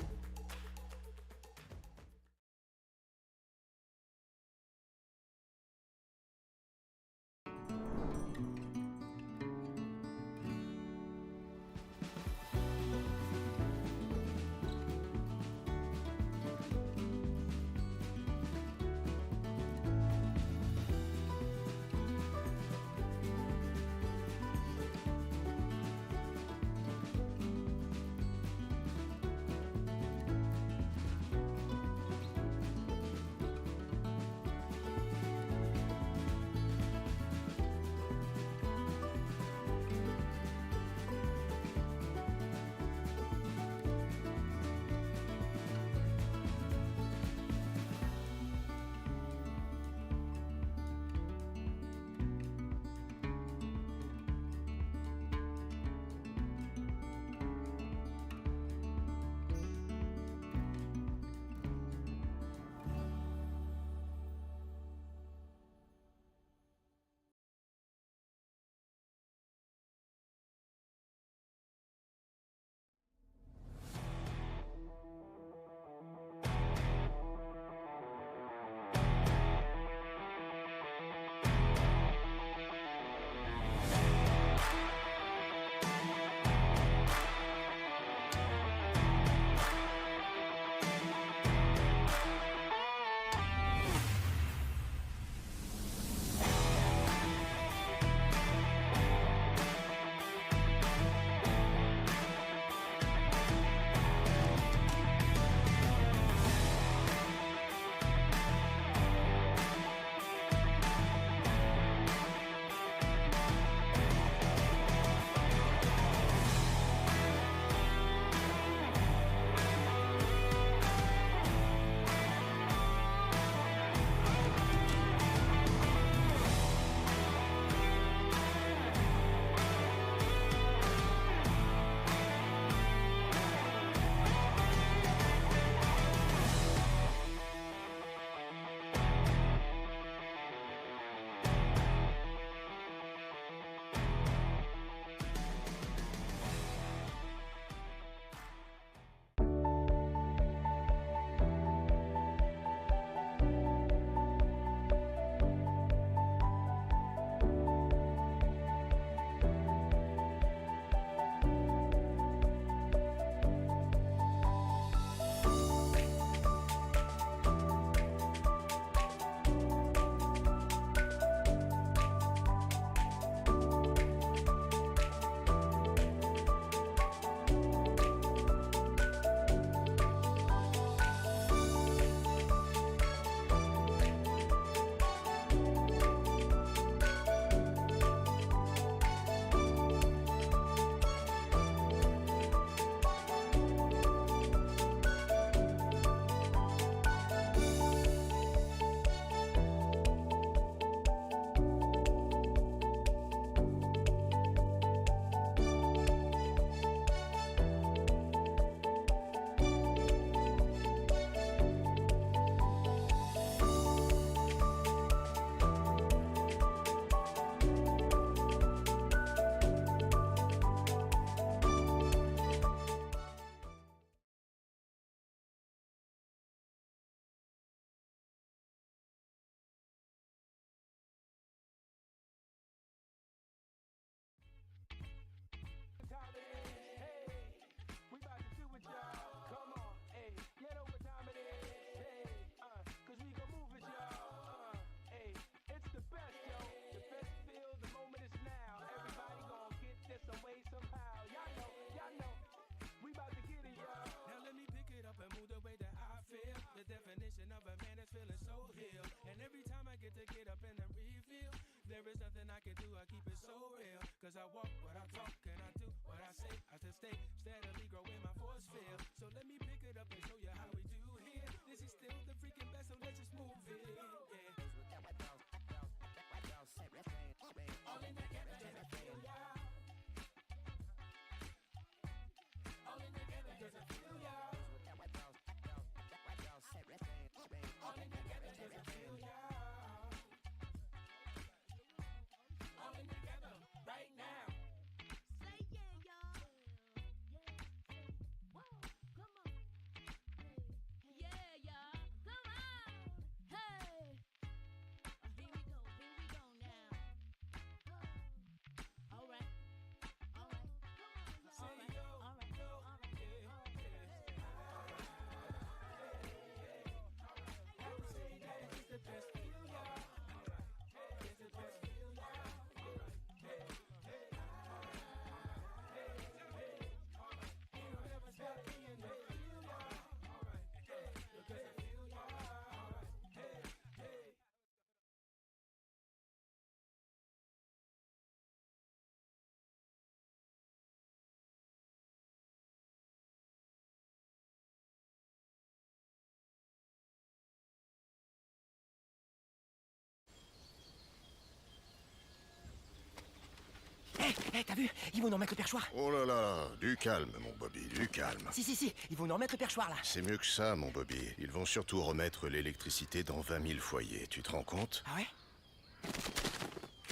nothing I can do, I keep it so real. Cause I walk what I talk and I do what I say. I just stay steadily growing my force field. So let me pick it up and show you how we do here. This is still the freaking best, so let's just move it. Yeah. All in together, cause I feel ya. All in together, cause I feel ya. All in together, cause I feel ya. All in together, right now. Say yeah, y'all. Whoa, come on. Yeah, y'all. Come on. Hey. Here we go now. All right. All right. All right. All right. T'as vu? Ils vont nous remettre le perchoir. Oh là là, du calme, mon Bobby, du calme. Si, ils vont nous remettre le perchoir, là. C'est mieux que ça, mon Bobby. Ils vont surtout remettre l'électricité dans 20 000 foyers. Tu te rends compte? Ah ouais?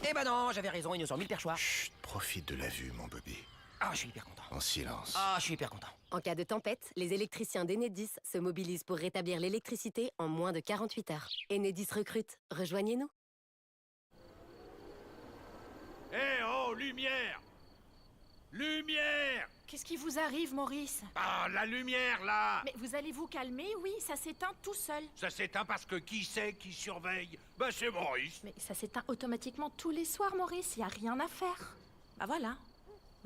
Eh ben non, j'avais raison, ils nous ont mis le perchoir. Chut, profite de la vue, mon Bobby. Ah, je suis hyper content. En silence. Ah, je suis hyper content. En cas de tempête, les électriciens d'Enedis se mobilisent pour rétablir l'électricité en moins de 48 heures. Enedis recrute. Rejoignez-nous. Eh oh, lumière! Lumière! Qu'est-ce qui vous arrive, Maurice? Ah, la lumière, là! Mais vous allez vous calmer, oui, ça s'éteint tout seul. Ça s'éteint parce que qui c'est qui surveille? Ben, c'est Maurice. Mais ça s'éteint automatiquement tous les soirs, Maurice, y a rien à faire. Bah voilà.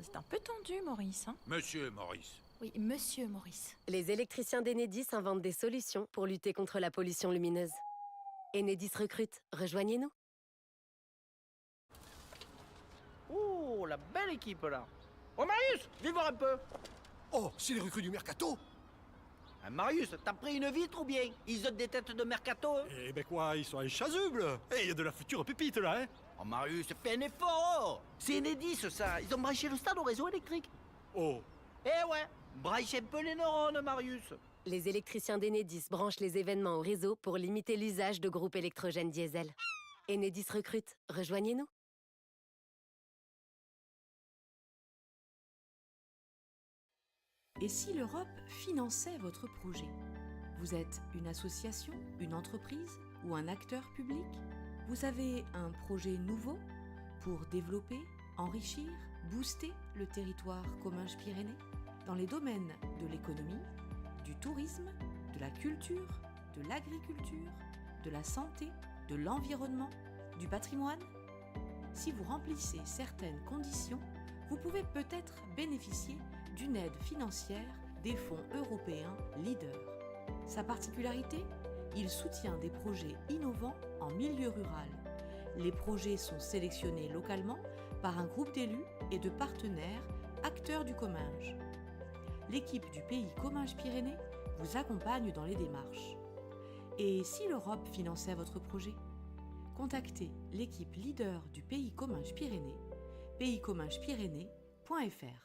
C'est un peu tendu, Maurice, hein? Monsieur Maurice. Oui, monsieur Maurice. Les électriciens d'Enedis inventent des solutions pour lutter contre la pollution lumineuse. Enedis recrute. Rejoignez-nous. Oh, la belle équipe, là. Oh, Marius, viens voir un peu. Oh, c'est les recrues du Mercato. Ah, Marius, t'as pris une vitre ou bien? Ils ont des têtes de mercato, hein? Eh ben quoi, ils sont inchasubles. Eh, il y a de la future pépite, là, hein. Oh, Marius, fais un effort, oh. C'est Enedis, ça. Ils ont branché le stade au réseau électrique. Oh. Eh ouais, branche un peu les neurones, Marius. Les électriciens d'Enedis branchent les événements au réseau pour limiter l'usage de groupes électrogènes diesel. Enedis recrute. Rejoignez-nous. Et si l'Europe finançait votre projet? Vous êtes une association, une entreprise ou un acteur public? Vous avez un projet nouveau pour développer, enrichir, booster le territoire Comminges-Pyrénées dans les domaines de l'économie, du tourisme, de la culture, de l'agriculture, de la santé, de l'environnement, du patrimoine? Si vous remplissez certaines conditions, vous pouvez peut-être bénéficier d'une aide financière des fonds européens LEADER. Sa particularité? Il soutient des projets innovants en milieu rural. Les projets sont sélectionnés localement par un groupe d'élus et de partenaires acteurs du Comminges. L'équipe du pays Comminges-Pyrénées vous accompagne dans les démarches. Et si l'Europe finançait votre projet? Contactez l'équipe leader du pays Comminges-Pyrénées, payscommingespyrénées.fr.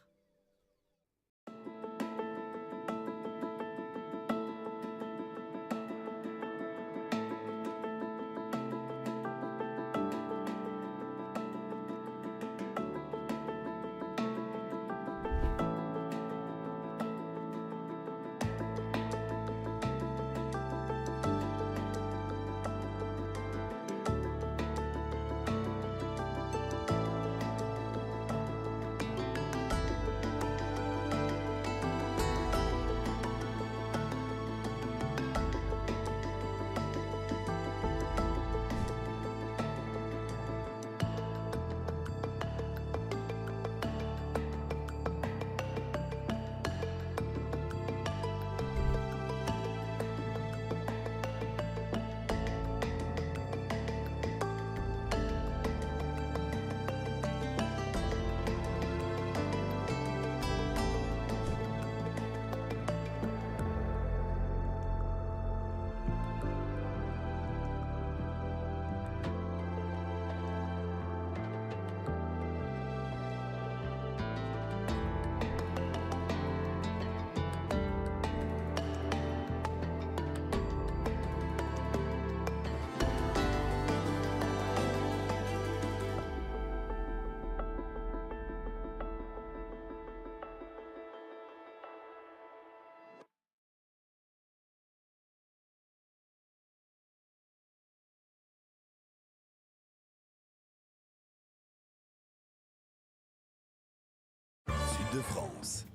de France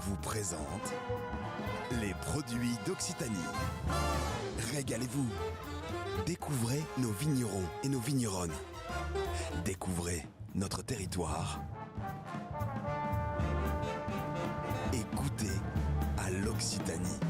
vous présente les produits d'Occitanie. Régalez-vous. Découvrez nos vignerons et nos vigneronnes. Découvrez notre territoire. Et goûtez à l'Occitanie.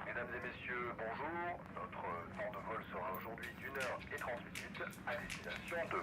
Mesdames et messieurs, bonjour. Notre temps de vol sera aujourd'hui d'1h38 à destination de...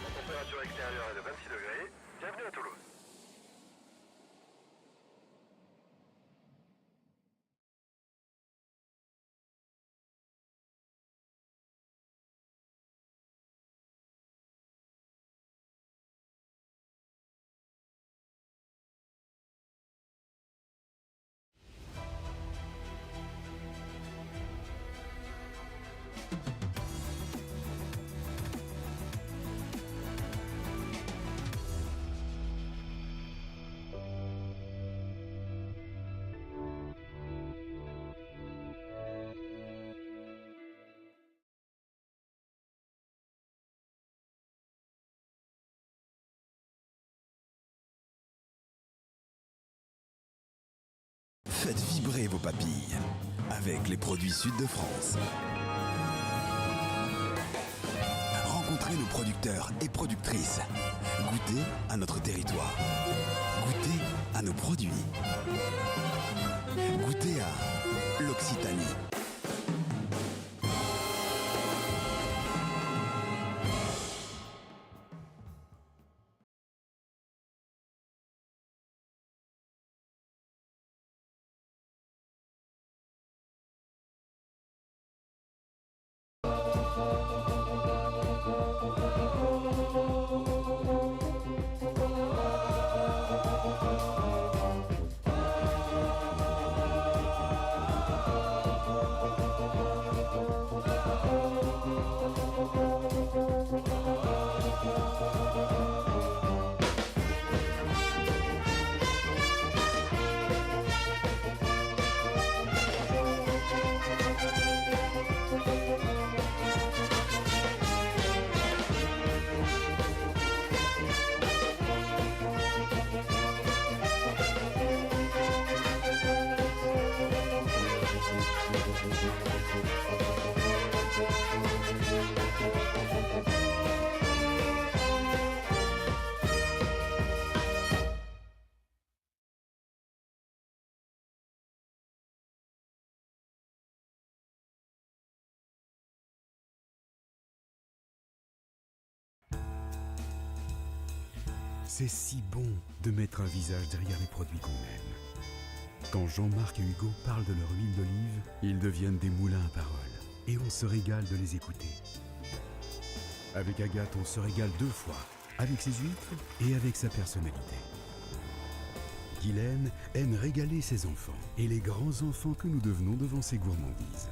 La température extérieure est de 26 degrés. Bienvenue à Toulouse. Faites vibrer vos papilles avec les produits Sud de France. Rencontrez nos producteurs et productrices. Goûtez à notre territoire. Goûtez à nos produits. Goûtez à l'Occitanie. C'est si bon de mettre un visage derrière les produits qu'on aime. Quand Jean-Marc et Hugo parlent de leur huile d'olive, ils deviennent des moulins à parole. Et on se régale de les écouter. Avec Agathe, on se régale 2 fois, avec ses huîtres et avec sa personnalité. Guylaine aime régaler ses enfants et les grands enfants que nous devenons devant ses gourmandises.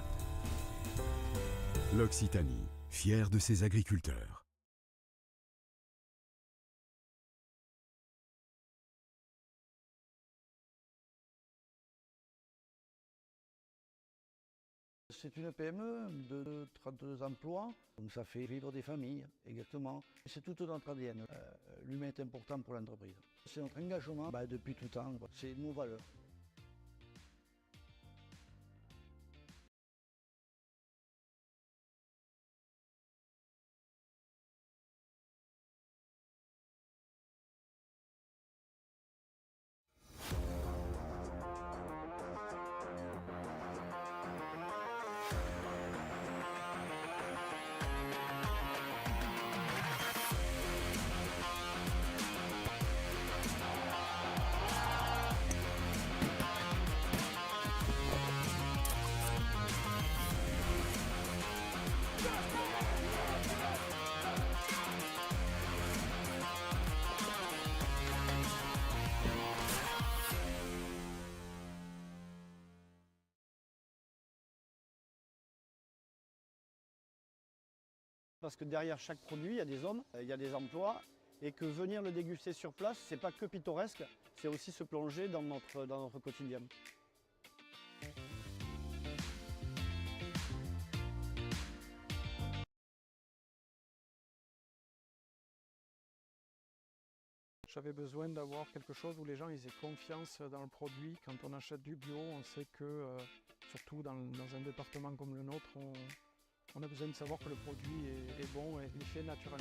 L'Occitanie, fière de ses agriculteurs. C'est une PME de 32 emplois, donc ça fait vivre des familles, exactement. C'est toute notre ADN. L'humain est important pour l'entreprise. C'est notre engagement depuis tout temps, c'est nos valeurs. Parce que derrière chaque produit, il y a des hommes, il y a des emplois, et que venir le déguster sur place, c'est pas que pittoresque, c'est aussi se plonger dans notre quotidien. J'avais besoin d'avoir quelque chose où les gens ils aient confiance dans le produit. Quand on achète du bio, on sait que, surtout dans un département comme le nôtre, on a besoin de savoir que le produit est bon et est fait naturellement.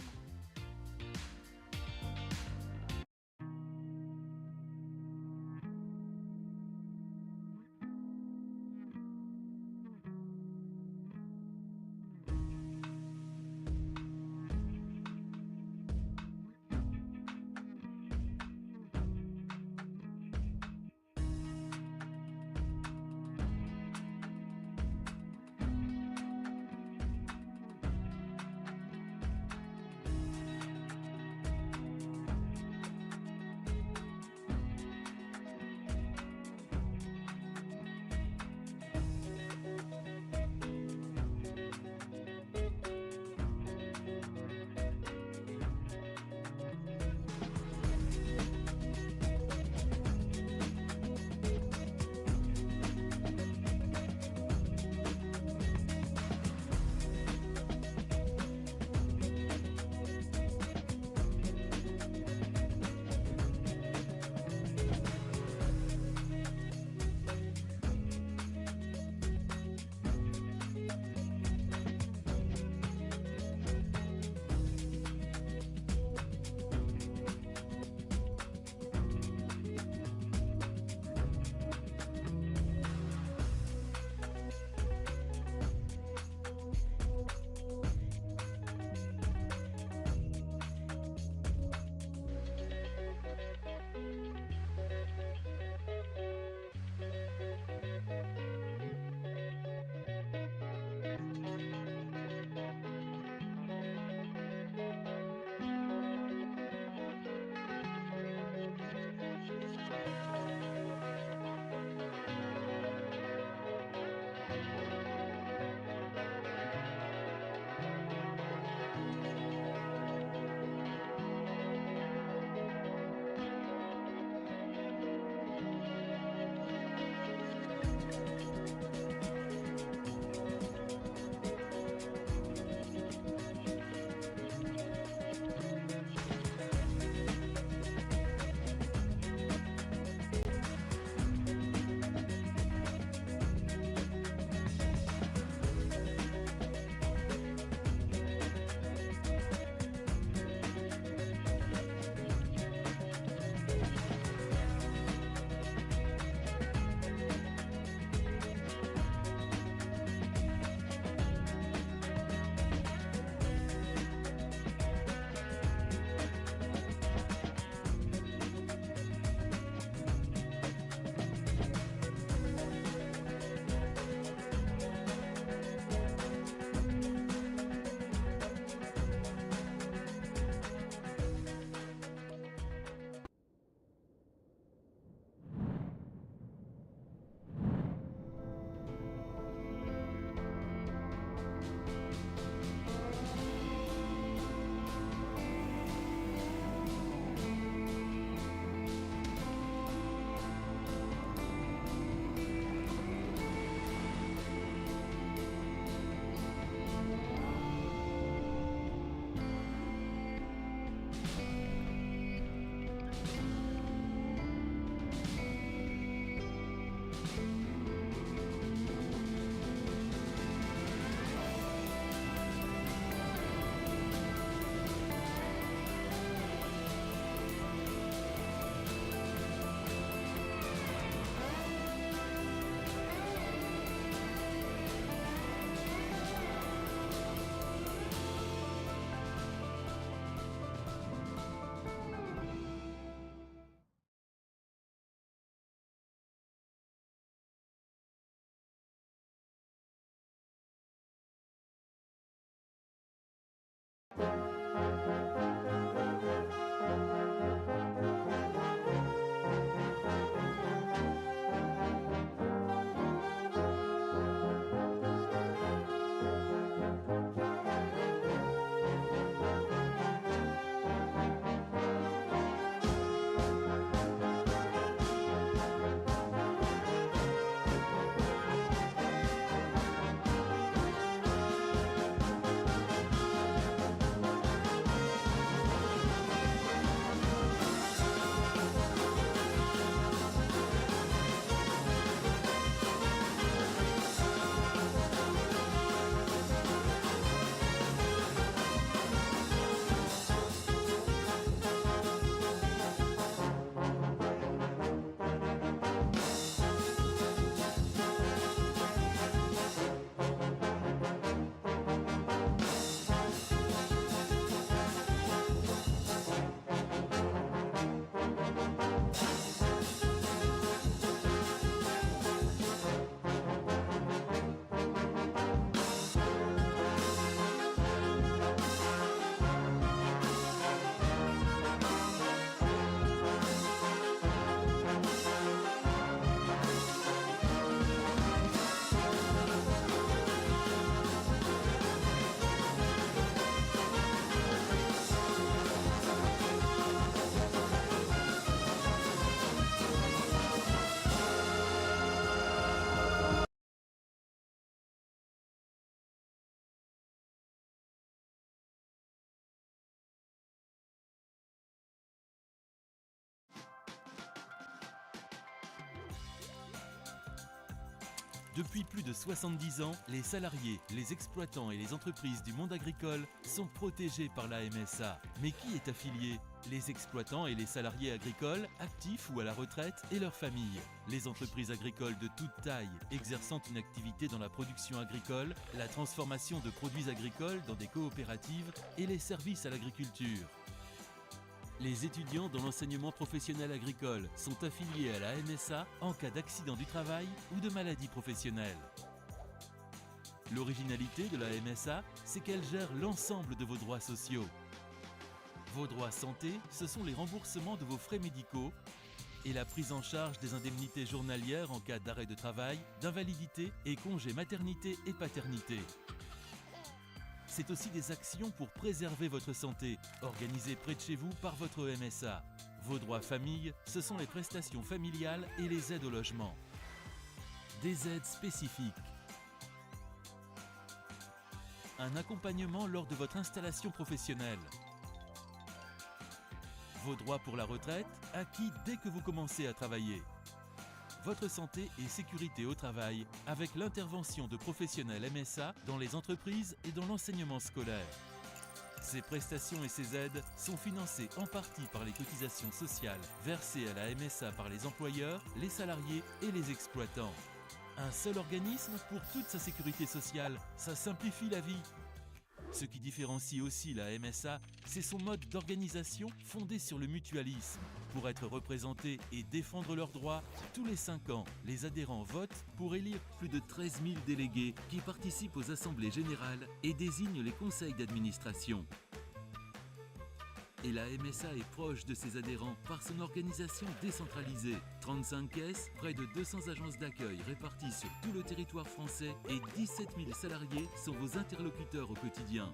Depuis plus de 70 ans, les salariés, les exploitants et les entreprises du monde agricole sont protégés par la MSA. Mais qui est affilié ? Les exploitants et les salariés agricoles, actifs ou à la retraite, et leurs familles. Les entreprises agricoles de toute taille, exerçant une activité dans la production agricole, la transformation de produits agricoles dans des coopératives et les services à l'agriculture. Les étudiants dans l'enseignement professionnel agricole sont affiliés à la MSA en cas d'accident du travail ou de maladie professionnelle. L'originalité de la MSA, c'est qu'elle gère l'ensemble de vos droits sociaux. Vos droits santé, ce sont les remboursements de vos frais médicaux et la prise en charge des indemnités journalières en cas d'arrêt de travail, d'invalidité et congé maternité et paternité. C'est aussi des actions pour préserver votre santé, organisées près de chez vous par votre MSA. Vos droits famille, ce sont les prestations familiales et les aides au logement. Des aides spécifiques. Un accompagnement lors de votre installation professionnelle. Vos droits pour la retraite, acquis dès que vous commencez à travailler. Votre santé et sécurité au travail avec l'intervention de professionnels MSA dans les entreprises et dans l'enseignement scolaire. Ces prestations et ces aides sont financées en partie par les cotisations sociales versées à la MSA par les employeurs, les salariés et les exploitants. Un seul organisme pour toute sa sécurité sociale, ça simplifie la vie. Ce qui différencie aussi la MSA, c'est son mode d'organisation fondé sur le mutualisme. Pour être représentés et défendre leurs droits, tous les 5 ans, les adhérents votent pour élire plus de 13 000 délégués qui participent aux assemblées générales et désignent les conseils d'administration. Et la MSA est proche de ses adhérents par son organisation décentralisée. 35 caisses, près de 200 agences d'accueil réparties sur tout le territoire français et 17 000 salariés sont vos interlocuteurs au quotidien.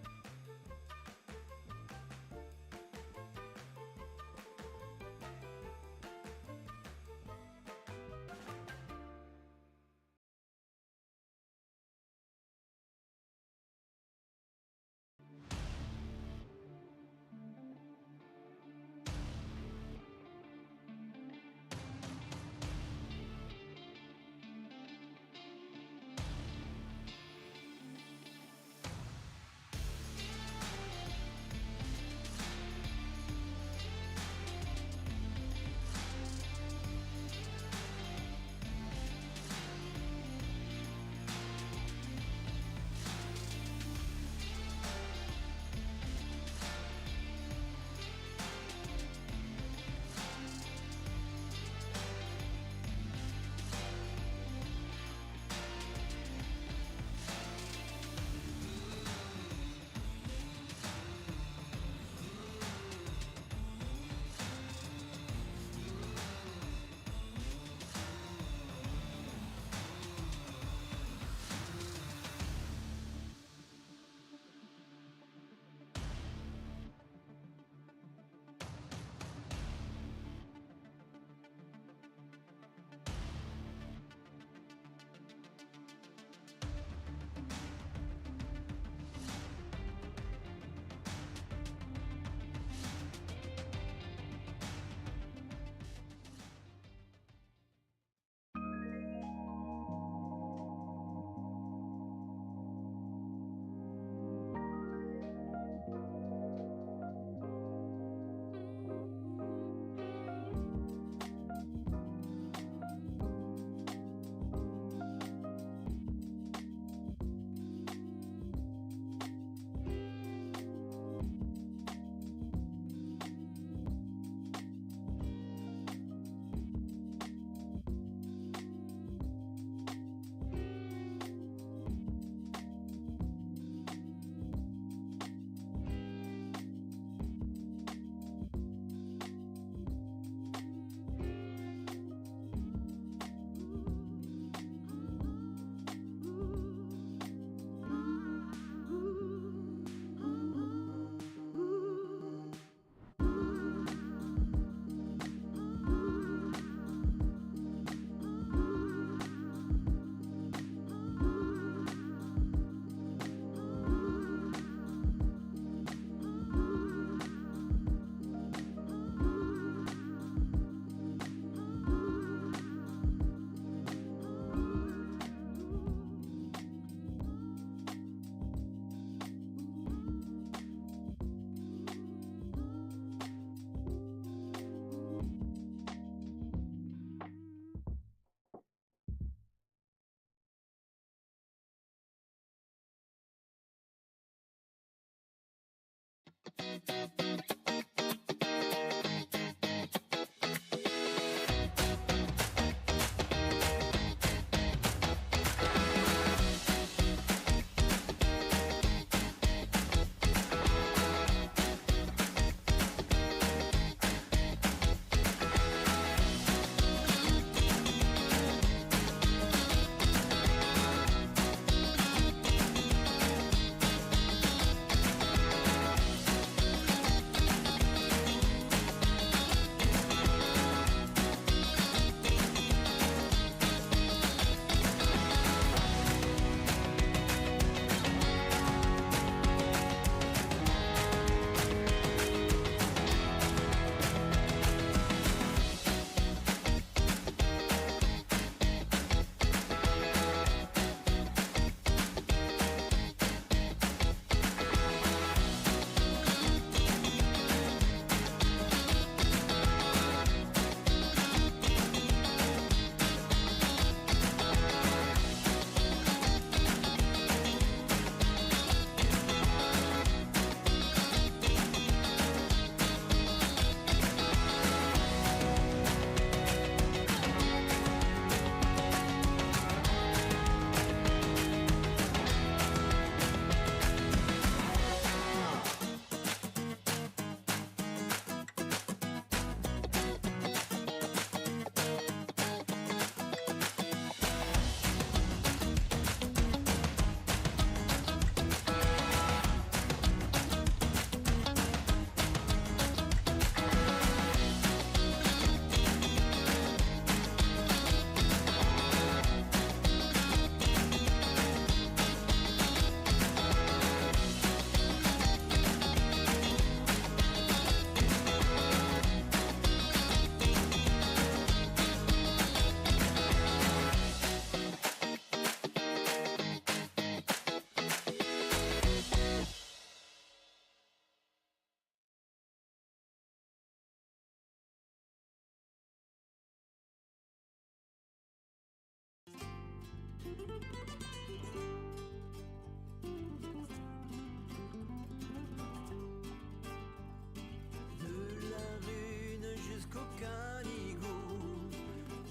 De la Rune jusqu'au Canigou,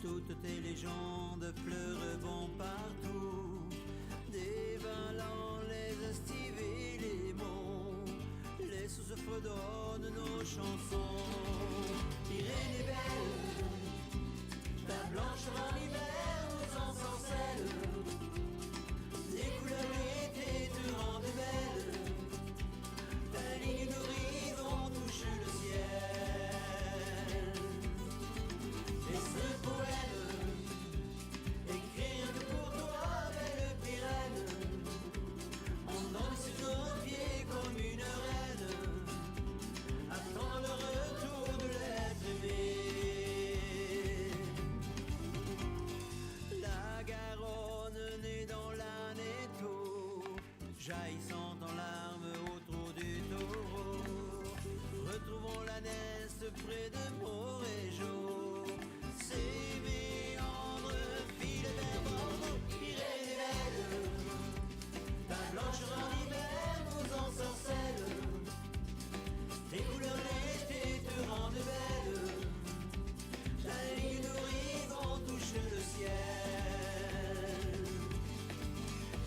toutes tes légendes pleurent bon partout. Dévalant les estives et les monts, les sources fredonnent nos chansons. Irène est belle, ta blanche en hiver nous ensorcelle. Les couleurs d'été te rendent belle, ta ligne d'horizon touche le ciel. Et ce poème, écrit rien que pour toi, belle Pyrène, on en est sur nos pieds comme une reine, attend le retour de l'être aimé. La Garonne née dans l'Aneto, jaillissant en larmes au trou du taureau. Retrouvons la Neste près de Moréjo. Ces méandres filent vers Bordeaux. Irène est belle, ta blancheur en hiver nous ensorcelle. Tes couleurs d'été te rendent belle, la ligne d'horizon touche le ciel.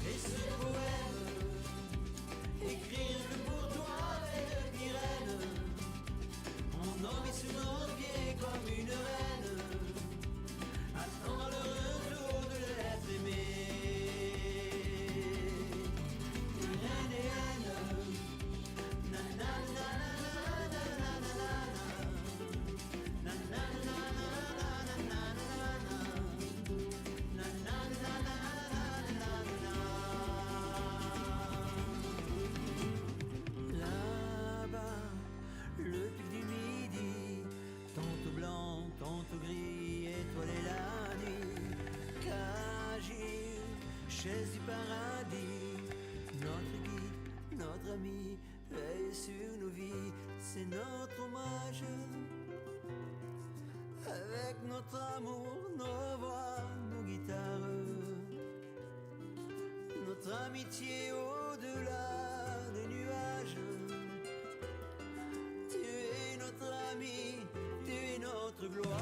Et ce poème, écrire que pour toi, belle Pyrène, on en met sous nos pieds comme une reine, attendant le retour de l'être aimé. Reine et haine, na na na na na na na na na na na na là-bas, le pic du midi, tantôt blanc, tantôt gris, étoilé la nuit. Cagir, chaise du paradis, notre guide, notre ami, veille sur nos vies, c'est notre hommage. Avec notre amour, nos voix, nos guitares, notre amitié au-delà des nuages. amis, tu es notre gloire.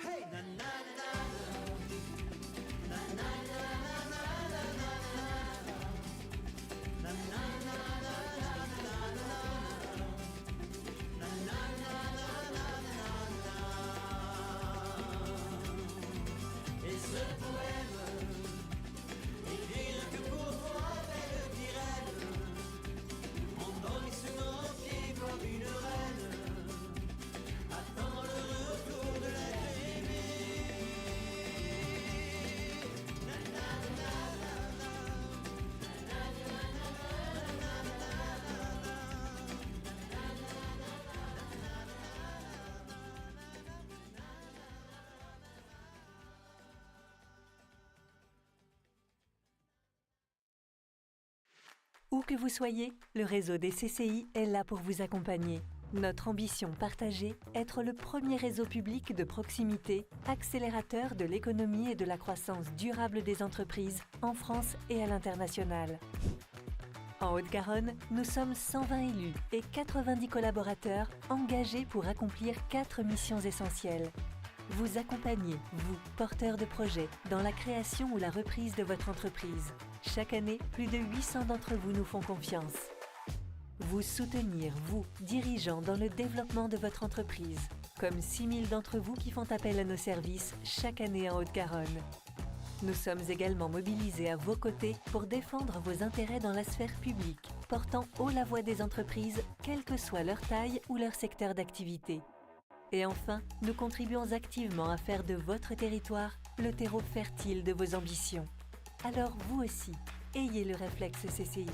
Hey, na na na na na et ce poème, écrit rien que pour toi, belle Pirène, endormi sous nos pieds comme une reine, attend le retour de l'être aimé. Na, na, na, na, na. Na, na, na, na, na, na, Où que vous soyez, le réseau des CCI est là pour vous accompagner. Notre ambition partagée, être le premier réseau public de proximité, accélérateur de l'économie et de la croissance durable des entreprises en France et à l'international. En Haute-Garonne, nous sommes 120 élus et 90 collaborateurs engagés pour accomplir 4 missions essentielles. Vous accompagner, vous, porteurs de projets, dans la création ou la reprise de votre entreprise. Chaque année, plus de 800 d'entre vous nous font confiance. Vous soutenir, vous, dirigeants, dans le développement de votre entreprise, comme 6000 d'entre vous qui font appel à nos services chaque année en Haute-Garonne. Nous sommes également mobilisés à vos côtés pour défendre vos intérêts dans la sphère publique, portant haut la voix des entreprises, quelle que soit leur taille ou leur secteur d'activité. Et enfin, nous contribuons activement à faire de votre territoire le terreau fertile de vos ambitions. Alors vous aussi, ayez le réflexe CCI.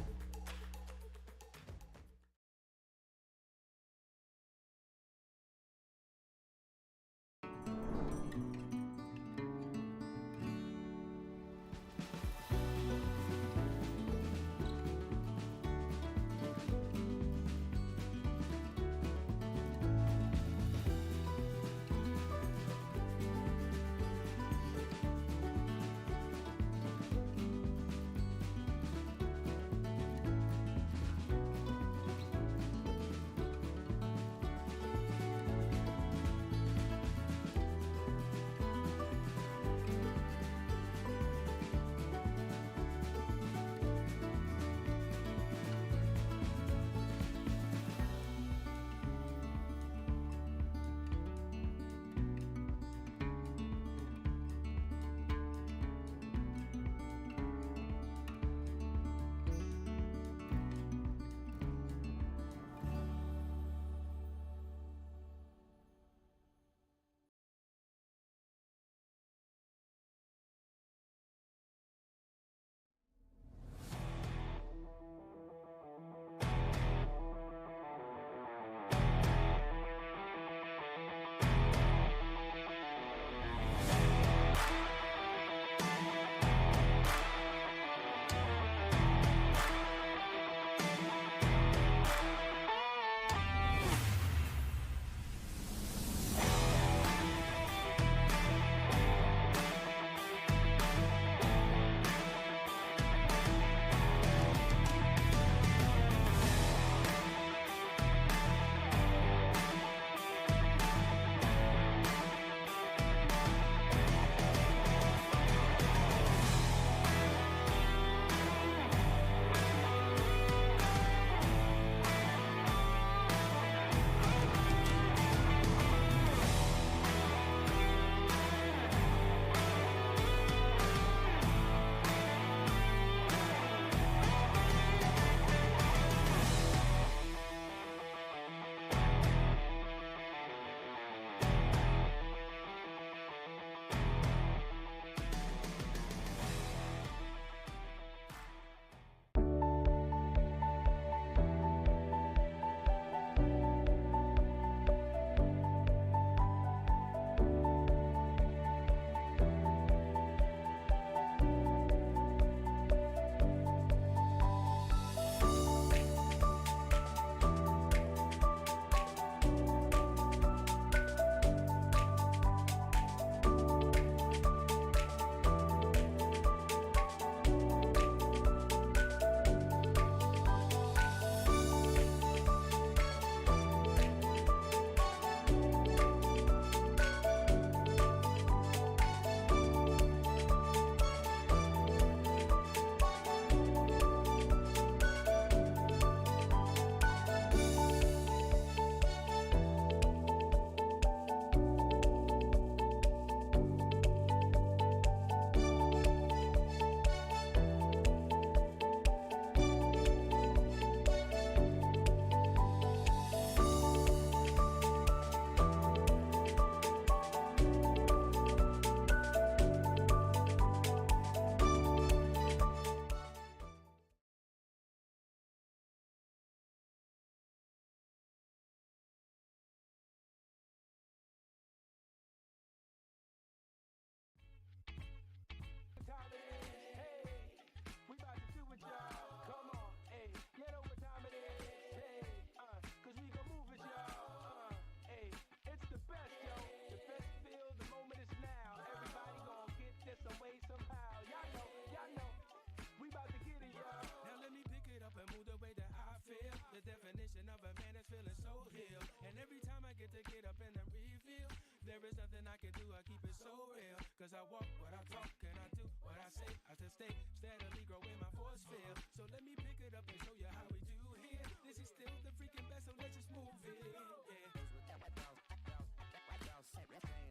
hill. And every time I get up and then refill, there is nothing I can do, I keep it so real. Cause I walk what I talk and I do what I say. I just stay steadily growing my force field. So let me pick it up and show you how we do here. This is still the freaking best, so let's just move it. Yeah.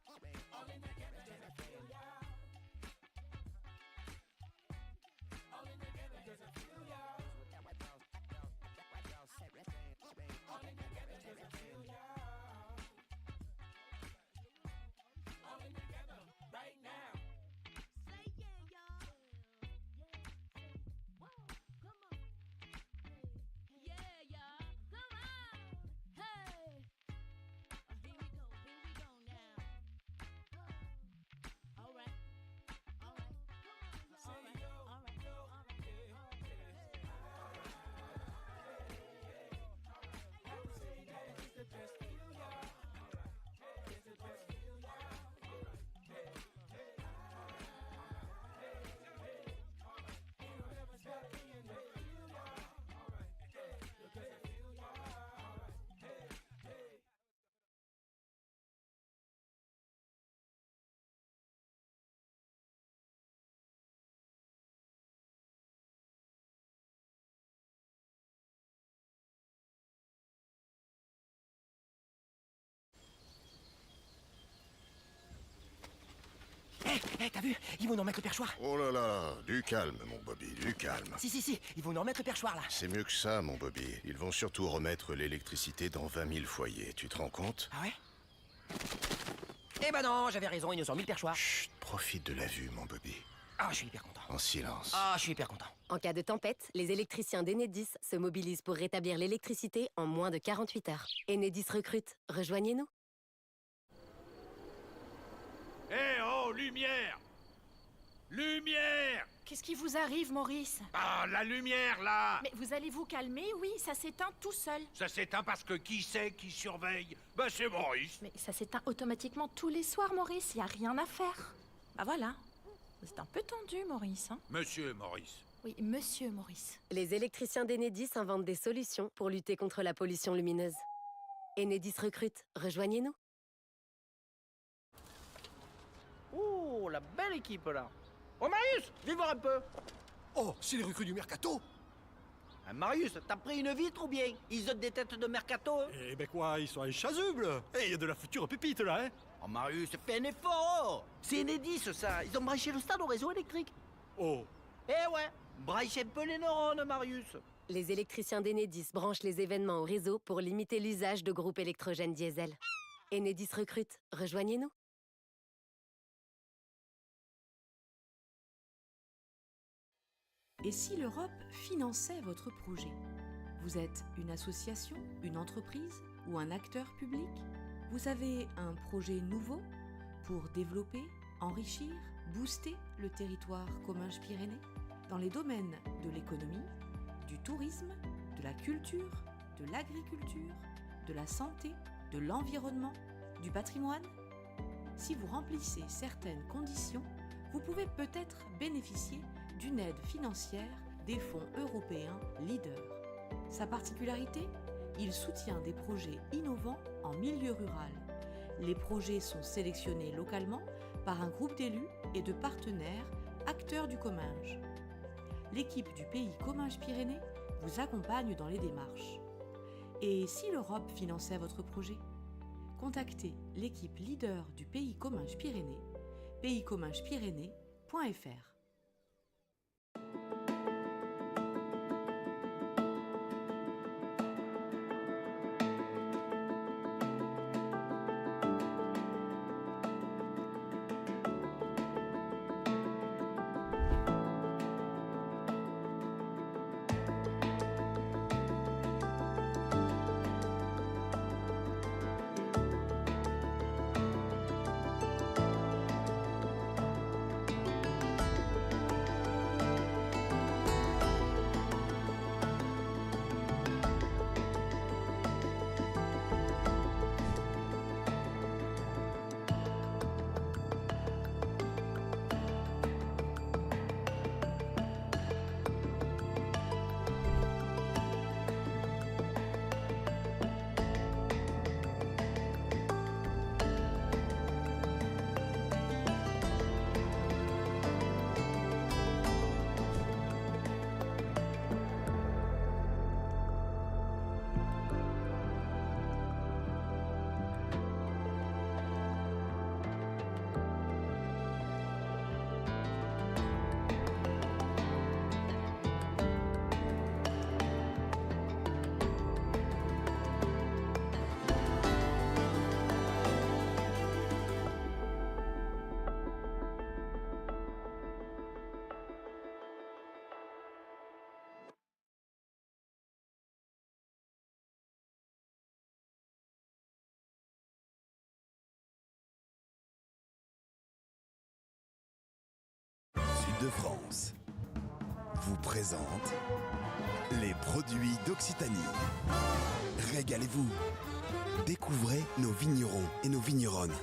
All in together, does it feel ya? All in together, does it feel ya? All in together, does it feel ya? All in together, right now. Say yeah, y'all. Whoa, come on. Yeah, y'all. Come on. Hey. Here we go now. All right. All right. All right. All right. Hé, t'as vu? Ils vont nous remettre le perchoir. Oh là là, du calme, mon Bobby, du calme. Si, ils vont nous remettre le perchoir, là. C'est mieux que ça, mon Bobby. Ils vont surtout remettre l'électricité dans 20 000 foyers. Tu te rends compte? Ah ouais? Eh ben non, j'avais raison, ils nous ont mis le perchoir. Chut, profite de la vue, mon Bobby. Ah, je suis hyper content. En silence. Ah, je suis hyper content. En cas de tempête, les électriciens d'Enedis se mobilisent pour rétablir l'électricité en moins de 48 heures. Enedis recrute. Rejoignez-nous. Eh oh, lumière! Lumière! Qu'est-ce qui vous arrive, Maurice? Ah, la lumière, là! Mais vous allez vous calmer, oui, ça s'éteint tout seul. Ça s'éteint parce que qui c'est qui surveille? Bah, c'est Maurice. Mais ça s'éteint automatiquement tous les soirs, Maurice, y a rien à faire. Bah voilà. C'est un peu tendu, Maurice, hein? Monsieur Maurice. Oui, monsieur Maurice. Les électriciens d'Enedis inventent des solutions pour lutter contre la pollution lumineuse. Enedis recrute. Rejoignez-nous. Oh, la belle équipe, là. Oh, Marius, viens voir un peu. Oh, c'est les recrues du Mercato. Ah, Marius, t'as pris une vitre ou bien? Ils ont des têtes de Mercato, hein? Eh ben quoi, ils sont inchasubles. Eh, il y a de la future pépite, là, hein. Oh, Marius, fais un effort. C'est Enedis, ça. Ils ont branché le stade au réseau électrique. Oh. Eh ouais, branche un peu les neurones, Marius. Les électriciens d'Enedis branchent les événements au réseau pour limiter l'usage de groupes électrogènes diesel. Enedis recrute. Rejoignez-nous. Et si l'Europe finançait votre projet? Vous êtes une association, une entreprise ou un acteur public? Vous avez un projet nouveau pour développer, enrichir, booster le territoire Comminges-Pyrénées dans les domaines de l'économie, du tourisme, de la culture, de l'agriculture, de la santé, de l'environnement, du patrimoine? Si vous remplissez certaines conditions, vous pouvez peut-être bénéficier d'une aide financière des fonds européens LEADER. Sa particularité? Il soutient des projets innovants en milieu rural. Les projets sont sélectionnés localement par un groupe d'élus et de partenaires acteurs du Comminges. L'équipe du pays Comminges-Pyrénées vous accompagne dans les démarches. Et si l'Europe finançait votre projet? Contactez l'équipe leader du pays Comminges-Pyrénées, payscommingespyrénées.fr. de France vous présente les produits d'Occitanie. Régalez-vous. Découvrez nos vignerons et nos vigneronnes.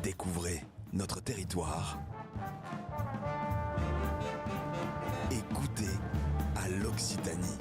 Découvrez notre territoire. Et goûtez à l'Occitanie.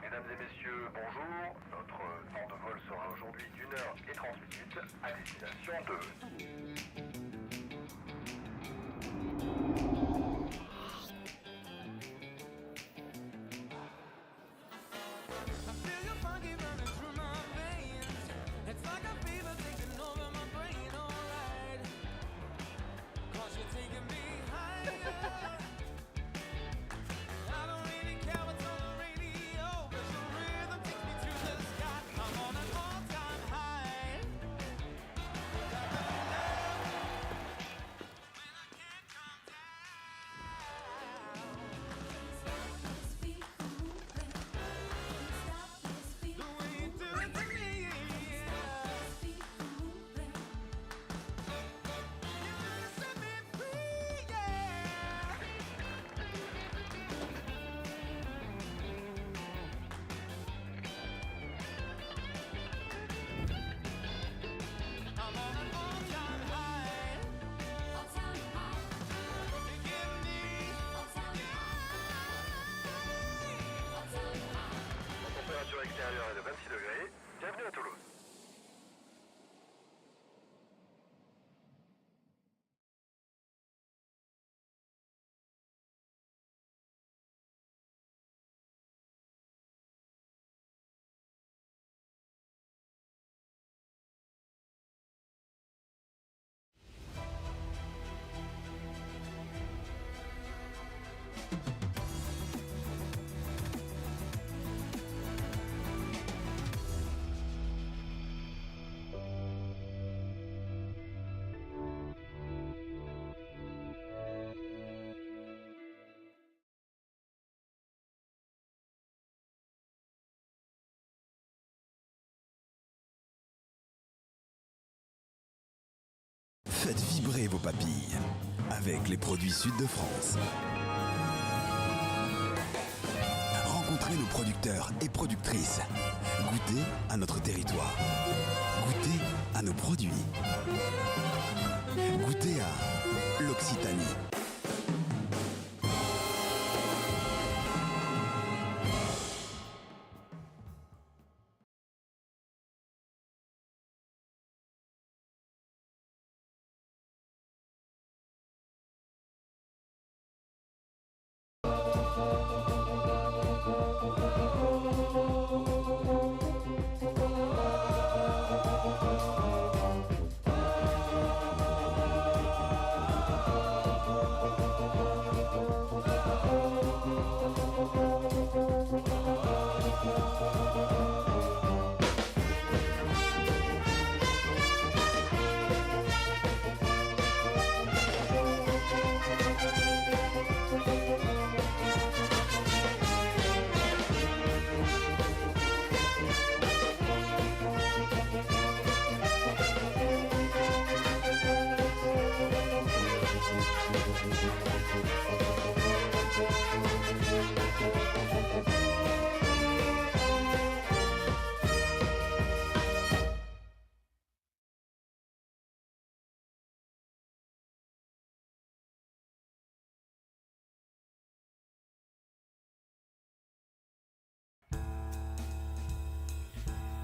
Mesdames et messieurs, bonjour. Notre temps de vol sera aujourd'hui d'1h38 à destination de... La température extérieure est de 26 degrés. Bienvenue à Toulouse. Faites vibrer vos papilles avec les produits Sud de France. Rencontrez nos producteurs et productrices. Goûtez à notre territoire. Goûtez à nos produits. Goûtez à l'Occitanie.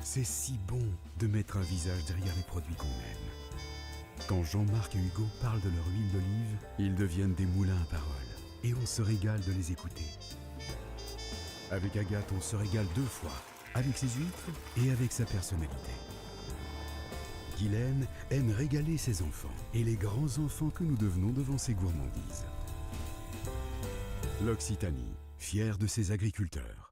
C'est si bon de mettre un visage derrière les produits qu'on aime. Quand Jean-Marc et Hugo parlent de leur huile d'olive, ils deviennent des moulins à parole. Et on se régale de les écouter. Avec Agathe, on se régale 2 fois, avec ses huîtres et avec sa personnalité. Guylaine aime régaler ses enfants et les grands enfants que nous devenons devant ses gourmandises. L'Occitanie, fière de ses agriculteurs.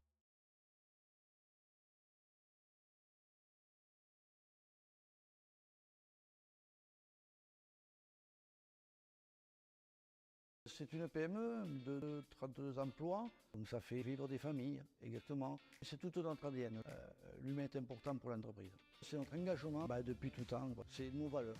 C'est une PME de 32 emplois, donc ça fait vivre des familles, exactement. C'est toute notre ADN. L'humain est important pour l'entreprise. C'est notre engagement depuis tout temps, c'est nos valeurs.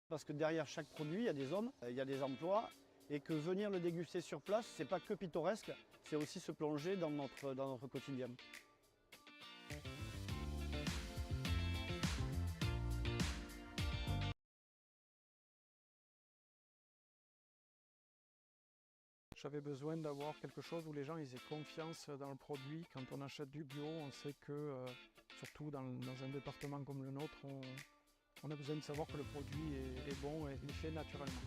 Parce que derrière chaque produit, il y a des hommes, il y a des emplois, et que venir le déguster sur place, c'est pas que pittoresque, c'est aussi se plonger dans notre quotidien. J'avais besoin d'avoir quelque chose où les gens ils aient confiance dans le produit. Quand on achète du bio, on sait que, surtout dans un département comme le nôtre, on a besoin de savoir que le produit est bon et est fait naturellement.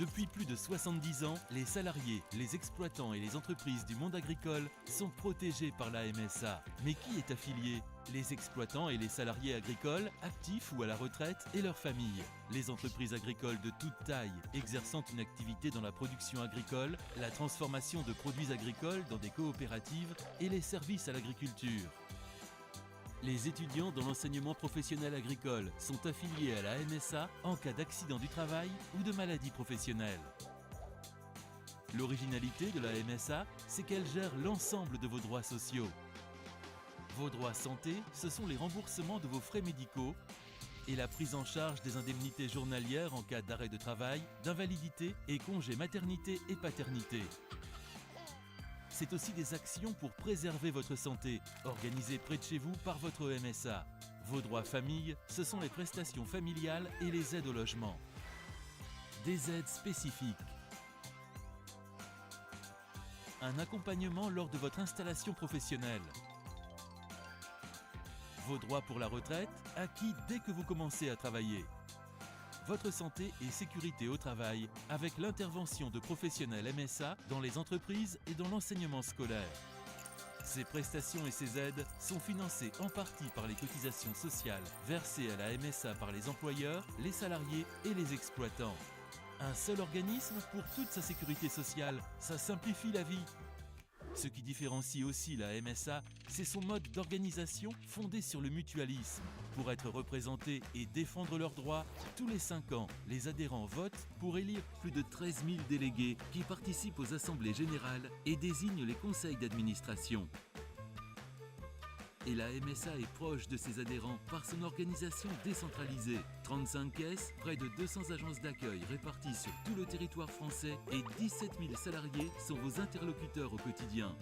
Depuis plus de 70 ans, les salariés, les exploitants et les entreprises du monde agricole sont protégés par la MSA. Mais qui est affilié ? Les exploitants et les salariés agricoles, actifs ou à la retraite, et leurs familles. Les entreprises agricoles de toute taille, exerçant une activité dans la production agricole, la transformation de produits agricoles dans des coopératives et les services à l'agriculture. Les étudiants dans l'enseignement professionnel agricole sont affiliés à la MSA en cas d'accident du travail ou de maladie professionnelle. L'originalité de la MSA, c'est qu'elle gère l'ensemble de vos droits sociaux. Vos droits santé, ce sont les remboursements de vos frais médicaux et la prise en charge des indemnités journalières en cas d'arrêt de travail, d'invalidité et congé maternité et paternité. C'est aussi des actions pour préserver votre santé, organisées près de chez vous par votre MSA. Vos droits famille, ce sont les prestations familiales et les aides au logement. Des aides spécifiques. Un accompagnement lors de votre installation professionnelle. Vos droits pour la retraite, acquis dès que vous commencez à travailler. Votre santé et sécurité au travail avec l'intervention de professionnels MSA dans les entreprises et dans l'enseignement scolaire. Ces prestations et ces aides sont financées en partie par les cotisations sociales versées à la MSA par les employeurs, les salariés et les exploitants. Un seul organisme pour toute sa sécurité sociale, ça simplifie la vie. Ce qui différencie aussi la MSA, c'est son mode d'organisation fondé sur le mutualisme. Pour être représentés et défendre leurs droits, tous les 5 ans, les adhérents votent pour élire plus de 13 000 délégués qui participent aux assemblées générales et désignent les conseils d'administration. Et la MSA est proche de ses adhérents par son organisation décentralisée. 35 caisses, près de 200 agences d'accueil réparties sur tout le territoire français et 17 000 salariés sont vos interlocuteurs au quotidien.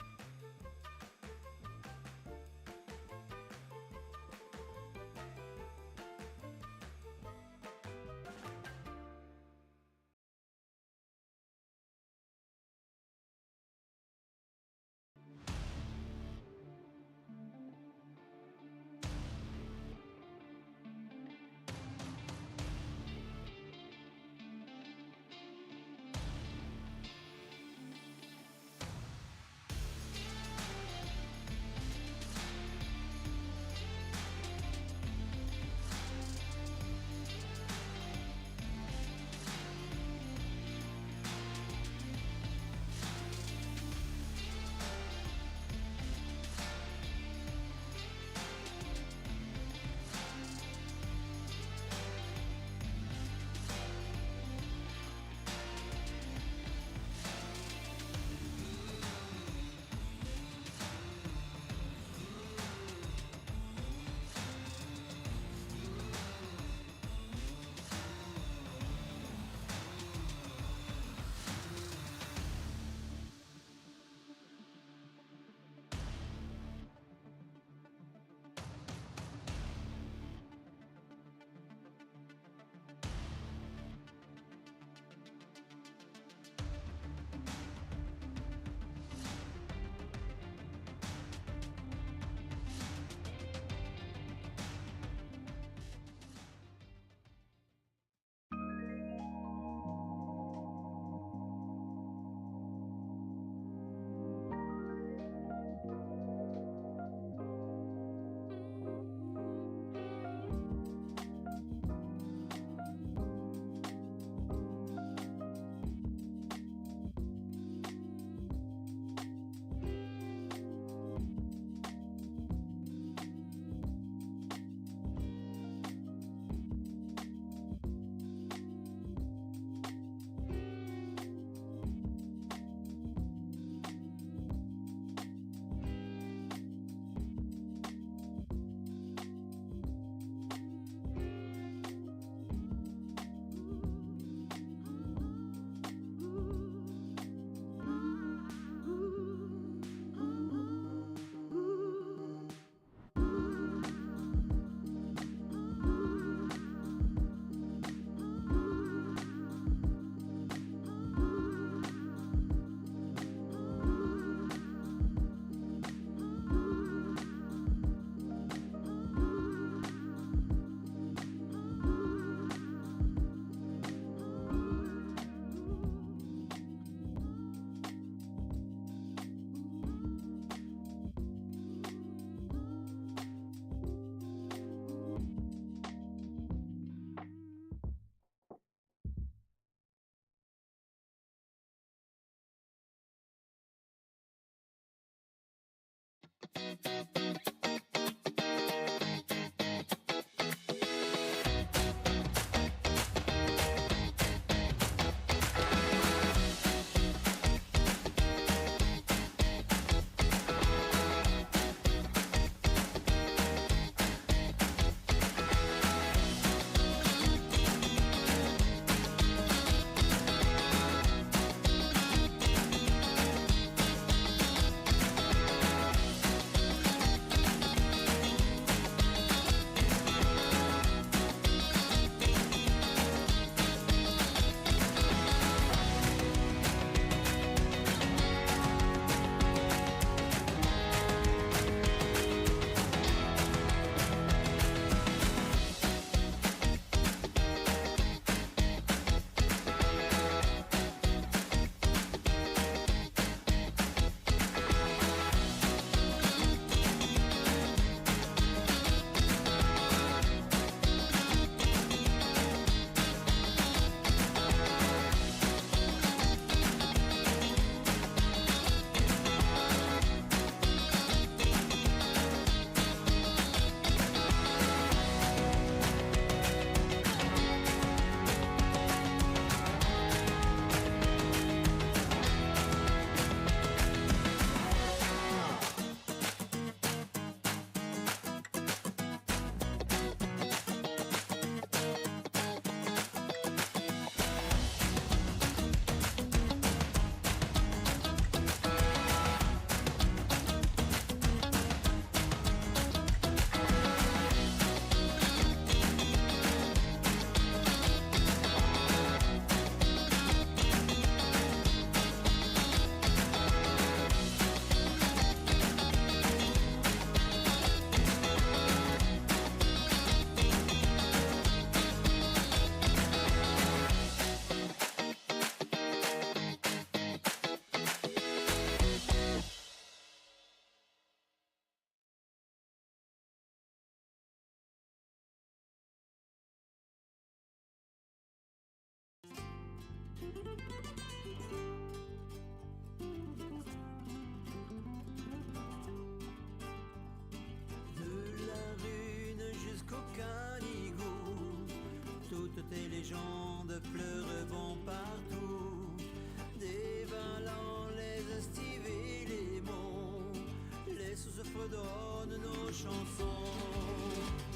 sous ce fredonne nos chansons.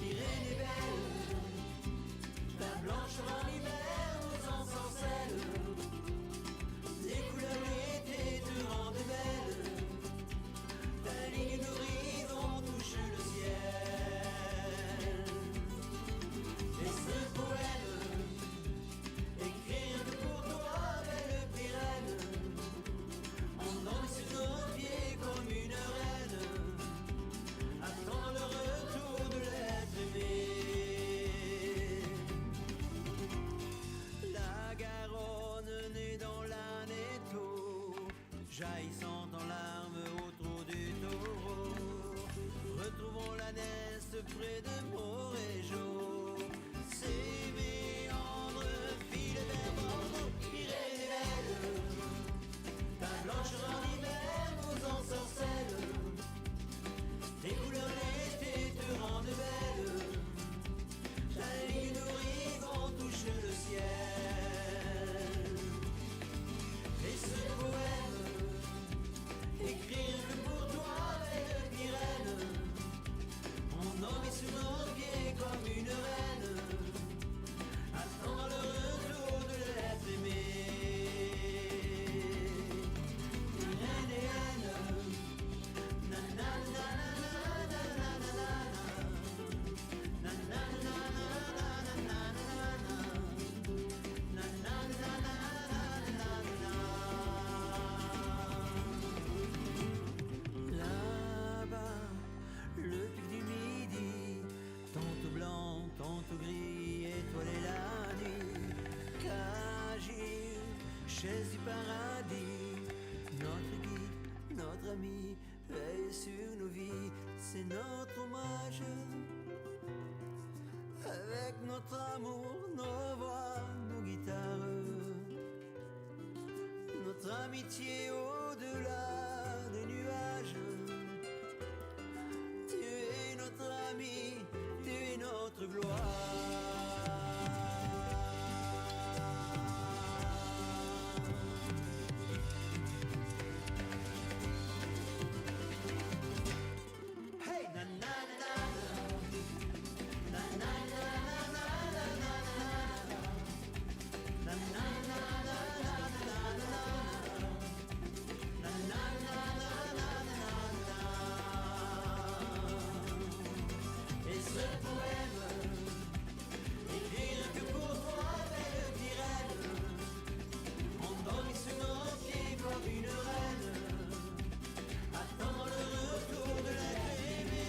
Irène est belle, ta blancheur en hiver nous ensorcelle. Tes couleurs l'été te rendent belle, ta ligne d'horizon touche le ciel. Et ce poème, écrit rien que pour toi, belle Pyrène, on danse sur nos pieds comme une reine, attend le retour de l'être aimé. La Garonne née dans l'Aneto, jaillissant en larmes au trou du taureau, retrouvons la Neste près de Morégeau. Ces méandres filent vers Bordeaux. Irène est belle, ta blancheur en hiver nous ensorcelle. Tes couleurs l'été te rendent belle, ta ligne d'horizon touche le ciel. Et ce poème, écrit que pour toi, belle Pyrène, on nomme sous nos pieds comme une reine, attend le retour de l'être aimé. Irène et Anne, nanana, là-bas, le pic du midi, tantôt blanc, tantôt gris, étoilé la nuit, Cagir, chaise du paradis, notre guide, notre ami, veille sur nos vies, c'est notre hommage. Avec notre amour, nos voix, nos guitares, notre amitié au-delà des nuages. Tu es notre ami, tu es notre gloire. Hey, na na na na na et ce poème, écrire que pour toi, belle Pyrène, on dormit sur nos pieds comme une reine, attend le retour de l'être aimé.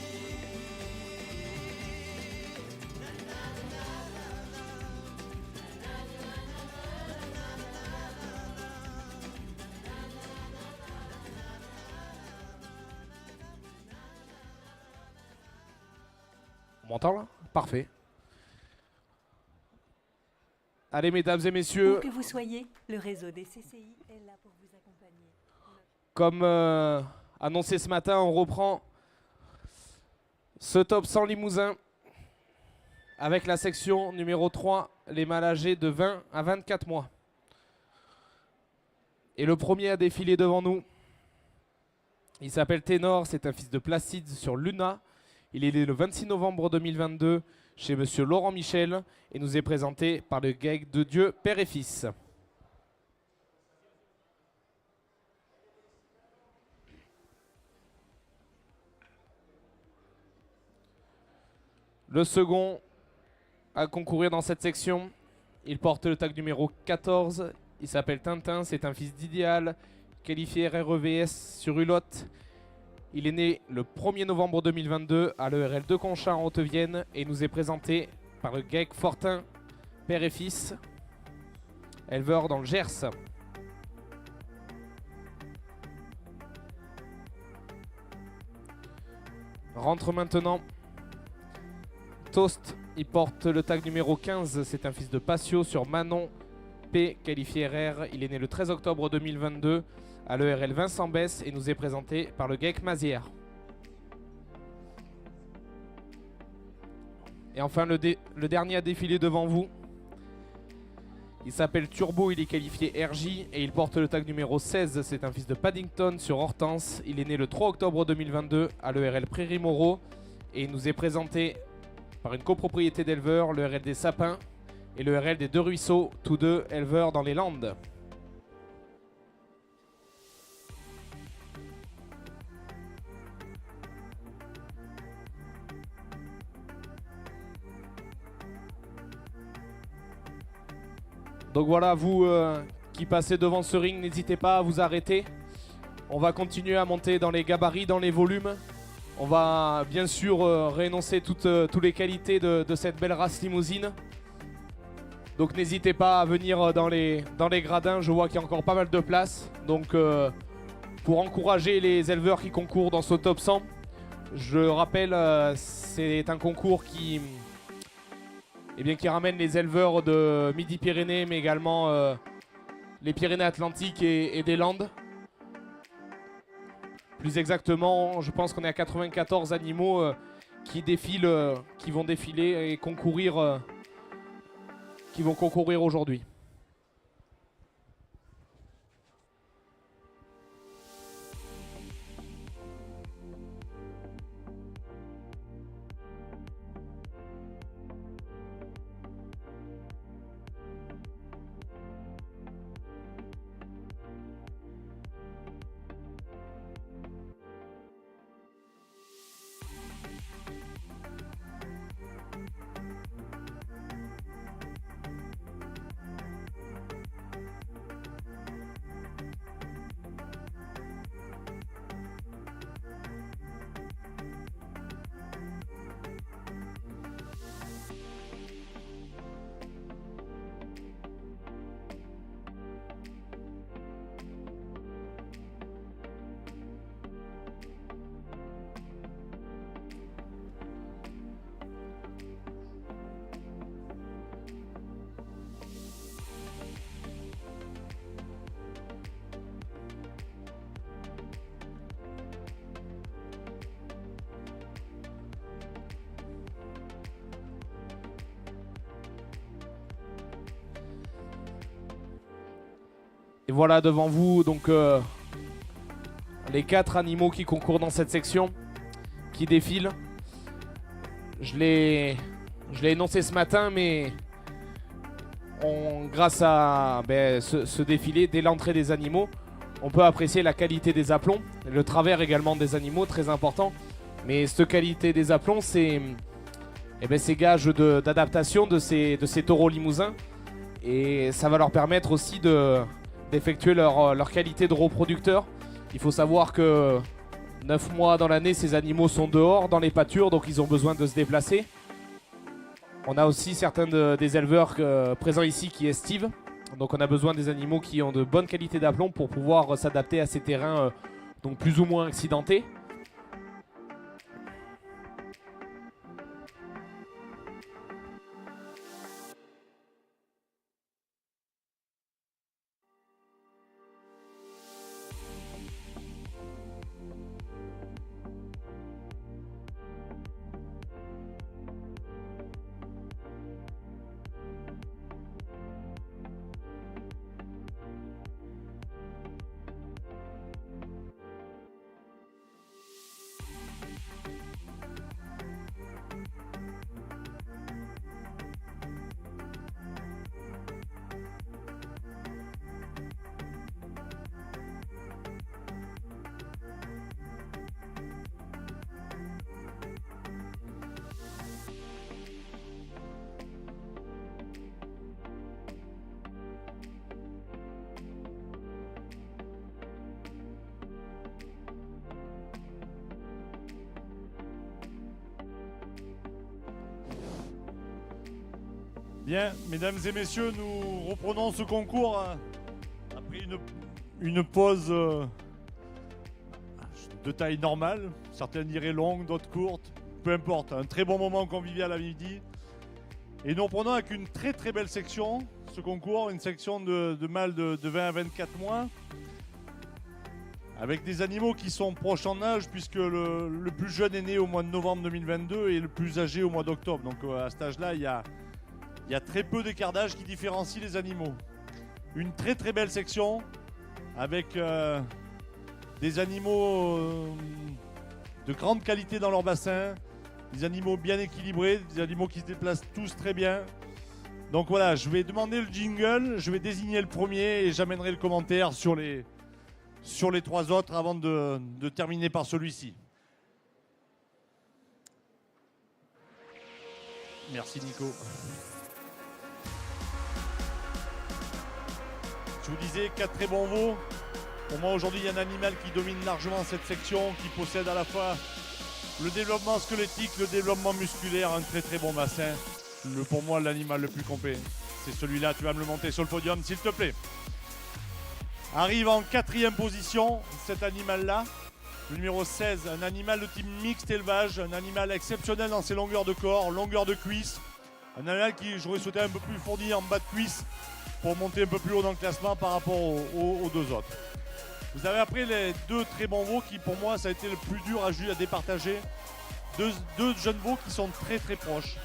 On m'entend là? Parfait. Allez, mesdames et messieurs, Où que vous soyez, le réseau des CCI est là pour vous accompagner. comme annoncé ce matin, on reprend ce top 100 Limousin avec la section numéro 3, les mâles âgés de 20 à 24 mois. Et le premier à défiler devant nous, il s'appelle Ténor, c'est un fils de Placide sur Luna. Il est né le 26 novembre 2022 chez monsieur Laurent Michel et nous est présenté par le GEG de Dieu, Père et Fils. Le second à concourir dans cette section, il porte le tag numéro 14. Il s'appelle Tintin, c'est un fils d'Idéal, qualifié RREVS sur Hulotte. Il est né le 1er novembre 2022 à l'ERL de Conchat en Haute-Vienne et nous est présenté par le GEG Fortin, Père et Fils, éleveur dans le Gers. Rentre maintenant Toast, il porte le tag numéro 15, c'est un fils de Patio sur Manon P, qualifié RR. Il est né le 13 octobre 2022 à l'ERL Vincent Besse et nous est présenté par le GEC Mazière. Et enfin le dernier à défiler devant vous, Il s'appelle Turbo, il est qualifié RJ et il porte le tag numéro 16. C'est un fils de Paddington sur Hortense. Il est né le 3 octobre 2022 à l'ERL Prairie Moreau et il nous est présenté par une copropriété d'éleveurs, l'ERL des Sapins et l'ERL des Deux Ruisseaux, tous deux éleveurs dans les Landes. Donc voilà, vous qui passez devant ce ring, n'hésitez pas à vous arrêter. On va continuer à monter dans les gabarits, dans les volumes. On va bien sûr réénoncer toutes les qualités de cette belle race limousine. Donc n'hésitez pas à venir dans les gradins, je vois qu'il y a encore pas mal de place. Donc pour encourager les éleveurs qui concourent dans ce top 100, je rappelle, c'est un concours qui ramène les éleveurs de Midi-Pyrénées, mais également les Pyrénées-Atlantiques et des Landes. Plus exactement, je pense qu'on est à 94 animaux qui vont défiler et concourir, qui vont concourir aujourd'hui. Et voilà devant vous donc les 4 animaux qui concourent dans cette section, qui défilent. Je l'ai énoncé ce matin, mais grâce à ce défilé, dès l'entrée des animaux, on peut apprécier la qualité des aplombs, le travers également des animaux, très important. Mais cette qualité des aplombs, c'est gage d'adaptation de ces taureaux limousins. Et ça va leur permettre aussi d'effectuer leur qualité de reproducteur. Il faut savoir que 9 mois dans l'année, ces animaux sont dehors, dans les pâtures, donc ils ont besoin de se déplacer. On a aussi certains des éleveurs présents ici qui estivent. Donc on a besoin des animaux qui ont de bonnes qualités d'aplomb pour pouvoir s'adapter à ces terrains donc plus ou moins accidentés. Bien, mesdames et messieurs, nous reprenons ce concours après une pause de taille normale. Certains diraient longue, d'autres courtes, peu importe. Un très bon moment convivial à midi. Et nous reprenons avec une très très belle section, ce concours, une section de mâles de 20 à 24 mois. Avec des animaux qui sont proches en âge, puisque le plus jeune est né au mois de novembre 2022 et le plus âgé au mois d'octobre. Donc à cet âge-là, il y a Il y a très peu d'écart d'âge qui différencie les animaux. Une très très belle section avec des animaux de grande qualité dans leur bassin, des animaux bien équilibrés, des animaux qui se déplacent tous très bien. Donc voilà, je vais demander le jingle, je vais désigner le premier et j'amènerai le commentaire sur les 3 autres avant de terminer par celui-ci. Merci Nico. Je vous disais 4 très bons veaux. Pour moi aujourd'hui il y a un animal qui domine largement cette section, qui possède à la fois le développement squelettique, le développement musculaire, un très très bon bassin. Pour moi l'animal le plus complet, c'est celui-là. Tu vas me le monter sur le podium s'il te plaît. Arrive en 4e position cet animal-là, le numéro 16, un animal de type mixte élevage, un animal exceptionnel dans ses longueurs de corps, longueur de cuisse, un animal qui j'aurais souhaité un peu plus fourni en bas de cuisse pour monter un peu plus haut dans le classement par rapport aux 2 autres. Vous avez après les 2 très bons veaux qui pour moi ça a été le plus dur à départager. Deux jeunes veaux qui sont très très proches.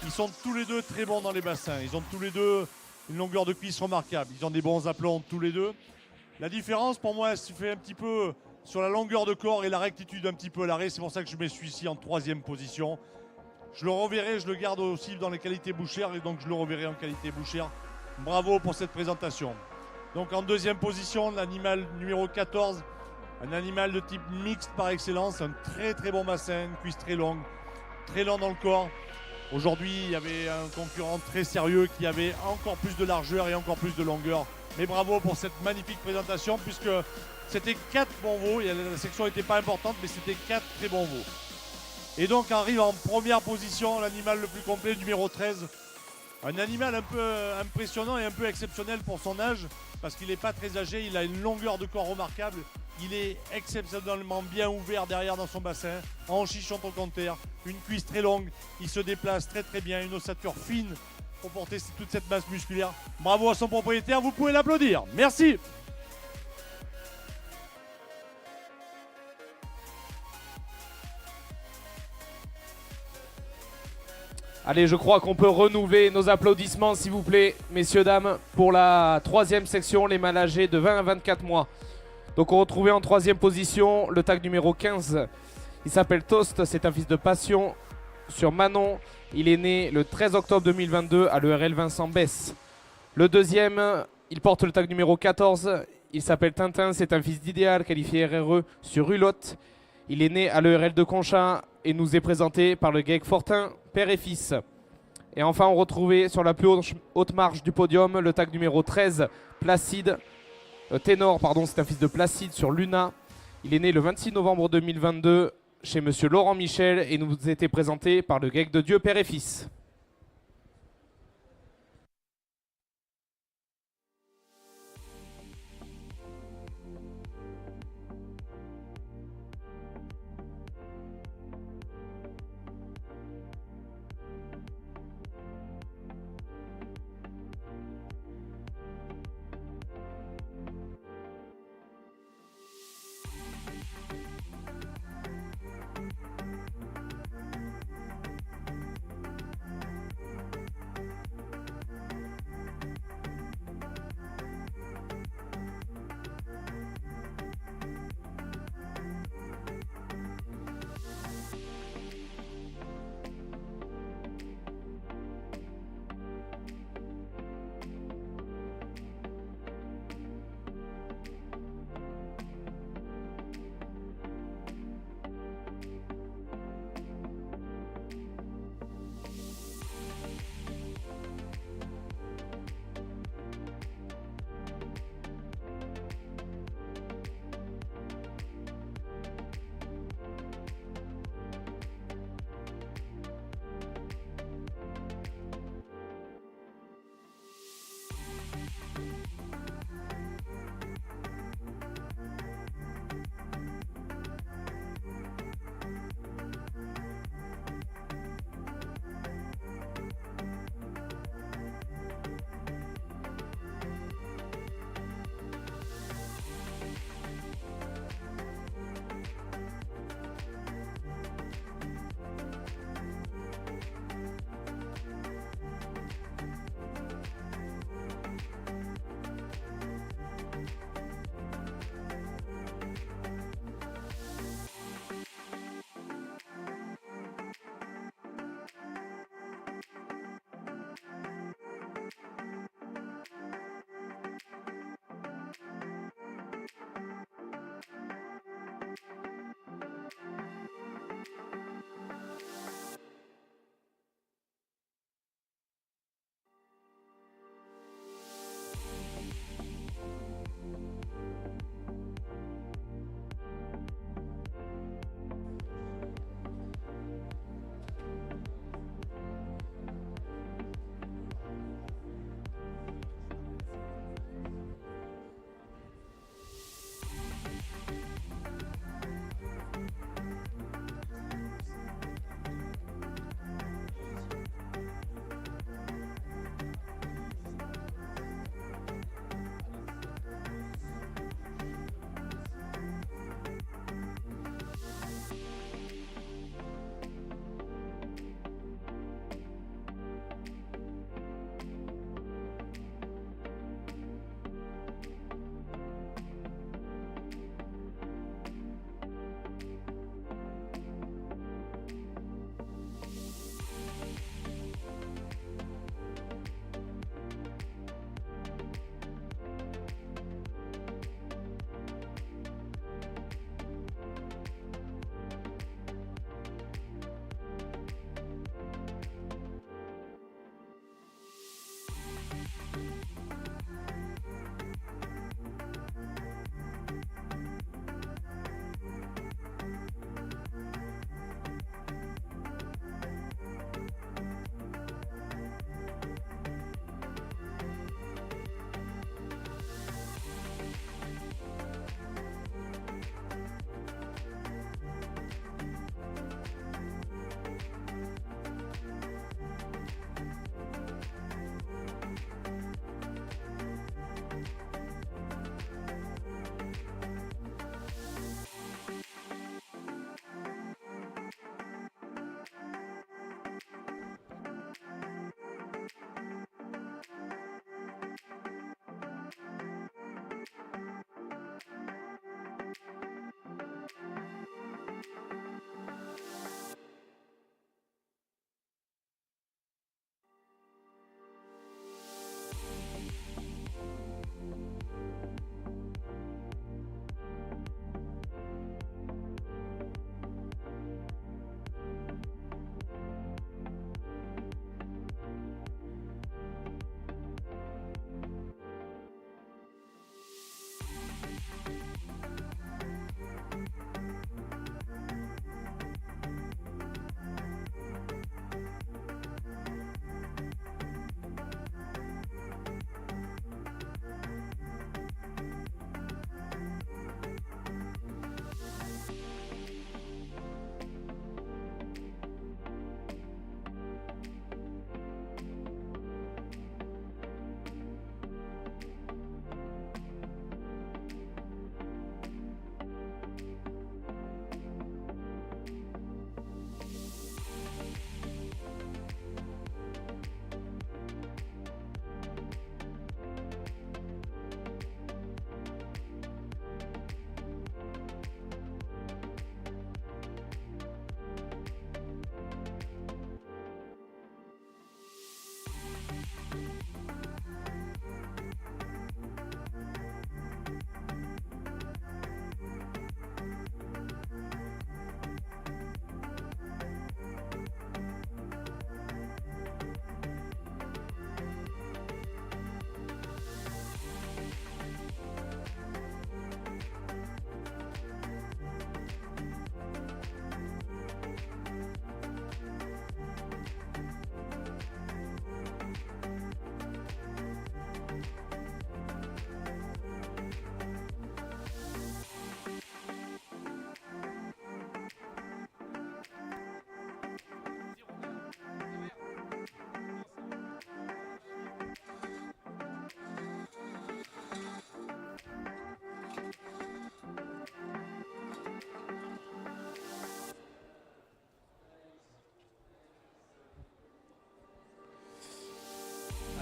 Ils sont tous les 2 très bons dans les bassins. Ils ont tous les 2 une longueur de cuisse remarquable. Ils ont des bons aplombs tous les 2. La différence pour moi elle se fait un petit peu sur la longueur de corps et la rectitude un petit peu à l'arrêt. C'est pour ça que je mets celui-ci en 3e position. Je le reverrai, je le garde aussi dans les qualités bouchères et donc je le reverrai en qualité bouchère. Bravo pour cette présentation. Donc en 2e position, l'animal numéro 14, un animal de type mixte par excellence, un très très bon bassin, une cuisse très longue, très lent dans le corps. Aujourd'hui, il y avait un concurrent très sérieux qui avait encore plus de largeur et encore plus de longueur. Mais bravo pour cette magnifique présentation puisque c'était 4 bons veaux. La section n'était pas importante, mais c'était 4 très bons veaux. Et donc arrive en 1re position l'animal le plus complet, numéro 13. Un animal un peu impressionnant et un peu exceptionnel pour son âge parce qu'il n'est pas très âgé, il a une longueur de corps remarquable. Il est exceptionnellement bien ouvert derrière dans son bassin, en chichon trochanter, une cuisse très longue, il se déplace très très bien, une ossature fine pour porter toute cette masse musculaire. Bravo à son propriétaire, vous pouvez l'applaudir. Merci. Allez, je crois qu'on peut renouveler nos applaudissements, s'il vous plaît, messieurs, dames, pour la 3e section, les mâles âgés de 20 à 24 mois. Donc on retrouvait en 3e position le tag numéro 15. Il s'appelle Toast, c'est un fils de passion sur Manon. Il est né le 13 octobre 2022 à l'ERL Vincent Besse. Le 2e, il porte le tag numéro 14. Il s'appelle Tintin, c'est un fils d'Idéal, qualifié RRE sur Hulotte. Il est né à l'ERL de Conchat et nous est présenté par le GEC Fortin, père et fils. Et enfin, on retrouvait sur la plus haute marche du podium le tag numéro 13, Placide. Ténor, pardon, c'est un fils de Placide sur Luna. Il est né le 26 novembre 2022 chez monsieur Laurent Michel et nous était présenté par le GEC de Dieu, père et fils.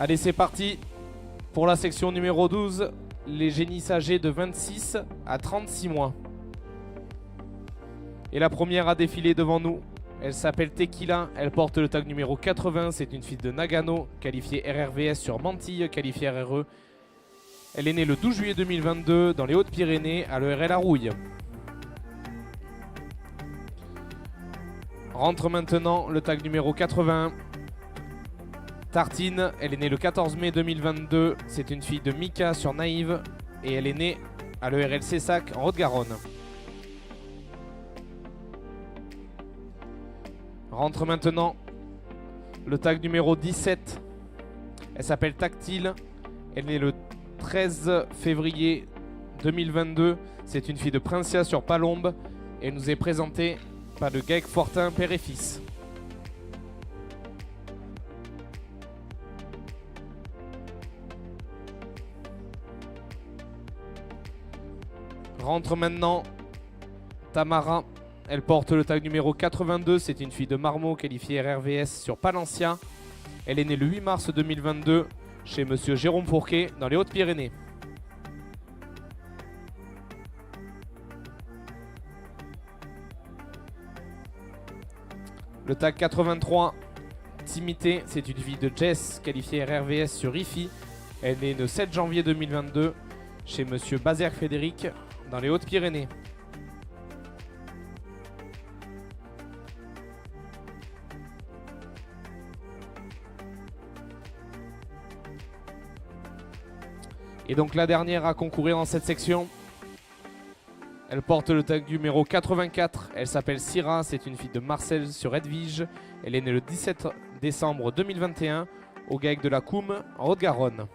Allez, c'est parti pour la section numéro 12, les génisses âgés de 26 à 36 mois. Et la première à défiler devant nous, elle s'appelle Tequila, elle porte le tag numéro 80, c'est une fille de Nagano, qualifiée RRVS sur Mantille, qualifiée RRE. Elle est née le 12 juillet 2022 dans les Hautes-Pyrénées à l'ERL à Rouille. Rentre maintenant le tag numéro 81. Tartine, elle est née le 14 mai 2022, c'est une fille de Mika sur Naïve et elle est née à l'ERL Cessac en Haute-Garonne. Rentre maintenant le tag numéro 17, elle s'appelle Tactile, elle est née le 13 février 2022, c'est une fille de Princia sur Palombe et elle nous est présentée par le Gaëc Fortin père et fils. Rentre maintenant Tamara, elle porte le tag numéro 82, c'est une fille de Marmot qualifiée RRVS sur Palencia. Elle est née le 8 mars 2022 chez monsieur Jérôme Fourquet dans les Hautes-Pyrénées. Le tag 83, Timité, c'est une fille de Jess qualifiée RRVS sur IFI. Elle est née le 7 janvier 2022 chez monsieur Bazer Frédéric dans les Hautes-Pyrénées. Et donc la dernière à concourir dans cette section, elle porte le tag numéro 84, elle s'appelle Syrah, c'est une fille de Marcel sur Edwige. Elle est née le 17 décembre 2021 au Gaëc de la Coume en Haute-Garonne.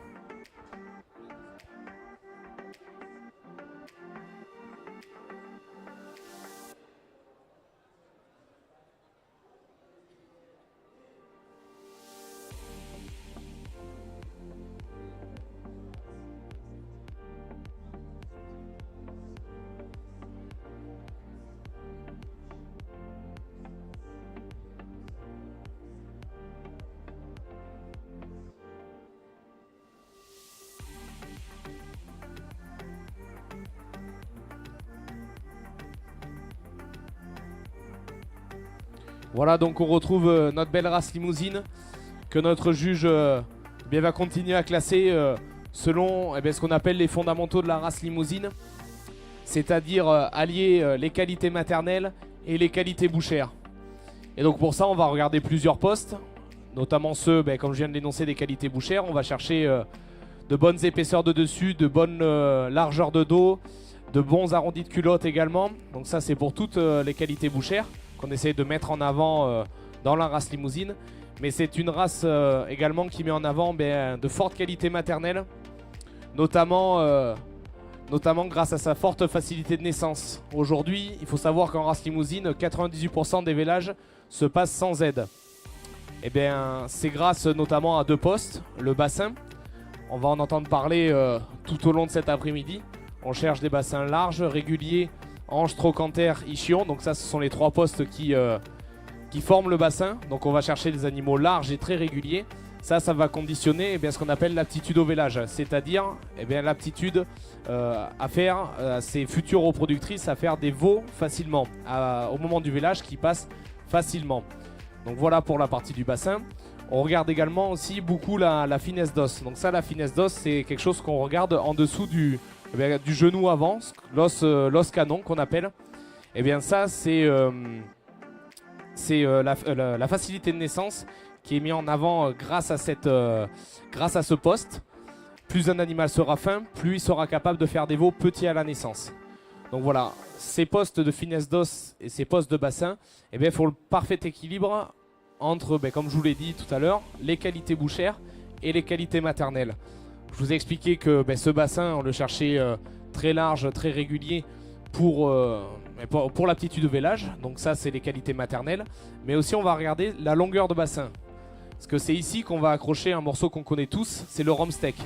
Voilà, donc on retrouve notre belle race limousine que notre juge va continuer à classer selon ce qu'on appelle les fondamentaux de la race limousine, c'est-à-dire allier les qualités maternelles et les qualités bouchères. Et donc pour ça, on va regarder plusieurs postes, notamment ceux, comme je viens de l'énoncer, des qualités bouchères. On va chercher de bonnes épaisseurs de dessus, de bonnes largeurs de dos, de bons arrondis de culotte également. Donc ça, c'est pour toutes les qualités bouchères qu'on essaie de mettre en avant dans la race limousine. Mais c'est une race également qui met en avant de fortes qualités maternelles, notamment grâce à sa forte facilité de naissance. Aujourd'hui, il faut savoir qu'en race limousine, 98% des vélages se passent sans aide. Et c'est grâce notamment à deux postes, le bassin. On va en entendre parler tout au long de cet après-midi. On cherche des bassins larges, réguliers, hanches, trochanter, ischion. Donc ça, ce sont les trois postes qui forment le bassin. Donc on va chercher des animaux larges et très réguliers. Ça va conditionner ce qu'on appelle l'aptitude au vélage, c'est-à-dire l'aptitude à faire ces futures reproductrices à faire des veaux facilement au moment du vélage qui passe facilement. Donc voilà pour la partie du bassin. On regarde également aussi beaucoup la finesse d'os. Donc ça, la finesse d'os, c'est quelque chose qu'on regarde en dessous du genou avant, l'os canon qu'on appelle. Et bien ça, c'est la facilité de naissance qui est mise en avant grâce à ce poste. Plus un animal sera fin, plus il sera capable de faire des veaux petits à la naissance. Donc voilà, ces postes de finesse d'os et ces postes de bassin, il faut le parfait équilibre entre, comme je vous l'ai dit tout à l'heure, les qualités bouchères et les qualités maternelles. Je vous ai expliqué que ce bassin, on le cherchait très large, très régulier pour l'aptitude de vélage. Donc ça, c'est les qualités maternelles. Mais aussi, on va regarder la longueur de bassin. Parce que c'est ici qu'on va accrocher un morceau qu'on connaît tous, c'est le romsteak.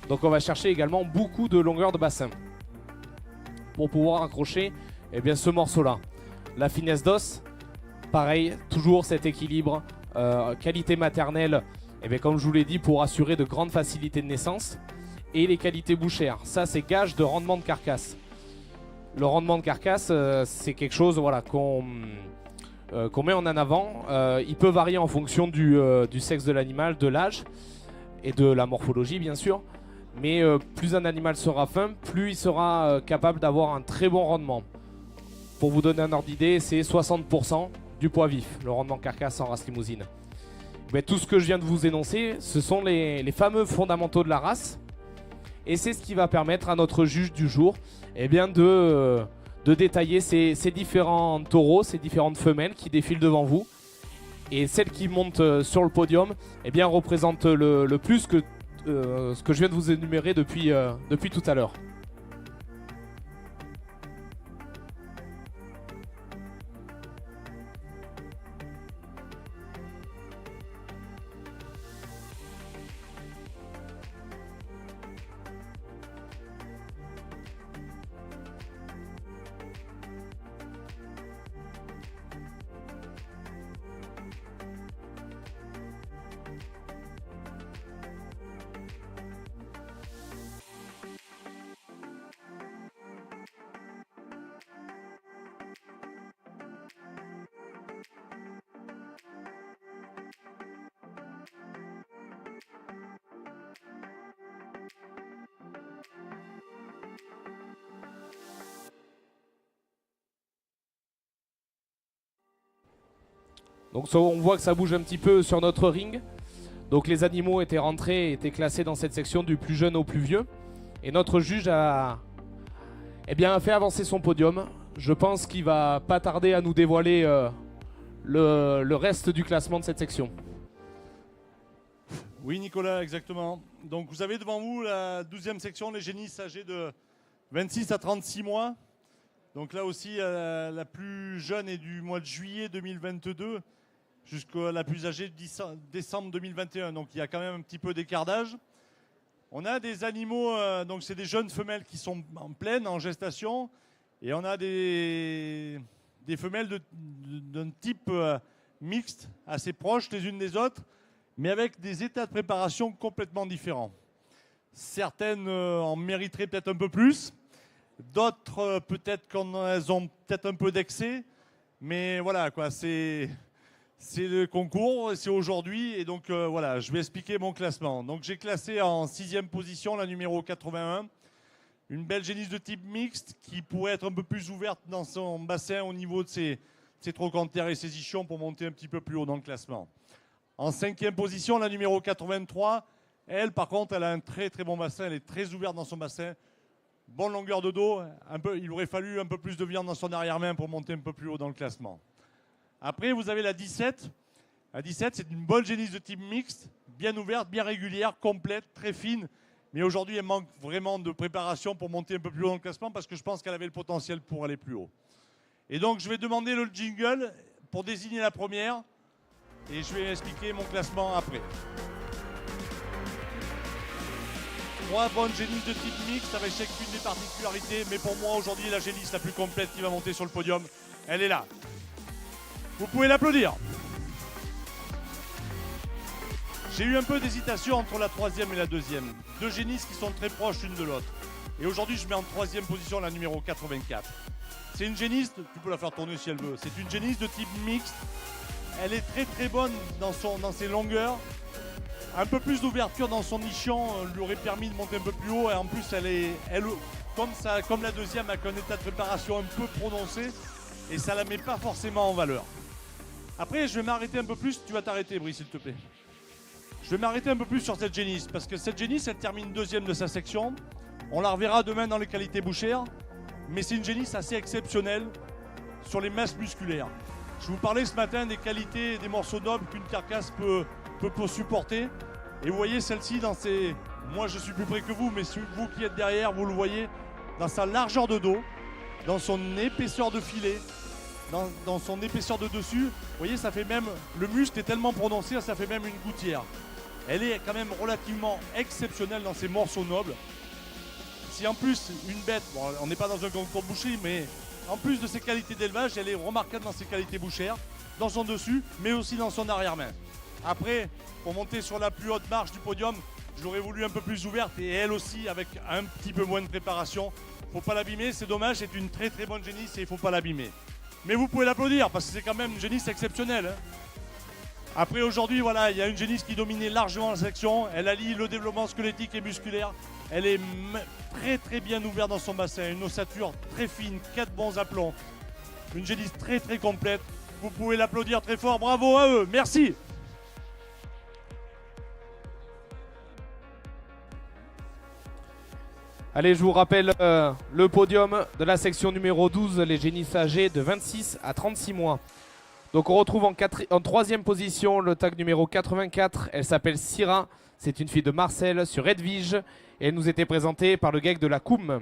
Donc on va chercher également beaucoup de longueur de bassin pour pouvoir accrocher ce morceau-là. La finesse d'os, pareil, toujours cet équilibre, qualité maternelle Et bien comme je vous l'ai dit, pour assurer de grandes facilités de naissance et les qualités bouchères. Ça, c'est gage de rendement de carcasse. Le rendement de carcasse, c'est quelque chose voilà, qu'on met en avant. Il peut varier en fonction du sexe de l'animal, de l'âge et de la morphologie bien sûr. Mais plus un animal sera fin, plus il sera capable d'avoir un très bon rendement. Pour vous donner un ordre d'idée, c'est 60% du poids vif, le rendement carcasse en race limousine. Mais tout ce que je viens de vous énoncer, ce sont les fameux fondamentaux de la race. Et c'est ce qui va permettre à notre juge du jour eh bien de détailler ces différents taureaux, ces différentes femelles qui défilent devant vous. Et celle qui monte sur le podium eh bien, représente le plus que ce que je viens de vous énumérer depuis tout à l'heure. Donc on voit que ça bouge un petit peu sur notre ring. Donc les animaux étaient rentrés, étaient classés dans cette section du plus jeune au plus vieux. Et notre juge a fait avancer son podium. Je pense qu'il va pas tarder à nous dévoiler le reste du classement de cette section. Oui Nicolas, exactement. Donc vous avez devant vous la 12e section, les génisses âgés de 26 à 36 mois. Donc là aussi, la plus jeune est du mois de juillet 2022 jusqu'à la plus âgée de décembre 2021. Donc il y a quand même un petit peu d'écart d'âge. On a des animaux, donc c'est des jeunes femelles qui sont en pleine, en gestation. Et on a des femelles d'un type mixte, assez proches les unes des autres, mais avec des états de préparation complètement différents. Certaines en mériteraient peut-être un peu plus. D'autres, peut-être qu'elles ont peut-être un peu d'excès. Mais voilà, quoi, c'est le concours, c'est aujourd'hui. Et donc, voilà, je vais expliquer mon classement. Donc, j'ai classé en 6e position la numéro 81. Une belle génisse de type mixte qui pourrait être un peu plus ouverte dans son bassin au niveau de ses trochantères et ses ichons pour monter un petit peu plus haut dans le classement. En 5e position, la numéro 83. Elle, par contre, elle a un très très bon bassin. Elle est très ouverte dans son bassin. Bonne longueur de dos, il aurait fallu un peu plus de viande dans son arrière-main pour monter un peu plus haut dans le classement. Après, vous avez la 17. La 17, c'est une bonne génisse de type mixte, bien ouverte, bien régulière, complète, très fine. Mais aujourd'hui, elle manque vraiment de préparation pour monter un peu plus haut dans le classement parce que je pense qu'elle avait le potentiel pour aller plus haut. Et donc, je vais demander le jingle pour désigner la première et je vais expliquer mon classement après. 3 bonnes génisses de type mixte avec chacune des particularités, mais pour moi aujourd'hui la génisse la plus complète qui va monter sur le podium, elle est là. Vous pouvez l'applaudir. J'ai eu un peu d'hésitation entre la 3e et la 2e. Deux génisses qui sont très proches l'une de l'autre. Et aujourd'hui je mets en 3e position la numéro 84. C'est une génisse, tu peux la faire tourner si elle veut, c'est une génisse de type mixte. Elle est très très bonne dans ses longueurs. Un peu plus d'ouverture dans son nichon lui aurait permis de monter un peu plus haut. Et en plus, comme la 2e, avec un état de préparation un peu prononcé. Et ça ne la met pas forcément en valeur. Après, je vais m'arrêter un peu plus. Tu vas t'arrêter, Brice, s'il te plaît. Je vais m'arrêter un peu plus sur cette génisse. Parce que cette génisse, elle termine 2e de sa section. On la reverra demain dans les qualités bouchères. Mais c'est une génisse assez exceptionnelle sur les masses musculaires. Je vous parlais ce matin des qualités et des morceaux nobles qu'une carcasse peut supporter. Et vous voyez celle-ci dans ses... Moi je suis plus près que vous, mais vous qui êtes derrière, vous le voyez, dans sa largeur de dos, dans son épaisseur de filet, dans son épaisseur de dessus. Vous voyez, ça fait même... Le muscle est tellement prononcé, ça fait même une gouttière. Elle est quand même relativement exceptionnelle dans ses morceaux nobles. Si en plus une bête, bon, on n'est pas dans un concours de boucherie, mais en plus de ses qualités d'élevage, elle est remarquable dans ses qualités bouchères, dans son dessus, mais aussi dans son arrière-main. Après, pour monter sur la plus haute marche du podium, j'aurais voulu un peu plus ouverte et elle aussi avec un petit peu moins de préparation. Faut pas l'abîmer, c'est dommage, c'est une très très bonne génisse et il faut pas l'abîmer. Mais vous pouvez l'applaudir parce que c'est quand même une génisse exceptionnelle. Hein. Après aujourd'hui, voilà, il y a une génisse qui dominait largement la section. Elle allie le développement squelettique et musculaire. Elle est très très bien ouverte dans son bassin, une ossature très fine, 4 bons aplombs. Une génisse très très complète. Vous pouvez l'applaudir très fort, bravo à eux, merci. Allez, je vous rappelle le podium de la section numéro 12, les génisses âgés de 26 à 36 mois. Donc on retrouve en troisième position le tag numéro 84, elle s'appelle Syrah, c'est une fille de Marcel sur Edwige et elle nous était présentée par le GEC de la Coum.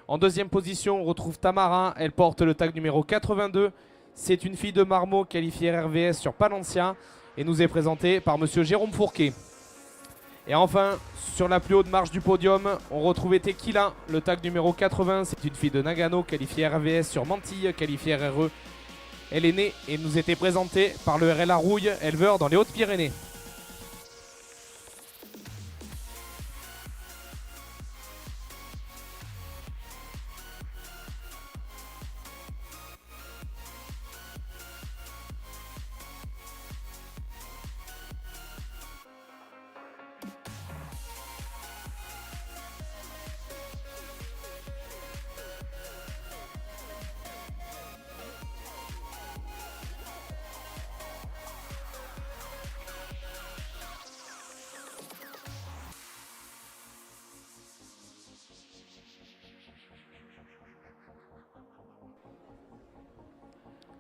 En deuxième position, on retrouve Tamara, elle porte le tag numéro 82, c'est une fille de Marmot qualifiée RVS sur Palencia et nous est présentée par monsieur Jérôme Fourquet. Et enfin, sur la plus haute marche du podium, on retrouvait Tequila, le tag numéro 80, c'est une fille de Nagano qualifiée RVS sur Mantille, qualifiée RRE. Elle est née et nous était présentée par le RLA Rouille, éleveur dans les Hautes-Pyrénées.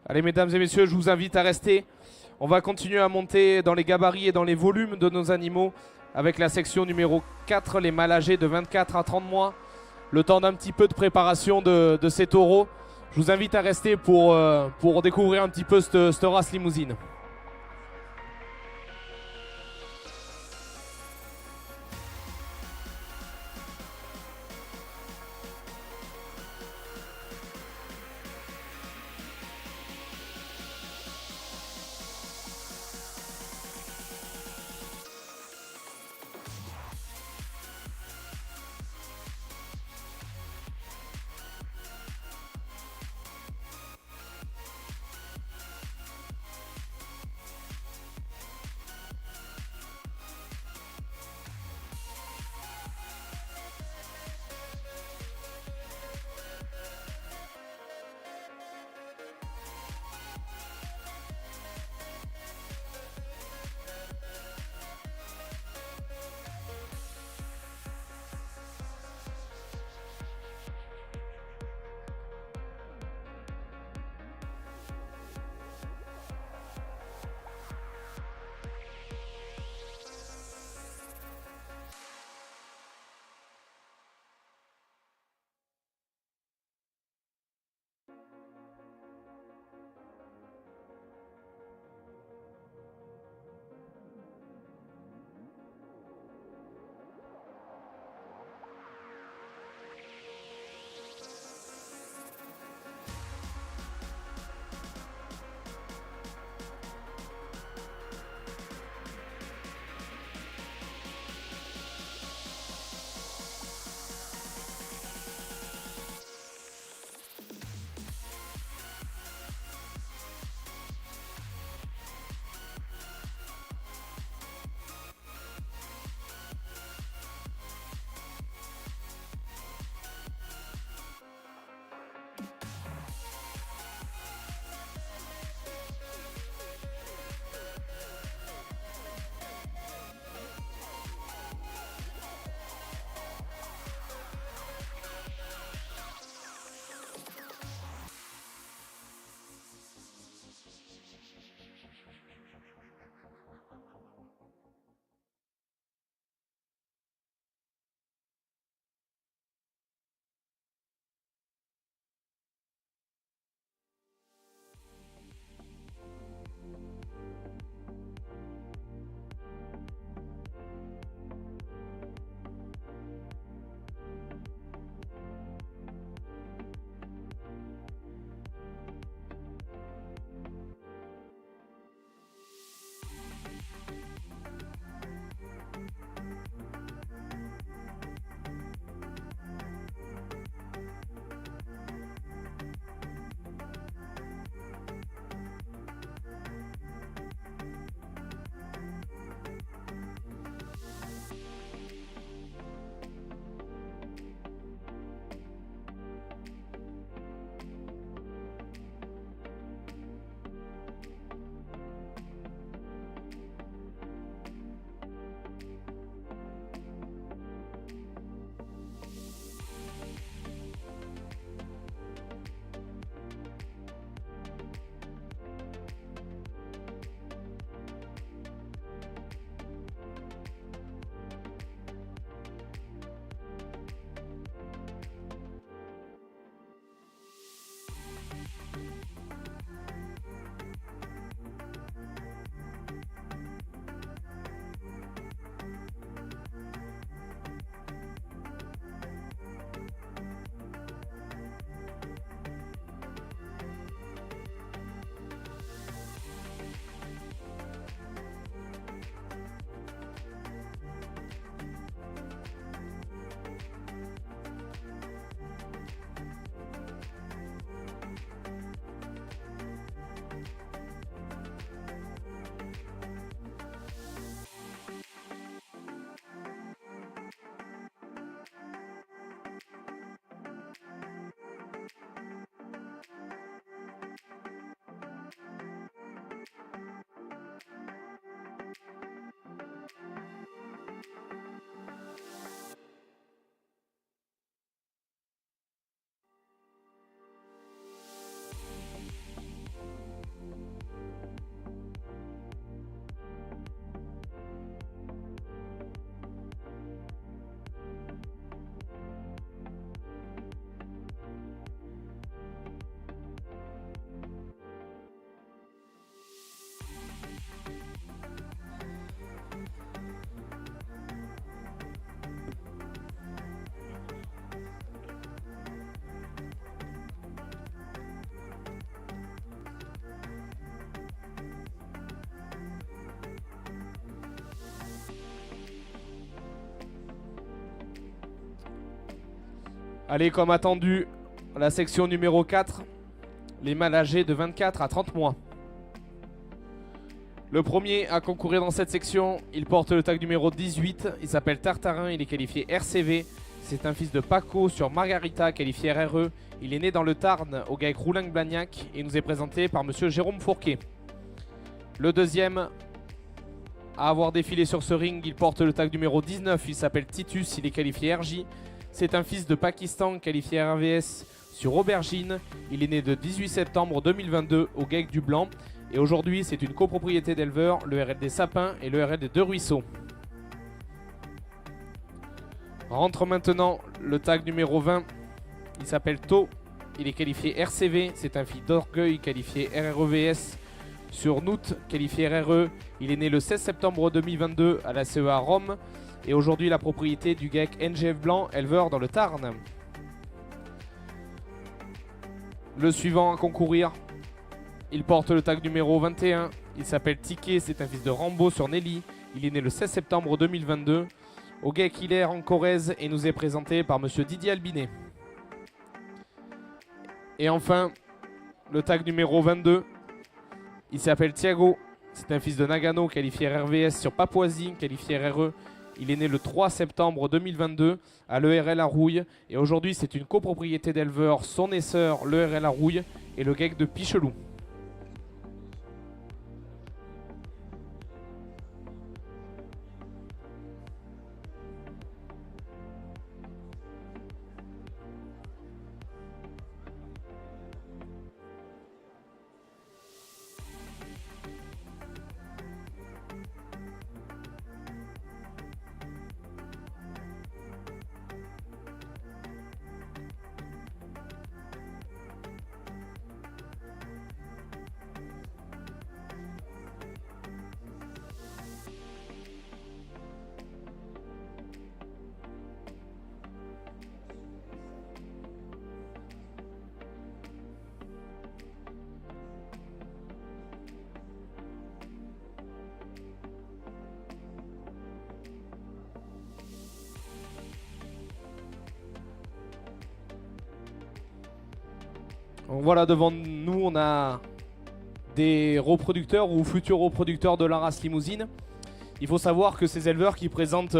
Allez mesdames et messieurs, je vous invite à rester. On va continuer à monter dans les gabarits et dans les volumes de nos animaux avec la section numéro 4, les mâles âgés de 24 à 30 mois. Le temps d'un petit peu de préparation de ces taureaux. Je vous invite à rester pour découvrir un petit peu cette race limousine. Allez, comme attendu, la section numéro 4, les mâles âgés de 24 à 30 mois. Le premier à concourir dans cette section, il porte le tag numéro 18, il s'appelle Tartarin, il est qualifié RCV. C'est un fils de Paco sur Margarita, qualifié RRE. Il est né dans le Tarn, au GAEC Roulingue-Blagnac, et nous est présenté par monsieur Jérôme Fourquet. Le deuxième à avoir défilé sur ce ring, il porte le tag numéro 19, il s'appelle Titus, il est qualifié RJ. C'est un fils de Pakistan, qualifié RVS sur Aubergine. Il est né le 18 septembre 2022 au GAEC du Blanc. Et aujourd'hui, c'est une copropriété d'éleveurs, le RLD Sapin et le RLD Deux Ruisseaux. Rentre maintenant le tag numéro 20. Il s'appelle To. Il est qualifié RCV. C'est un fils d'Orgueil qualifié RREVS sur Nout, qualifié RRE. Il est né le 16 septembre 2022 à la CEA Rome. Et aujourd'hui, la propriété du GAEC NGF Blanc, éleveur dans le Tarn. Le suivant à concourir, il porte le tag numéro 21. Il s'appelle Ticket, c'est un fils de Rambo sur Nelly. Il est né le 16 septembre 2022 au GAEC Hilaire en Corrèze et nous est présenté par monsieur Didier Albinet. Et enfin, le tag numéro 22. Il s'appelle Thiago, c'est un fils de Nagano qualifié RVS sur Papouasie, qualifié RRE. Il est né le 3 septembre 2022 à l'ERL à Rouille. Et aujourd'hui, c'est une copropriété d'éleveurs, son et sœur, l'ERL à Rouille et le GAEC de Pichelou. Donc voilà, devant nous, on a des reproducteurs ou futurs reproducteurs de la race limousine. Il faut savoir que ces éleveurs qui présentent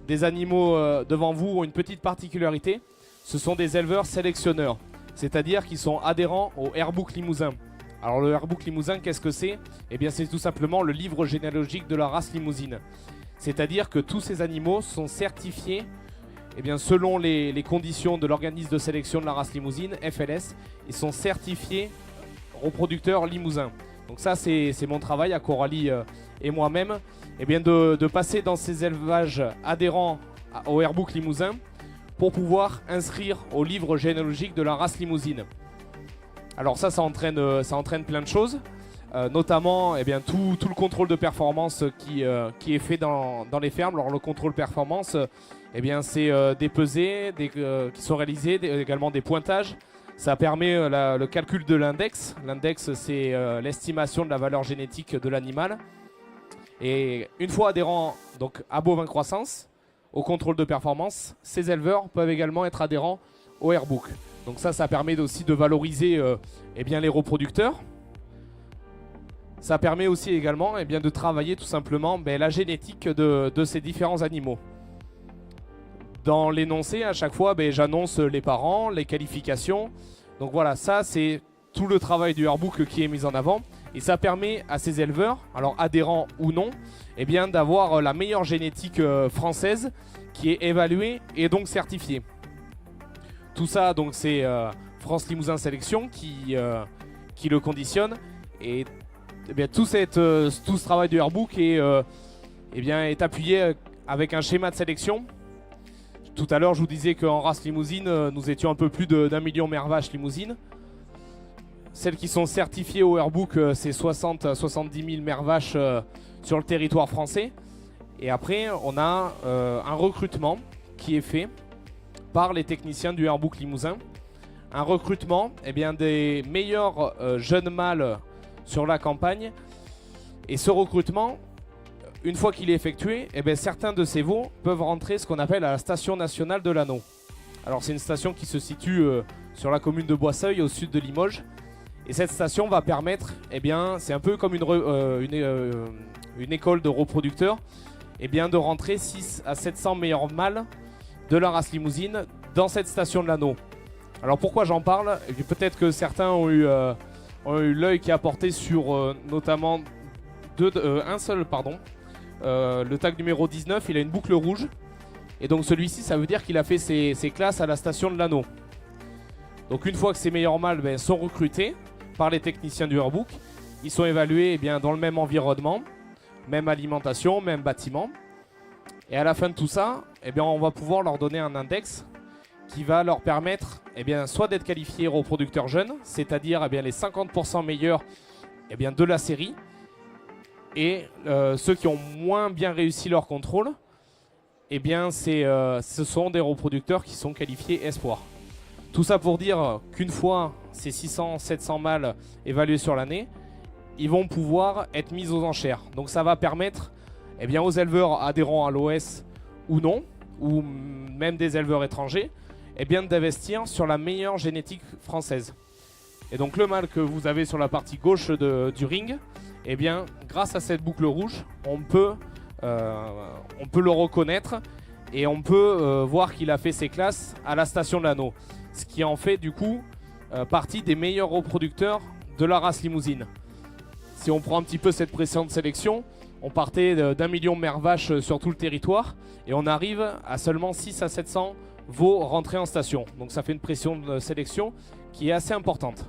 des animaux devant vous ont une petite particularité. Ce sont des éleveurs sélectionneurs, c'est-à-dire qu'ils sont adhérents au Airbook Limousin. Alors le Airbook Limousin, qu'est-ce que c'est? Eh bien c'est tout simplement le livre généalogique de la race limousine. C'est-à-dire que tous ces animaux sont certifiés selon les conditions de l'organisme de sélection de la race limousine, FLS. Ils sont certifiés reproducteurs limousins. Donc ça c'est mon travail à Coralie et moi-même, de passer dans ces élevages adhérents au Airbook Limousin pour pouvoir inscrire au livre généalogique de la race limousine. Alors ça entraîne plein de choses, notamment tout le contrôle de performance qui est fait dans les fermes. Alors le contrôle performance, c'est des pesées qui sont réalisées, également des pointages. Ça permet le calcul de l'index. L'index, c'est l'estimation de la valeur génétique de l'animal. Et une fois adhérents donc, à bovin croissance, au contrôle de performance, ces éleveurs peuvent également être adhérents au Airbook. Donc ça permet aussi de valoriser les reproducteurs. Ça permet aussi également de travailler tout simplement la génétique de ces différents animaux. Dans l'énoncé, à chaque fois, j'annonce les parents, les qualifications. Donc voilà, ça c'est tout le travail du Airbook qui est mis en avant. Et ça permet à ces éleveurs, alors adhérents ou non, d'avoir la meilleure génétique française qui est évaluée et donc certifiée. Tout ça, donc c'est France Limousin Sélection qui le conditionne. Et tout ce travail du Airbook est appuyé avec un schéma de sélection. Tout à l'heure, je vous disais qu'en race limousine, nous étions un peu plus d'1 million mères vaches limousines. Celles qui sont certifiées au Airbook, c'est 60 à 70 000 mères vaches sur le territoire français. Et après, on a un recrutement qui est fait par les techniciens du Airbook Limousin. Un recrutement des meilleurs jeunes mâles sur la campagne. Et ce recrutement, une fois qu'il est effectué, certains de ces veaux peuvent rentrer ce qu'on appelle à la station nationale de l'anneau. Alors c'est une station qui se situe sur la commune de Boisseuil, au sud de Limoges. Et cette station va permettre, eh bien, c'est un peu comme une école de reproducteurs, eh bien, de rentrer 6 à 700 meilleurs mâles de la race limousine dans cette station de l'Anneau. Alors pourquoi j'en parle? Peut-être que certains ont eu l'œil qui a porté sur notamment un seul, le tag numéro 19, il a une boucle rouge. Et donc celui-ci, ça veut dire qu'il a fait ses classes à la station de l'Anneau. Donc une fois que ces meilleurs mâles sont recrutés par les techniciens du Airbook, ils sont évalués dans le même environnement, même alimentation, même bâtiment. Et à la fin de tout ça, on va pouvoir leur donner un index qui va leur permettre soit d'être qualifiés reproducteurs jeunes, c'est-à-dire les 50% meilleurs de la série, et ceux qui ont moins bien réussi leur contrôle, ce sont des reproducteurs qui sont qualifiés espoirs. Tout ça pour dire qu'une fois ces 600-700 mâles évalués sur l'année, ils vont pouvoir être mis aux enchères. Donc ça va permettre aux éleveurs adhérents à l'OS ou non, ou même des éleveurs étrangers, d'investir sur la meilleure génétique française. Et donc le mâle que vous avez sur la partie gauche du ring, grâce à cette boucle rouge, on peut le reconnaître et on peut voir qu'il a fait ses classes à la station de l'Anneau. Ce qui en fait du coup partie des meilleurs reproducteurs de la race limousine. Si on prend un petit peu cette précédente sélection, on partait d'1 million de mères vaches sur tout le territoire et on arrive à seulement 6 à 700 veaux rentrés en station. Donc ça fait une pression de sélection qui est assez importante.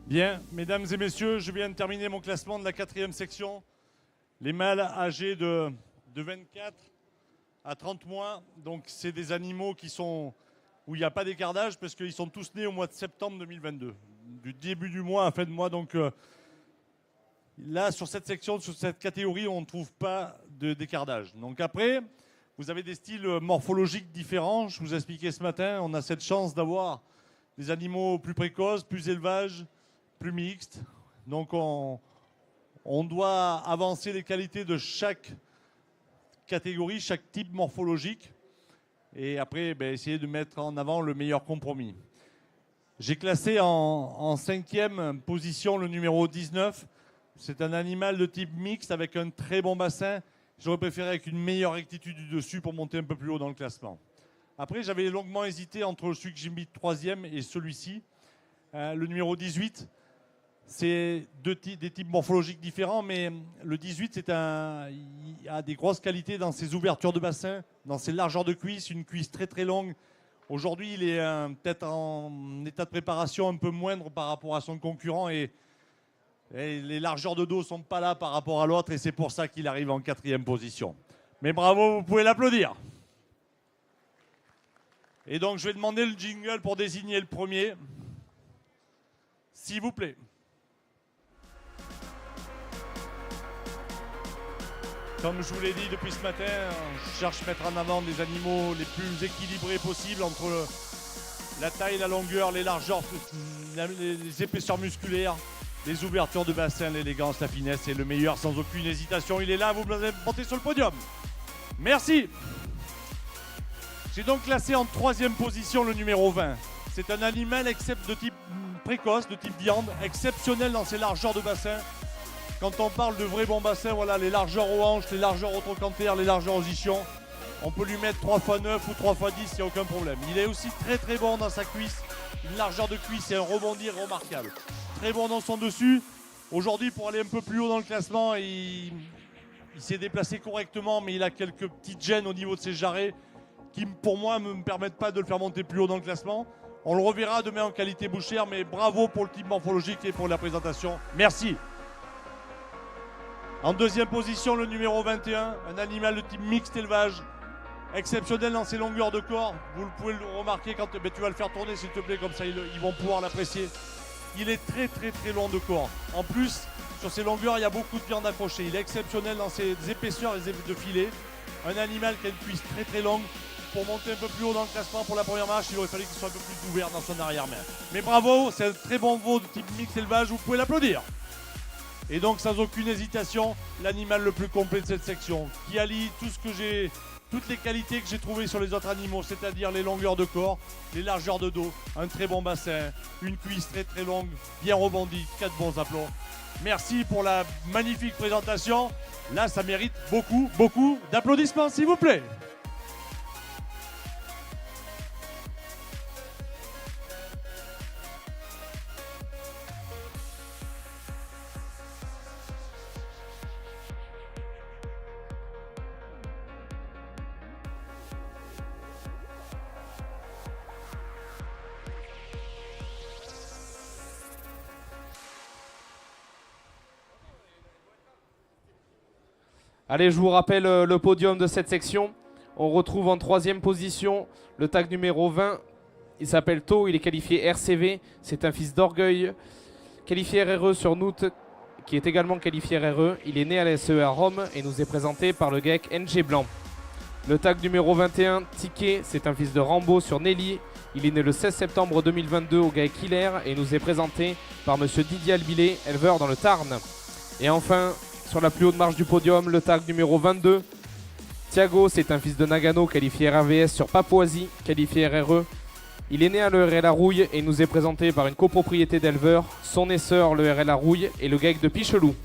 Bien, mesdames et messieurs, je viens de terminer mon classement de la 4e section. Les mâles âgés de 24 à 30 mois, donc c'est des animaux où il n'y a pas d'écart d'âge parce qu'ils sont tous nés au mois de septembre 2022. Du début du mois à fin de mois, donc là sur cette section, sur cette catégorie, on ne trouve pas d'écart d'âge. Donc après, vous avez des styles morphologiques différents. Je vous ai expliqué ce matin, on a cette chance d'avoir des animaux plus précoces, plus élevage, plus mixtes. Donc on doit avancer les qualités de chaque catégorie, chaque type morphologique. Et après, essayer de mettre en avant le meilleur compromis. J'ai classé en 5e position le numéro 19. C'est un animal de type mixte avec un très bon bassin. J'aurais préféré avec une meilleure rectitude du dessus pour monter un peu plus haut dans le classement. Après, j'avais longuement hésité entre celui que j'ai mis 3e et celui-ci. Le numéro 18, c'est des types morphologiques différents, mais le 18, il a des grosses qualités dans ses ouvertures de bassin, dans ses largeurs de cuisse, une cuisse très très longue. Aujourd'hui, il est peut-être en état de préparation un peu moindre par rapport à son concurrent et les largeurs de dos ne sont pas là par rapport à l'autre et c'est pour ça qu'il arrive en 4e position. Mais bravo, vous pouvez l'applaudir. Et donc, je vais demander le jingle pour désigner le premier. S'il vous plaît. Comme je vous l'ai dit depuis ce matin, je cherche à mettre en avant des animaux les plus équilibrés possibles entre la taille, la longueur, les largeurs, les épaisseurs musculaires, les ouvertures de bassin, l'élégance, la finesse et le meilleur sans aucune hésitation. Il est là, vous me montez sur le podium. Merci. J'ai donc classé en 3e position le numéro 20. C'est un animal de type précoce, de type viande, exceptionnel dans ses largeurs de bassin. Quand on parle de vrais bons bassins, voilà, les largeurs aux hanches, les largeurs aux trochantères, les largeurs aux ischions, on peut lui mettre 3x9 ou 3x10, il n'y a aucun problème. Il est aussi très très bon dans sa cuisse, une largeur de cuisse et un rebondir remarquable. Très bon dans son dessus. Aujourd'hui, pour aller un peu plus haut dans le classement, il s'est déplacé correctement, mais il a quelques petites gênes au niveau de ses jarrets qui, pour moi, ne me permettent pas de le faire monter plus haut dans le classement. On le reverra demain en qualité bouchère, mais bravo pour le type morphologique et pour la présentation. Merci. En 2e position, le numéro 21, un animal de type mixte élevage, exceptionnel dans ses longueurs de corps. Vous pouvez le remarquer quand tu vas le faire tourner, s'il te plaît, comme ça ils vont pouvoir l'apprécier. Il est très très très long de corps. En plus, sur ses longueurs, il y a beaucoup de viande accrochée. Il est exceptionnel dans ses épaisseurs de filet. Un animal qui a une cuisse très très longue. Pour monter un peu plus haut dans le classement pour la première marche, il aurait fallu qu'il soit un peu plus ouvert dans son arrière-main. Mais bravo, c'est un très bon veau de type mixte élevage, vous pouvez l'applaudir. Et donc sans aucune hésitation, l'animal le plus complet de cette section, qui allie toutes les qualités que j'ai trouvées sur les autres animaux, c'est-à-dire les longueurs de corps, les largeurs de dos, un très bon bassin, une cuisse très très longue, bien rebondie, 4 bons aplombs. Merci pour la magnifique présentation. Là, ça mérite beaucoup d'applaudissements, s'il vous plaît. Allez, je vous rappelle le podium de cette section. On retrouve en 3e position le tag numéro 20. Il s'appelle To, il est qualifié RCV. C'est un fils d'Orgueil. Qualifié RRE sur Noot, qui est également qualifié RRE. Il est né à la SE à Rome et nous est présenté par le GEC NG Blanc. Le tag numéro 21, Ticket, c'est un fils de Rambo sur Nelly. Il est né le 16 septembre 2022 au GEC Hiller et nous est présenté par monsieur Didier Albilé, éleveur dans le Tarn. Et enfin, sur la plus haute marche du podium, le tag numéro 22. Thiago, c'est un fils de Nagano, qualifié RVS sur Papouasie, qualifié RRE. Il est né à l'ERL La Rouille et nous est présenté par une copropriété d'éleveurs, son essor, l'ERL La Rouille et le GEC de Pichelou.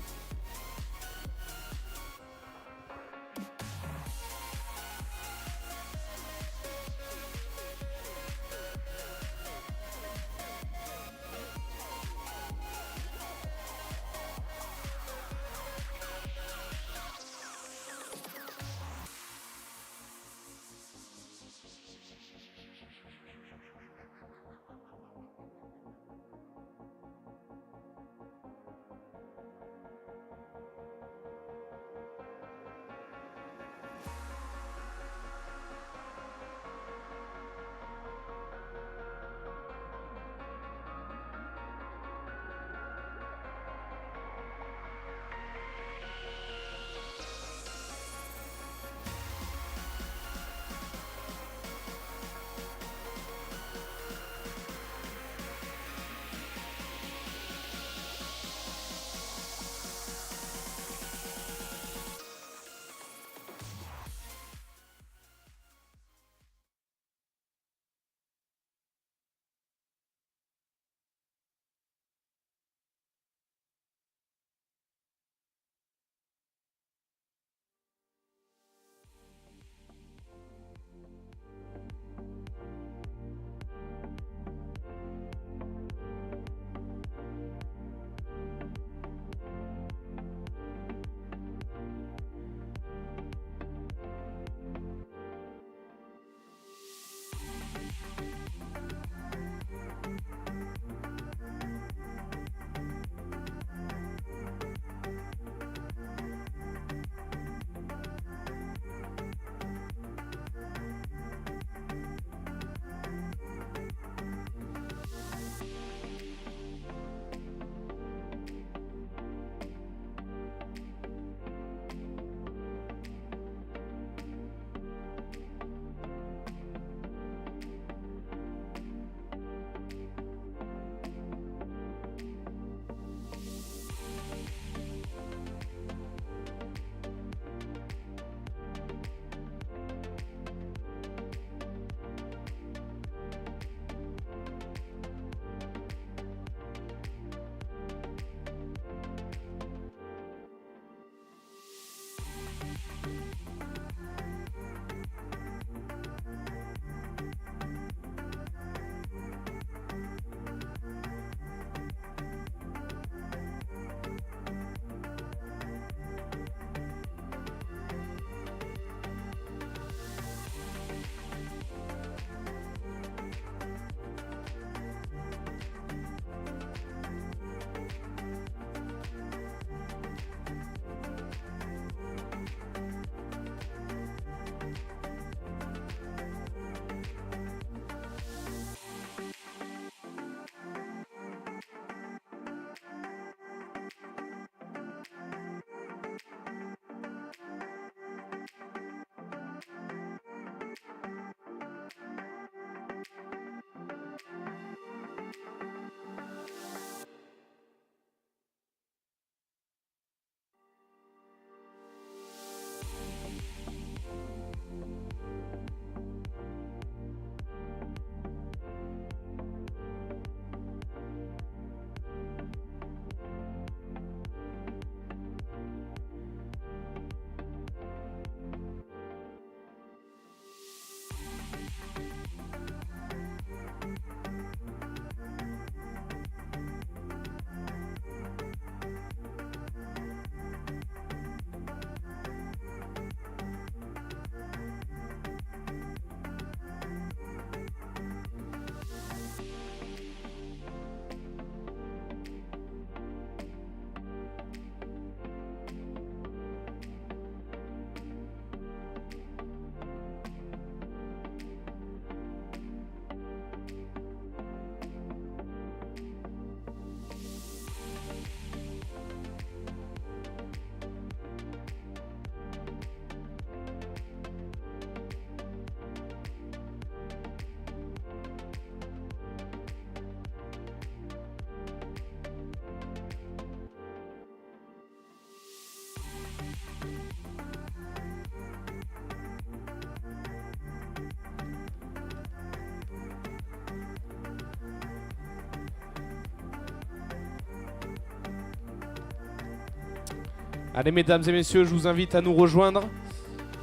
Allez mesdames et messieurs, je vous invite à nous rejoindre.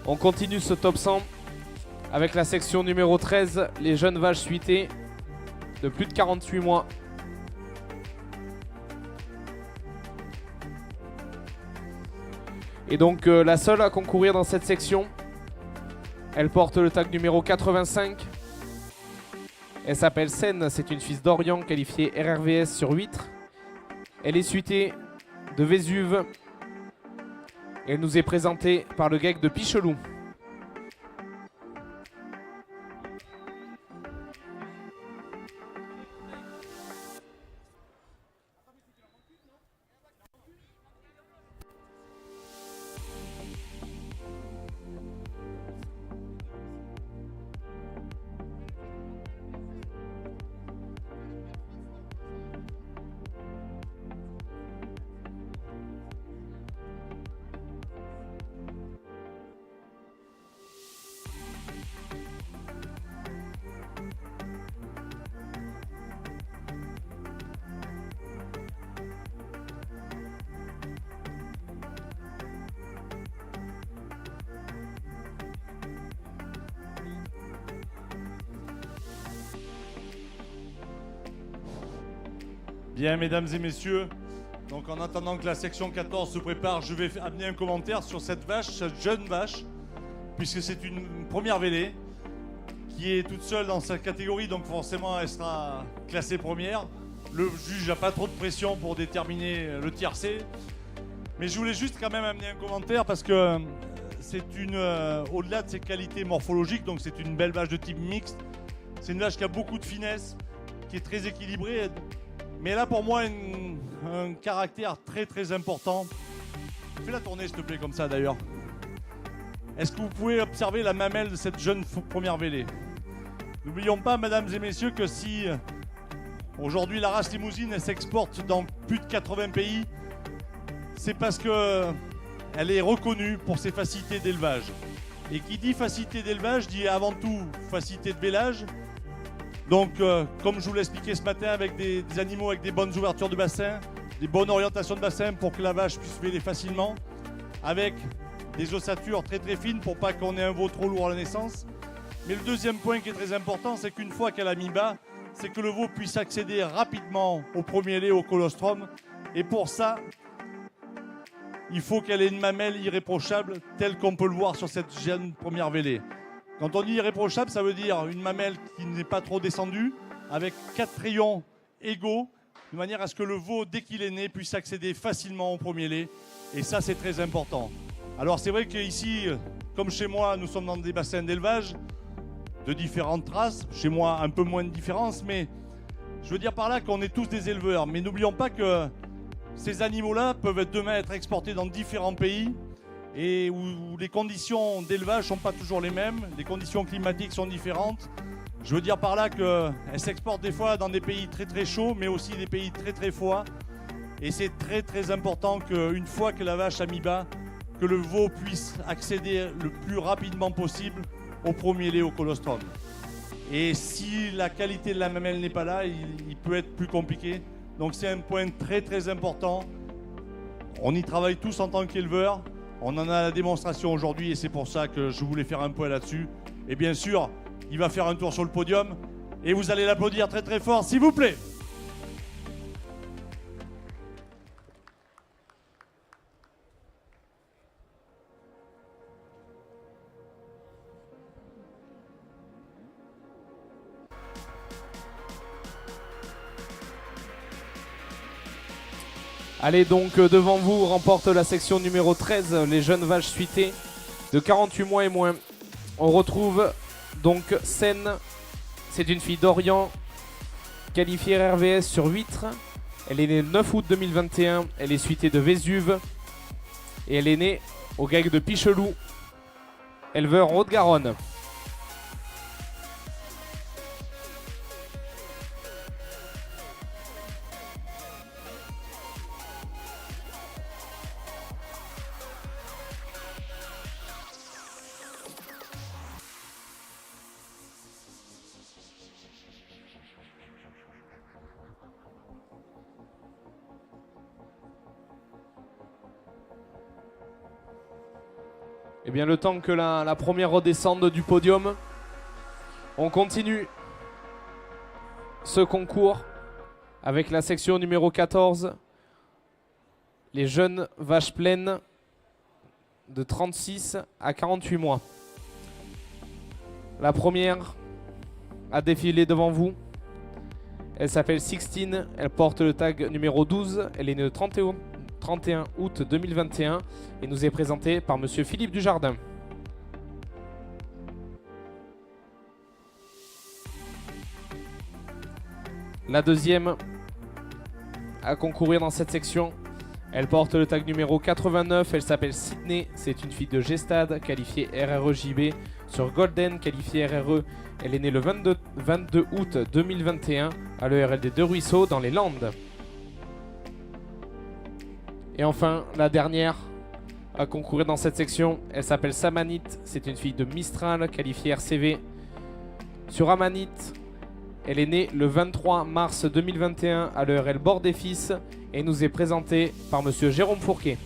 On continue ce top 100 avec la section numéro 13, les jeunes vaches suitées de plus de 48 mois. Et donc la seule à concourir dans cette section, elle porte le tag numéro 85. Elle s'appelle Seine, c'est une fils d'Orient qualifiée RRVS sur huître. Elle est suitée de Vésuve. Elle nous est présentée par le GEC de Pichelou. Bien, mesdames et messieurs, donc en attendant que la section 14 se prépare, je vais amener un commentaire sur cette vache, cette jeune vache, puisque c'est une première vélée qui est toute seule dans sa catégorie, donc forcément elle sera classée première. Le juge n'a pas trop de pression pour déterminer le tiercé, mais je voulais juste quand même amener un commentaire parce que c'est une, au-delà de ses qualités morphologiques, donc c'est une belle vache de type mixte, c'est une vache qui a beaucoup de finesse, qui est très équilibrée. Mais elle a pour moi un caractère très très important. Fais-la tourner s'il te plaît comme ça d'ailleurs. Est-ce que vous pouvez observer la mamelle de cette jeune première vélée? N'oublions pas, mesdames et messieurs, que si aujourd'hui la race limousine elle s'exporte dans plus de 80 pays, c'est parce que elle est reconnue pour ses facilités d'élevage. Et qui dit facilité d'élevage dit avant tout facilité de vélage. Donc, comme je vous l'ai expliqué ce matin, avec des animaux avec des bonnes ouvertures de bassin, des bonnes orientations de bassin pour que la vache puisse véler facilement, avec des ossatures très très fines pour pas qu'on ait un veau trop lourd à la naissance. Mais le deuxième point qui est très important, c'est qu'une fois qu'elle a mis bas, c'est que le veau puisse accéder rapidement au premier lait, au colostrum. Et pour ça, il faut qu'elle ait une mamelle irréprochable, telle qu'on peut le voir sur cette jeune première vélée. Quand on dit irréprochable, ça veut dire une mamelle qui n'est pas trop descendue, avec 4 rayons égaux, de manière à ce que le veau, dès qu'il est né, puisse accéder facilement au premier lait. Et ça, c'est très important. Alors c'est vrai qu'ici, comme chez moi, nous sommes dans des bassins d'élevage de différentes races. Chez moi, un peu moins de différence, mais je veux dire par là qu'on est tous des éleveurs. Mais n'oublions pas que ces animaux-là peuvent demain être exportés dans différents pays, et où les conditions d'élevage ne sont pas toujours les mêmes, les conditions climatiques sont différentes. Je veux dire par là qu'elles s'exportent des fois dans des pays très très chauds, mais aussi des pays très très froids. Et c'est très très important qu'une fois que la vache a mis bas, que le veau puisse accéder le plus rapidement possible au premier lait, au colostrum. Et si la qualité de la mamelle n'est pas là, il peut être plus compliqué. Donc c'est un point très très important. On y travaille tous en tant qu'éleveurs. On en a la démonstration aujourd'hui et c'est pour ça que je voulais faire un point là-dessus. Et bien sûr, il va faire un tour sur le podium et vous allez l'applaudir très très fort, s'il vous plaît. Allez donc, devant vous, remporte la section numéro 13, les jeunes vaches suitées de 48 mois et moins. On retrouve donc Seine, c'est une fille d'Orient, qualifiée RRVS sur huître. Elle est née le 9 août 2021, elle est suitée de Vésuve et elle est née au GEC de Pichelou, éleveur en Haute-Garonne. Et bien le temps que la première redescende du podium, on continue ce concours avec la section numéro 14, les jeunes vaches pleines de 36 à 48 mois. La première a défilé devant vous. Elle s'appelle Sixtine, elle porte le tag numéro 12, elle est née le 31 août 2021 et nous est présentée par monsieur Philippe Dujardin. La deuxième à concourir dans cette section, elle porte le tag numéro 89, elle s'appelle Sydney, c'est une fille de Gestad, qualifiée RRE-JB sur Golden, qualifiée RRE. Elle est née le 22 août 2021 à l'ERLD de Ruisseau dans les Landes. Et enfin, la dernière à concourir dans cette section, elle s'appelle Samanit, c'est une fille de Mistral, qualifiée RCV sur Amanit. Elle est née le 23 mars 2021 à l'ERL Bord des Fils et nous est présentée par monsieur Jérôme Fourquet.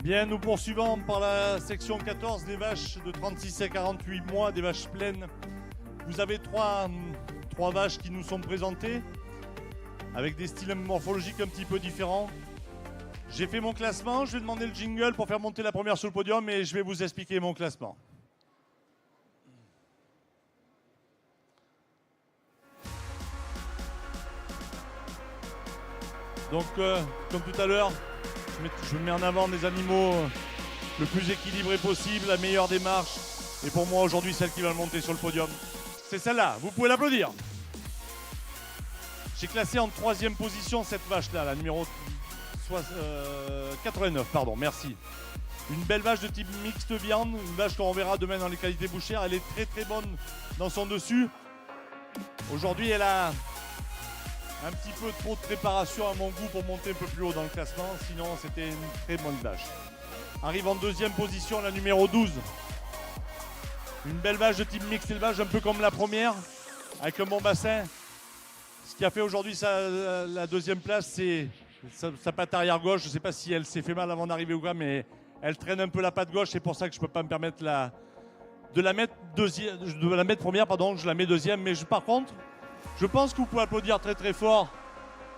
Bien, nous poursuivons par la section 14, des vaches de 36 à 48 mois, des vaches pleines. Vous avez trois vaches qui nous sont présentées, avec des styles morphologiques un petit peu différents. J'ai fait mon classement, je vais demander le jingle pour faire monter la première sur le podium et je vais vous expliquer mon classement. Donc, comme tout à l'heure, je mets en avant des animaux le plus équilibré possible, la meilleure démarche. Et pour moi, aujourd'hui, celle qui va monter sur le podium, c'est celle-là. Vous pouvez l'applaudir. J'ai classé en 3e position cette vache-là, la numéro 89, pardon, merci. Une belle vache de type mixte viande, une vache qu'on verra demain dans les qualités bouchères. Elle est très très bonne dans son dessus. Aujourd'hui, elle a un petit peu trop de préparation à mon goût pour monter un peu plus haut dans le classement. Sinon, c'était une très bonne vache. Arrive en 2e position la numéro 12. Une belle vache de type mixte élevage, un peu comme la première, avec un bon bassin. Ce qui a fait aujourd'hui la deuxième place, c'est sa patte arrière gauche. Je ne sais pas si elle s'est fait mal avant d'arriver ou quoi, mais elle traîne un peu la patte gauche. C'est pour ça que je ne peux pas me permettre de la mettre première, pardon. Je la mets deuxième. Mais par contre, je pense que vous pouvez applaudir très très fort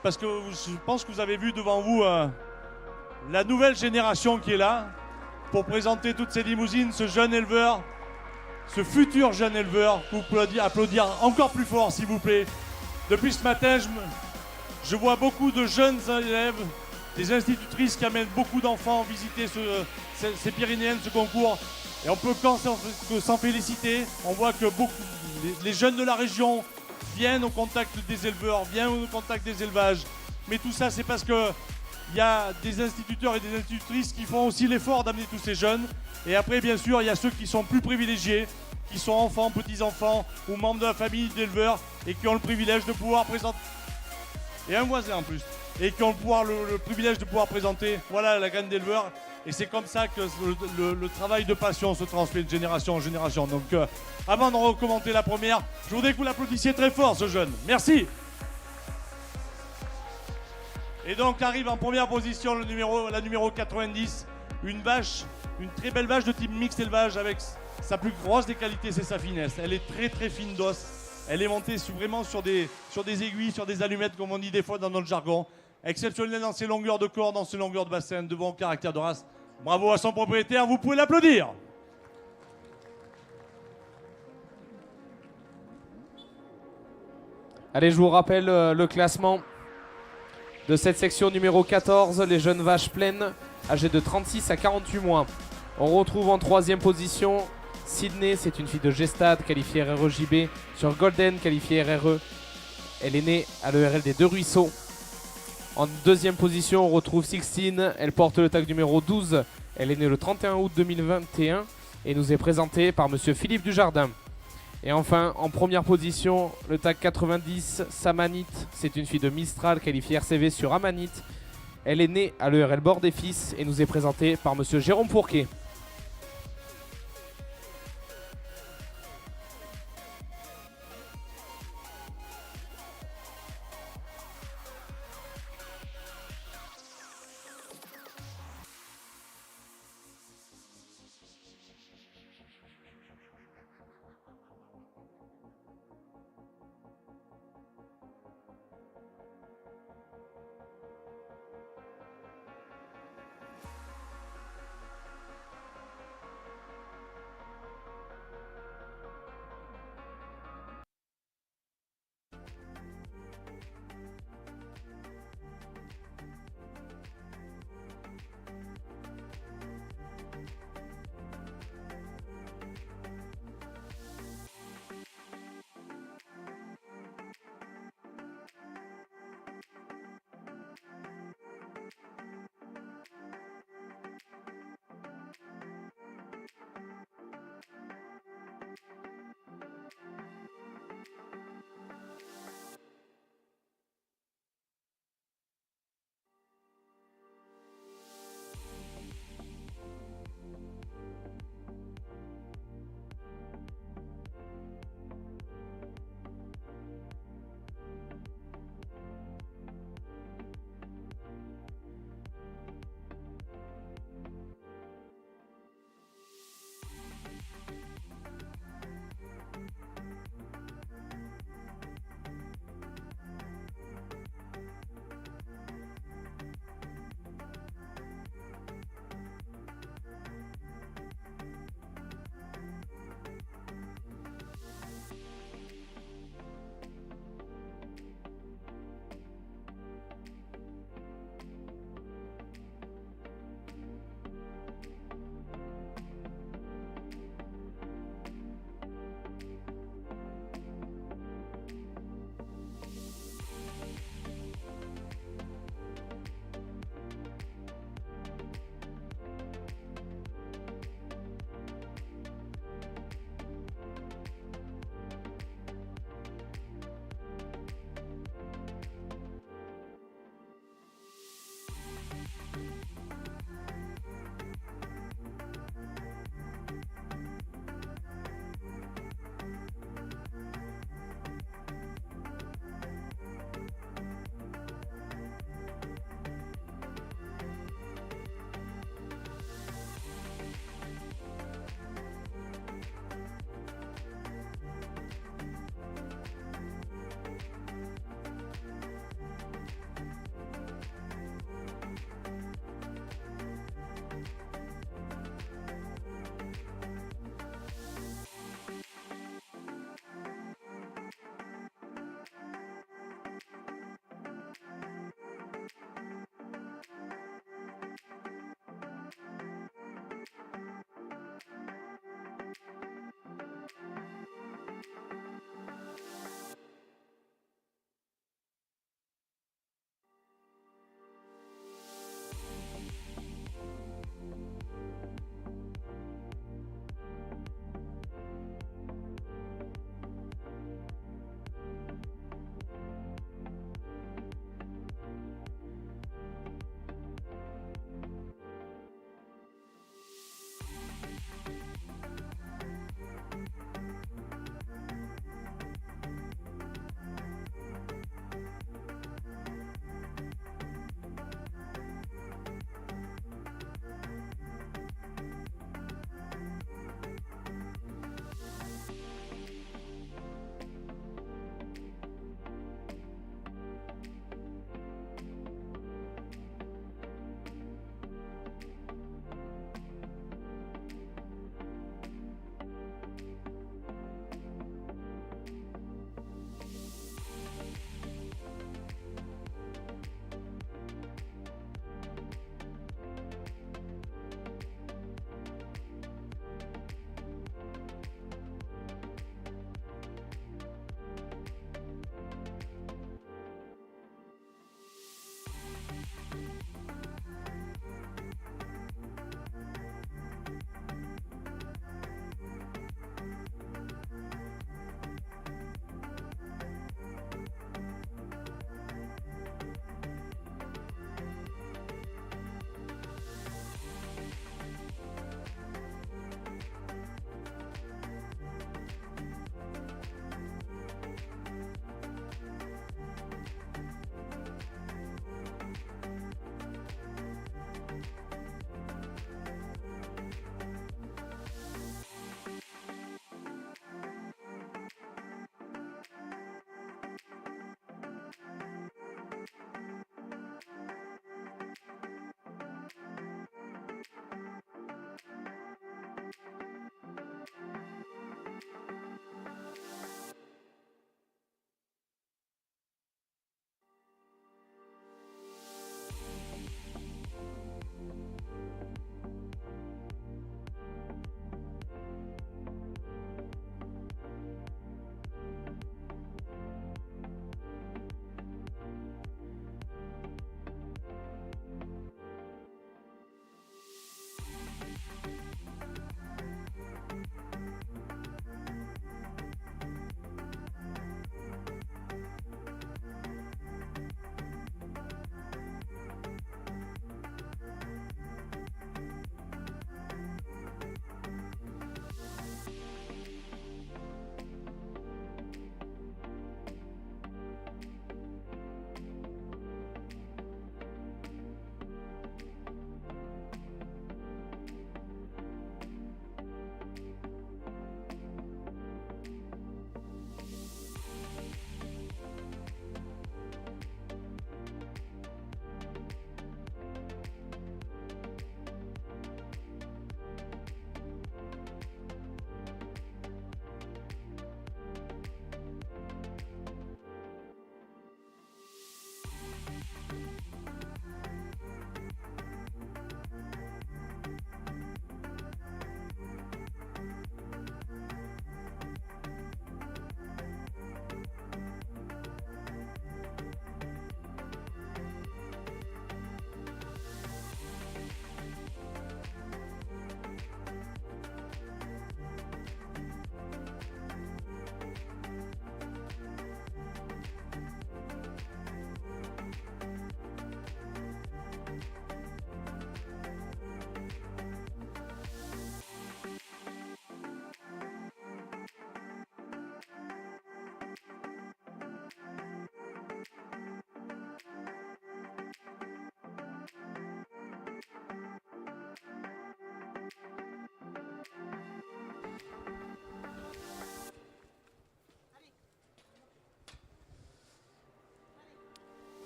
parce que je pense que vous avez vu devant vous la nouvelle génération qui est là pour présenter toutes ces limousines, ce jeune éleveur, ce futur jeune éleveur. Vous pouvez applaudir encore plus fort, s'il vous plaît. Depuis ce matin, je vois beaucoup de jeunes élèves, des institutrices qui amènent beaucoup d'enfants visiter ces Pyrénéennes, ce concours. Et on peut que s'en féliciter. On voit que les jeunes de la région viennent au contact des éleveurs, viennent au contact des élevages. Mais tout ça, c'est parce qu'il y a des instituteurs et des institutrices qui font aussi l'effort d'amener tous ces jeunes. Et après, bien sûr, il y a ceux qui sont plus privilégiés, qui sont enfants, petits-enfants ou membres de la famille d'éleveurs et qui ont le privilège de pouvoir présenter. Et un voisin en plus. Et qui ont le privilège de pouvoir présenter, voilà, la graine d'éleveur. Et c'est comme ça que le travail de passion se transmet de génération en génération. Donc, avant de recommander la première, je voudrais que vous l'applaudissiez très fort, ce jeune. Merci. Et donc arrive en première position la numéro 90, une très belle vache de type mixte élevage avec sa plus grosse des qualités, c'est sa finesse. Elle est très très fine d'os. Elle est montée vraiment sur des aiguilles, sur des allumettes, comme on dit des fois dans notre jargon. Exceptionnelle dans ses longueurs de corps, dans ses longueurs de bassin, de bon caractère de race. Bravo à son propriétaire, vous pouvez l'applaudir. Allez, je vous rappelle le classement de cette section numéro 14, les jeunes vaches pleines, âgées de 36 à 48 mois. On retrouve en troisième position Sydney, c'est une fille de Gestad, qualifiée RRE-JB, sur Golden, qualifiée RRE. Elle est née à l'ERL des Deux Ruisseaux. En deuxième position, on retrouve Sixtine, elle porte le tag numéro 12. Elle est née le 31 août 2021 et nous est présentée par monsieur Philippe Dujardin. Et enfin, en première position, le tag 90, Samanit, c'est une fille de Mistral, qualifiée RCV sur Amanit. Elle est née à l'ERL Bord des Fils et nous est présentée par monsieur Jérôme Fourquet.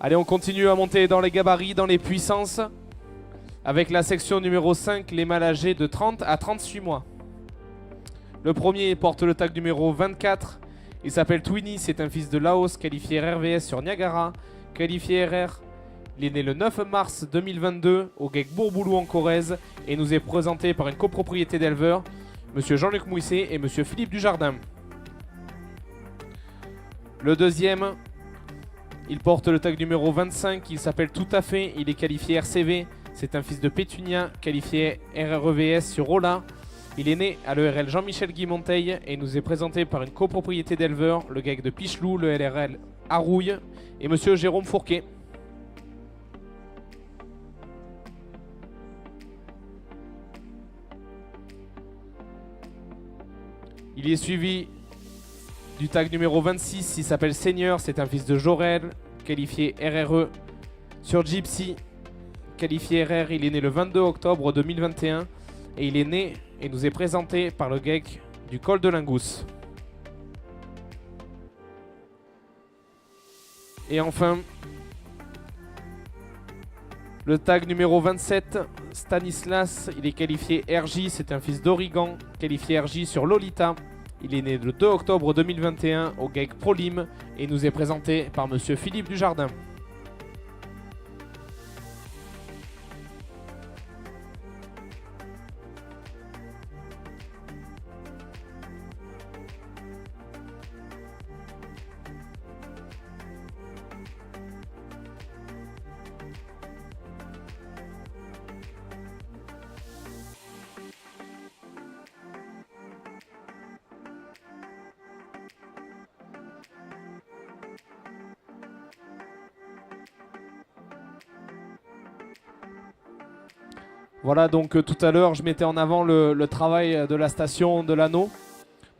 Allez, on continue à monter dans les gabarits, dans les puissances, avec la section numéro 5, les mâles âgés de 30 à 38 mois. Le premier porte le tag numéro 24. Il s'appelle Twinny, c'est un fils de Laos, qualifié RRVS sur Niagara, qualifié RR. Il est né le 9 mars 2022 au GEC Bourboulou en Corrèze et nous est présenté par une copropriété d'éleveurs, Monsieur Jean-Luc Mouisset et Monsieur Philippe Dujardin. Le deuxième, il porte le tag numéro 25, il s'appelle Tout à fait, il est qualifié RCV, c'est un fils de Pétunia, qualifié RREVS sur Rolla. Il est né à l'ERL Jean-Michel Guy Monteil et nous est présenté par une copropriété d'éleveurs, le GEC de Pichelou, le LRL Arouille et Monsieur Jérôme Fourquet. Il est suivi du tag numéro 26, il s'appelle Seigneur, c'est un fils de Jorel, qualifié RRE sur Gypsy, qualifié RR, il est né le 22 octobre 2021 et il est né et nous est présenté par le GEC du Col de Lingous. Et enfin, le tag numéro 27, Stanislas, il est qualifié RJ, c'est un fils d'Origan, qualifié RJ sur Lolita. Il est né le 2 octobre 2021 au GEC Prolim et nous est présenté par Monsieur Philippe Dujardin. Voilà, donc tout à l'heure je mettais en avant le travail de la station de l'Anneau,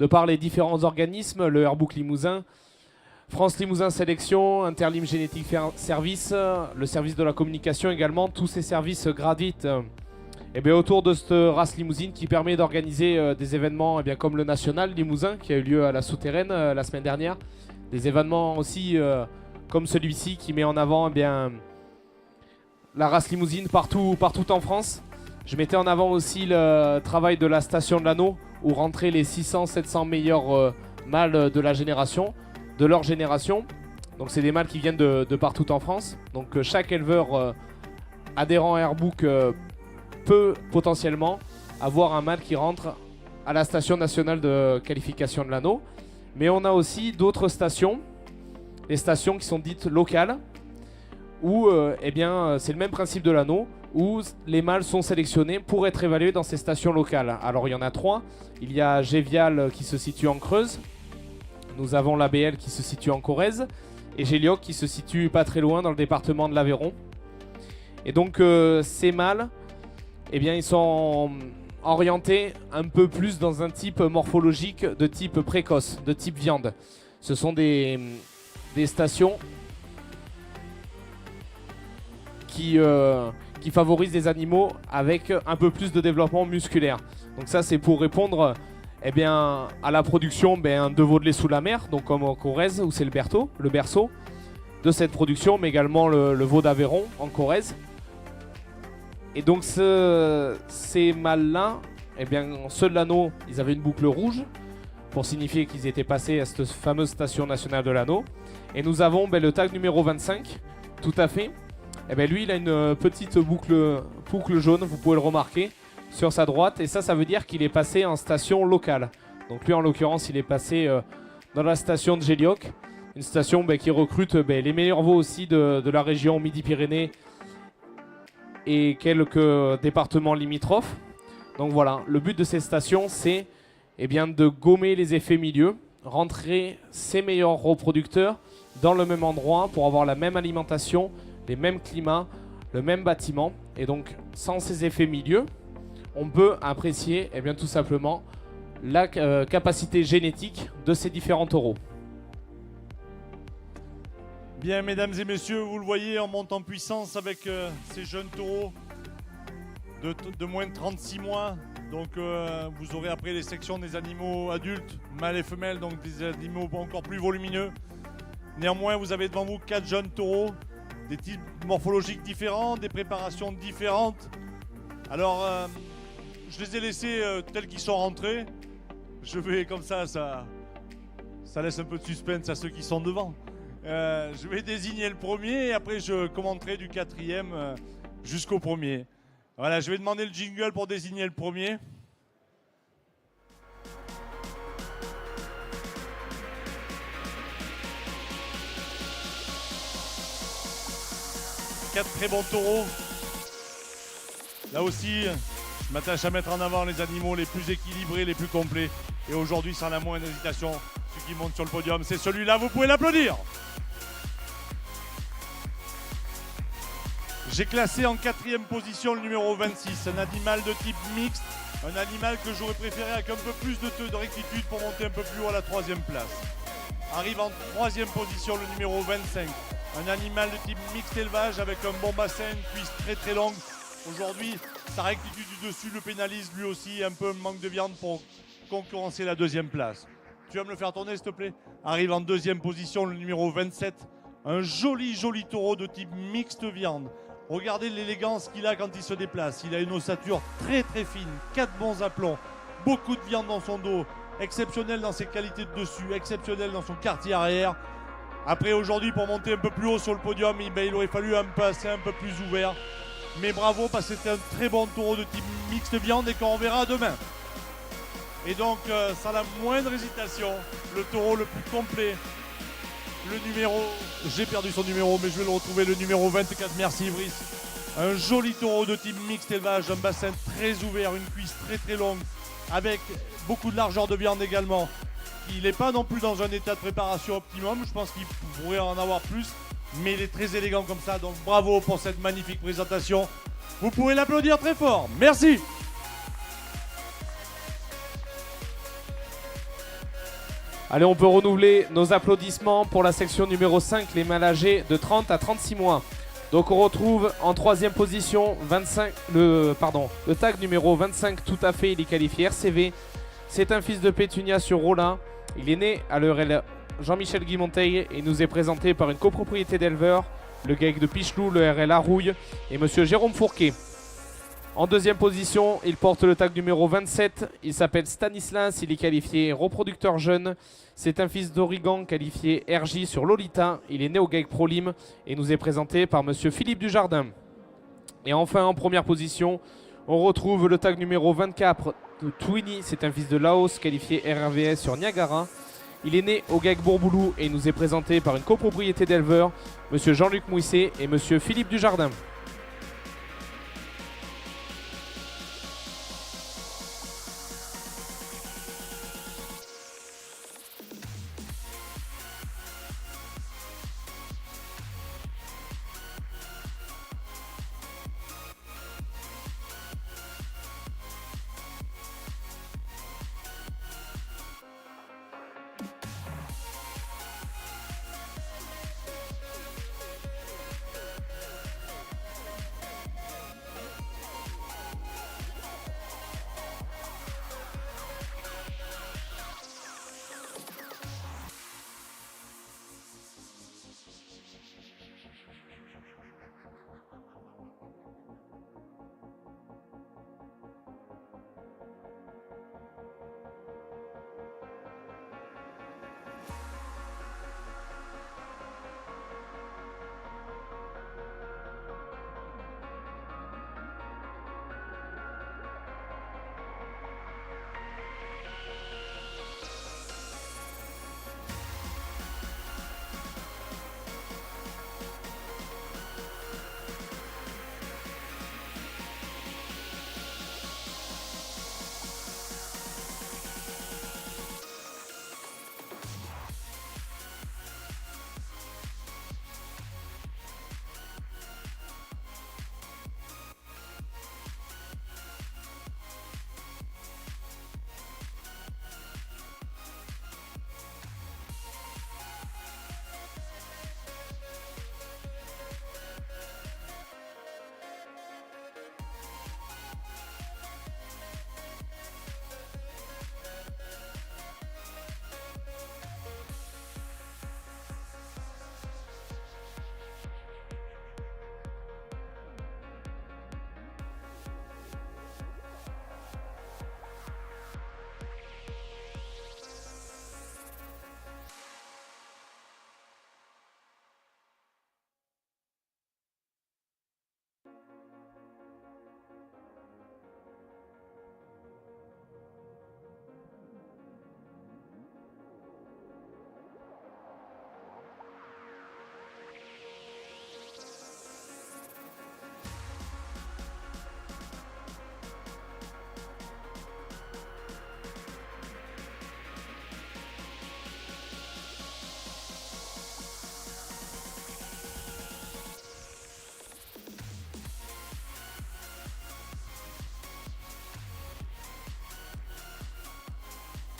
de par les différents organismes, le Airbook Limousin, France Limousin Sélection, Interlim Génétique Service, le service de la communication également, tous ces services gravitent autour de cette race limousine qui permet d'organiser des événements comme le National Limousin qui a eu lieu à la Souterraine la semaine dernière, des événements aussi comme celui-ci qui met en avant la race limousine partout en France. Je mettais en avant aussi le travail de la station de l'Anneau où rentraient les 600-700 meilleurs mâles de leur génération. Donc c'est des mâles qui viennent de partout en France. Donc chaque éleveur adhérent à Airbook peut potentiellement avoir un mâle qui rentre à la station nationale de qualification de l'Anneau. Mais on a aussi d'autres stations, les stations qui sont dites locales, où c'est le même principe de l'Anneau, où les mâles sont sélectionnés pour être évalués dans ces stations locales. Alors il y en a 3. Il y a Gévial qui se situe en Creuse, nous avons l'ABL qui se situe en Corrèze, et Gélioc qui se situe pas très loin dans le département de l'Aveyron. Et donc ces mâles, ils sont orientés un peu plus dans un type morphologique de type précoce, de type viande. Ce sont des stations qui favorisent des animaux avec un peu plus de développement musculaire. Donc ça c'est pour répondre à la production de veaux de lait sous la mer, donc comme en Corrèze où c'est le berceau de cette production, mais également le veau d'Aveyron en Corrèze. Et donc ces mâles-là, ceux de l'Anneau, ils avaient une boucle rouge pour signifier qu'ils étaient passés à cette fameuse station nationale de l'Anneau. Et nous avons le tag numéro 25, tout à fait. Lui, il a une petite boucle jaune, vous pouvez le remarquer, sur sa droite. Et ça veut dire qu'il est passé en station locale. Donc lui, en l'occurrence, il est passé dans la station de Gélioc, une station qui recrute les meilleurs veaux aussi de la région Midi-Pyrénées et quelques départements limitrophes. Donc voilà, le but de ces stations, c'est de gommer les effets milieux, rentrer ces meilleurs reproducteurs dans le même endroit pour avoir la même alimentation, les mêmes climats, le même bâtiment. Et donc sans ces effets milieux, on peut apprécier tout simplement la capacité génétique de ces différents taureaux. Bien, mesdames et messieurs, vous le voyez, on monte en puissance avec ces jeunes taureaux de moins de 36 mois. Donc vous aurez après les sections des animaux adultes, mâles et femelles, donc des animaux encore plus volumineux. Néanmoins, vous avez devant vous 4 jeunes taureaux des types morphologiques différents, des préparations différentes. Alors, je les ai laissés tels qu'ils sont rentrés. Je vais comme ça laisse un peu de suspense à ceux qui sont devant. Je vais désigner le premier et après je commenterai du quatrième jusqu'au premier. Voilà, je vais demander le jingle pour désigner le premier. Quatre très bons taureaux. Là aussi, je m'attache à mettre en avant les animaux les plus équilibrés, les plus complets. Et aujourd'hui, sans la moindre hésitation, celui qui monte sur le podium, c'est celui-là, vous pouvez l'applaudir. J'ai classé en 4e position le numéro 26, un animal de type mixte, un animal que j'aurais préféré avec un peu plus de rectitude pour monter un peu plus haut à la 3e place. Arrive en 3e position le numéro 25, un animal de type mixte élevage avec un bon bassin, une cuisse très très longue. Aujourd'hui, sa rectitude du dessus le pénalise lui aussi, un peu manque de viande pour concurrencer la 2e place. Tu vas me le faire tourner s'il te plaît? Arrive en 2e position le numéro 27, un joli taureau de type mixte viande. Regardez l'élégance qu'il a quand il se déplace. Il a une ossature très très fine, 4 bons aplombs, beaucoup de viande dans son dos, exceptionnel dans ses qualités de dessus, exceptionnel dans son quartier arrière. Après aujourd'hui, pour monter un peu plus haut sur le podium, il aurait fallu un passer un peu plus ouvert. Mais bravo, parce que c'était un très bon taureau de type mixte viande et qu'on verra demain. Et donc, sans la moindre hésitation, le taureau le plus complet, le numéro, j'ai perdu son numéro, mais je vais le retrouver, le numéro 24, merci Brice. Un joli taureau de type mixte élevage, un bassin très ouvert, une cuisse très très longue, avec beaucoup de largeur de viande également. Il n'est pas non plus dans un état de préparation optimum, je pense qu'il pourrait en avoir plus, mais il est très élégant comme ça, donc bravo pour cette magnifique présentation. Vous pouvez l'applaudir très fort, merci. Allez, on peut renouveler nos applaudissements pour la section numéro 5, les mâles âgés de 30 à 36 mois. Donc on retrouve en 3e position le tag numéro 25, tout à fait, il est qualifié RCV. C'est un fils de Pétunia sur Rollin. Il est né à l'ERL Jean-Michel Guimonteil et nous est présenté par une copropriété d'éleveurs, le GAEC de Pichelou, le RL Arouille et monsieur Jérôme Fourquet. En 2e position, il porte le tag numéro 27. Il s'appelle Stanislas, il est qualifié reproducteur jeune. C'est un fils d'Origan qualifié RJ sur Lolita. Il est né au GAEC Prolim et nous est présenté par monsieur Philippe Dujardin. Et enfin, en 1re position, on retrouve le tag numéro 24 de Twinny. C'est un fils de Laos qualifié RRVS sur Niagara. Il est né au GAEC Bourboulou et nous est présenté par une copropriété d'éleveurs, monsieur Jean-Luc Mouisset et monsieur Philippe Dujardin.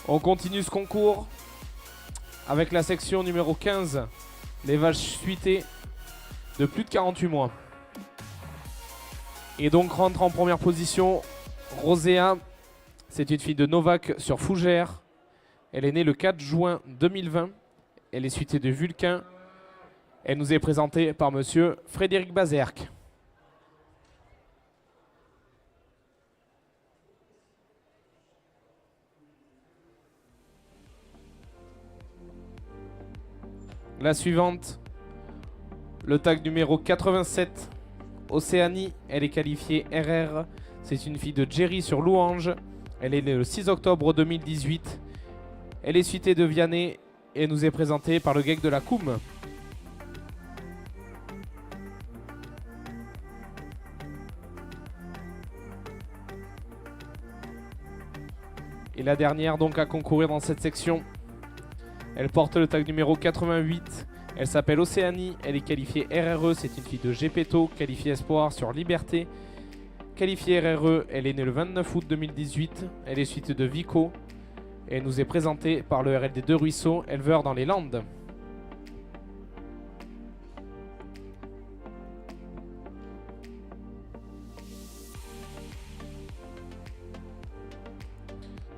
On continue ce concours avec la section numéro 15, les vaches suitées de plus de 48 mois. Et donc rentre en première position Rosea, c'est une fille de Novak sur Fougères. Elle est née le 4 juin 2020. Elle est suitée de Vulcain. Elle nous est présentée par monsieur Frédéric Bazerque. La suivante, le tag numéro 87, Océanie, elle est qualifiée RR. C'est une fille de Jerry sur Louange. Elle est née le 6 octobre 2018. Elle est suitée de Vianney et nous est présentée par le geek de la Coum. Et la dernière donc à concourir dans cette section. Elle porte le tag numéro 88. Elle s'appelle Océanie. Elle est qualifiée RRE. C'est une fille de Gepetto, qualifiée Espoir sur Liberté. Qualifiée RRE, elle est née le 29 août 2018. Elle est suitée de Vico. Et elle nous est présentée par le RLD de Ruisseau, éleveur dans les Landes.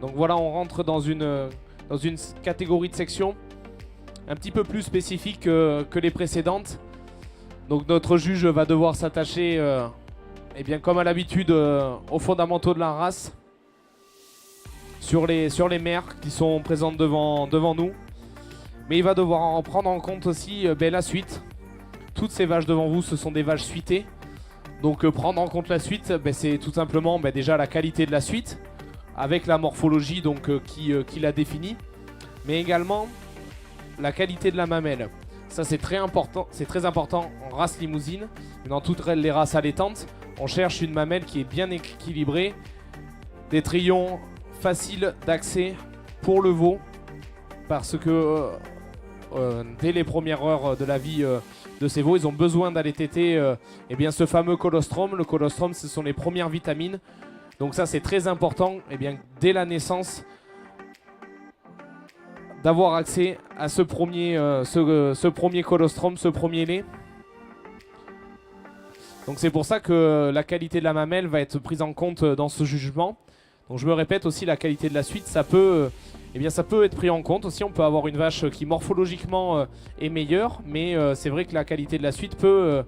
Donc voilà, on rentre dans une catégorie de section un petit peu plus spécifique que les précédentes. Donc notre juge va devoir s'attacher, eh bien comme à l'habitude, aux fondamentaux de la race, sur les mères qui sont présentes devant nous. Mais il va devoir en prendre en compte aussi la suite. Toutes ces vaches devant vous, ce sont des vaches suitées. Donc prendre en compte la suite, c'est tout simplement déjà la qualité de la suite, avec la morphologie donc, qui la définit, mais également la qualité de la mamelle. Ça c'est très important en race limousine, mais dans toutes les races allaitantes, on cherche une mamelle qui est bien équilibrée, des trillons faciles d'accès pour le veau, parce que dès les premières heures de la vie de ces veaux, ils ont besoin d'aller téter ce fameux colostrum. Le colostrum, ce sont les premières vitamines. Donc ça c'est très important, dès la naissance, d'avoir accès à ce premier colostrum, ce premier lait. Donc c'est pour ça que la qualité de la mamelle va être prise en compte dans ce jugement. Donc je me répète aussi, la qualité de la suite, ça peut être pris en compte aussi. On peut avoir une vache qui morphologiquement est meilleure, mais c'est vrai que la qualité de la suite peut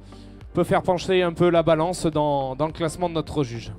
faire pencher un peu la balance dans le classement de notre juge.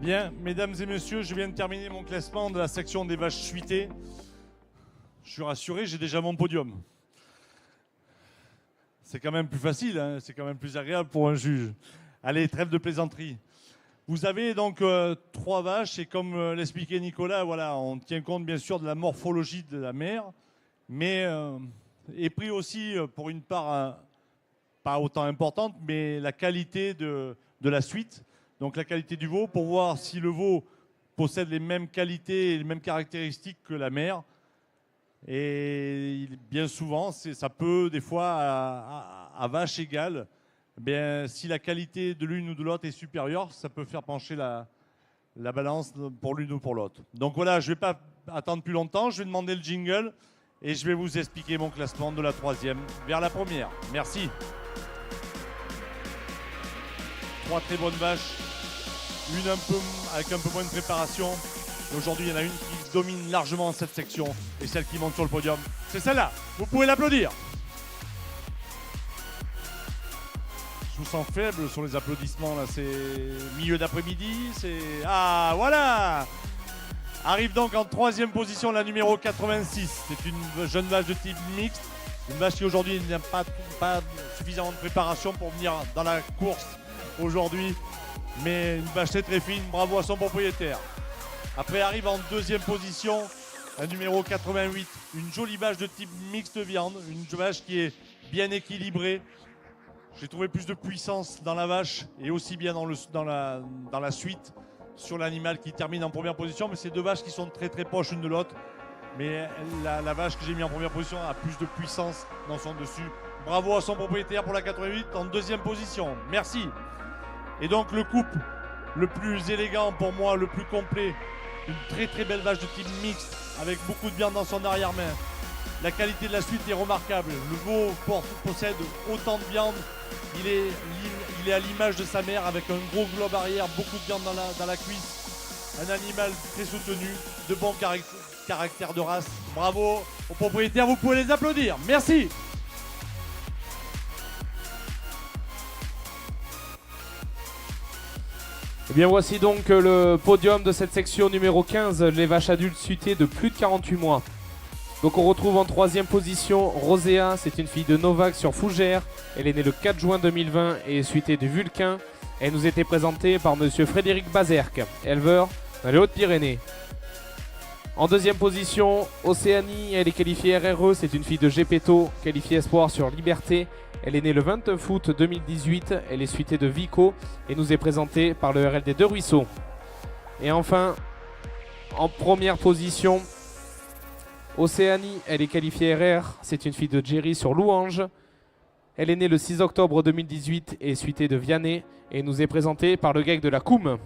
Bien, mesdames et messieurs, je viens de terminer mon classement de la section des vaches suitées. Je suis rassuré, j'ai déjà mon podium. C'est quand même plus facile, hein, c'est quand même plus agréable pour un juge. Allez, trêve de plaisanterie. Vous avez donc 3 vaches et comme l'expliquait Nicolas, voilà, on tient compte bien sûr de la morphologie de la mère, mais est pris aussi pour une part pas autant importante, mais la qualité de la suite. Donc la qualité du veau, pour voir si le veau possède les mêmes qualités et les mêmes caractéristiques que la mère. Et bien souvent, ça peut des fois à vache égale, si la qualité de l'une ou de l'autre est supérieure, ça peut faire pencher la balance pour l'une ou pour l'autre. Donc voilà, je ne vais pas attendre plus longtemps, je vais demander le jingle et je vais vous expliquer mon classement de la 3e vers la première. Merci. 3 très bonnes vaches, une avec un peu moins de préparation. Aujourd'hui, il y en a une qui domine largement cette section et celle qui monte sur le podium, c'est celle-là. Vous pouvez l'applaudir. Je vous sens faible sur les applaudissements, là. C'est milieu d'après-midi. Ah, voilà. Arrive donc en 3e position la numéro 86. C'est une jeune vache de type mixte. Une vache qui aujourd'hui n'a pas suffisamment de préparation pour venir dans la course aujourd'hui. Mais une vache très fine, bravo à son propriétaire. Après arrive en deuxième position un numéro 88, une jolie vache de type mixte viande, une vache qui est bien équilibrée. J'ai trouvé plus de puissance dans la vache et aussi bien dans la suite sur l'animal qui termine en première position. Mais c'est deux vaches qui sont très très proches l'une de l'autre. Mais la vache que j'ai mis en première position a plus de puissance dans son dessus. Bravo à son propriétaire pour la 88 en deuxième position. Merci. Et donc le couple le plus élégant pour moi, le plus complet, une très très belle vache de type mixte avec beaucoup de viande dans son arrière-main. La qualité de la suite est remarquable. Le veau possède autant de viande. Il est à l'image de sa mère avec un gros globe arrière, beaucoup de viande dans la cuisse. Un animal très soutenu, de bon caractère de race. Bravo aux propriétaires, vous pouvez les applaudir. Merci. Et bien voici donc le podium de cette section numéro 15, les vaches adultes suitées de plus de 48 mois. Donc on retrouve en troisième position Roséa, c'est une fille de Novak sur Fougères. Elle est née le 4 juin 2020 et est suitée du Vulcain. Elle nous était présentée par monsieur Frédéric Bazerque, éleveur dans les Hautes-Pyrénées. En deuxième position, Océanie, elle est qualifiée RRE, c'est une fille de Gepetto, qualifiée Espoir sur Liberté. Elle est née le 29 août 2018, elle est suitée de Vico et nous est présentée par le RLD de Ruisseau. Et enfin, en première position, Océanie, elle est qualifiée RR, c'est une fille de Jerry sur Louange. Elle est née le 6 octobre 2018 et est suitée de Vianney et nous est présentée par le GEC de la Coum.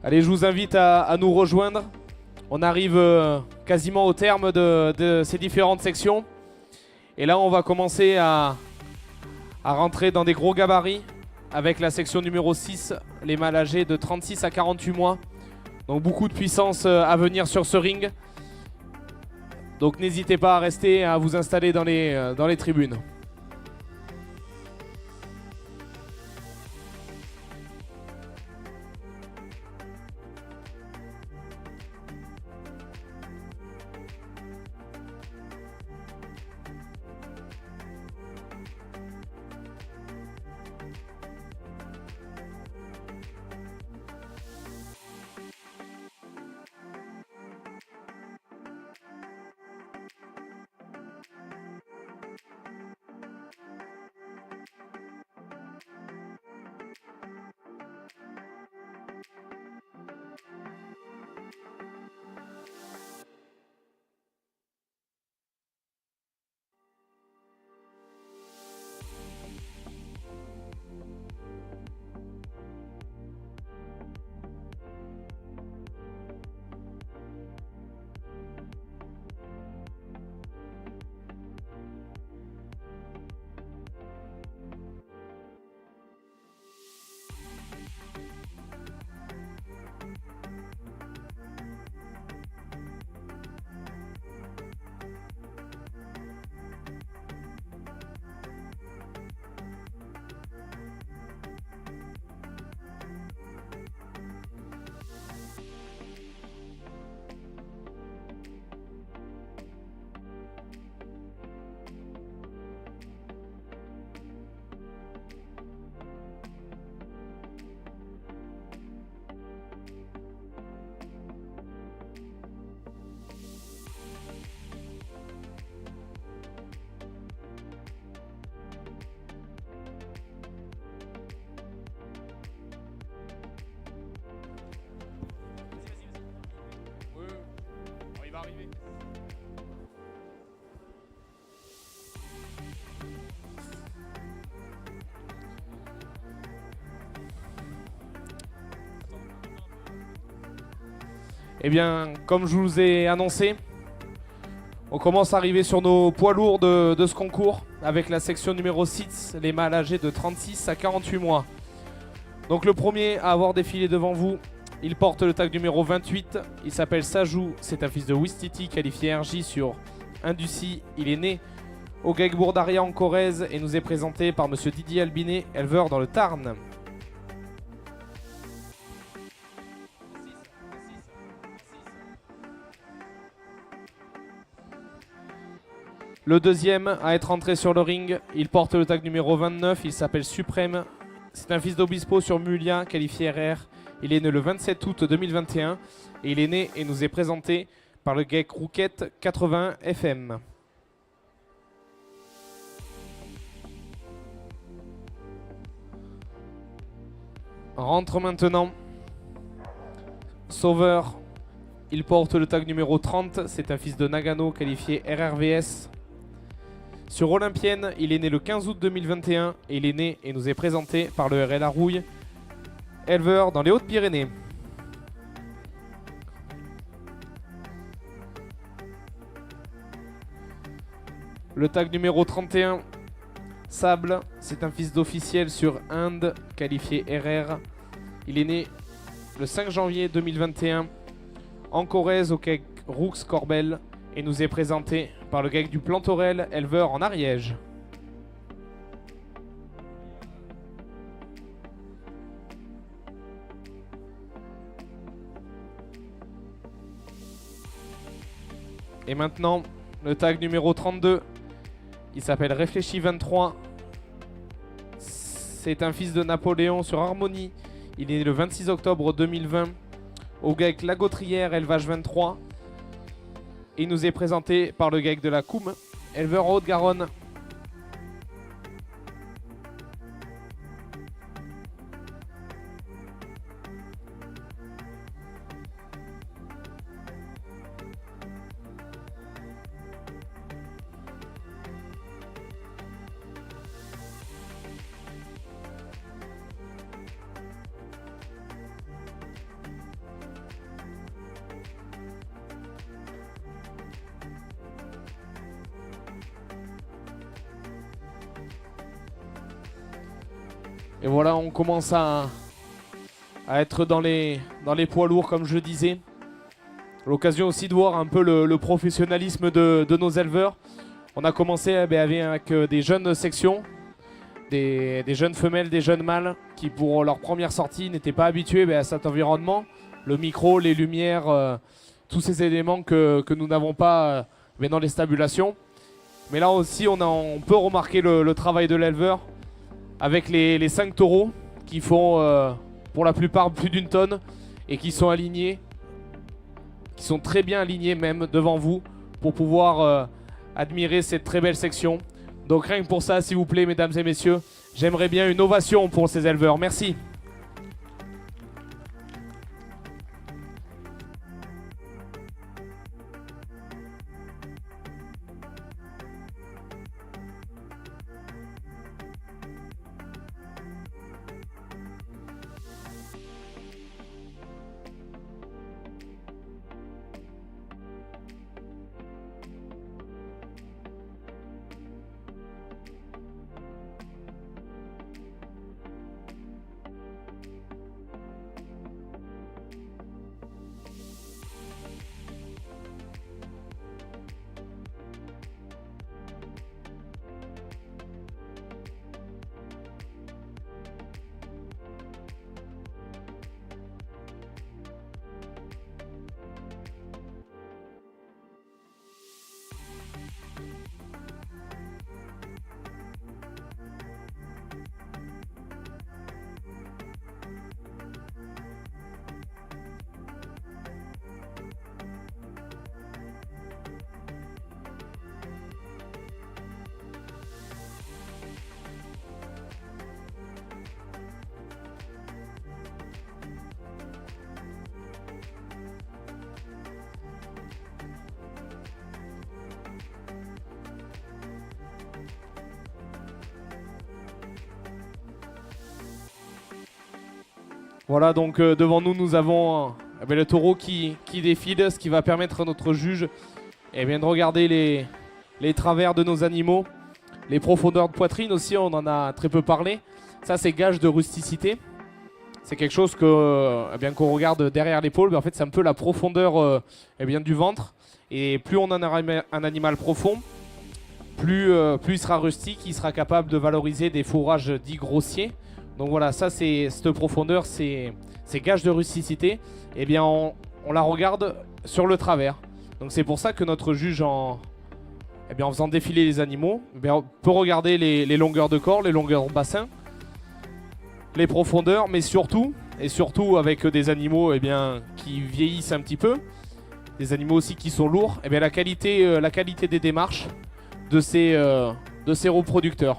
Allez, je vous invite à nous rejoindre. On arrive quasiment au terme de ces différentes sections. Et là, on va commencer à rentrer dans des gros gabarits avec la section numéro 6, les mâles âgés de 36 à 48 mois. Donc beaucoup de puissance à venir sur ce ring. Donc n'hésitez pas à rester, à vous installer dans les tribunes. Eh bien, comme je vous ai annoncé, on commence à arriver sur nos poids lourds de ce concours avec la section numéro 6, les mâles âgés de 36 à 48 mois. Donc le premier à avoir défilé devant vous, il porte le tag numéro 28, il s'appelle Sajou, c'est un fils de Ouistiti qualifié RJ sur Inducie. Il est né au GEC Bourdaria en Corrèze et nous est présenté par monsieur Didier Albinet, éleveur dans le Tarn. Le deuxième à être entré sur le ring, il porte le tag numéro 29, il s'appelle Suprême. C'est un fils d'Obispo sur Mulia, qualifié RR. Il est né le 27 août 2021 et il est né et nous est présenté par le GEC Rouquette 80 FM. Rentre maintenant Sauveur, il porte le tag numéro 30, c'est un fils de Nagano qualifié RRVS. Sur Olympienne, il est né le 15 août 2021 et il est né et nous est présenté par le RL Arouille, éleveur dans les Hautes-Pyrénées. Le tag numéro 31, Sable, c'est un fils d'officiel sur Inde, qualifié RR. Il est né le 5 janvier 2021 en Corrèze au GEC Roux Corbel et nous est présenté par le GEC du Plantorel, éleveur en Ariège. Et maintenant, le tag numéro 32, il s'appelle Réfléchi 23. C'est un fils de Napoléon sur Harmonie. Il est né le 26 octobre 2020 au GEC La Gautrière, élevage 23. Et il nous est présenté par le GEC de la Coum, éleveur en Haute-Garonne. Et voilà, on commence à être dans les poids lourds, comme je disais. L'occasion aussi de voir un peu le professionnalisme de nos éleveurs. On a commencé avec des jeunes sections, des jeunes femelles, des jeunes mâles, qui pour leur première sortie n'étaient pas habitués à cet environnement. Le micro, les lumières, tous ces éléments que nous n'avons pas dans les stabulations. Mais là aussi, on peut remarquer le travail de l'éleveur, avec les 5 taureaux qui font pour la plupart plus d'une tonne et qui sont alignés, qui sont très bien alignés même devant vous pour pouvoir admirer cette très belle section. Donc rien que pour ça, s'il vous plaît, mesdames et messieurs, j'aimerais bien une ovation pour ces éleveurs. Merci. Voilà, donc devant nous, nous avons le taureau qui défile, ce qui va permettre à notre juge de regarder les travers de nos animaux, les profondeurs de poitrine aussi, on en a très peu parlé. Ça, c'est gage de rusticité. C'est quelque chose qu'on regarde derrière l'épaule, mais en fait, c'est un peu la profondeur du ventre. Et plus on en a un animal profond, plus il sera rustique, il sera capable de valoriser des fourrages dits grossiers. Donc voilà, ça, cette profondeur, c'est gage de rusticité. Eh bien, on la regarde sur le travers. Donc c'est pour ça que notre juge, en faisant défiler les animaux, on peut regarder les longueurs de corps, les longueurs de bassin, les profondeurs, mais surtout avec des animaux qui vieillissent un petit peu, des animaux aussi qui sont lourds, la qualité des démarches de ces reproducteurs.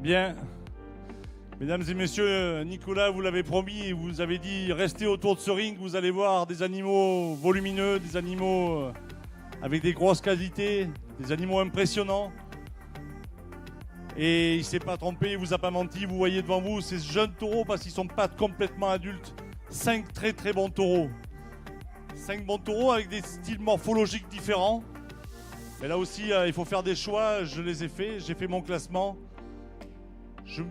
Bien. Mesdames et messieurs, Nicolas vous l'avez promis, vous avez dit restez autour de ce ring, vous allez voir des animaux volumineux, des animaux avec des grosses qualités, des animaux impressionnants. Et il ne s'est pas trompé, il ne vous a pas menti, vous voyez devant vous ces jeunes taureaux parce qu'ils ne sont pas complètement adultes. 5 très très bons taureaux. 5 bons taureaux avec des styles morphologiques différents. Mais là aussi, il faut faire des choix, je les ai faits, j'ai fait mon classement.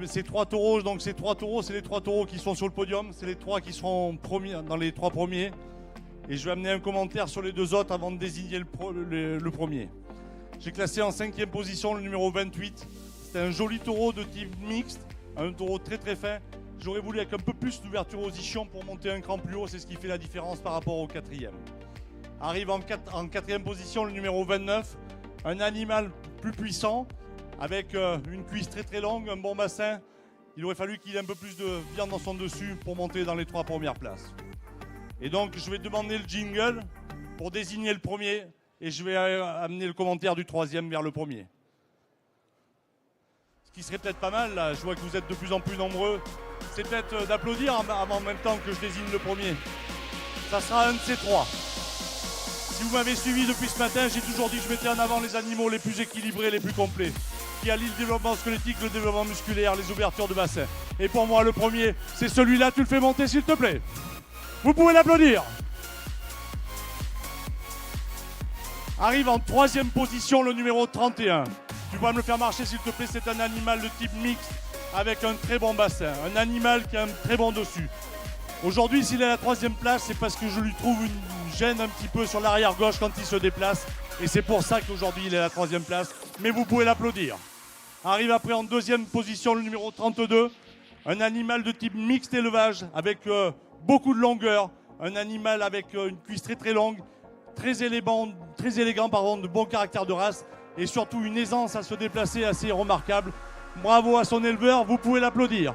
Ces 3 taureaux, donc ces 3 taureaux, c'est les 3 taureaux qui sont sur le podium, c'est les 3 qui seront dans les 3 premiers. Et je vais amener un commentaire sur les 2 autres avant de désigner le premier. J'ai classé en 5e position le numéro 28. C'était un joli taureau de type mixte, un taureau très très fin. J'aurais voulu avec un peu plus d'ouverture aux ischions pour monter un cran plus haut, c'est ce qui fait la différence par rapport au 4e. Arrive en 4e position le numéro 29, un animal plus puissant, avec une cuisse très très longue, un bon bassin. Il aurait fallu qu'il ait un peu plus de viande dans son dessus pour monter dans les 3 premières places. Et donc je vais demander le jingle pour désigner le premier et je vais amener le commentaire du 3e vers le premier. Ce qui serait peut-être pas mal, là, je vois que vous êtes de plus en plus nombreux, c'est peut-être d'applaudir en même temps que je désigne le premier. Ça sera un de ces 3. Si vous m'avez suivi depuis ce matin, j'ai toujours dit que je mettais en avant les animaux les plus équilibrés, les plus complets, qui allient le développement squelettique, le développement musculaire, les ouvertures de bassin. Et pour moi, le premier, c'est celui-là, tu le fais monter s'il te plaît. Vous pouvez l'applaudir. Arrive en 3e position le numéro 31. Tu vas me le faire marcher s'il te plaît, c'est un animal de type mixte avec un très bon bassin, un animal qui a un très bon dessus. Aujourd'hui, s'il est à la 3e place, c'est parce que je lui trouve une gêne un petit peu sur l'arrière gauche quand il se déplace. Et c'est pour ça qu'aujourd'hui, il est à la 3e place. Mais vous pouvez l'applaudir. Arrive après en 2e position le numéro 32. Un animal de type mixte élevage avec beaucoup de longueur. Un animal avec une cuisse très très longue, très élégant, de bon caractère de race. Et surtout une aisance à se déplacer assez remarquable. Bravo à son éleveur, vous pouvez l'applaudir.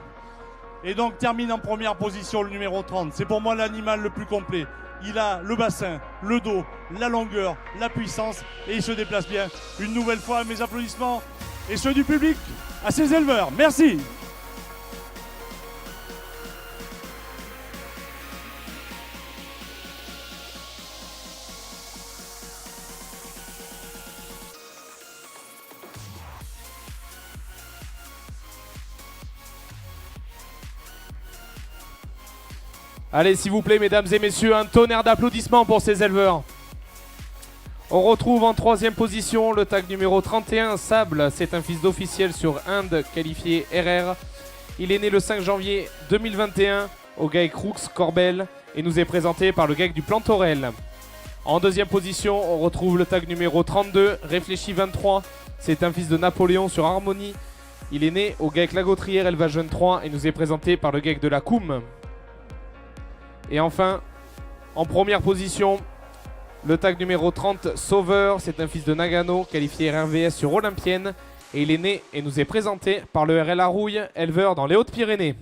Et donc termine en première position le numéro 30. C'est pour moi l'animal le plus complet. Il a le bassin, le dos, la longueur, la puissance et il se déplace bien. Une nouvelle fois, mes applaudissements et ceux du public à ces éleveurs. Merci. Allez, s'il vous plaît, mesdames et messieurs, un tonnerre d'applaudissements pour ces éleveurs. On retrouve en troisième position le tag numéro 31, Sable. C'est un fils d'officiel sur Inde, qualifié RR. Il est né le 5 janvier 2021 au GAEC Crux Corbel et nous est présenté par le GAEC du Plantorel. En deuxième position, on retrouve le tag numéro 32, Réfléchi 23. C'est un fils de Napoléon sur Harmonie. Il est né au GAEC Lagotrière Élevage Jeune 3 et nous est présenté par le GAEC de la Coum. Et enfin, en première position, le tag numéro 30, Sauveur. C'est un fils de Nagano, qualifié RRVS sur Olympienne. Et il est né et nous est présenté par le RL Arouille, éleveur dans les Hautes-Pyrénées.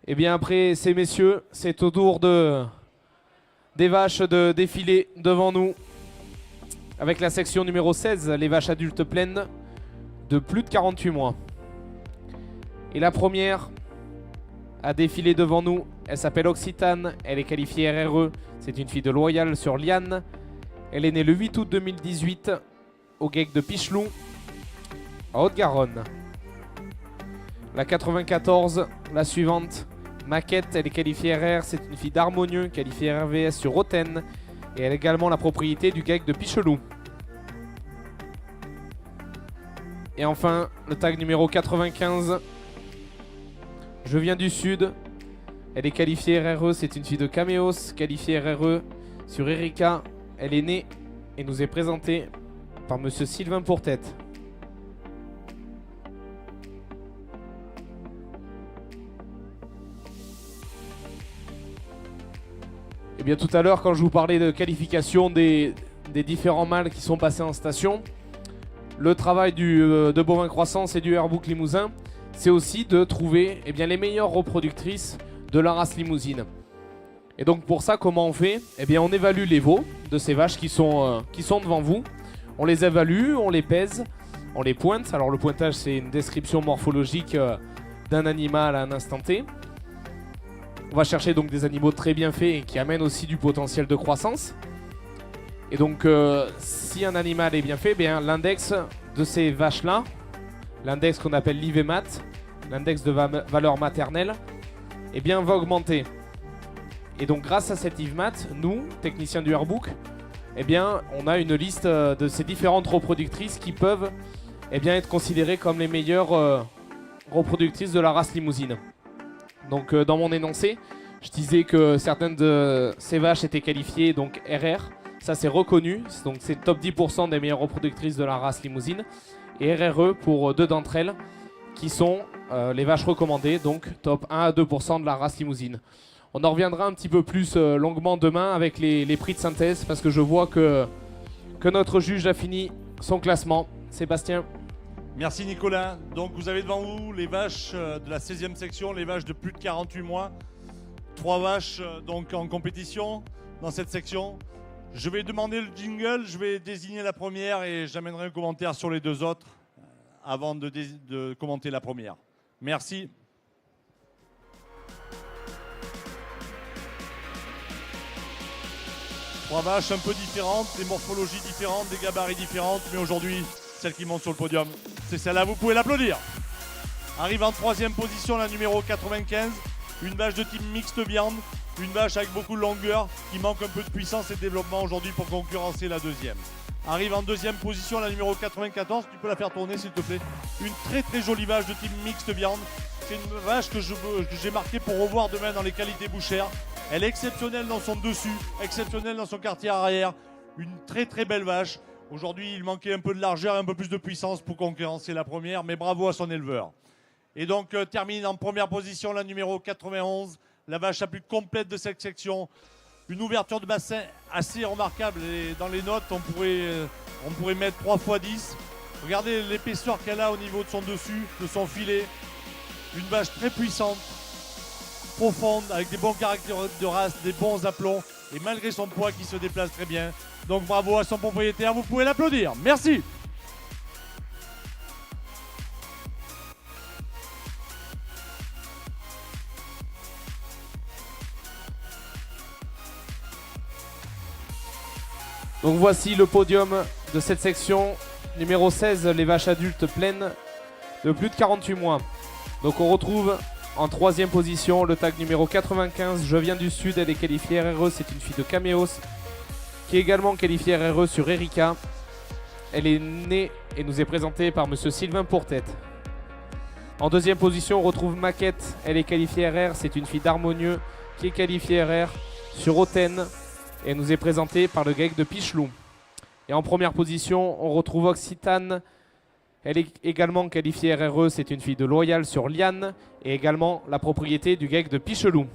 Et bien après ces messieurs, c'est au tour des vaches de défiler devant nous. Avec la section numéro 16, les vaches adultes pleines de plus de 48 mois. Et la première à défiler devant nous, elle s'appelle Occitane, elle est qualifiée RRE, c'est une fille de Loyal sur Liane. Elle est née le 8 août 2018 au GEC de Pichelou, en Haute-Garonne. La 94, la suivante, Maquette, elle est qualifiée RR, c'est une fille d'Harmonieux, qualifiée RVS sur Authen. Et elle est également la propriété du GEC de Pichelou. Et enfin, le tag numéro 95. Je viens du sud. Elle est qualifiée RRE, c'est une fille de Caméos, qualifiée RRE sur Erika. Elle est née et nous est présentée par monsieur Sylvain Pourtête. Et bien tout à l'heure, quand je vous parlais de qualification des différents mâles qui sont passés en station, le travail de Bovin Croissance et du Airbook Limousin, c'est aussi de trouver les meilleures reproductrices de la race limousine. Et donc pour ça, comment on fait? Eh bien on évalue les veaux de ces vaches qui sont devant vous. On les évalue, on les pèse, on les pointe. Alors le pointage, c'est une description morphologique d'un animal à un instant T. On va chercher donc des animaux très bien faits et qui amènent aussi du potentiel de croissance. Et donc si un animal est bien fait, l'index de ces vaches-là, l'index qu'on appelle l'IVMAT, l'index de valeur maternelle, va augmenter. Et donc grâce à cet IVMAT, nous, techniciens du Airbook, on a une liste de ces différentes reproductrices qui peuvent être considérées comme les meilleures reproductrices de la race limousine. Donc dans mon énoncé, je disais que certaines de ces vaches étaient qualifiées donc RR, ça c'est reconnu, donc c'est top 10% des meilleures reproductrices de la race limousine, et RRE pour deux d'entre elles qui sont les vaches recommandées, donc top 1 à 2% de la race limousine. On en reviendra un petit peu plus longuement demain avec les prix de synthèse parce que je vois que notre juge a fini son classement. Sébastien. Merci Nicolas. Donc vous avez devant vous les vaches de la 16e section, les vaches de plus de 48 mois. 3 vaches donc en compétition dans cette section. Je vais demander le jingle, je vais désigner la première et j'amènerai un commentaire sur les deux autres avant de commenter la première. Merci. Trois vaches un peu différentes, des morphologies différentes, des gabarits différentes, mais aujourd'hui, celle qui monte sur le podium, c'est celle-là, vous pouvez l'applaudir. Arrive en 3e position la numéro 95, une vache de type mixte viande, une vache avec beaucoup de longueur, qui manque un peu de puissance et de développement aujourd'hui pour concurrencer la 2e. Arrive en 2e position la numéro 94, tu peux la faire tourner s'il te plaît. Une très très jolie vache de type mixte viande. C'est une vache que j'ai marquée pour revoir demain dans les qualités bouchères. Elle est exceptionnelle dans son dessus, exceptionnelle dans son quartier arrière. Une très très belle vache. Aujourd'hui, il manquait un peu de largeur et un peu plus de puissance pour concurrencer la première, mais bravo à son éleveur. Et donc termine en première position la numéro 91, la vache la plus complète de cette section. Une ouverture de bassin assez remarquable et dans les notes, on pourrait mettre 3 x 10. Regardez l'épaisseur qu'elle a au niveau de son dessus, de son filet. Une vache très puissante, profonde, avec des bons caractères de race, des bons aplombs et malgré son poids qui se déplace très bien. Donc bravo à son propriétaire, vous pouvez l'applaudir. Merci. Donc voici le podium de cette section numéro 16, les vaches adultes pleines de plus de 48 mois. Donc on retrouve en 3e position le tag numéro 95, je viens du sud, elle est qualifiée RRE, c'est une fille de Caméos, qui est également qualifiée RRE sur Erika. Elle est née et nous est présentée par monsieur Sylvain Pourtête. En 2e position on retrouve Maquette, elle est qualifiée RR, c'est une fille d'Harmonieux, qui est qualifiée RR sur Authen. Et nous est présenté par le GEC de Pichelou. Et en 1re position, on retrouve Occitane. Elle est également qualifiée RRE, c'est une fille de Loyal sur Liane. Et également la propriété du GEC de Pichelou.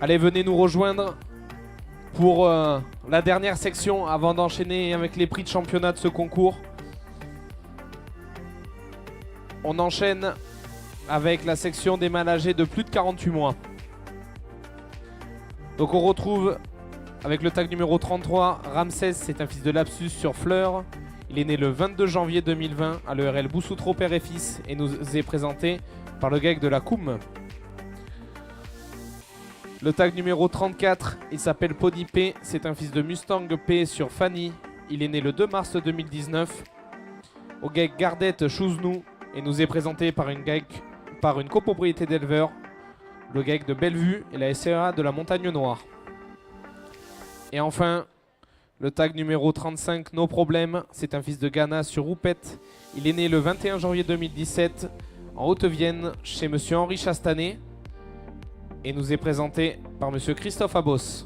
Allez, venez nous rejoindre pour la dernière section avant d'enchaîner avec les prix de championnat de ce concours. On enchaîne avec la section des mâles âgés de plus de 48 mois. Donc on retrouve avec le tag numéro 33, Ramsès, c'est un fils de Lapsus sur Fleur. Il est né le 22 janvier 2020 à l'ERL Boussoutro père et fils et nous est présenté par le GEC de la Coum. Le tag numéro 34, il s'appelle Pody P, c'est un fils de Mustang P sur Fanny. Il est né le 2 mars 2019 au GEC Gardette Chouznou et nous est présenté par une copropriété d'éleveurs, le GEC de Bellevue et la SCA de la Montagne Noire. Et enfin, le tag numéro 35, No Problème, c'est un fils de Ghana sur Roupette. Il est né le 21 janvier 2017 en Haute-Vienne chez monsieur Henri Chastanet et nous est présenté par monsieur Christophe Abos.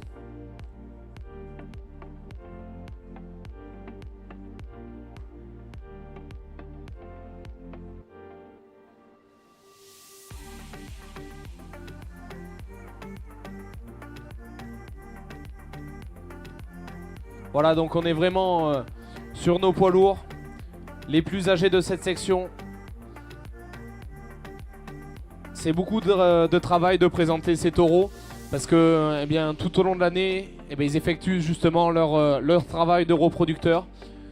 Voilà, donc on est vraiment sur nos poids lourds, les plus âgés de cette section. C'est beaucoup de travail de présenter ces taureaux parce que tout au long de l'année, ils effectuent justement leur travail de reproducteur.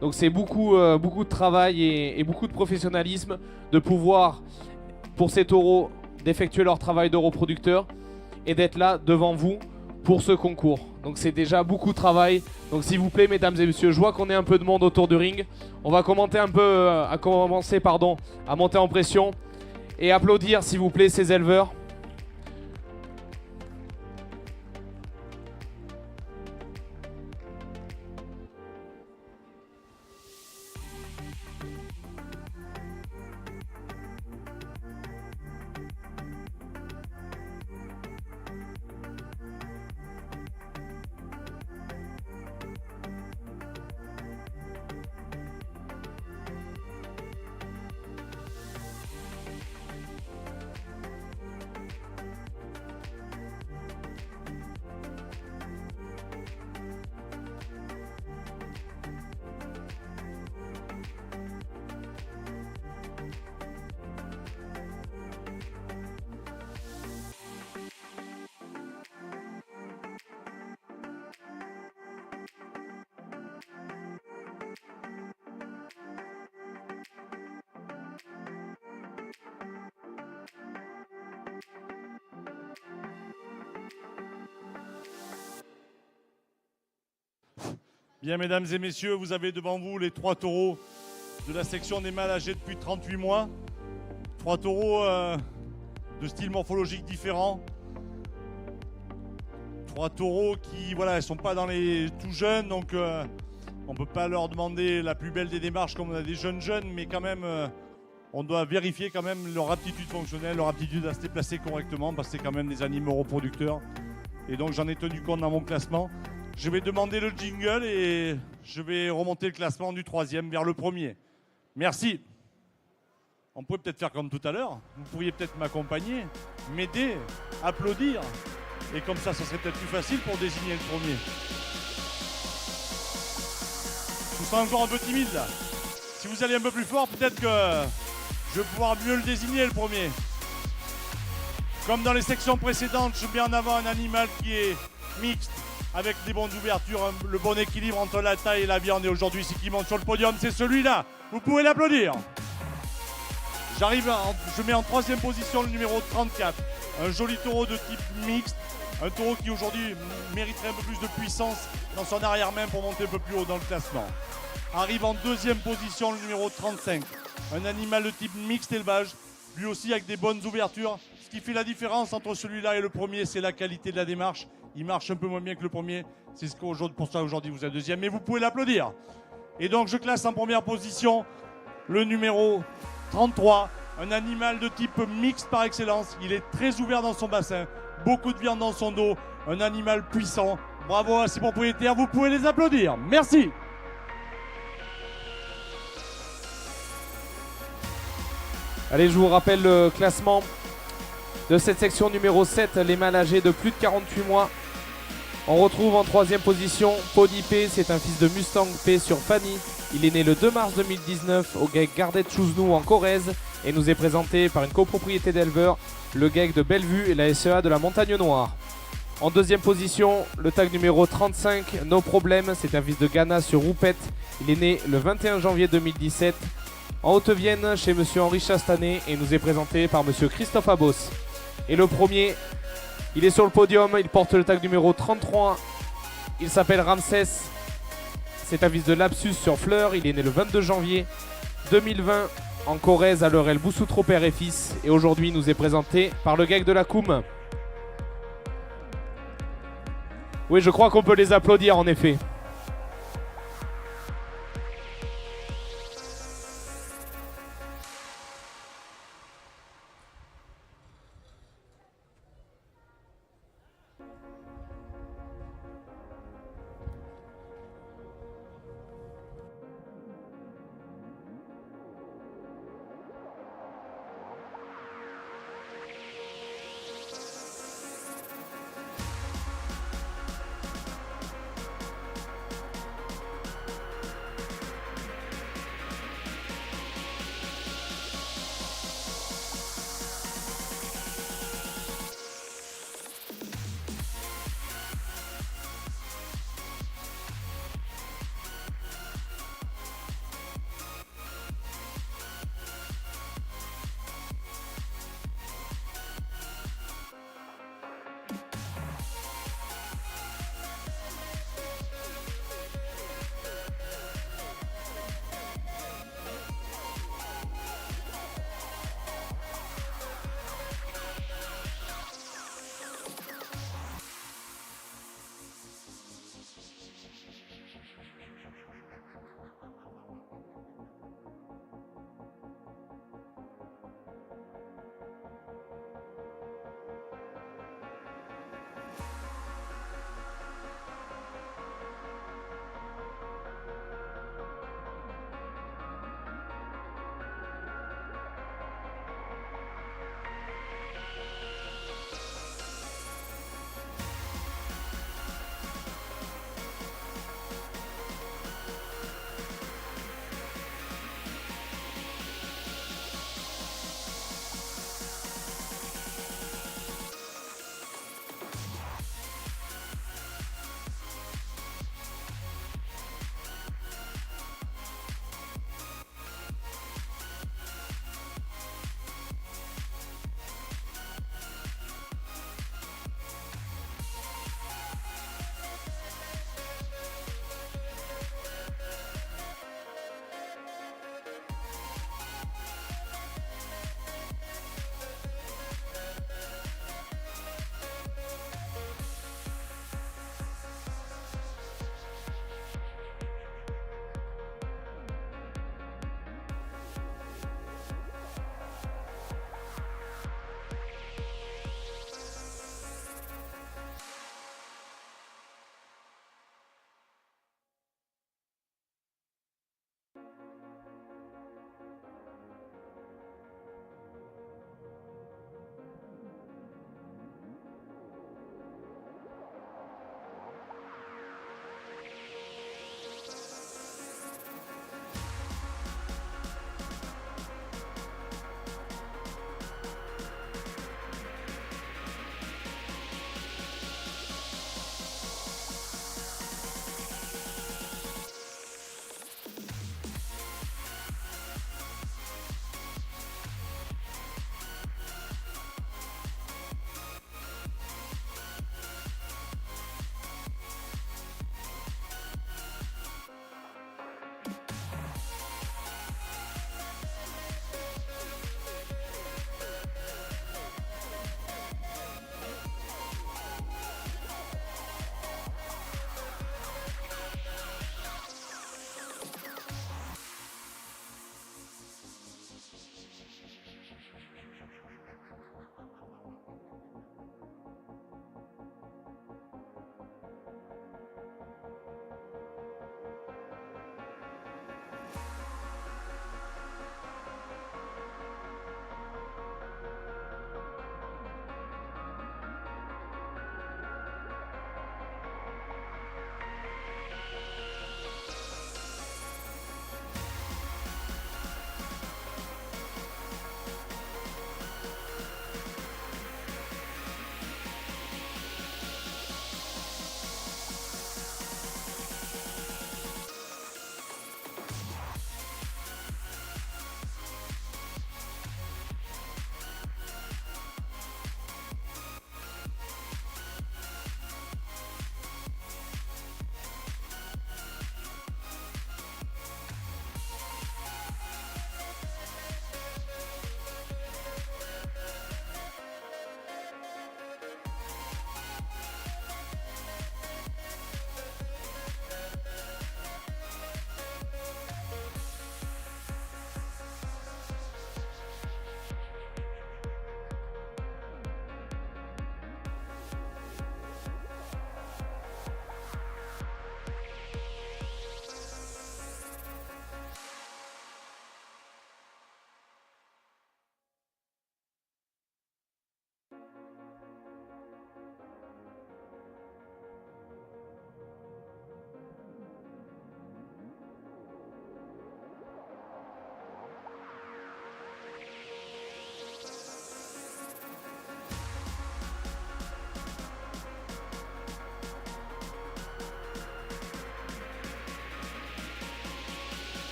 Donc c'est beaucoup de travail et beaucoup de professionnalisme de pouvoir, pour ces taureaux, d'effectuer leur travail de reproducteur et d'être là devant vous pour ce concours. Donc c'est déjà beaucoup de travail. Donc s'il vous plaît, mesdames et messieurs, je vois qu'on est un peu de monde autour du ring. On va commencer à monter en pression et applaudir s'il vous plaît ces éleveurs. Bien, mesdames et messieurs, vous avez devant vous les 3 taureaux de la section des mâles âgés depuis 38 mois. 3 taureaux de style morphologique différents. 3 taureaux qui, voilà, ils sont pas dans les tout jeunes, donc on peut pas leur demander la plus belle des démarches comme on a des jeunes, mais quand même, on doit vérifier quand même leur aptitude fonctionnelle, leur aptitude à se déplacer correctement, parce que c'est quand même des animaux reproducteurs. Et donc j'en ai tenu compte dans mon classement. Je vais demander le jingle et je vais remonter le classement du 3e vers le 1er. Merci. On pourrait peut-être faire comme tout à l'heure. Vous pourriez peut-être m'accompagner, m'aider, applaudir. Et comme ça serait peut-être plus facile pour désigner le premier. Je vous sens encore un peu timide là. Si vous allez un peu plus fort, peut-être que je vais pouvoir mieux le désigner le premier. Comme dans les sections précédentes, je mets en avant un animal qui est mixte, avec des bonnes ouvertures, le bon équilibre entre la taille et la viande. Et aujourd'hui, ce qui monte sur le podium, c'est celui-là. Vous pouvez l'applaudir. Je mets en 3e position le numéro 34. Un joli taureau de type mixte. Un taureau qui aujourd'hui mériterait un peu plus de puissance dans son arrière-main pour monter un peu plus haut dans le classement. Arrive en 2e position le numéro 35. Un animal de type mixte élevage. Lui aussi avec des bonnes ouvertures. Ce qui fait la différence entre celui-là et le premier, c'est la qualité de la démarche. Il marche un peu moins bien que le premier. C'est pour ça aujourd'hui vous êtes 2e. Mais vous pouvez l'applaudir. Et donc je classe en 1re position le numéro 33. Un animal de type mixte par excellence. Il est très ouvert dans son bassin. Beaucoup de viande dans son dos. Un animal puissant. Bravo à ses propriétaires. Vous pouvez les applaudir. Merci. Allez, je vous rappelle le classement. De cette section numéro 7, les mâles âgés de plus de 48 mois. On retrouve en 3e position Pony P, c'est un fils de Mustang P sur Fanny. Il est né le 2 mars 2019 au GEC Gardet Chouznou en Corrèze et nous est présenté par une copropriété d'éleveurs, le GEC de Bellevue et la SEA de la Montagne Noire. En 2e position, le tag numéro 35, No Problem, c'est un fils de Ghana sur Roupette. Il est né le 21 janvier 2017 en Haute-Vienne chez monsieur Henri Chastanet et nous est présenté par monsieur Christophe Abos. Et le premier, il est sur le podium, il porte le tag numéro 33. Il s'appelle Ramsès. C'est un fils de Lapsus sur Fleur. Il est né le 22 janvier 2020 en Corrèze à l'Eurel Boussoutro père et fils. Et aujourd'hui, il nous est présenté par le GEC de la Coum. Oui, je crois qu'on peut les applaudir en effet.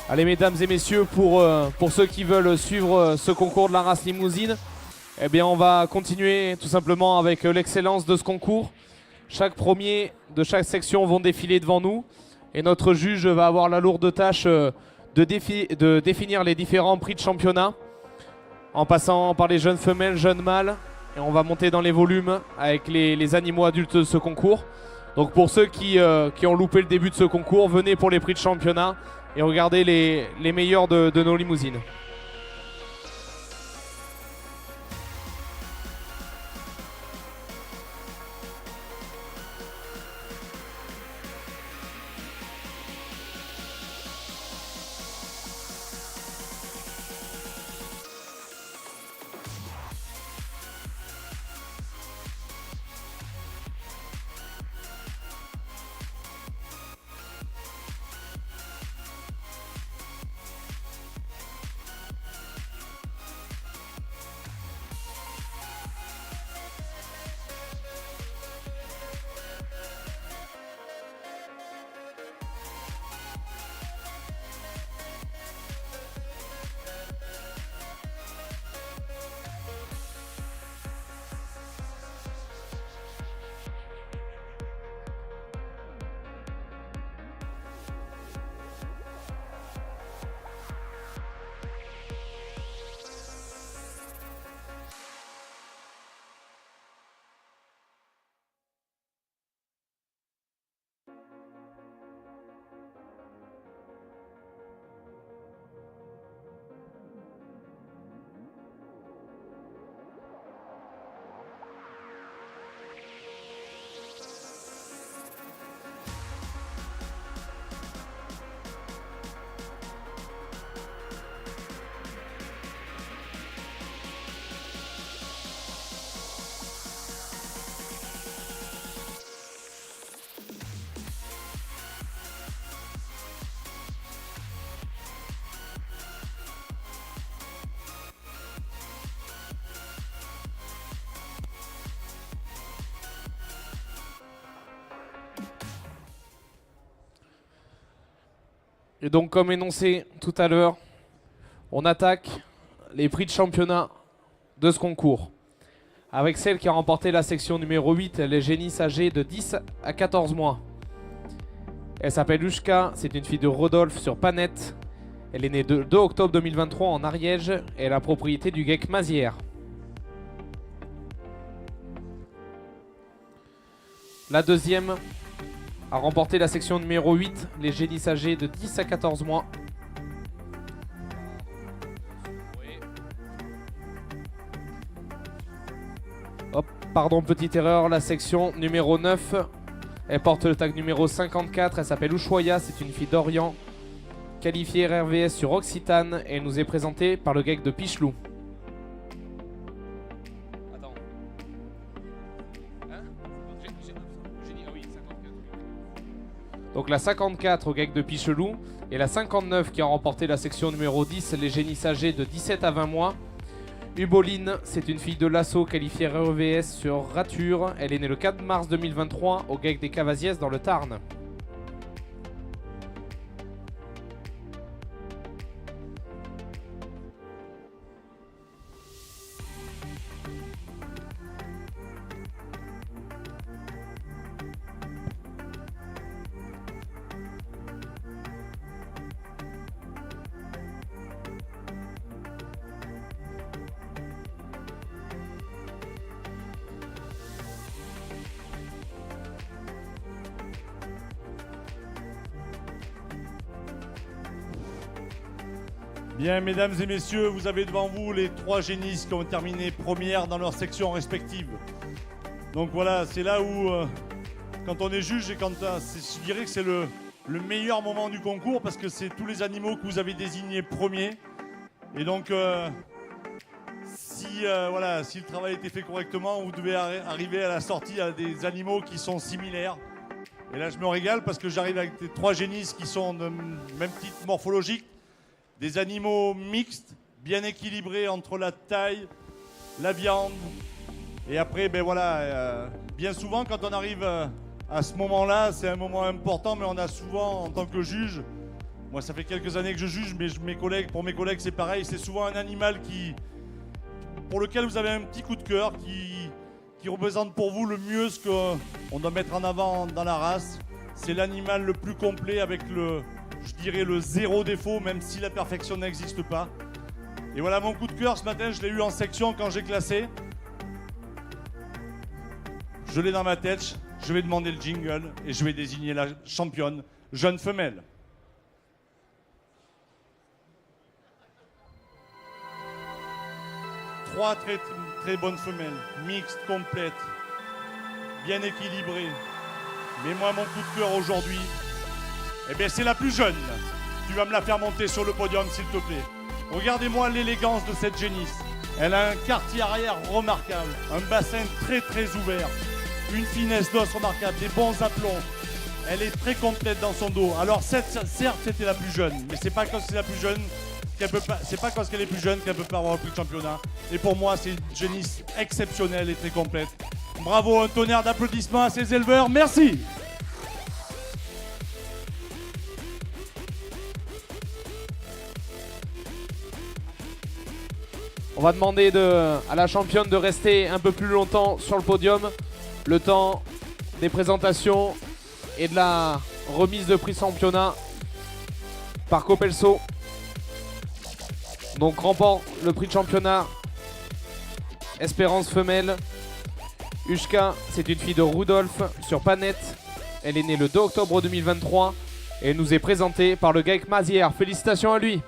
Allez, mesdames et messieurs, pour ceux qui veulent suivre ce concours de la race limousine, eh bien, on va continuer tout simplement avec l'excellence de ce concours. Chaque premier de chaque section vont défiler devant nous et notre juge va avoir la lourde tâche de définir les différents prix de championnat en passant par les jeunes femelles, jeunes mâles, et on va monter dans les volumes avec les animaux adultes de ce concours. Donc pour ceux qui ont loupé le début de ce concours, venez pour les prix de championnat et regardez les meilleurs de nos limousines. Et donc comme énoncé tout à l'heure, on attaque les prix de championnat de ce concours. Avec celle qui a remporté la section numéro 8, elle est génisse âgée de 10 à 14 mois. Elle s'appelle Ushka, c'est une fille de Rodolphe sur Panette. Elle est née le 2 octobre 2023 en Ariège et est la propriété du geek Mazière. La deuxième a remporté la section numéro 8, les génisses âgés de 10 à 14 mois. Hop, pardon, petite erreur, la section numéro 9, elle porte le tag numéro 54, elle s'appelle Ushuaïa, c'est une fille d'Orient, qualifiée RVS sur Occitane, et elle nous est présentée par le geek de Pichelou. Donc la 54 au geek de Pichelou et la 59 qui a remporté la section numéro 10, les génisses âgés de 17 à 20 mois. Uboline, c'est une fille de l'assaut qualifiée REVS sur Rature. Elle est née le 4 mars 2023 au geek des Cavasiès dans le Tarn. Bien, mesdames et messieurs, vous avez devant vous les 3 génisses qui ont terminé premières dans leur section respective. Donc voilà, c'est là où, quand on est juge, et je dirais que c'est le meilleur moment du concours parce que c'est tous les animaux que vous avez désignés premiers. Et donc, si le travail a été fait correctement, vous devez arriver à la sortie à des animaux qui sont similaires. Et là, je me régale parce que j'arrive avec des 3 génisses qui sont de même titre morphologique. Des animaux mixtes, bien équilibrés entre la taille, la viande. Et après, ben voilà, bien souvent quand on arrive à ce moment-là, c'est un moment important, mais on a souvent, en tant que juge, Moi, ça fait quelques années que je juge, mais pour mes collègues, c'est pareil. C'est souvent un animal pour lequel vous avez un petit coup de cœur, qui représente pour vous le mieux ce qu'on doit mettre en avant dans la race. C'est l'animal le plus complet avec je dirais le zéro défaut, même si la perfection n'existe pas. Et voilà mon coup de cœur ce matin, je l'ai eu en section quand j'ai classé. Je l'ai dans ma tête, je vais demander le jingle et je vais désigner la championne jeune femelle. Trois très, très bonnes femelles, mixtes, complètes, bien équilibrées. Mais moi, mon coup de cœur aujourd'hui, eh bien, c'est la plus jeune. Tu vas me la faire monter sur le podium, s'il te plaît. Regardez-moi l'élégance de cette génisse. Elle a un quartier arrière remarquable, un bassin très très ouvert, une finesse d'os remarquable, des bons aplombs. Elle est très complète dans son dos. Alors certes, c'était la plus jeune, mais c'est pas quand c'est la plus jeune qu'elle peut pas. C'est pas parce qu'elle est plus jeune qu'elle peut pas avoir le prix de championnat. Et pour moi, c'est une génisse exceptionnelle et très complète. Bravo, un tonnerre d'applaudissements à ces éleveurs. Merci. On va demander à la championne de rester un peu plus longtemps sur le podium, le temps des présentations et de la remise de prix championnat par Copelso. Donc remporte le prix de championnat Espérance femelle. Ushka, c'est une fille de Rudolf sur Panette. Elle est née le 2 octobre 2023 et elle nous est présentée par le Gaëc Mazière. Félicitations à lui.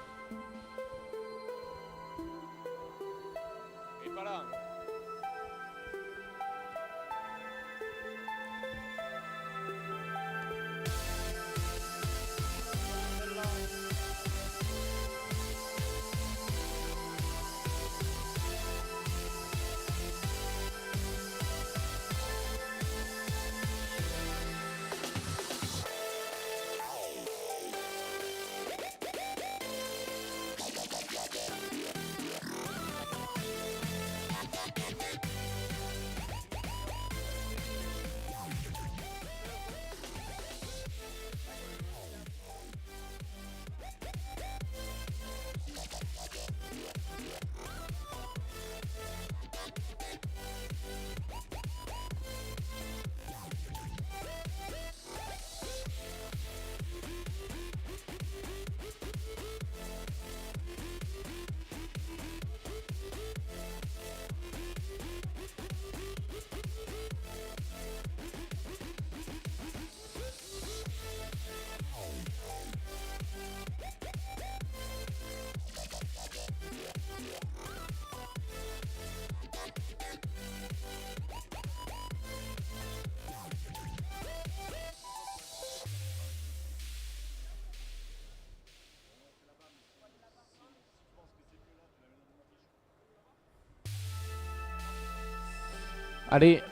Allez,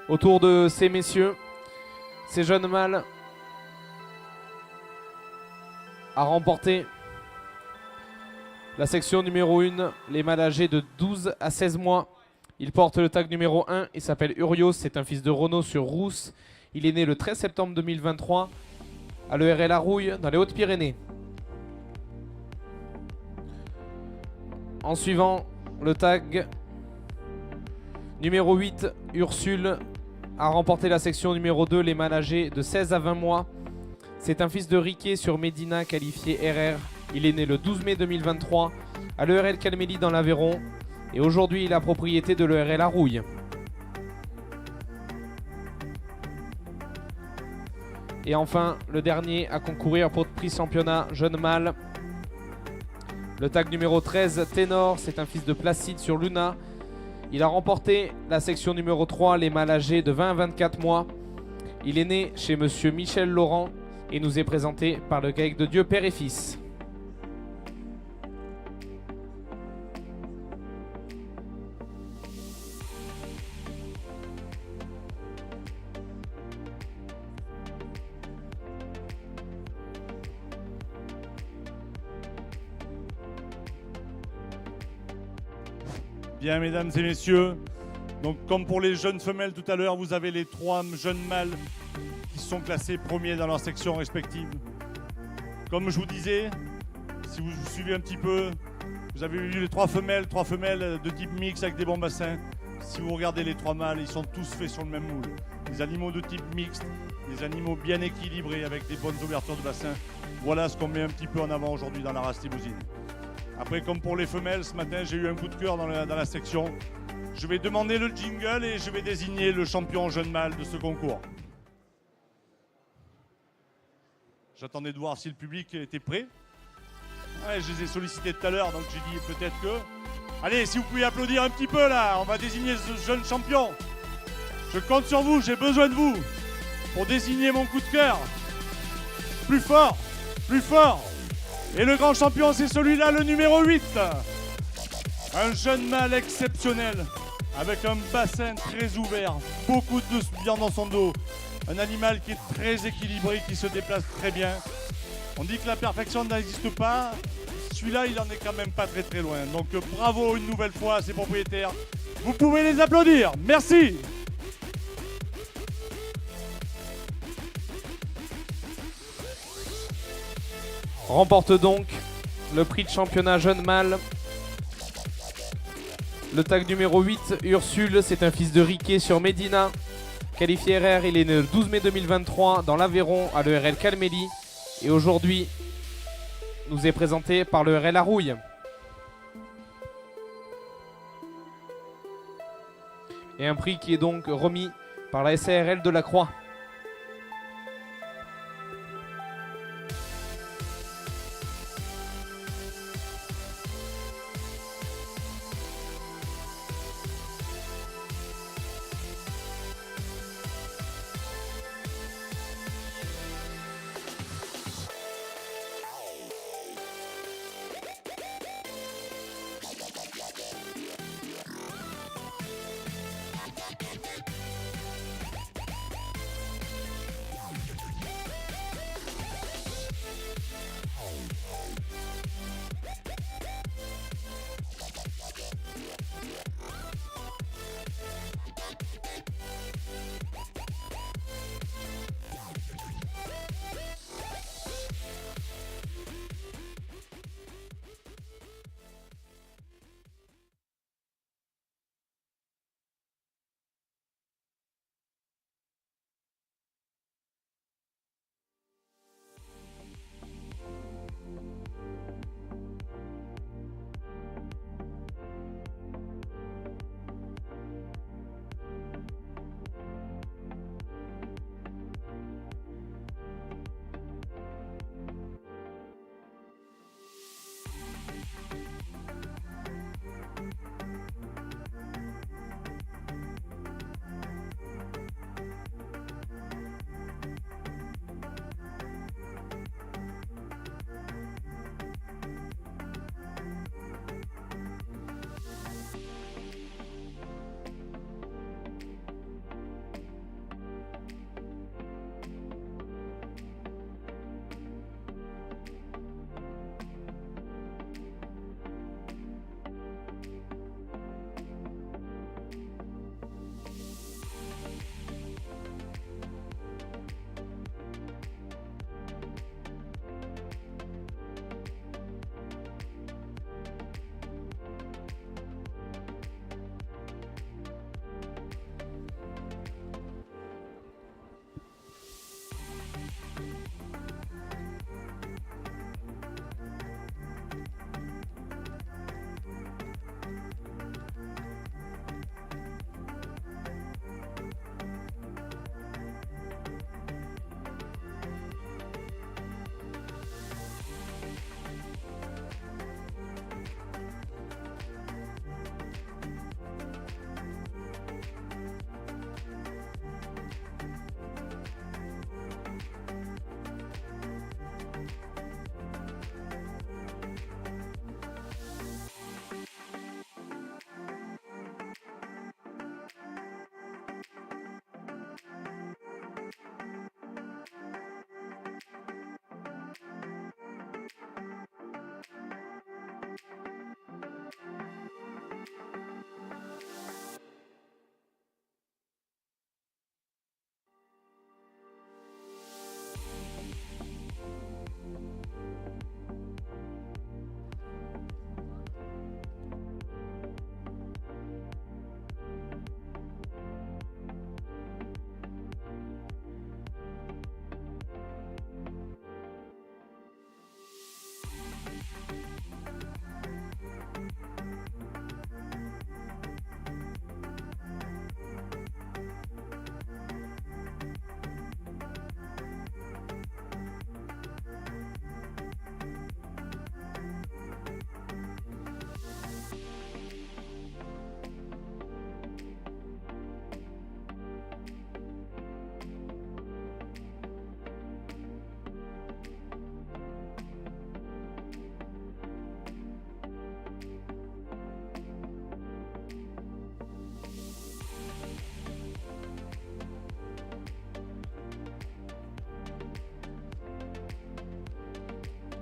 autour de ces messieurs, ces jeunes mâles, à remporter la section numéro 1, les mâles âgés de 12 à 16 mois. Il porte le tag numéro 1, il s'appelle Urios, c'est un fils de Renault sur Rousse. Il est né le 13 septembre 2023 à l'ERL Arouille, dans les Hautes-Pyrénées. En suivant, le tag numéro 8, Ursule, a remporté la section numéro 2, les mâles âgés de 16 à 20 mois. C'est un fils de Riquet sur Médina, qualifié RR. Il est né le 12 mai 2023 à l'ERL Calmélie dans l'Aveyron. Et aujourd'hui, il est la propriété de l'ERL Arouille. Et enfin, le dernier à concourir pour le prix championnat jeune mâle. Le tag numéro 13, Ténor, c'est un fils de Placide sur Luna. Il a remporté la section numéro 3, les mâles âgés de 20 à 24 mois. Il est né chez monsieur Michel Laurent et nous est présenté par le Gaëc de Dieu Père et Fils. Bien, mesdames et messieurs, donc comme pour les jeunes femelles tout à l'heure, vous avez les 3 jeunes mâles qui sont classés premiers dans leur section respective. Comme je vous disais, si vous suivez un petit peu, vous avez vu les 3 femelles de type mix avec des bons bassins. Si vous regardez les 3 mâles, ils sont tous faits sur le même moule. Des animaux de type mixte, des animaux bien équilibrés avec des bonnes ouvertures de bassin. Voilà ce qu'on met un petit peu en avant aujourd'hui dans la race limousine. Après, comme pour les femelles, ce matin, j'ai eu un coup de cœur dans la section. Je vais demander le jingle et je vais désigner le champion jeune mâle de ce concours. J'attendais de voir si le public était prêt. Ouais, je les ai sollicités tout à l'heure, donc j'ai dit peut-être que... Allez, si vous pouvez applaudir un petit peu là, on va désigner ce jeune champion. Je compte sur vous, j'ai besoin de vous pour désigner mon coup de cœur. Plus fort, plus fort. Et le grand champion, c'est celui-là, le numéro 8. Un jeune mâle exceptionnel, avec un bassin très ouvert, beaucoup de viande dans son dos. Un animal qui est très équilibré, qui se déplace très bien. On dit que la perfection n'existe pas. Celui-là, il en est quand même pas très très loin. Donc bravo une nouvelle fois à ses propriétaires. Vous pouvez les applaudir. Merci. Remporte donc le prix de championnat jeune mâle. Le tag numéro 8, Ursule, c'est un fils de Riquet sur Médina. Qualifié RR, il est né le 12 mai 2023 dans l'Aveyron à l'ERL Calmélie. Et aujourd'hui, nous est présenté par l'ERL Arouille. Et un prix qui est donc remis par la SARL de la Croix.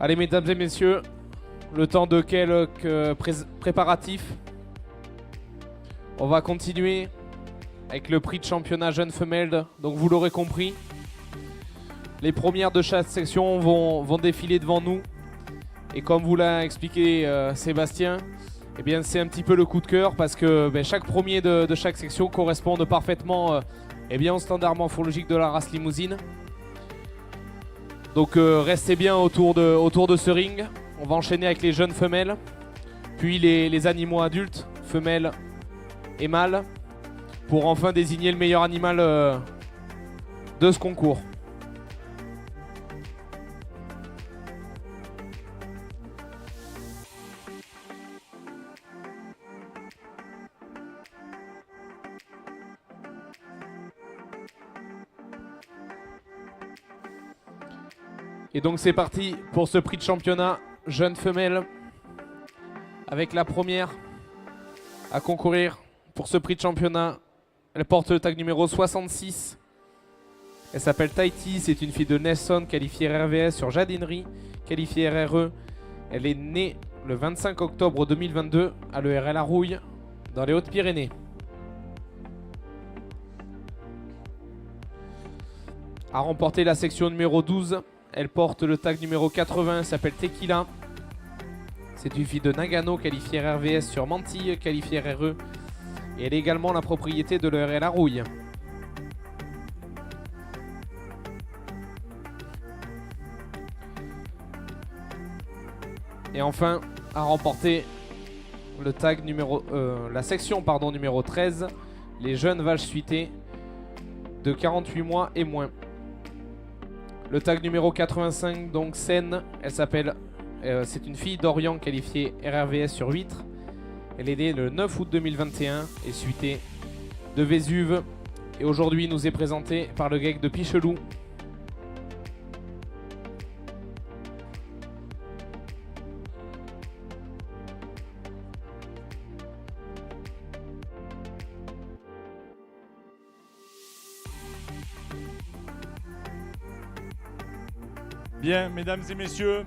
Allez, mesdames et messieurs, le temps de quelques préparatifs. On va continuer avec le prix de championnat jeunes femelles. Donc vous l'aurez compris, les premières de chaque section vont défiler devant nous. Et comme vous l'a expliqué Sébastien, eh bien c'est un petit peu le coup de cœur parce que chaque premier de chaque section correspond parfaitement au standard morphologique de la race limousine. Donc restez bien autour de ce ring. On va enchaîner avec les jeunes femelles, puis les animaux adultes, femelles et mâles, pour enfin désigner le meilleur animal de ce concours. Et donc c'est parti pour ce prix de championnat jeune femelle, avec la première à concourir pour ce prix de championnat. Elle porte le tag numéro 66. Elle s'appelle Tahiti, c'est une fille de Nelson, qualifiée RVS sur jardinier, qualifiée RRE. Elle est née le 25 octobre 2022 à l'ERL à Rouille, dans les Hautes-Pyrénées. A remporté la section numéro 12. Elle porte le tag numéro 80, elle s'appelle Tequila. C'est une fille de Nagano, qualifiée RVS sur Mantille, qualifiée RRE. Et elle est également la propriété de l'ERL à Rouille. Et enfin, a remporté le tag la section numéro 13, les jeunes vaches suitées de 48 mois et moins. Le tag numéro 85, donc Seine, elle s'appelle, c'est une fille d'Orient qualifiée RRVS sur huître. Elle est née le 9 août 2021 et suitée de Vésuve. Et aujourd'hui nous est présentée par le GEC de Pichelou. Bien, mesdames et messieurs,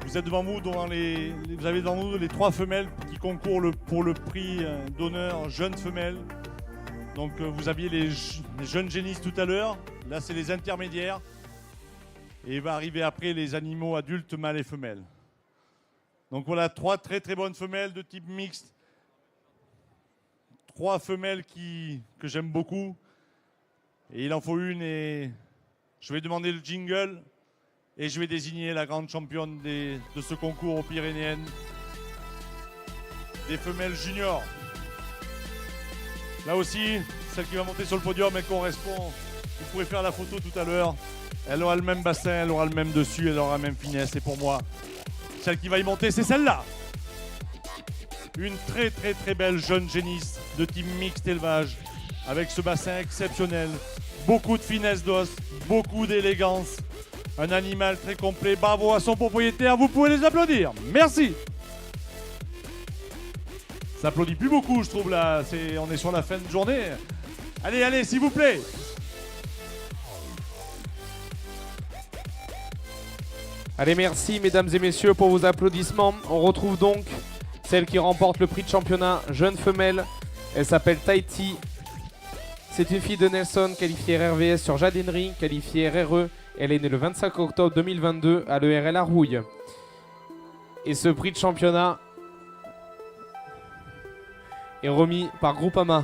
vous êtes devant vous, vous avez devant vous les 3 femelles qui concourent pour le prix d'honneur jeunes femelles. Donc vous aviez les jeunes génisses tout à l'heure, là c'est les intermédiaires. Et il va arriver après les animaux adultes mâles et femelles. Donc voilà 3 très très bonnes femelles de type mixte. 3 femelles que j'aime beaucoup. Et il en faut une et je vais demander le jingle. Et je vais désigner la grande championne de ce concours aux Pyrénéennes des femelles juniors. Là aussi, celle qui va monter sur le podium, elle correspond. Vous pourrez faire la photo tout à l'heure. Elle aura le même bassin, elle aura le même dessus, elle aura la même finesse. Et pour moi, celle qui va y monter, c'est celle-là. Une très très très belle jeune génisse de type mixte élevage, avec ce bassin exceptionnel. Beaucoup de finesse d'os, beaucoup d'élégance. Un animal très complet, bravo à son propriétaire, vous pouvez les applaudir. Merci. Ça applaudit plus beaucoup, je trouve, là. On est sur la fin de journée. Allez, allez, s'il vous plaît. Allez, merci, mesdames et messieurs, pour vos applaudissements. On retrouve donc celle qui remporte le prix de championnat jeune femelle. Elle s'appelle Tahiti. C'est une fille de Nelson, qualifiée RVS sur jardinier, qualifiée RRE. Elle est née le 25 octobre 2022 à l'ERL à Rouille. Et ce prix de championnat est remis par Groupama.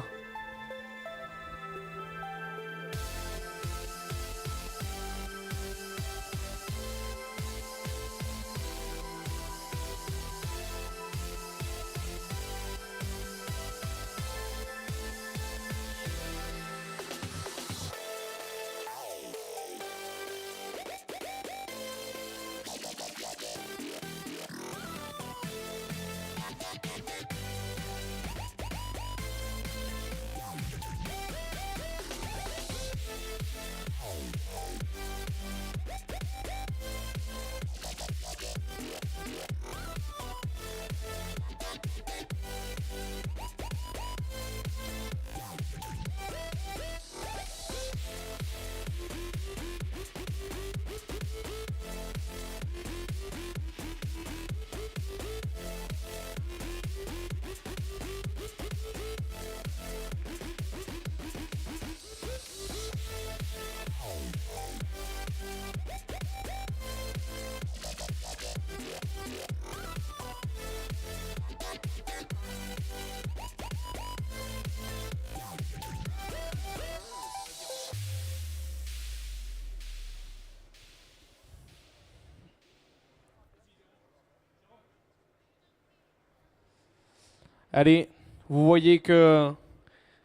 Allez, vous voyez que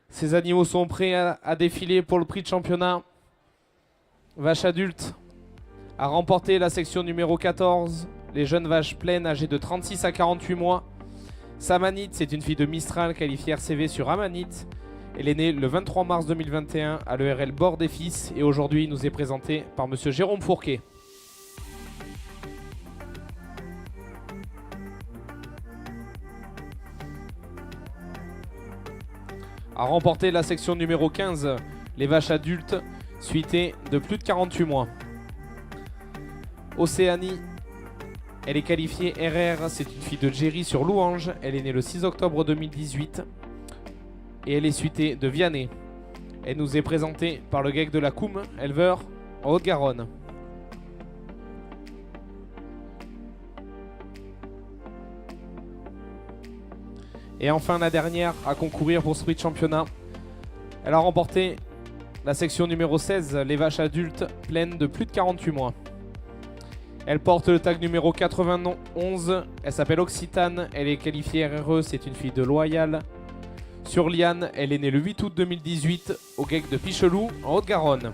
ces animaux sont prêts à défiler pour le prix de championnat. Vache adulte a remporté la section numéro 14. Les jeunes vaches pleines âgées de 36 à 48 mois. Samanite, c'est une fille de Mistral qualifiée RCV sur Amanite. Elle est née le 23 mars 2021 à l'ERL Bord des Fils et aujourd'hui nous est présentée par monsieur Jérôme Fourquet. A remporté la section numéro 15, les vaches adultes, suitées de plus de 48 mois. Océanie, elle est qualifiée RR, c'est une fille de Jerry sur Louange. Elle est née le 6 octobre 2018 et elle est suitée de Vianney. Elle nous est présentée par le GEC de la Coum, éleveur en Haute-Garonne. Et enfin la dernière à concourir pour ce prix de championnat. Elle a remporté la section numéro 16, les vaches adultes pleines de plus de 48 mois. Elle porte le tag numéro 91, elle s'appelle Occitane, elle est qualifiée RRE, c'est une fille de Loyal. Sur Liane, elle est née le 8 août 2018 au GEC de Pichelou en Haute-Garonne.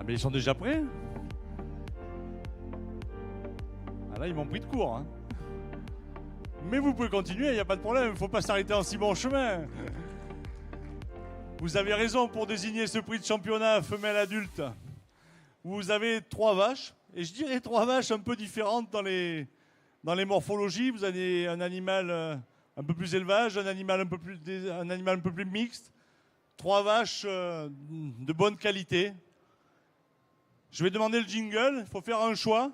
Ah mais ils sont déjà prêts? Ah là ils m'ont pris de court hein. Mais vous pouvez continuer, il n'y a pas de problème, il ne faut pas s'arrêter en si bon chemin. Vous avez raison pour désigner ce prix de championnat femelle adulte. Vous avez 3 vaches, et je dirais 3 vaches un peu différentes dans les morphologies. Vous avez un animal un peu plus élevage, un animal un peu plus mixte. 3 vaches de bonne qualité. Je vais demander le jingle, il faut faire un choix.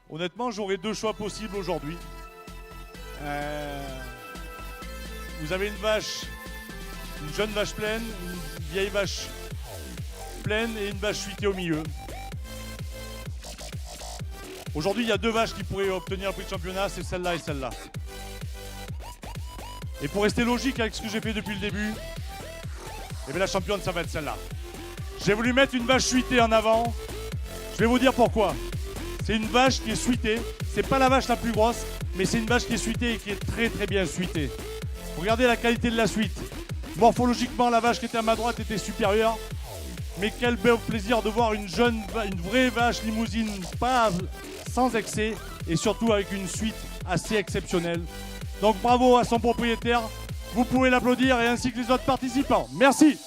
Honnêtement, j'aurai 2 choix possibles aujourd'hui. Vous avez une jeune vache pleine, une vieille vache pleine et une vache fuitée au milieu. Aujourd'hui, il y a 2 vaches qui pourraient obtenir le prix de championnat, c'est celle-là et celle-là. Et pour rester logique avec ce que j'ai fait depuis le début, eh bien la championne, ça va être celle-là. J'ai voulu mettre une vache suitée en avant. Je vais vous dire pourquoi. C'est une vache qui est suitée. C'est pas la vache la plus grosse, mais c'est une vache qui est suitée et qui est très très bien suitée. Regardez la qualité de la suite. Morphologiquement, la vache qui était à ma droite était supérieure. Mais quel beau plaisir de voir une vraie vache limousine, pas sans excès, et surtout avec une suite assez exceptionnelle. Donc bravo à son propriétaire. Vous pouvez l'applaudir et ainsi que les autres participants. Merci.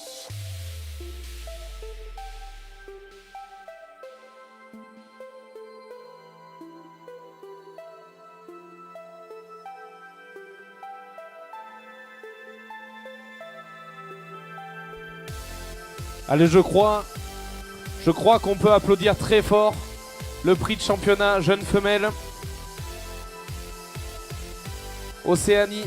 Allez, je crois qu'on peut applaudir très fort le prix de championnat jeune femelle. Océanie.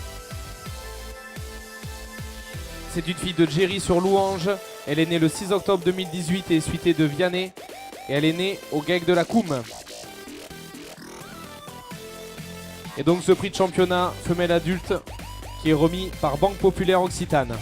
C'est une fille de Jerry sur Louange. Elle est née le 6 octobre 2018 et est suitée de Vianney. Et elle est née au GEC de la Coum. Et donc ce prix de championnat femelle adulte qui est remis par Banque Populaire Occitane.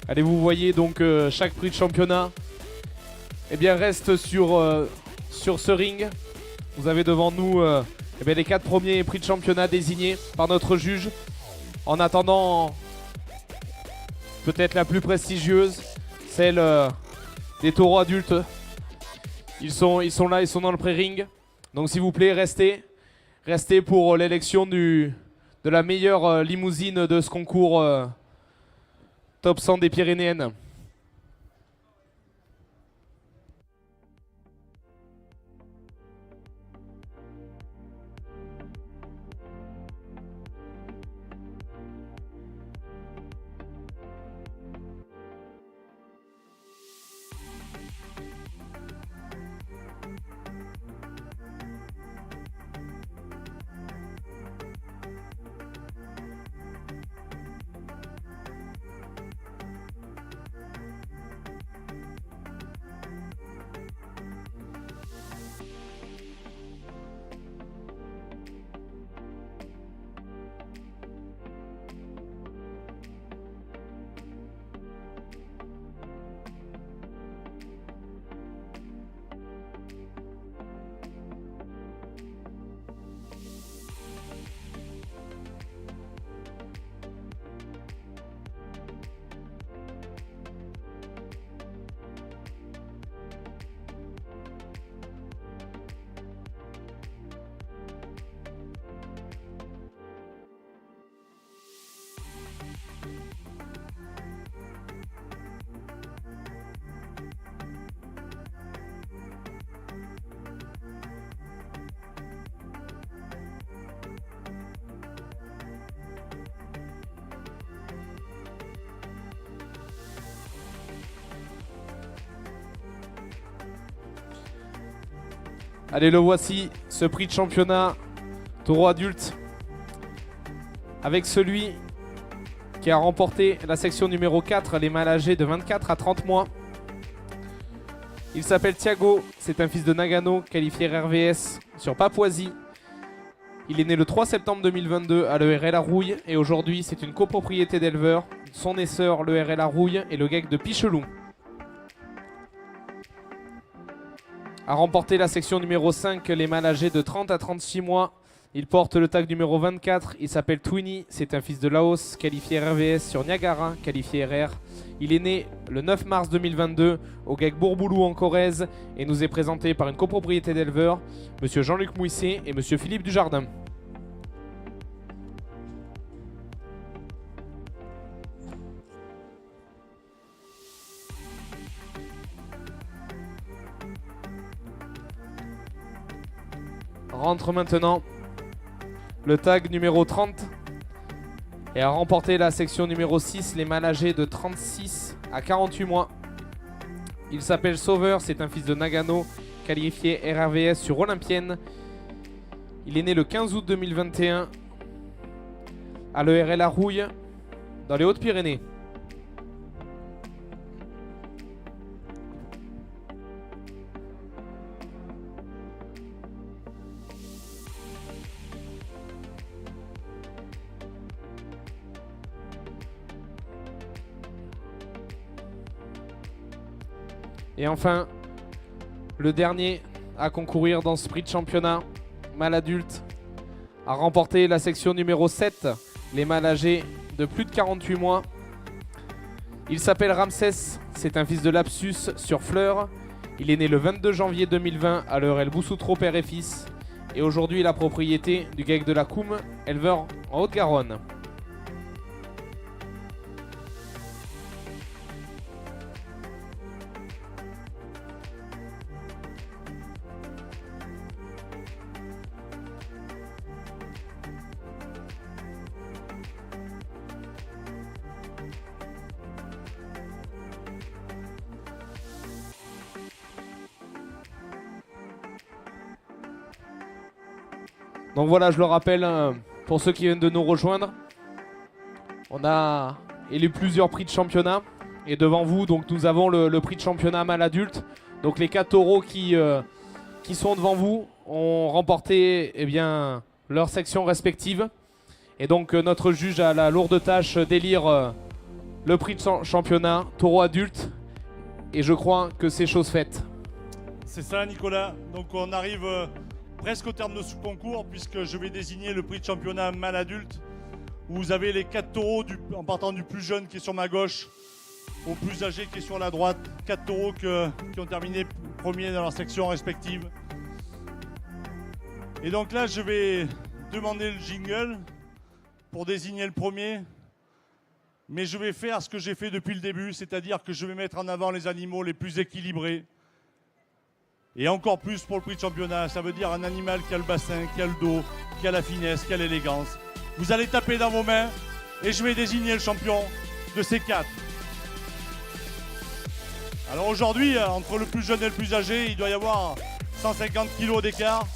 Allez, vous voyez donc chaque prix de championnat reste sur ce ring. Vous avez devant nous les 4 premiers prix de championnat désignés par notre juge. En attendant, peut-être la plus prestigieuse, celle des taureaux adultes. Ils sont là, ils sont dans le pré-ring. Donc s'il vous plaît, restez pour l'élection de la meilleure limousine de ce concours Top 100 des Pyrénéennes. Allez, le voici, ce prix de championnat taureau adulte, avec celui qui a remporté la section numéro 4, les mâles âgés de 24 à 30 mois. Il s'appelle Thiago, c'est un fils de Nagano, qualifié RVS sur Papouasie. Il est né le 3 septembre 2022 à l'ERL Rouille et aujourd'hui c'est une copropriété d'éleveurs. Son essor, l'ERL Rouille, et le GEC de Pichelou. A remporté la section numéro 5, les mâles âgés de 30 à 36 mois. Il porte le tag numéro 24, il s'appelle Twinny, c'est un fils de Laos, qualifié RVS sur Niagara, qualifié RR. Il est né le 9 mars 2022 au GEC Bourboulou en Corrèze et nous est présenté par une copropriété d'éleveurs, monsieur Jean-Luc Mouisset et monsieur Philippe Dujardin. Rentre maintenant le tag numéro 30 et a remporté la section numéro 6, les mâles âgés de 36 à 48 mois. Il s'appelle Sauveur, c'est un fils de Nagano, qualifié RRVS sur Olympienne. Il est né le 15 août 2021 à l'ERL à Rouille, dans les Hautes-Pyrénées. Et enfin, le dernier à concourir dans ce prix de championnat, mâle adulte, a remporté la section numéro 7, les mâles âgés de plus de 48 mois. Il s'appelle Ramsès, c'est un fils de Lapsus sur Fleur. Il est né le 22 janvier 2020 à l'ERL Boussoutreau père et fils. Et aujourd'hui la propriété du GEC de la Coume, éleveur en Haute-Garonne. Donc voilà, je le rappelle, pour ceux qui viennent de nous rejoindre, on a élu plusieurs prix de championnat. Et devant vous, donc, nous avons le prix de championnat mâle adulte. Donc les 4 taureaux qui sont devant vous ont remporté leur section respective. Et donc notre juge a la lourde tâche d'élire le prix de championnat, taureau adulte. Et je crois que c'est chose faite. C'est ça, Nicolas. Donc on arrive presque au terme de ce concours, puisque je vais désigner le prix de championnat mâle adulte, où vous avez les 4 taureaux, en partant du plus jeune qui est sur ma gauche, au plus âgé qui est sur la droite. 4 taureaux qui ont terminé premiers dans leur section respective. Et donc là, je vais demander le jingle pour désigner le premier. Mais je vais faire ce que j'ai fait depuis le début, c'est-à-dire que je vais mettre en avant les animaux les plus équilibrés. Et encore plus pour le prix de championnat, ça veut dire un animal qui a le bassin, qui a le dos, qui a la finesse, qui a l'élégance. Vous allez taper dans vos mains et je vais désigner le champion de ces 4. Alors aujourd'hui, entre le plus jeune et le plus âgé, il doit y avoir 150 kilos d'écart,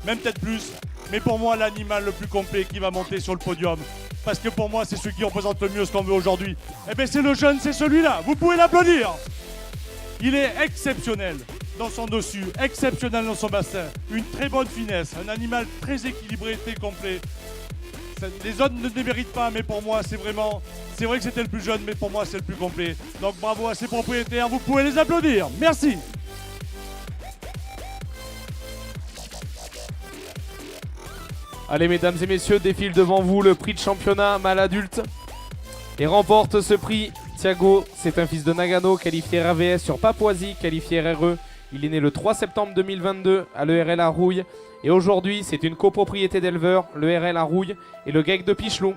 même peut-être plus. Mais pour moi, l'animal le plus complet qui va monter sur le podium, parce que pour moi, c'est celui qui représente le mieux ce qu'on veut aujourd'hui. Eh bien, c'est le jeune, c'est celui-là. Vous pouvez l'applaudir. Il est exceptionnel dans son dessus, exceptionnel dans son bassin. Une très bonne finesse, un animal très équilibré, très complet. Les autres ne déméritent pas, mais pour moi, c'est vrai que c'était le plus jeune, mais pour moi, c'est le plus complet. Donc bravo à ses propriétaires, vous pouvez les applaudir. Merci. Allez, mesdames et messieurs, défile devant vous le prix de championnat mâle adulte. Et remporte ce prix Thiago. C'est un fils de Nagano, qualifié RAVS sur Papouasie, qualifié RRE. Il est né le 3 septembre 2022 à l'ERL à Rouille. Et aujourd'hui, c'est une copropriété d'éleveurs, l'ERL à Rouille et le GEC de Pichelou.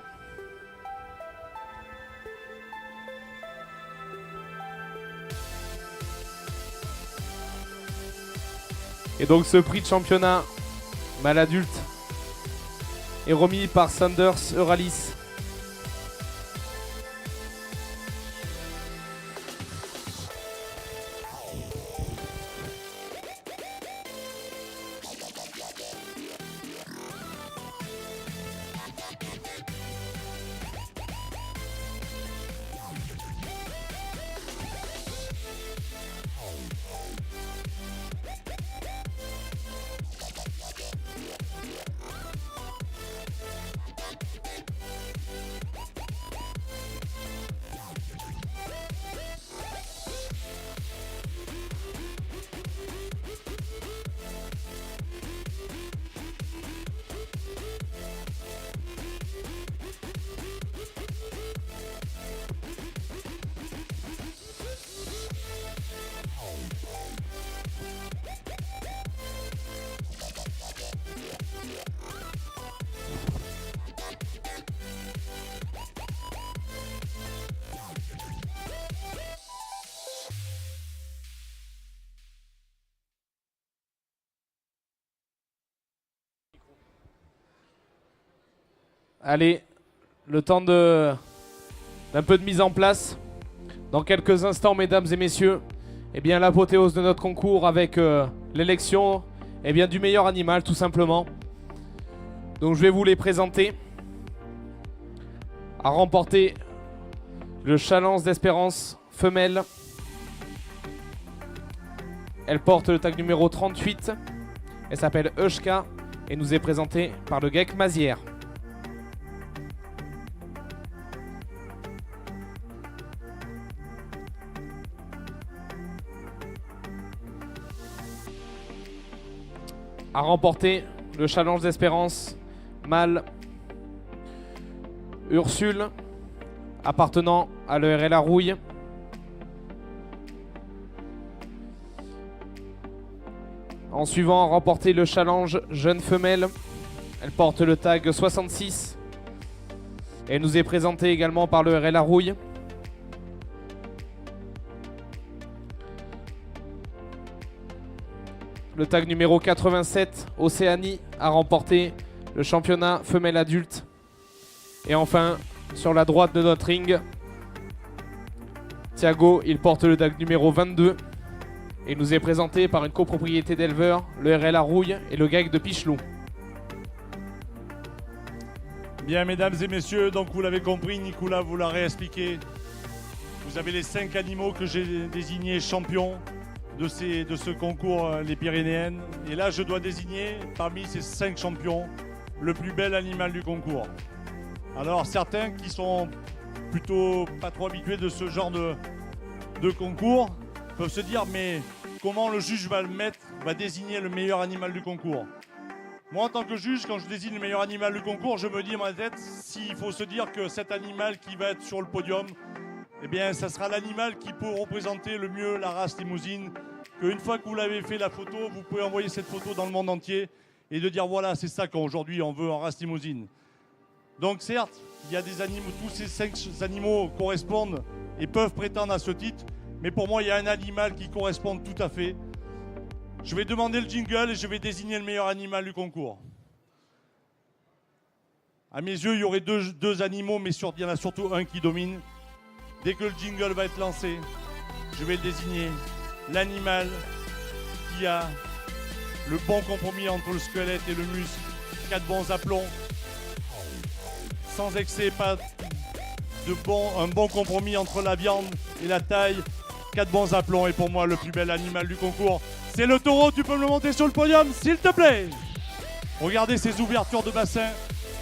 Et donc ce prix de championnat mâle adulte est remis par Sanders Euralis. Allez, le temps d'un peu de mise en place. Dans quelques instants, mesdames et messieurs, eh bien l'apothéose de notre concours avec l'élection du meilleur animal, tout simplement. Donc je vais vous les présenter. À remporter le Challenge d'Espérance femelle. Elle porte le tag numéro 38. Elle s'appelle Eushka et nous est présentée par le GEC Mazière. A remporté le Challenge d'Espérance mâle Ursule, appartenant à l'ERL à Rouille. En suivant, a remporté le Challenge Jeune Femelle. Elle porte le tag 66. Et nous est présentée également par l'ERL à Rouille. Le tag numéro 87, Océanie, a remporté le championnat femelle adulte. Et enfin, sur la droite de notre ring, Thiago, il porte le tag numéro 22. Et nous est présenté par une copropriété d'éleveurs, le RL à Rouille et le GEC de Pichelou. Bien, mesdames et messieurs, donc vous l'avez compris, Nicolas vous l'a réexpliqué. Vous avez les 5 animaux que j'ai désignés champions de ce concours les Pyrénéennes. Et là, je dois désigner parmi ces 5 champions le plus bel animal du concours. Alors, certains qui sont plutôt pas trop habitués de ce genre de concours peuvent se dire mais comment le juge va désigner le meilleur animal du concours. Moi en tant que juge, quand je désigne le meilleur animal du concours, je me dis dans ma tête s'il faut se dire que cet animal qui va être sur le podium, eh bien ça sera l'animal qui peut représenter le mieux la race limousine, qu'une fois que vous l'avez fait la photo, vous pouvez envoyer cette photo dans le monde entier et de dire voilà c'est ça qu'aujourd'hui on veut en race limousine. Donc certes, il y a des animaux, tous ces 5 animaux correspondent et peuvent prétendre à ce titre, mais pour moi il y a un animal qui correspond tout à fait. Je vais demander le jingle et je vais désigner le meilleur animal du concours. À mes yeux, il y aurait deux animaux, mais il y en a surtout un qui domine. Dès que le jingle va être lancé, je vais le désigner. L'animal qui a le bon compromis entre le squelette et le muscle. 4 bons aplombs. Sans excès, pas un bon compromis entre la viande et la taille. 4 bons aplombs et pour moi le plus bel animal du concours, c'est le taureau. Tu peux me le monter sur le podium s'il te plaît. Regardez ces ouvertures de bassin,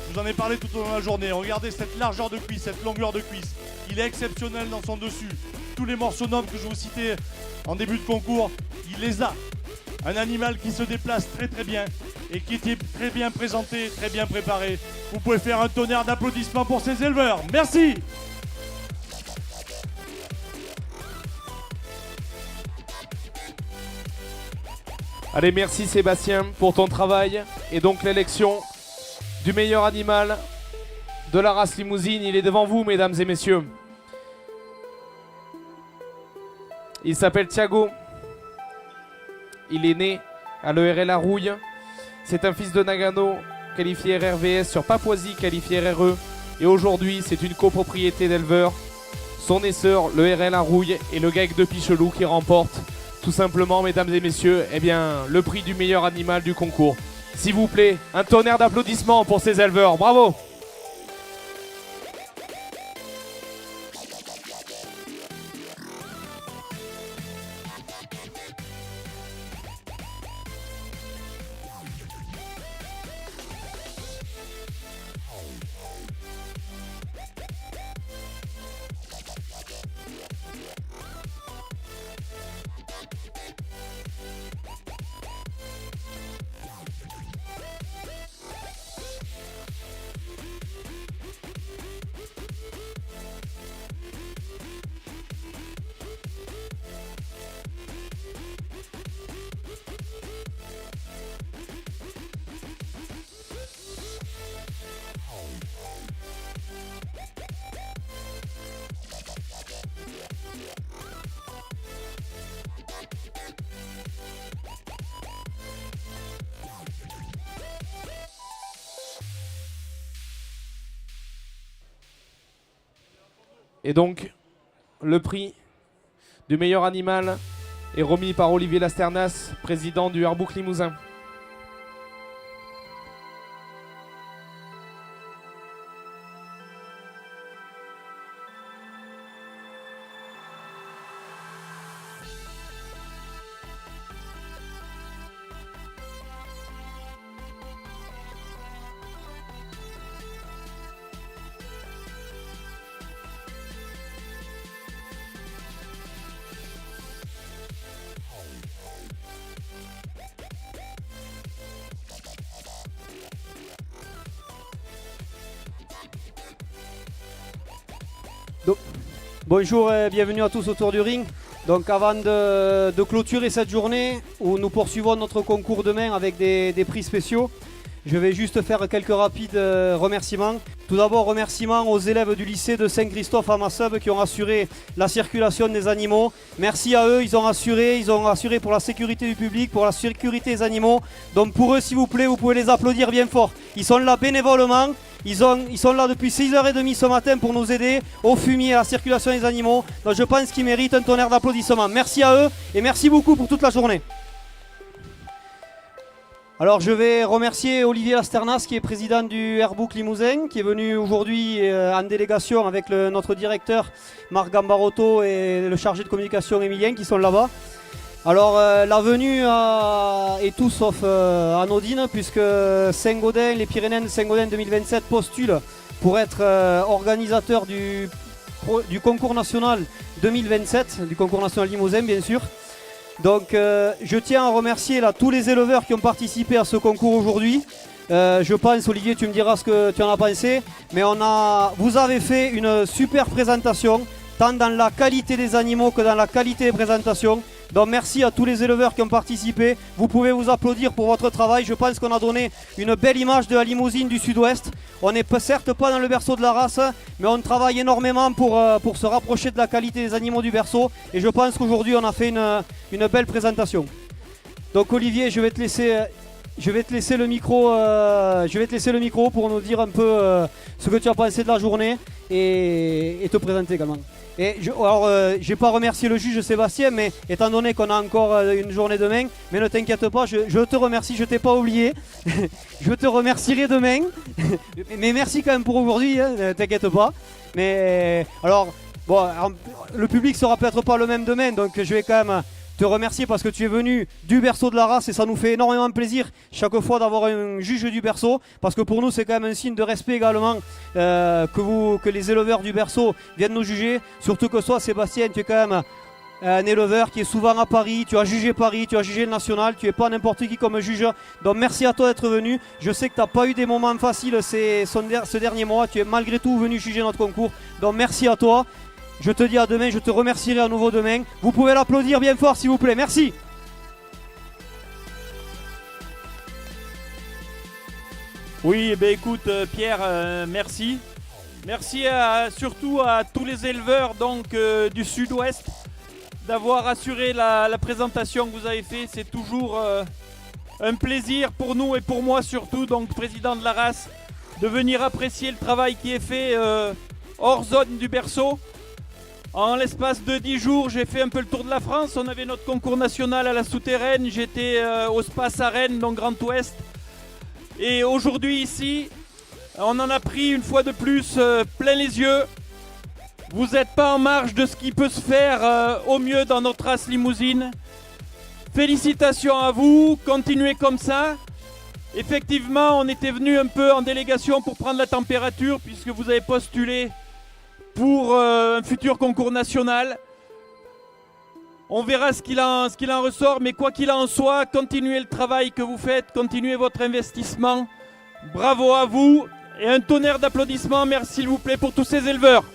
je vous en ai parlé tout au long de la journée. Regardez cette largeur de cuisse, cette longueur de cuisse. Il est exceptionnel dans son dessus. Tous les morceaux nobles que je vous citais en début de concours, il les a. Un animal qui se déplace très très bien et qui était très bien présenté, très bien préparé. Vous pouvez faire un tonnerre d'applaudissements pour ces éleveurs. Merci. Allez, merci Sébastien pour ton travail. Et donc l'élection du meilleur animal de la race limousine, il est devant vous, mesdames et messieurs. Il s'appelle Thiago. Il est né à l'ERL à Rouille. C'est un fils de Nagano, qualifié RRVS sur Papouasie, qualifié RRE. Et aujourd'hui, c'est une copropriété d'éleveurs. Son essor, le RL à Rouille, et le GAEC de Pichelou qui remporte tout simplement, mesdames et messieurs, eh bien, le prix du meilleur animal du concours. S'il vous plaît, un tonnerre d'applaudissements pour ces éleveurs. Bravo! Et donc, le prix du meilleur animal est remis par Olivier Lasternas, président du Airbook Limousin. Bonjour et bienvenue à tous autour du ring. Donc avant de clôturer cette journée où nous poursuivons notre concours demain avec des prix spéciaux, je vais juste faire quelques rapides remerciements. Tout d'abord, remerciements aux élèves du lycée de Saint-Christophe à Masseb qui ont assuré la circulation des animaux. Merci à eux, ils ont assuré pour la sécurité du public, pour la sécurité des animaux. Donc pour eux, s'il vous plaît, vous pouvez les applaudir bien fort. Ils sont là bénévolement. Ils sont là depuis 6h30 ce matin pour nous aider au fumier, à la circulation des animaux. Donc je pense qu'ils méritent un tonnerre d'applaudissements. Merci à eux et merci beaucoup pour toute la journée. Alors je vais remercier Olivier Lasternas qui est président du Airbook Limousin, qui est venu aujourd'hui en délégation avec notre directeur Marc Gambarotto et le chargé de communication Emilien qui sont là-bas. Alors la venue est tout sauf anodine puisque Saint-Gaudens, les Pyrénées de Saint-Gaudens 2027 postulent pour être organisateur du du concours national 2027, du concours national Limousin bien sûr. Donc je tiens à remercier là, tous les éleveurs qui ont participé à ce concours aujourd'hui. Je pense, Olivier, tu me diras ce que tu en as pensé, mais vous avez fait une super présentation, tant dans la qualité des animaux que dans la qualité des présentations. Donc merci à tous les éleveurs qui ont participé. Vous pouvez vous applaudir pour votre travail. Je pense qu'on a donné une belle image de la Limousine du Sud-Ouest. On n'est certes pas dans le berceau de la race, mais on travaille énormément pour se rapprocher de la qualité des animaux du berceau. Et je pense qu'aujourd'hui on a fait une belle présentation. Donc Olivier, je vais te laisser le micro pour nous dire un peu ce que tu as pensé de la journée et te présenter également. Et j'ai pas remercié le juge Sébastien, mais étant donné qu'on a encore une journée demain, mais ne t'inquiète pas, je te remercie, je t'ai pas oublié. Je te remercierai demain. Mais merci quand même pour aujourd'hui, hein, ne t'inquiète pas. Mais alors, bon, le public sera peut-être pas le même demain, donc je vais quand même te remercier parce que tu es venu du berceau de la race et ça nous fait énormément plaisir chaque fois d'avoir un juge du berceau, parce que pour nous c'est quand même un signe de respect également que les éleveurs du berceau viennent nous juger, surtout que toi Sébastien, tu es quand même un éleveur qui est souvent à Paris, tu as jugé Paris, tu as jugé le national, tu n'es pas n'importe qui comme juge, donc merci à toi d'être venu. Je sais que tu n'as pas eu des moments faciles ce dernier mois, tu es malgré tout venu juger notre concours, donc merci à toi. Je te dis à demain, je te remercierai à nouveau demain. Vous pouvez l'applaudir bien fort s'il vous plaît, merci. Oui, écoute Pierre, merci. Merci surtout à tous les éleveurs du Sud-Ouest d'avoir assuré la présentation que vous avez fait. C'est toujours un plaisir pour nous et pour moi surtout, donc président de la race, de venir apprécier le travail qui est fait hors zone du berceau. En l'espace de 10 jours, j'ai fait un peu le tour de la France. On avait notre concours national à la Souterraine. J'étais au Space à Rennes, donc Grand Ouest. Et aujourd'hui ici, on en a pris une fois de plus plein les yeux. Vous n'êtes pas en marge de ce qui peut se faire au mieux dans notre race limousine. Félicitations à vous, continuez comme ça. Effectivement, on était venu un peu en délégation pour prendre la température puisque vous avez postulé pour un futur concours national. On verra ce qu'il en ressort, mais quoi qu'il en soit, continuez le travail que vous faites, continuez votre investissement. Bravo à vous et un tonnerre d'applaudissements, merci s'il vous plaît pour tous ces éleveurs.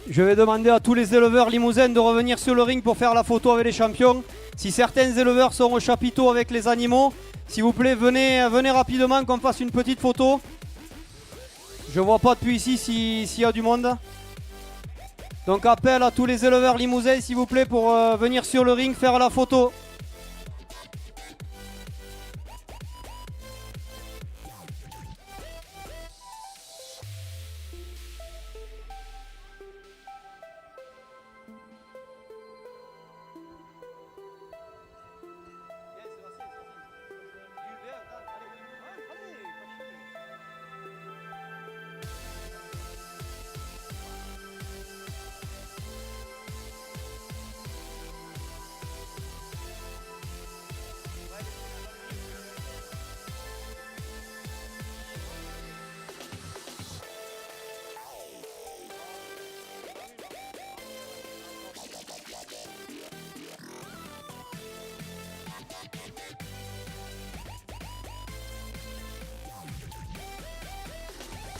Je vais demander à tous les éleveurs limousins de revenir sur le ring pour faire la photo avec les champions. Si certains éleveurs sont au chapiteau avec les animaux, S'il vous plaît, venez rapidement qu'on fasse une petite photo. Je vois pas depuis ici s'il y a du monde. Donc appel à tous les éleveurs limousins s'il vous plaît pour venir sur le ring faire la photo.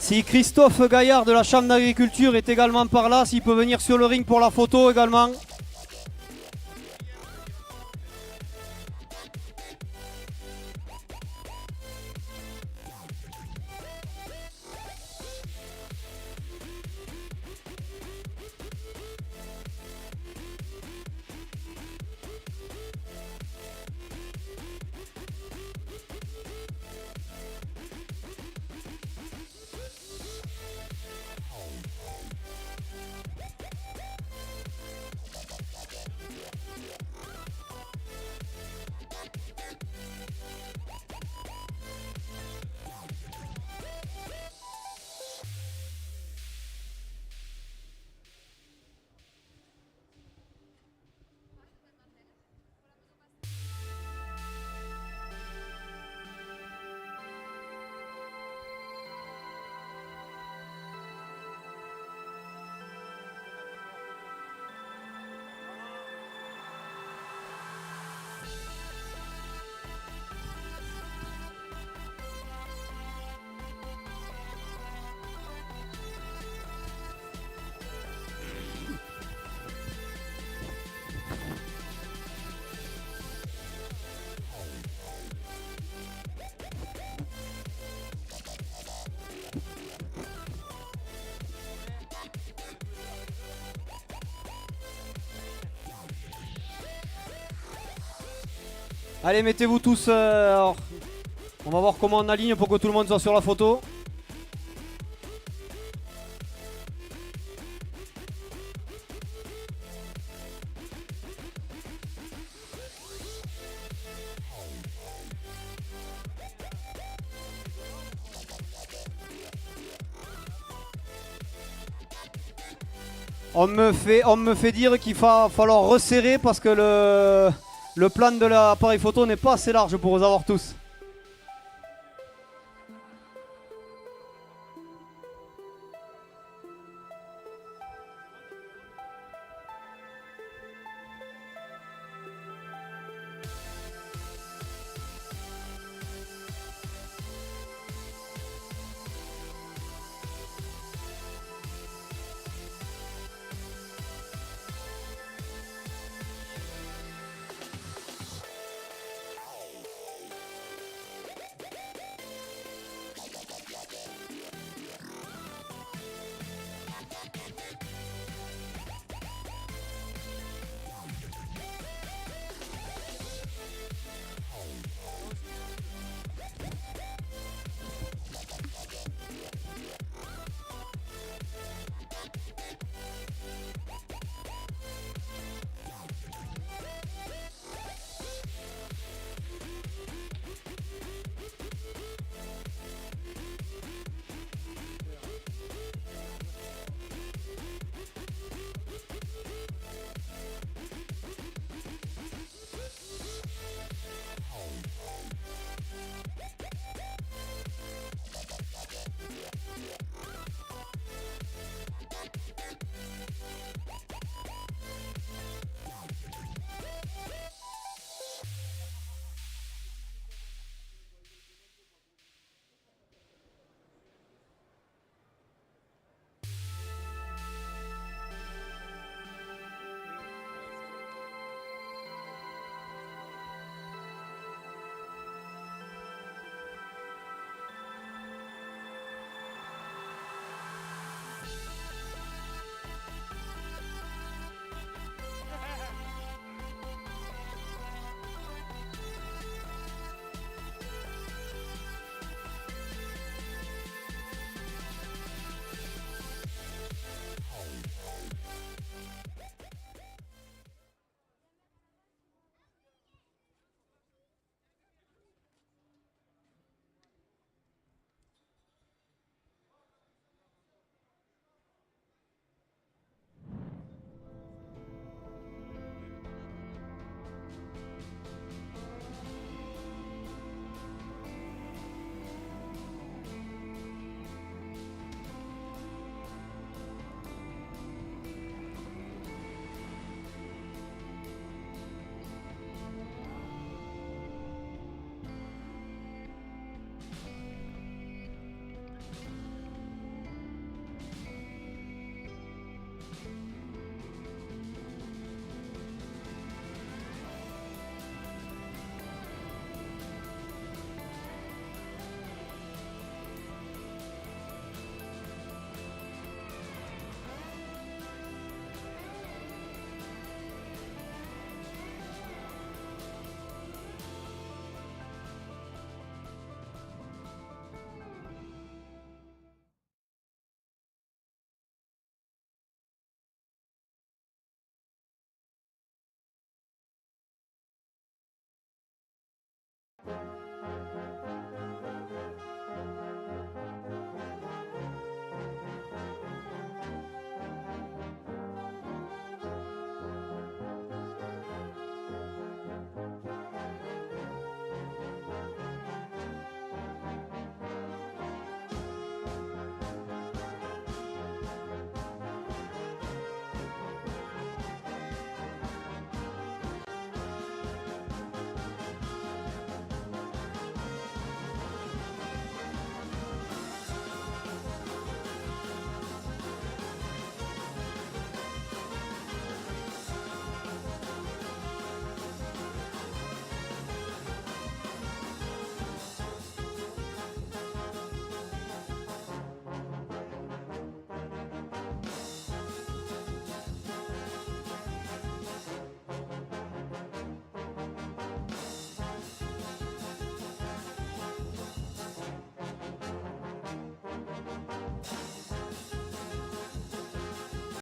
Si Christophe Gaillard de la Chambre d'Agriculture est également par là, s'il peut venir sur le ring pour la photo également. Allez, mettez-vous tous. Alors, on va voir comment on aligne pour que tout le monde soit sur la photo. On me fait dire qu'il va falloir resserrer parce que le plan de l'appareil photo n'est pas assez large pour vous avoir tous. Voilà.